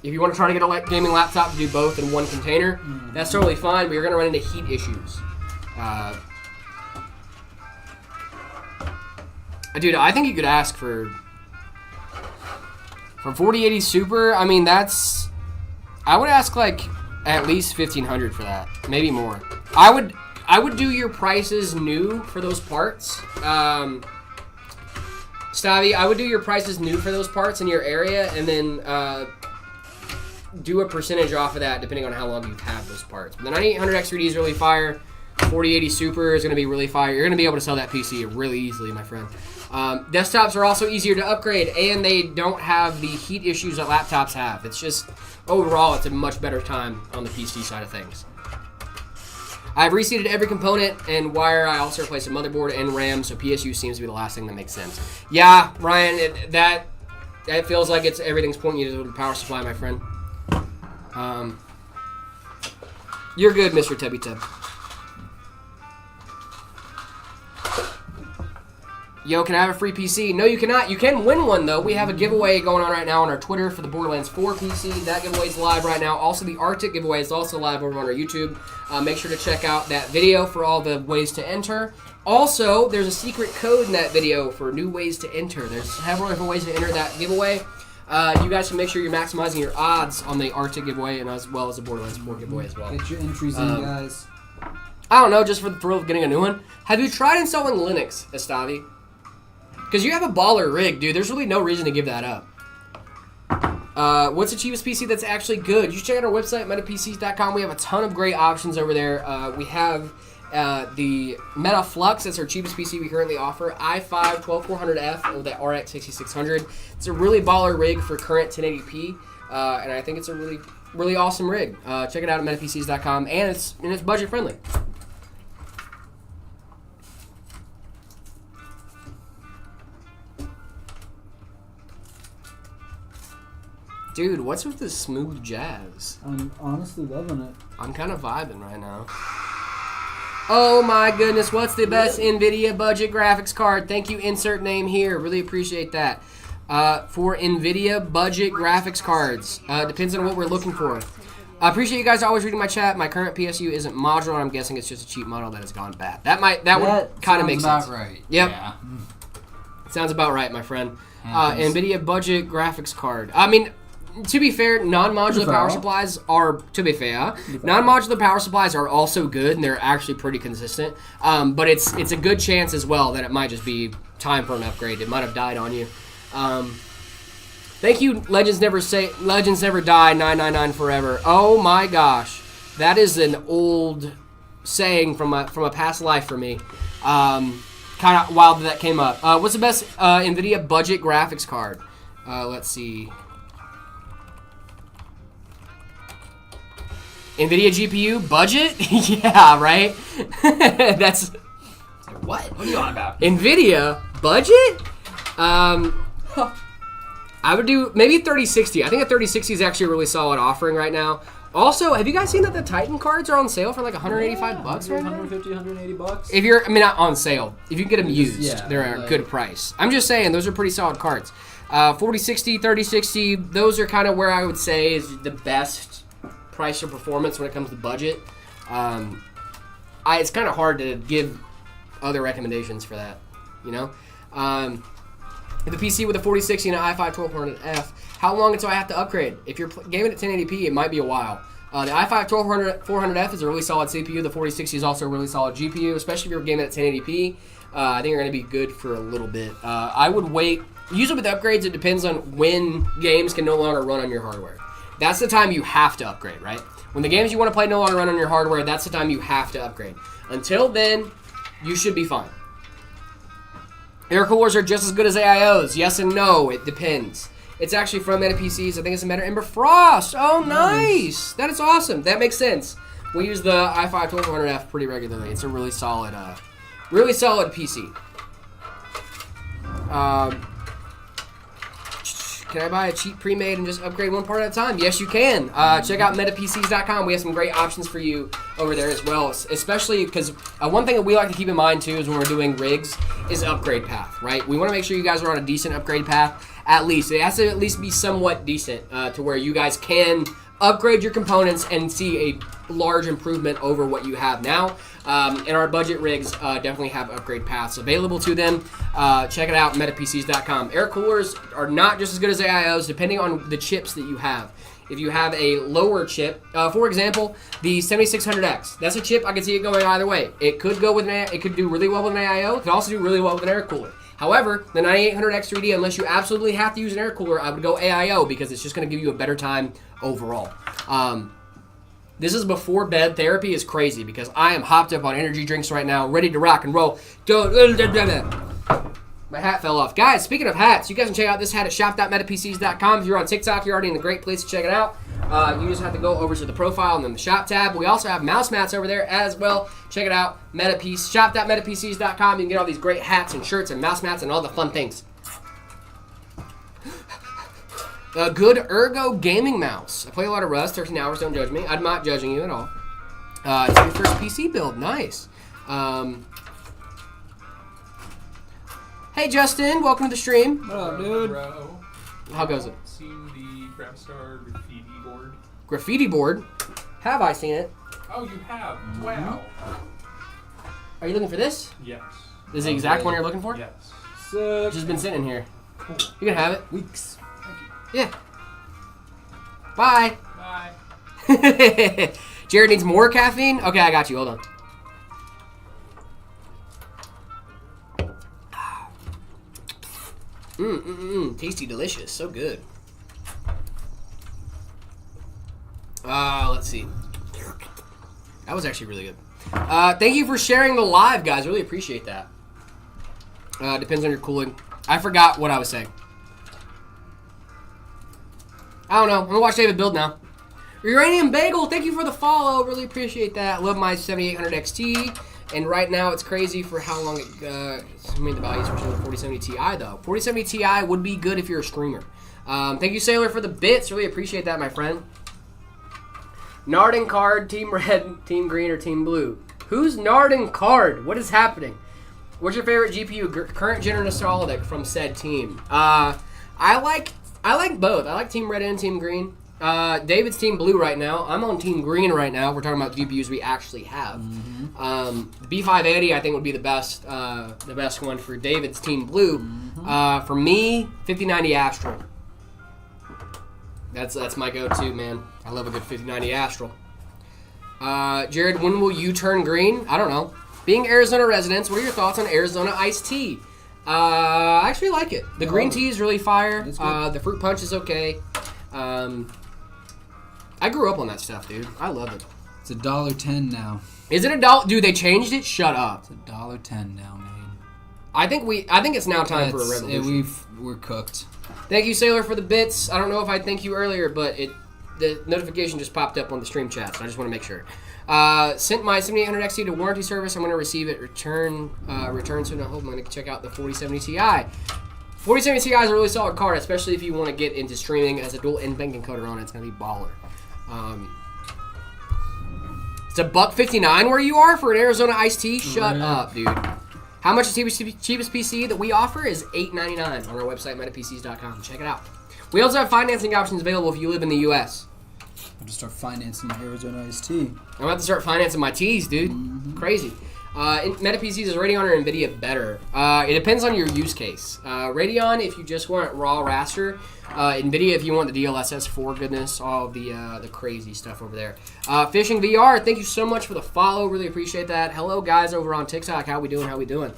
If you want to try to get a gaming laptop to do both in one container, that's totally fine, but you're going to run into heat issues. Dude, I think you could ask for 4080 Super. I mean, I would ask like at least $1,500 for that, maybe more. I would do your prices new for those parts. Stavi, I would do your prices new for those parts in your area, and then do a percentage off of that depending on how long you've had those parts. But the 9800X3D is really fire. 4080 Super is going to be really fire. You're going to be able to sell that PC really easily, my friend. Desktops are also easier to upgrade, and they don't have the heat issues that laptops have. It's just, overall, it's a much better time on the PC side of things. I've reseated every component and wire. I also replaced a motherboard and RAM, so PSU seems to be the last thing that makes sense. Yeah, Ryan, it feels like everything's pointing you to the power supply, my friend. You're good, Mr. Tubby Tub. Yo, can I have a free PC? No, you cannot. You can win one, though. We have a giveaway going on right now on our Twitter for the Borderlands 4 PC. That giveaway is live right now. Also, the Arctic giveaway is also live over on our YouTube. Make sure to check out that video for all the ways to enter. Also, there's a secret code in that video for new ways to enter. There's several different ways to enter that giveaway. You guys can make sure you're maximizing your odds on the Arctic giveaway and as well as the Borderlands 4 giveaway as well. Get your entries in, guys. I don't know, just for the thrill of getting a new one. Have you tried installing Linux, Estavi? Because you have a baller rig, dude. There's really no reason to give that up. What's the cheapest PC that's actually good? You should check out our website, metapcs.com. We have a ton of great options over there. We have the Meta Flux. That's our cheapest PC we currently offer. i5 12400F or the RX 6600. It's a really baller rig for current 1080p. And I think it's a really, really awesome rig. Check it out at metapcs.com. And it's budget friendly. Dude, what's with this smooth jazz? I'm honestly loving it. I'm kind of vibing right now. Oh my goodness, what's the best NVIDIA budget graphics card? Thank you, insert name here. Really appreciate that. For NVIDIA budget graphics cards. Depends on what we're looking for. I appreciate you guys always reading my chat. My current PSU isn't modular. I'm guessing it's just a cheap model that has gone bad. That would kind of make sense. About right. Yep. Yeah. Sounds about right, my friend. NVIDIA budget graphics card. I mean, to be fair, non-modular power supplies are, non-modular power supplies are also good, and they're actually pretty consistent. But it's a good chance as well that it might just be time for an upgrade. It might have died on you. Thank you, Legends Never Die, 999 Forever. Oh my gosh, that is an old saying from a past life for me. Kind of wild that came up. What's the best NVIDIA budget graphics card? Let's see. NVIDIA GPU budget? Yeah, right? That's... What? What are you on about? NVIDIA budget? I would do maybe 3060. I think a 3060 is actually a really solid offering right now. Also, have you guys seen that the Titan cards are on sale for like 185 bucks right now? 150, 180 bucks. If you're, I mean, not on sale. If you can get them used, they're like, a good price. I'm just saying, those are pretty solid cards. 4060, 3060, those are kind of where I would say is the best price or performance when it comes to budget. It's kind of hard to give other recommendations for that, you know? The PC with a 4060 and an i5 12400F, how long until I have to upgrade? If you're gaming at 1080p, it might be a while. The i5 12400F is a really solid CPU. The 4060 is also a really solid GPU, especially if you're gaming at 1080p. I think you're going to be good for a little bit. I would wait. Usually with upgrades, it depends on when games can no longer run on your hardware. That's the time you have to upgrade, right? When the games you want to play no longer run on your hardware, that's the time you have to upgrade. Until then, you should be fine. Air coolers are just as good as AIOs. Yes and no. It depends. It's actually from Meta PCs. I think it's a Meta Ember Frost. Oh, nice. That is awesome. That makes sense. We use the i5 12400F pretty regularly. It's a really solid PC. Can I buy a cheap pre-made and just upgrade one part at a time? Yes, you can. Check out metapcs.com. We have some great options for you over there as well, especially because one thing that we like to keep in mind, too, is when we're doing rigs is upgrade path, right? We want to make sure you guys are on a decent upgrade path, at least. It has to at least be somewhat decent to where you guys can upgrade your components and see a large improvement over what you have now. And our budget rigs definitely have upgrade paths available to them. Check it out, metapcs.com. Air coolers are not just as good as AIOs, depending on the chips that you have. If you have a lower chip, for example, the 7600X, that's a chip I can see it going either way. It could go with it could do really well with an AIO. It could also do really well with an air cooler. However, the 9800X3D, unless you absolutely have to use an air cooler, I would go AIO because it's just going to give you a better time overall. This is before bed. Therapy is crazy because I am hopped up on energy drinks right now, ready to rock and roll. My hat fell off. Guys, speaking of hats, you guys can check out this hat at shop.metapcs.com. If you're on TikTok, you're already in a great place to check it out. You just have to go over to the profile and then the shop tab. We also have mouse mats over there as well. Check it out, shop.metapcs.com. You can get all these great hats and shirts and mouse mats and all the fun things. A good Ergo gaming mouse. I play a lot of Rust, 13 hours, don't judge me. I'm not judging you at all. It's your first PC build, nice. Hey Justin, welcome to the stream. What up, dude? Bro. How goes it? Seen the Grapstar graffiti board? Graffiti board. Have I seen it? Oh, you have? Wow. Are you looking for this? Yes. This is the exact one you're looking for? Yes. Sick. It's just been sitting in here. Cool. You can have it. Weeks. Yeah. Bye. Bye. Jared needs more caffeine? Okay, I got you. Hold on. Tasty, delicious. So good. Let's see. That was actually really good. Thank you for sharing the live, guys. Really appreciate that. Depends on your cooling. I forgot what I was saying. I don't know. I'm going to watch David build now. Uranium Bagel, thank you for the follow. Really appreciate that. Love my 7800 XT. And right now it's crazy for how long it made the values for the 4070 Ti, though. 4070 Ti would be good if you're a streamer. Thank you, Sailor, for the bits. Really appreciate that, my friend. Narden Card, Team Red, Team Green, or Team Blue? Who's Narden Card? What is happening? What's your favorite GPU, current gen or nostalgic, from said team? I like both. I like Team Red and Team Green. David's Team Blue right now. I'm on Team Green right now. We're talking about GPUs we actually have. The B580 I think would be the best one for David's Team Blue. For me, 5090 Astral. That's my go-to, man. I love a good 5090 Astral. Jared, when will you turn green? I don't know. Being Arizona residents, what are your thoughts on Arizona iced tea? I actually like it. The green tea is really fire. The fruit punch is okay. I grew up on that stuff, dude. I love it. It's $1.10 now. Is it $1? Dude, they changed it? Shut up. It's $1.10 now, man. I think it's now time for a revolution. We're cooked. Thank you, Sailor, for the bits. I don't know if I thanked you earlier, but the notification just popped up on the stream chat, so I just want to make sure. Sent my 7800 XT to warranty service. I'm going to receive it return soon. I hope I'm going to check out the 4070 Ti. 4070 Ti is a really solid card, especially if you want to get into streaming. As a dual NVENC encoder on it, it's going to be baller. It's $1.59 where you are for an Arizona iced tea? Shut up, dude. How much is the cheapest PC that we offer is $8.99 on our website, metapcs.com. Check it out. We also have financing options available if you live in the U.S. I'll just start financing my Arizona iced tea. I'm about to start financing my teas, dude. Crazy. MetaPCs is Radeon or NVIDIA better? It depends on your use case. Radeon if you just want raw raster. NVIDIA if you want the DLSS 4 goodness, all of the crazy stuff over there. Fishing VR, thank you so much for the follow. Really appreciate that. Hello guys over on TikTok. How we doing?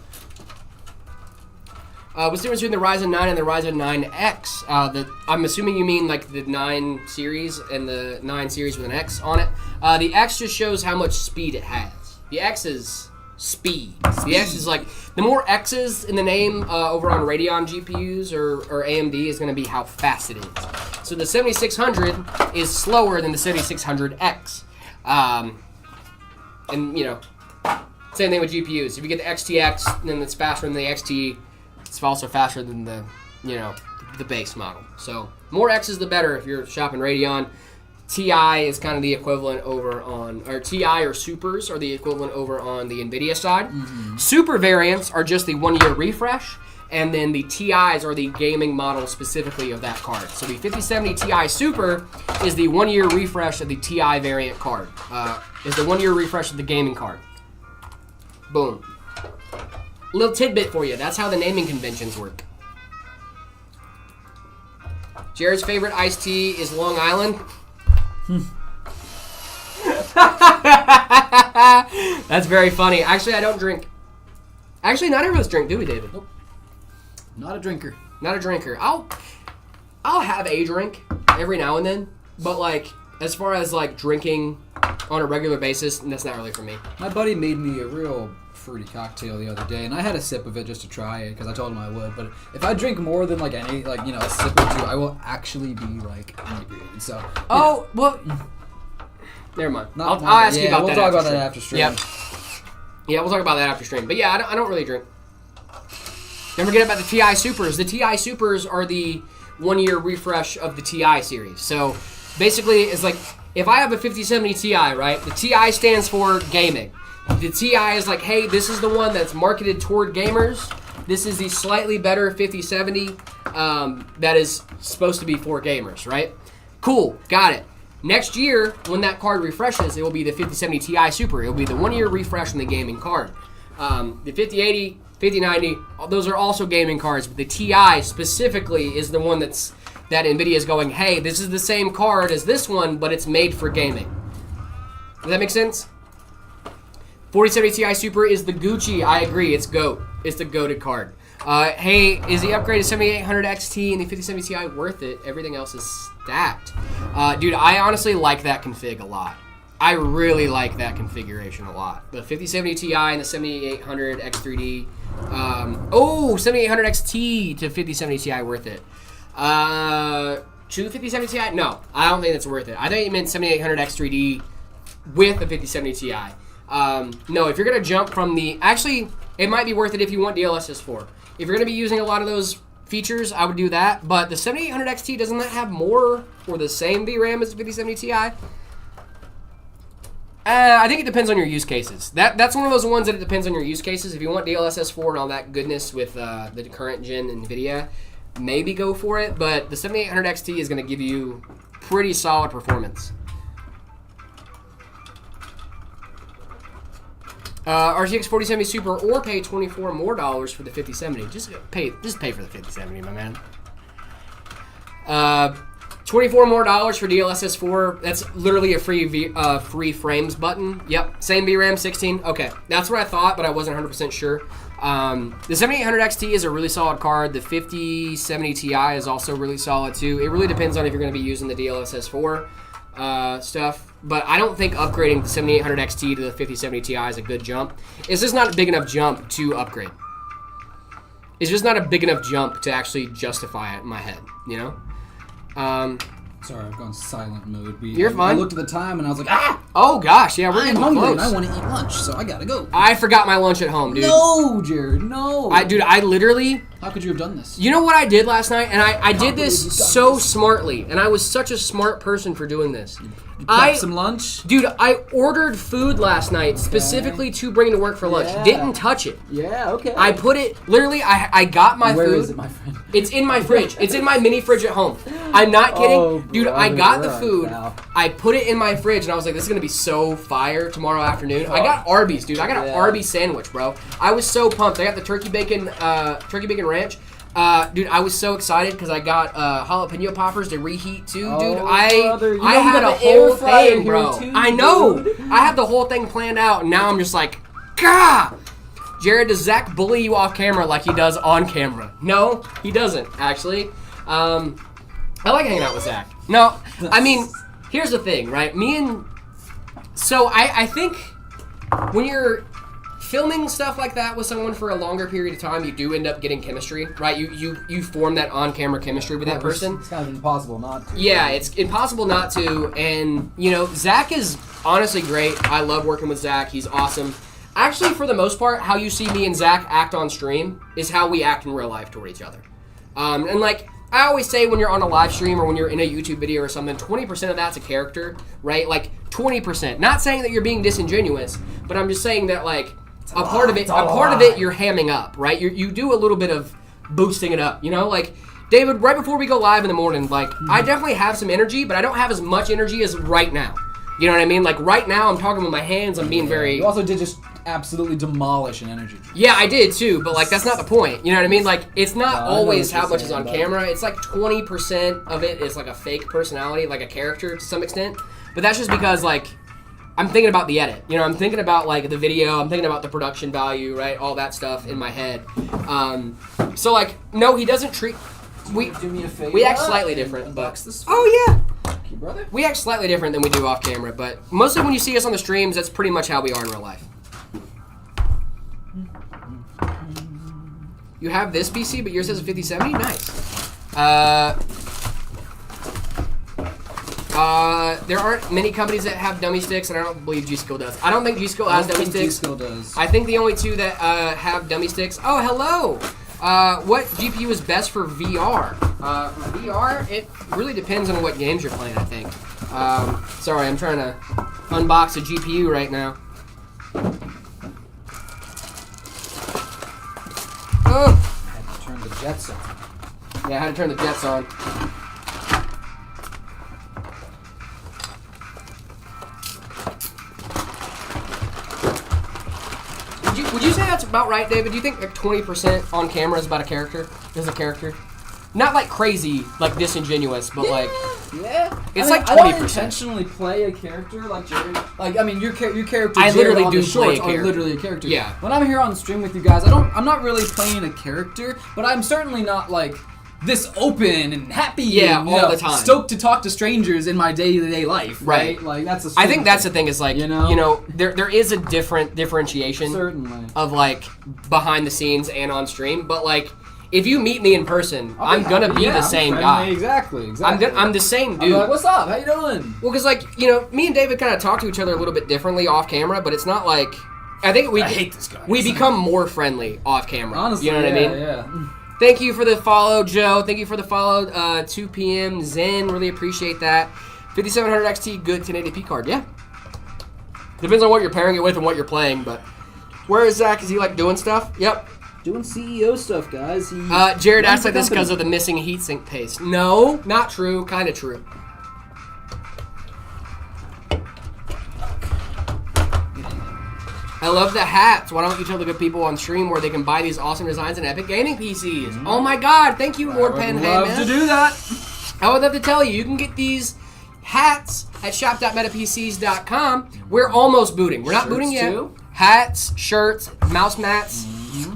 What's the difference between the Ryzen 9 and the Ryzen 9X? I'm assuming you mean like the 9 series and the 9 series with an X on it. The X just shows how much speed it has. The X is speed. The X is like, the more X's in the name over on Radeon GPUs or AMD is going to be how fast it is. So the 7600 is slower than the 7600X. And, you know, same thing with GPUs. If you get the XTX, then it's faster than the XT. It's also faster than the, you know, the base model. So more X's the better if you're shopping Radeon. TI is kind of the equivalent over on, or TI or Supers are the equivalent over on the NVIDIA side. Super variants are just the 1-year refresh, and then the TIs are the gaming model specifically of that card. So the 5070 Ti Super is the 1-year refresh of the TI variant card. Is the 1-year refresh of the gaming card. Boom. Little tidbit for you. That's how the naming conventions work. Jared's favorite iced tea is Long Island. That's very funny. Actually, I don't drink. Actually, not everyone's drink, do we, David? Nope. Not a drinker. Not a drinker. I'll have a drink every now and then, but like as far as like drinking on a regular basis, that's not really for me. My buddy made me a real fruity cocktail the other day, and I had a sip of it just to try it because I told him I would. But if I drink more than like any, like, you know, a sip or two, I will actually be like inebriated. So. Oh well. Never mind. I'll ask you about that. We'll talk about that after stream. Yep. Yeah, we'll talk about that after stream. But yeah, I don't really drink. Don't forget about the TI Supers. The TI Supers are the 1-year refresh of the TI series. So basically, it's like if I have a 5070 Ti, right? The Ti stands for gaming. The Ti is like, hey, this is the one that's marketed toward gamers. This is the slightly better 5070 that is supposed to be for gamers, right? Cool, got it. Next year, when that card refreshes, it will be the 5070 Ti Super. It will be the 1-year refresh on the gaming card. The 5080, 5090, those are also gaming cards, but the Ti specifically is the one that NVIDIA is going, hey, this is the same card as this one, but it's made for gaming. Does that make sense? 4070 Ti Super is the Gucci. I agree. It's GOAT. It's the GOATed card. Hey, is the upgrade to 7800 XT and the 5070 Ti worth it? Everything else is stacked. Dude, I honestly like that config a lot. I really like that configuration a lot. The 5070 Ti and the 7800 X3D. 7800 XT to 5070 Ti worth it. To 5070 Ti? No, I don't think that's worth it. I think you meant 7800 X3D with the 5070 Ti. No, if you're going to jump from the... Actually, it might be worth it if you want DLSS 4. If you're going to be using a lot of those features, I would do that. But the 7800 XT, doesn't that have more or the same VRAM as the 5070 Ti? I think it depends on your use cases. That's one of those ones that it depends on your use cases. If you want DLSS 4 and all that goodness with the current gen NVIDIA, maybe go for it. But the 7800 XT is going to give you pretty solid performance. RTX 4070 Super, or pay $24 more for the 5070. Just pay for the 5070, my man. $24 more for DLSS 4. That's literally a free frames button. Yep, same VRAM, 16. Okay, that's what I thought, but I wasn't 100% sure. The 7800 XT is a really solid card. The 5070 Ti is also really solid too. It really depends on if you're going to be using the DLSS 4 stuff. But I don't think upgrading the 7800 XT to the 5070 Ti is a good jump. It's just not a big enough jump to upgrade. It's just not a big enough jump to actually justify it in my head, you know? Sorry, I've gone silent mode. You're fine. I looked at the time and I was like, ah! Oh gosh, yeah, we're I'm getting hungry close. and I want to eat lunch, so I gotta go. I forgot my lunch at home, dude. No, Jared, no. I literally... How could you have done this? You know what I did last night? And I did this so smartly. And I was such a smart person for doing this. You prepped some lunch? Dude, I ordered food last night specifically to bring to work for lunch. Yeah. Didn't touch it. Yeah, okay. I put it, literally, I got my Where food. is it, my friend? It's in my fridge. It's in my mini fridge at home. I'm not kidding. Oh, Dude, I brother, got the right food. now. I put it in my fridge, and I was like, this is going to be so fire tomorrow afternoon. I got Arby's, dude. I got an Arby's sandwich, bro. I was so pumped. I got the turkey bacon ranch. Dude, I was so excited because I got jalapeno poppers to reheat too, dude. Oh, I brother, you had got a the air whole fryer thing, here bro. too, I know. dude. I had the whole thing planned out, and now I'm just like, gah! Jared, does Zach bully you off camera like he does on camera? No, he doesn't, actually. I like hanging out with Zach. No, I mean, here's the thing, right? So I think when you're filming stuff like that with someone for a longer period of time, you do end up getting chemistry, right? You form that on-camera chemistry with that person. It's kind of impossible not to. Yeah, it's impossible not to. And, you know, Zach is honestly great. I love working with Zach. He's awesome. Actually, for the most part, how you see me and Zach act on stream is how we act in real life toward each other. And, like, I always say when you're on a live stream or when you're in a YouTube video or something, 20% of that's a character, right? Like, 20%. Not saying that you're being disingenuous, but I'm just saying that, like, a part of it you're hamming up, right? You do a little bit of boosting it up, you know? Like, David, right before we go live in the morning, like, I definitely have some energy, but I don't have as much energy as right now. You know what I mean? Like, right now, I'm talking with my hands, I'm being very... You also did just absolutely demolish an energy drink. Yeah, I did, too, but, like, that's not the point. You know what I mean? Like, it's not No, I know always what how you're much is saying, on but- camera. It's like 20% of it is, like, a fake personality, like a character to some extent. But that's just because, like... I'm thinking about the edit. You know, I'm thinking about, like, the video. I'm thinking about the production value, right? All that stuff in my head. So, like, no, he doesn't treat... Do me a favor. We act slightly different, but... Unbox this Oh, yeah! Thank you, brother. We act slightly different than we do off camera, but mostly when you see us on the streams, that's pretty much how we are in real life. You have this PC, but yours has a 5070? Nice. There aren't many companies that have dummy sticks, and I don't believe G-Skill does. I don't think G-Skill has dummy sticks. G-Skill does. I think the only two that have dummy sticks... Oh, hello! What GPU is best for VR? For VR, it really depends on what games you're playing, I think. Sorry, I'm trying to unbox a GPU right now. Oh! I had to turn the jets on. Yeah, I had to turn the jets on. Would you say that's about right, David? Do you think like 20% on camera is about a character? Is a character? Not like crazy, like disingenuous, but like it's like 20%. I don't intentionally play a character like Jerry. Like I mean, your character. I Jared literally on do the play shorts a are character. literally a character. Yeah. When I'm here on the stream with you guys, I'm not really playing a character, but I'm certainly not like this open and happy. Yeah, and, all the time. Stoked to talk to strangers in my day-to-day life. Right. Like that's. I think that's the thing is like You know? there is a different differentiation Certainly. of like behind the scenes and on stream, but like if you meet me in person, I'm gonna be the same guy. Exactly. I'm the same I'm dude. like, what's up? How you doing? Well, because like me and David kind of talk to each other a little bit differently off camera, but it's not like I think I hate this guy. we become more friendly off camera. Honestly, you know what I mean? Yeah. Thank you for the follow, Joe. Thank you for the follow, 2 p.m. Zen. Really appreciate that. 5700 XT, good 1080p card. Yeah. Depends on what you're pairing it with and what you're playing, but where is Zach? Is he like doing stuff? Yep. Doing CEO stuff, guys. Jared runs asked the like this because company. of the missing heatsink paste. No, not true. Kind of true. I love the hats. Why don't you tell the good people on stream where they can buy these awesome designs and Epic Gaming PCs? Oh my God! Thank you, Lord Penn. Love to do that. I would love to tell you, you can get these hats at shop.metapcs.com. We're almost booting. We're not Shirts booting yet. too? Hats, shirts, mouse mats,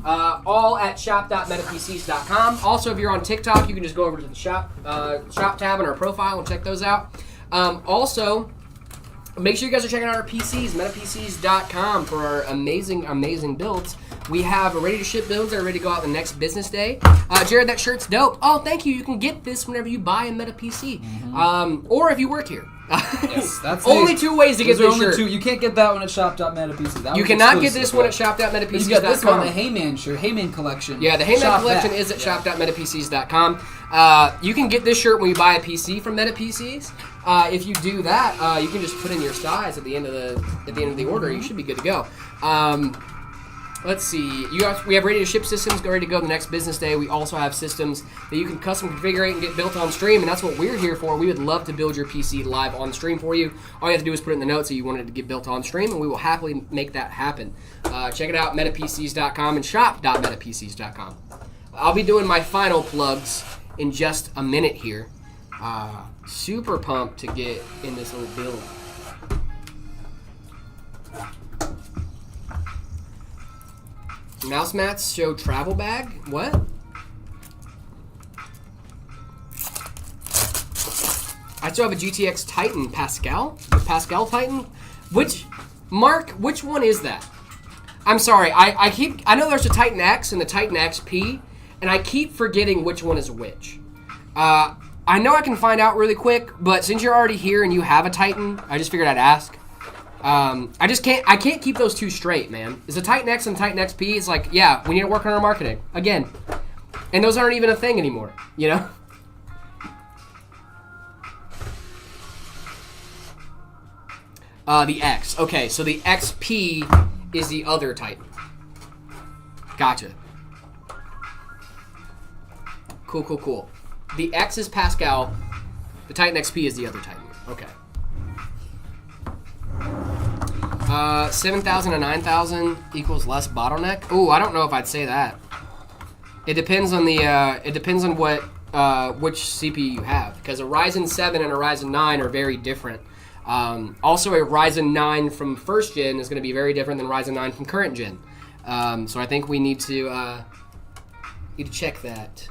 all at shop.metapcs.com. Also, if you're on TikTok, you can just go over to the shop tab on our profile and check those out. Also, make sure you guys are checking out our PCs, metapcs.com, for our amazing, amazing builds. We have ready-to-ship builds that are ready to go out the next business day. Jared, that shirt's dope. Oh, thank you. You can get this whenever you buy a Meta PC. Or if you work here. Yes, that's only 2 ways to get Those are this only shirt. two. You can't get that one at shop.metapc. That You one's cannot get exclusive, this one at but shop.metapcs.com. You get this one, the Heyman shirt, Heyman collection. Yeah, the Heyman Shop collection that. is at shop.metapcs.com. You can get this shirt when you buy a PC from MetaPCs. If you do that, you can just put in your size at the end of the order. You should be good to go. Let's see. We have ready to ship systems ready to go the next business day. We also have systems that you can custom configure and get built on stream, and that's what we're here for. We would love to build your PC live on stream for you. All you have to do is put it in the notes that you wanted to get built on stream, and we will happily make that happen. Check it out, metapcs.com and shop.metapcs.com. I'll be doing my final plugs in just a minute here. Super pumped to get in this little build. Mouse mats show travel bag? What? I still have a GTX Titan Pascal? A Pascal Titan? Which one is that? I'm sorry, I know there's a Titan X and the Titan XP, and I keep forgetting which one is which. I know I can find out really quick, but since you're already here and you have a Titan, I just figured I'd ask. I can't keep those two straight, man. Is the Titan X and Titan XP? It's like, yeah, we need to work on our marketing again, and those aren't even a thing anymore, you know. The X. Okay, so the XP is the other Titan. Gotcha. Cool. The X is Pascal. The Titan XP is the other Titan. Okay. 7,000 to 9,000 equals less bottleneck. Ooh, I don't know if I'd say that. It depends on the. It depends on what which CPU you have, because a Ryzen 7 and a Ryzen 9 are very different. Also, a Ryzen 9 from first gen is going to be very different than Ryzen 9 from current gen. So I think we need to check that.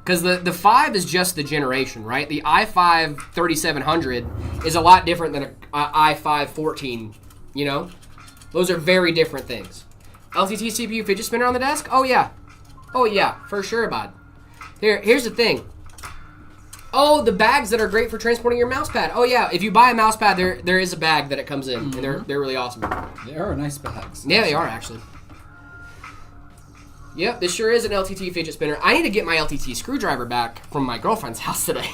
Because the 5 is just the generation, right? The i5 3700 is a lot different than a i5 14, you know? Those are very different things. LCT CPU fidget spinner on the desk? Oh, yeah. Oh, yeah, for sure, bud. Here's the thing. Oh, the bags that are great for transporting your mouse pad. Oh, yeah, if you buy a mouse pad, there is a bag that it comes in, and they're really awesome. They are nice bags. Yeah, they are, actually. Yep, this sure is an LTT fidget spinner. I need to get my LTT screwdriver back from my girlfriend's house today.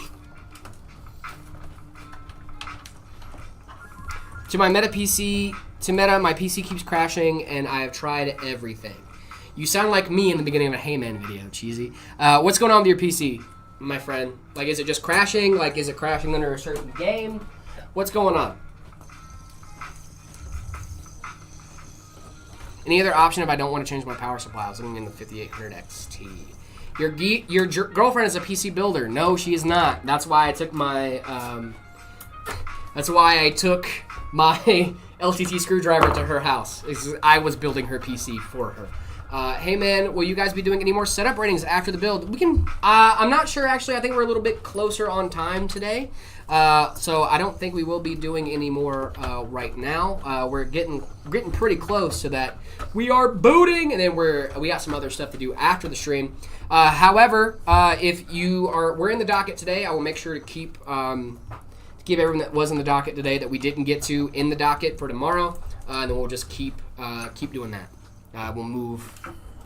To my Meta PC, my PC keeps crashing, and I have tried everything. You sound like me in the beginning of a Hey Man video, cheesy. What's going on with your PC, my friend? Like, is it just crashing? Like, is it crashing under a certain game? What's going on? Any other option if I don't want to change my power supply? I was looking in the 5800 XT. Your girlfriend is a PC builder. No, she is not. That's why I took my LTT screwdriver to her house. I was building her PC for her. Hey man, will you guys be doing any more setup ratings after the build? We can. I'm not sure actually. I think we're a little bit closer on time today, so I don't think we will be doing any more right now. We're getting pretty close to that. We are booting, and then we got some other stuff to do after the stream. However, if we're in the docket today, I will make sure to keep everyone that was in the docket today that we didn't get to in the docket for tomorrow, and then we'll just keep doing that. We'll move,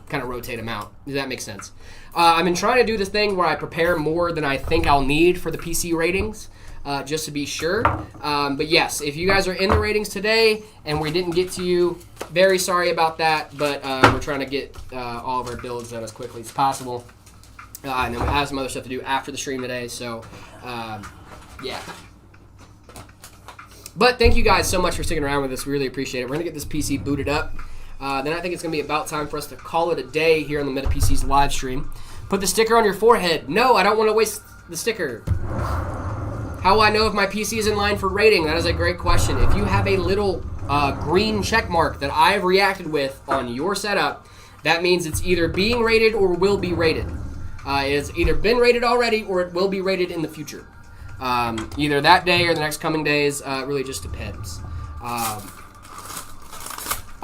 kind of rotate them out. Does that make sense? I've been trying to do this thing where I prepare more than I think I'll need for the PC ratings, just to be sure. But yes, if you guys are in the ratings today and we didn't get to you, very sorry about that, but we're trying to get all of our builds done as quickly as possible. And then we have some other stuff to do after the stream today, so yeah. But thank you guys so much for sticking around with us. We really appreciate it. We're going to get this PC booted up. Then I think it's going to be about time for us to call it a day here on the Meta PC's live stream. Put the sticker on your forehead. No, I don't want to waste the sticker. How will I know if my PC is in line for rating? That is a great question. If you have a little green check mark that I've reacted with on your setup, that means it's either being rated or will be rated. It's either been rated already or it will be rated in the future. Either that day or the next coming days. It really just depends.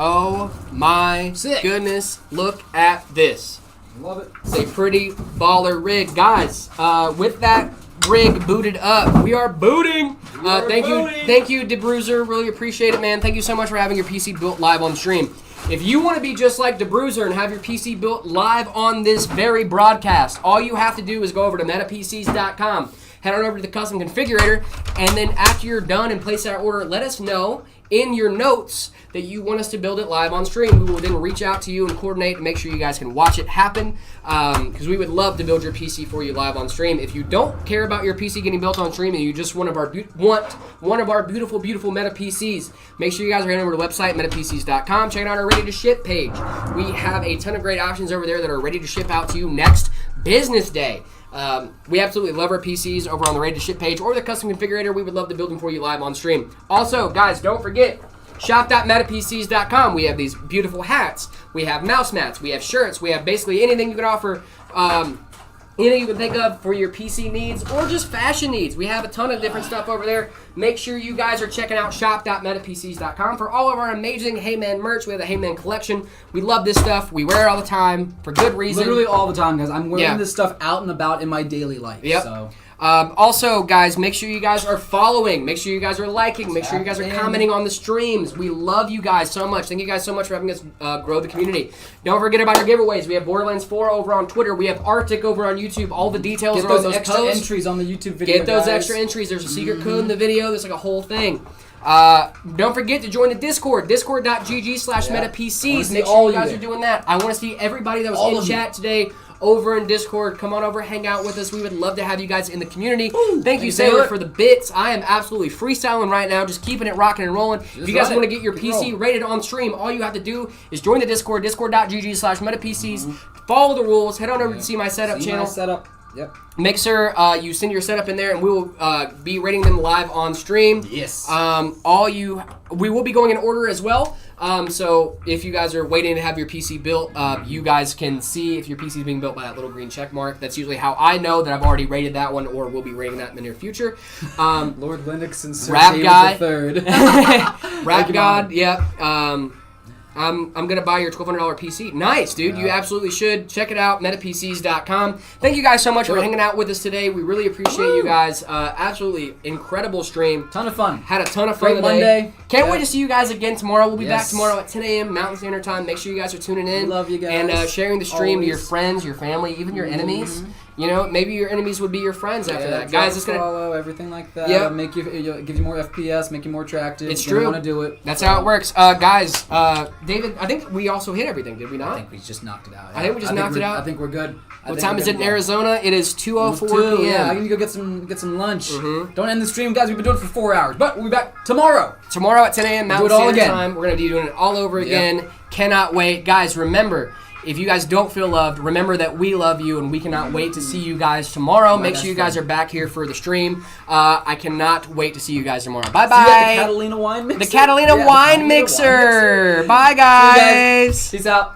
Oh my goodness, look at this. Love it. It's a pretty baller rig. Guys, with that rig booted up, we are booting. Thank you, DeBruiser. Really appreciate it, man. Thank you so much for having your PC built live on stream. If you want to be just like DeBruiser and have your PC built live on this very broadcast, all you have to do is go over to metapcs.com. Head on over to the custom configurator, and then after you're done and place that order, let us know in your notes that you want us to build it live on stream. We will then reach out to you and coordinate and make sure you guys can watch it happen, because we would love to build your PC for you live on stream. If you don't care about your PC getting built on stream and you just want one of our beautiful Meta PCs, make sure you guys are heading over to the website, metapcs.com. Check out our ready to ship page. We have a ton of great options over there that are ready to ship out to you next business day. We absolutely love our PCs over on the ready to ship page or the custom configurator. We would love to build them for you live on stream. Also, guys, don't forget, shop.metapcs.com. We have these beautiful hats. We have mouse mats. We have shirts. We have basically anything you can offer, anything you can think of for your PC needs or just fashion needs. We have a ton of different stuff over there. Make sure you guys are checking out shop.metapcs.com for all of our amazing Heyman merch. We have the Heyman collection. We love this stuff. We wear it all the time for good reason. Literally all the time, guys. I'm wearing this stuff out and about in my daily life. Yep. So. Also, guys, make sure you guys are following. Make sure you guys are liking. Make sure you guys are commenting on the streams. We love you guys so much. Thank you guys so much for having us grow the community. Don't forget about our giveaways. We have Borderlands 4 over on Twitter. We have Arctic over on YouTube. All the details are on those extra posts. entries on the YouTube video. Get those guys. extra entries. There's a secret code in the video. There's like a whole thing. Don't forget to join the Discord. Discord.gg/metapcs. Make sure you guys are doing that. I want to see everybody that was in chat today over in Discord. Come on over, hang out with us. We would love to have you guys in the community. Thank you, Sailor, for the bits. I am absolutely freestyling right now, just keeping it rocking and rolling. If you guys want to get your PC rated on stream, all you have to do is join the Discord, discord.gg/metapcs. Follow the rules. Head on over to See My Setup channel. See My Setup. Yep. Make sure you send your setup in there, and we will be rating them live on stream. Yes. We will be going in order as well. So if you guys are waiting to have your PC built, you guys can see if your PC is being built by that little green check mark. That's usually how I know that I've already rated that one, or will be rating that in the near future. Lord Linux and Sir Rap James Guy. III. Rap God. Yep. I'm gonna buy your $1,200 PC. Nice, dude. You absolutely should. Check it out, metapcs.com. Thank you guys so much for hanging out with us today. We really appreciate you guys. Absolutely incredible stream. Ton of fun. Had a ton of fun Great today. Monday. Can't wait to see you guys again tomorrow. We'll be back Yes. tomorrow at 10 a.m. Mountain Standard Time. Make sure you guys are tuning in. We love you guys. And sharing the stream to your Always. friends, your family, even your enemies. You know, maybe your enemies would be your friends after that. drop Guys, a it's gonna. follow, everything like that. Yep. Make you, give you more FPS, make you more attractive. It's You're true. gonna want to do it. That's how it works. Guys, David, I think we also hit everything, did we I not? think we just knocked it out. I think we just knocked it out. I think we're good. What time is it in Arizona? It is 2:04 p.m. Yeah, I need to go get some lunch. Don't end the stream, guys. We've been doing it for 4 hours, but we'll be back tomorrow. Tomorrow at 10 a.m. We'll Mountain do it all Standard again. Time. We're going to be doing it all over again. Cannot wait. Guys, remember, if you guys don't feel loved, remember that we love you, and we cannot wait to see you guys tomorrow. Make sure you guys are back here for the stream. I cannot wait to see you guys tomorrow. Bye-bye. See you at the Catalina Wine Mixer. The Catalina Yeah, Wine Catalina Mixer. Bye, See you guys. guys. Peace out.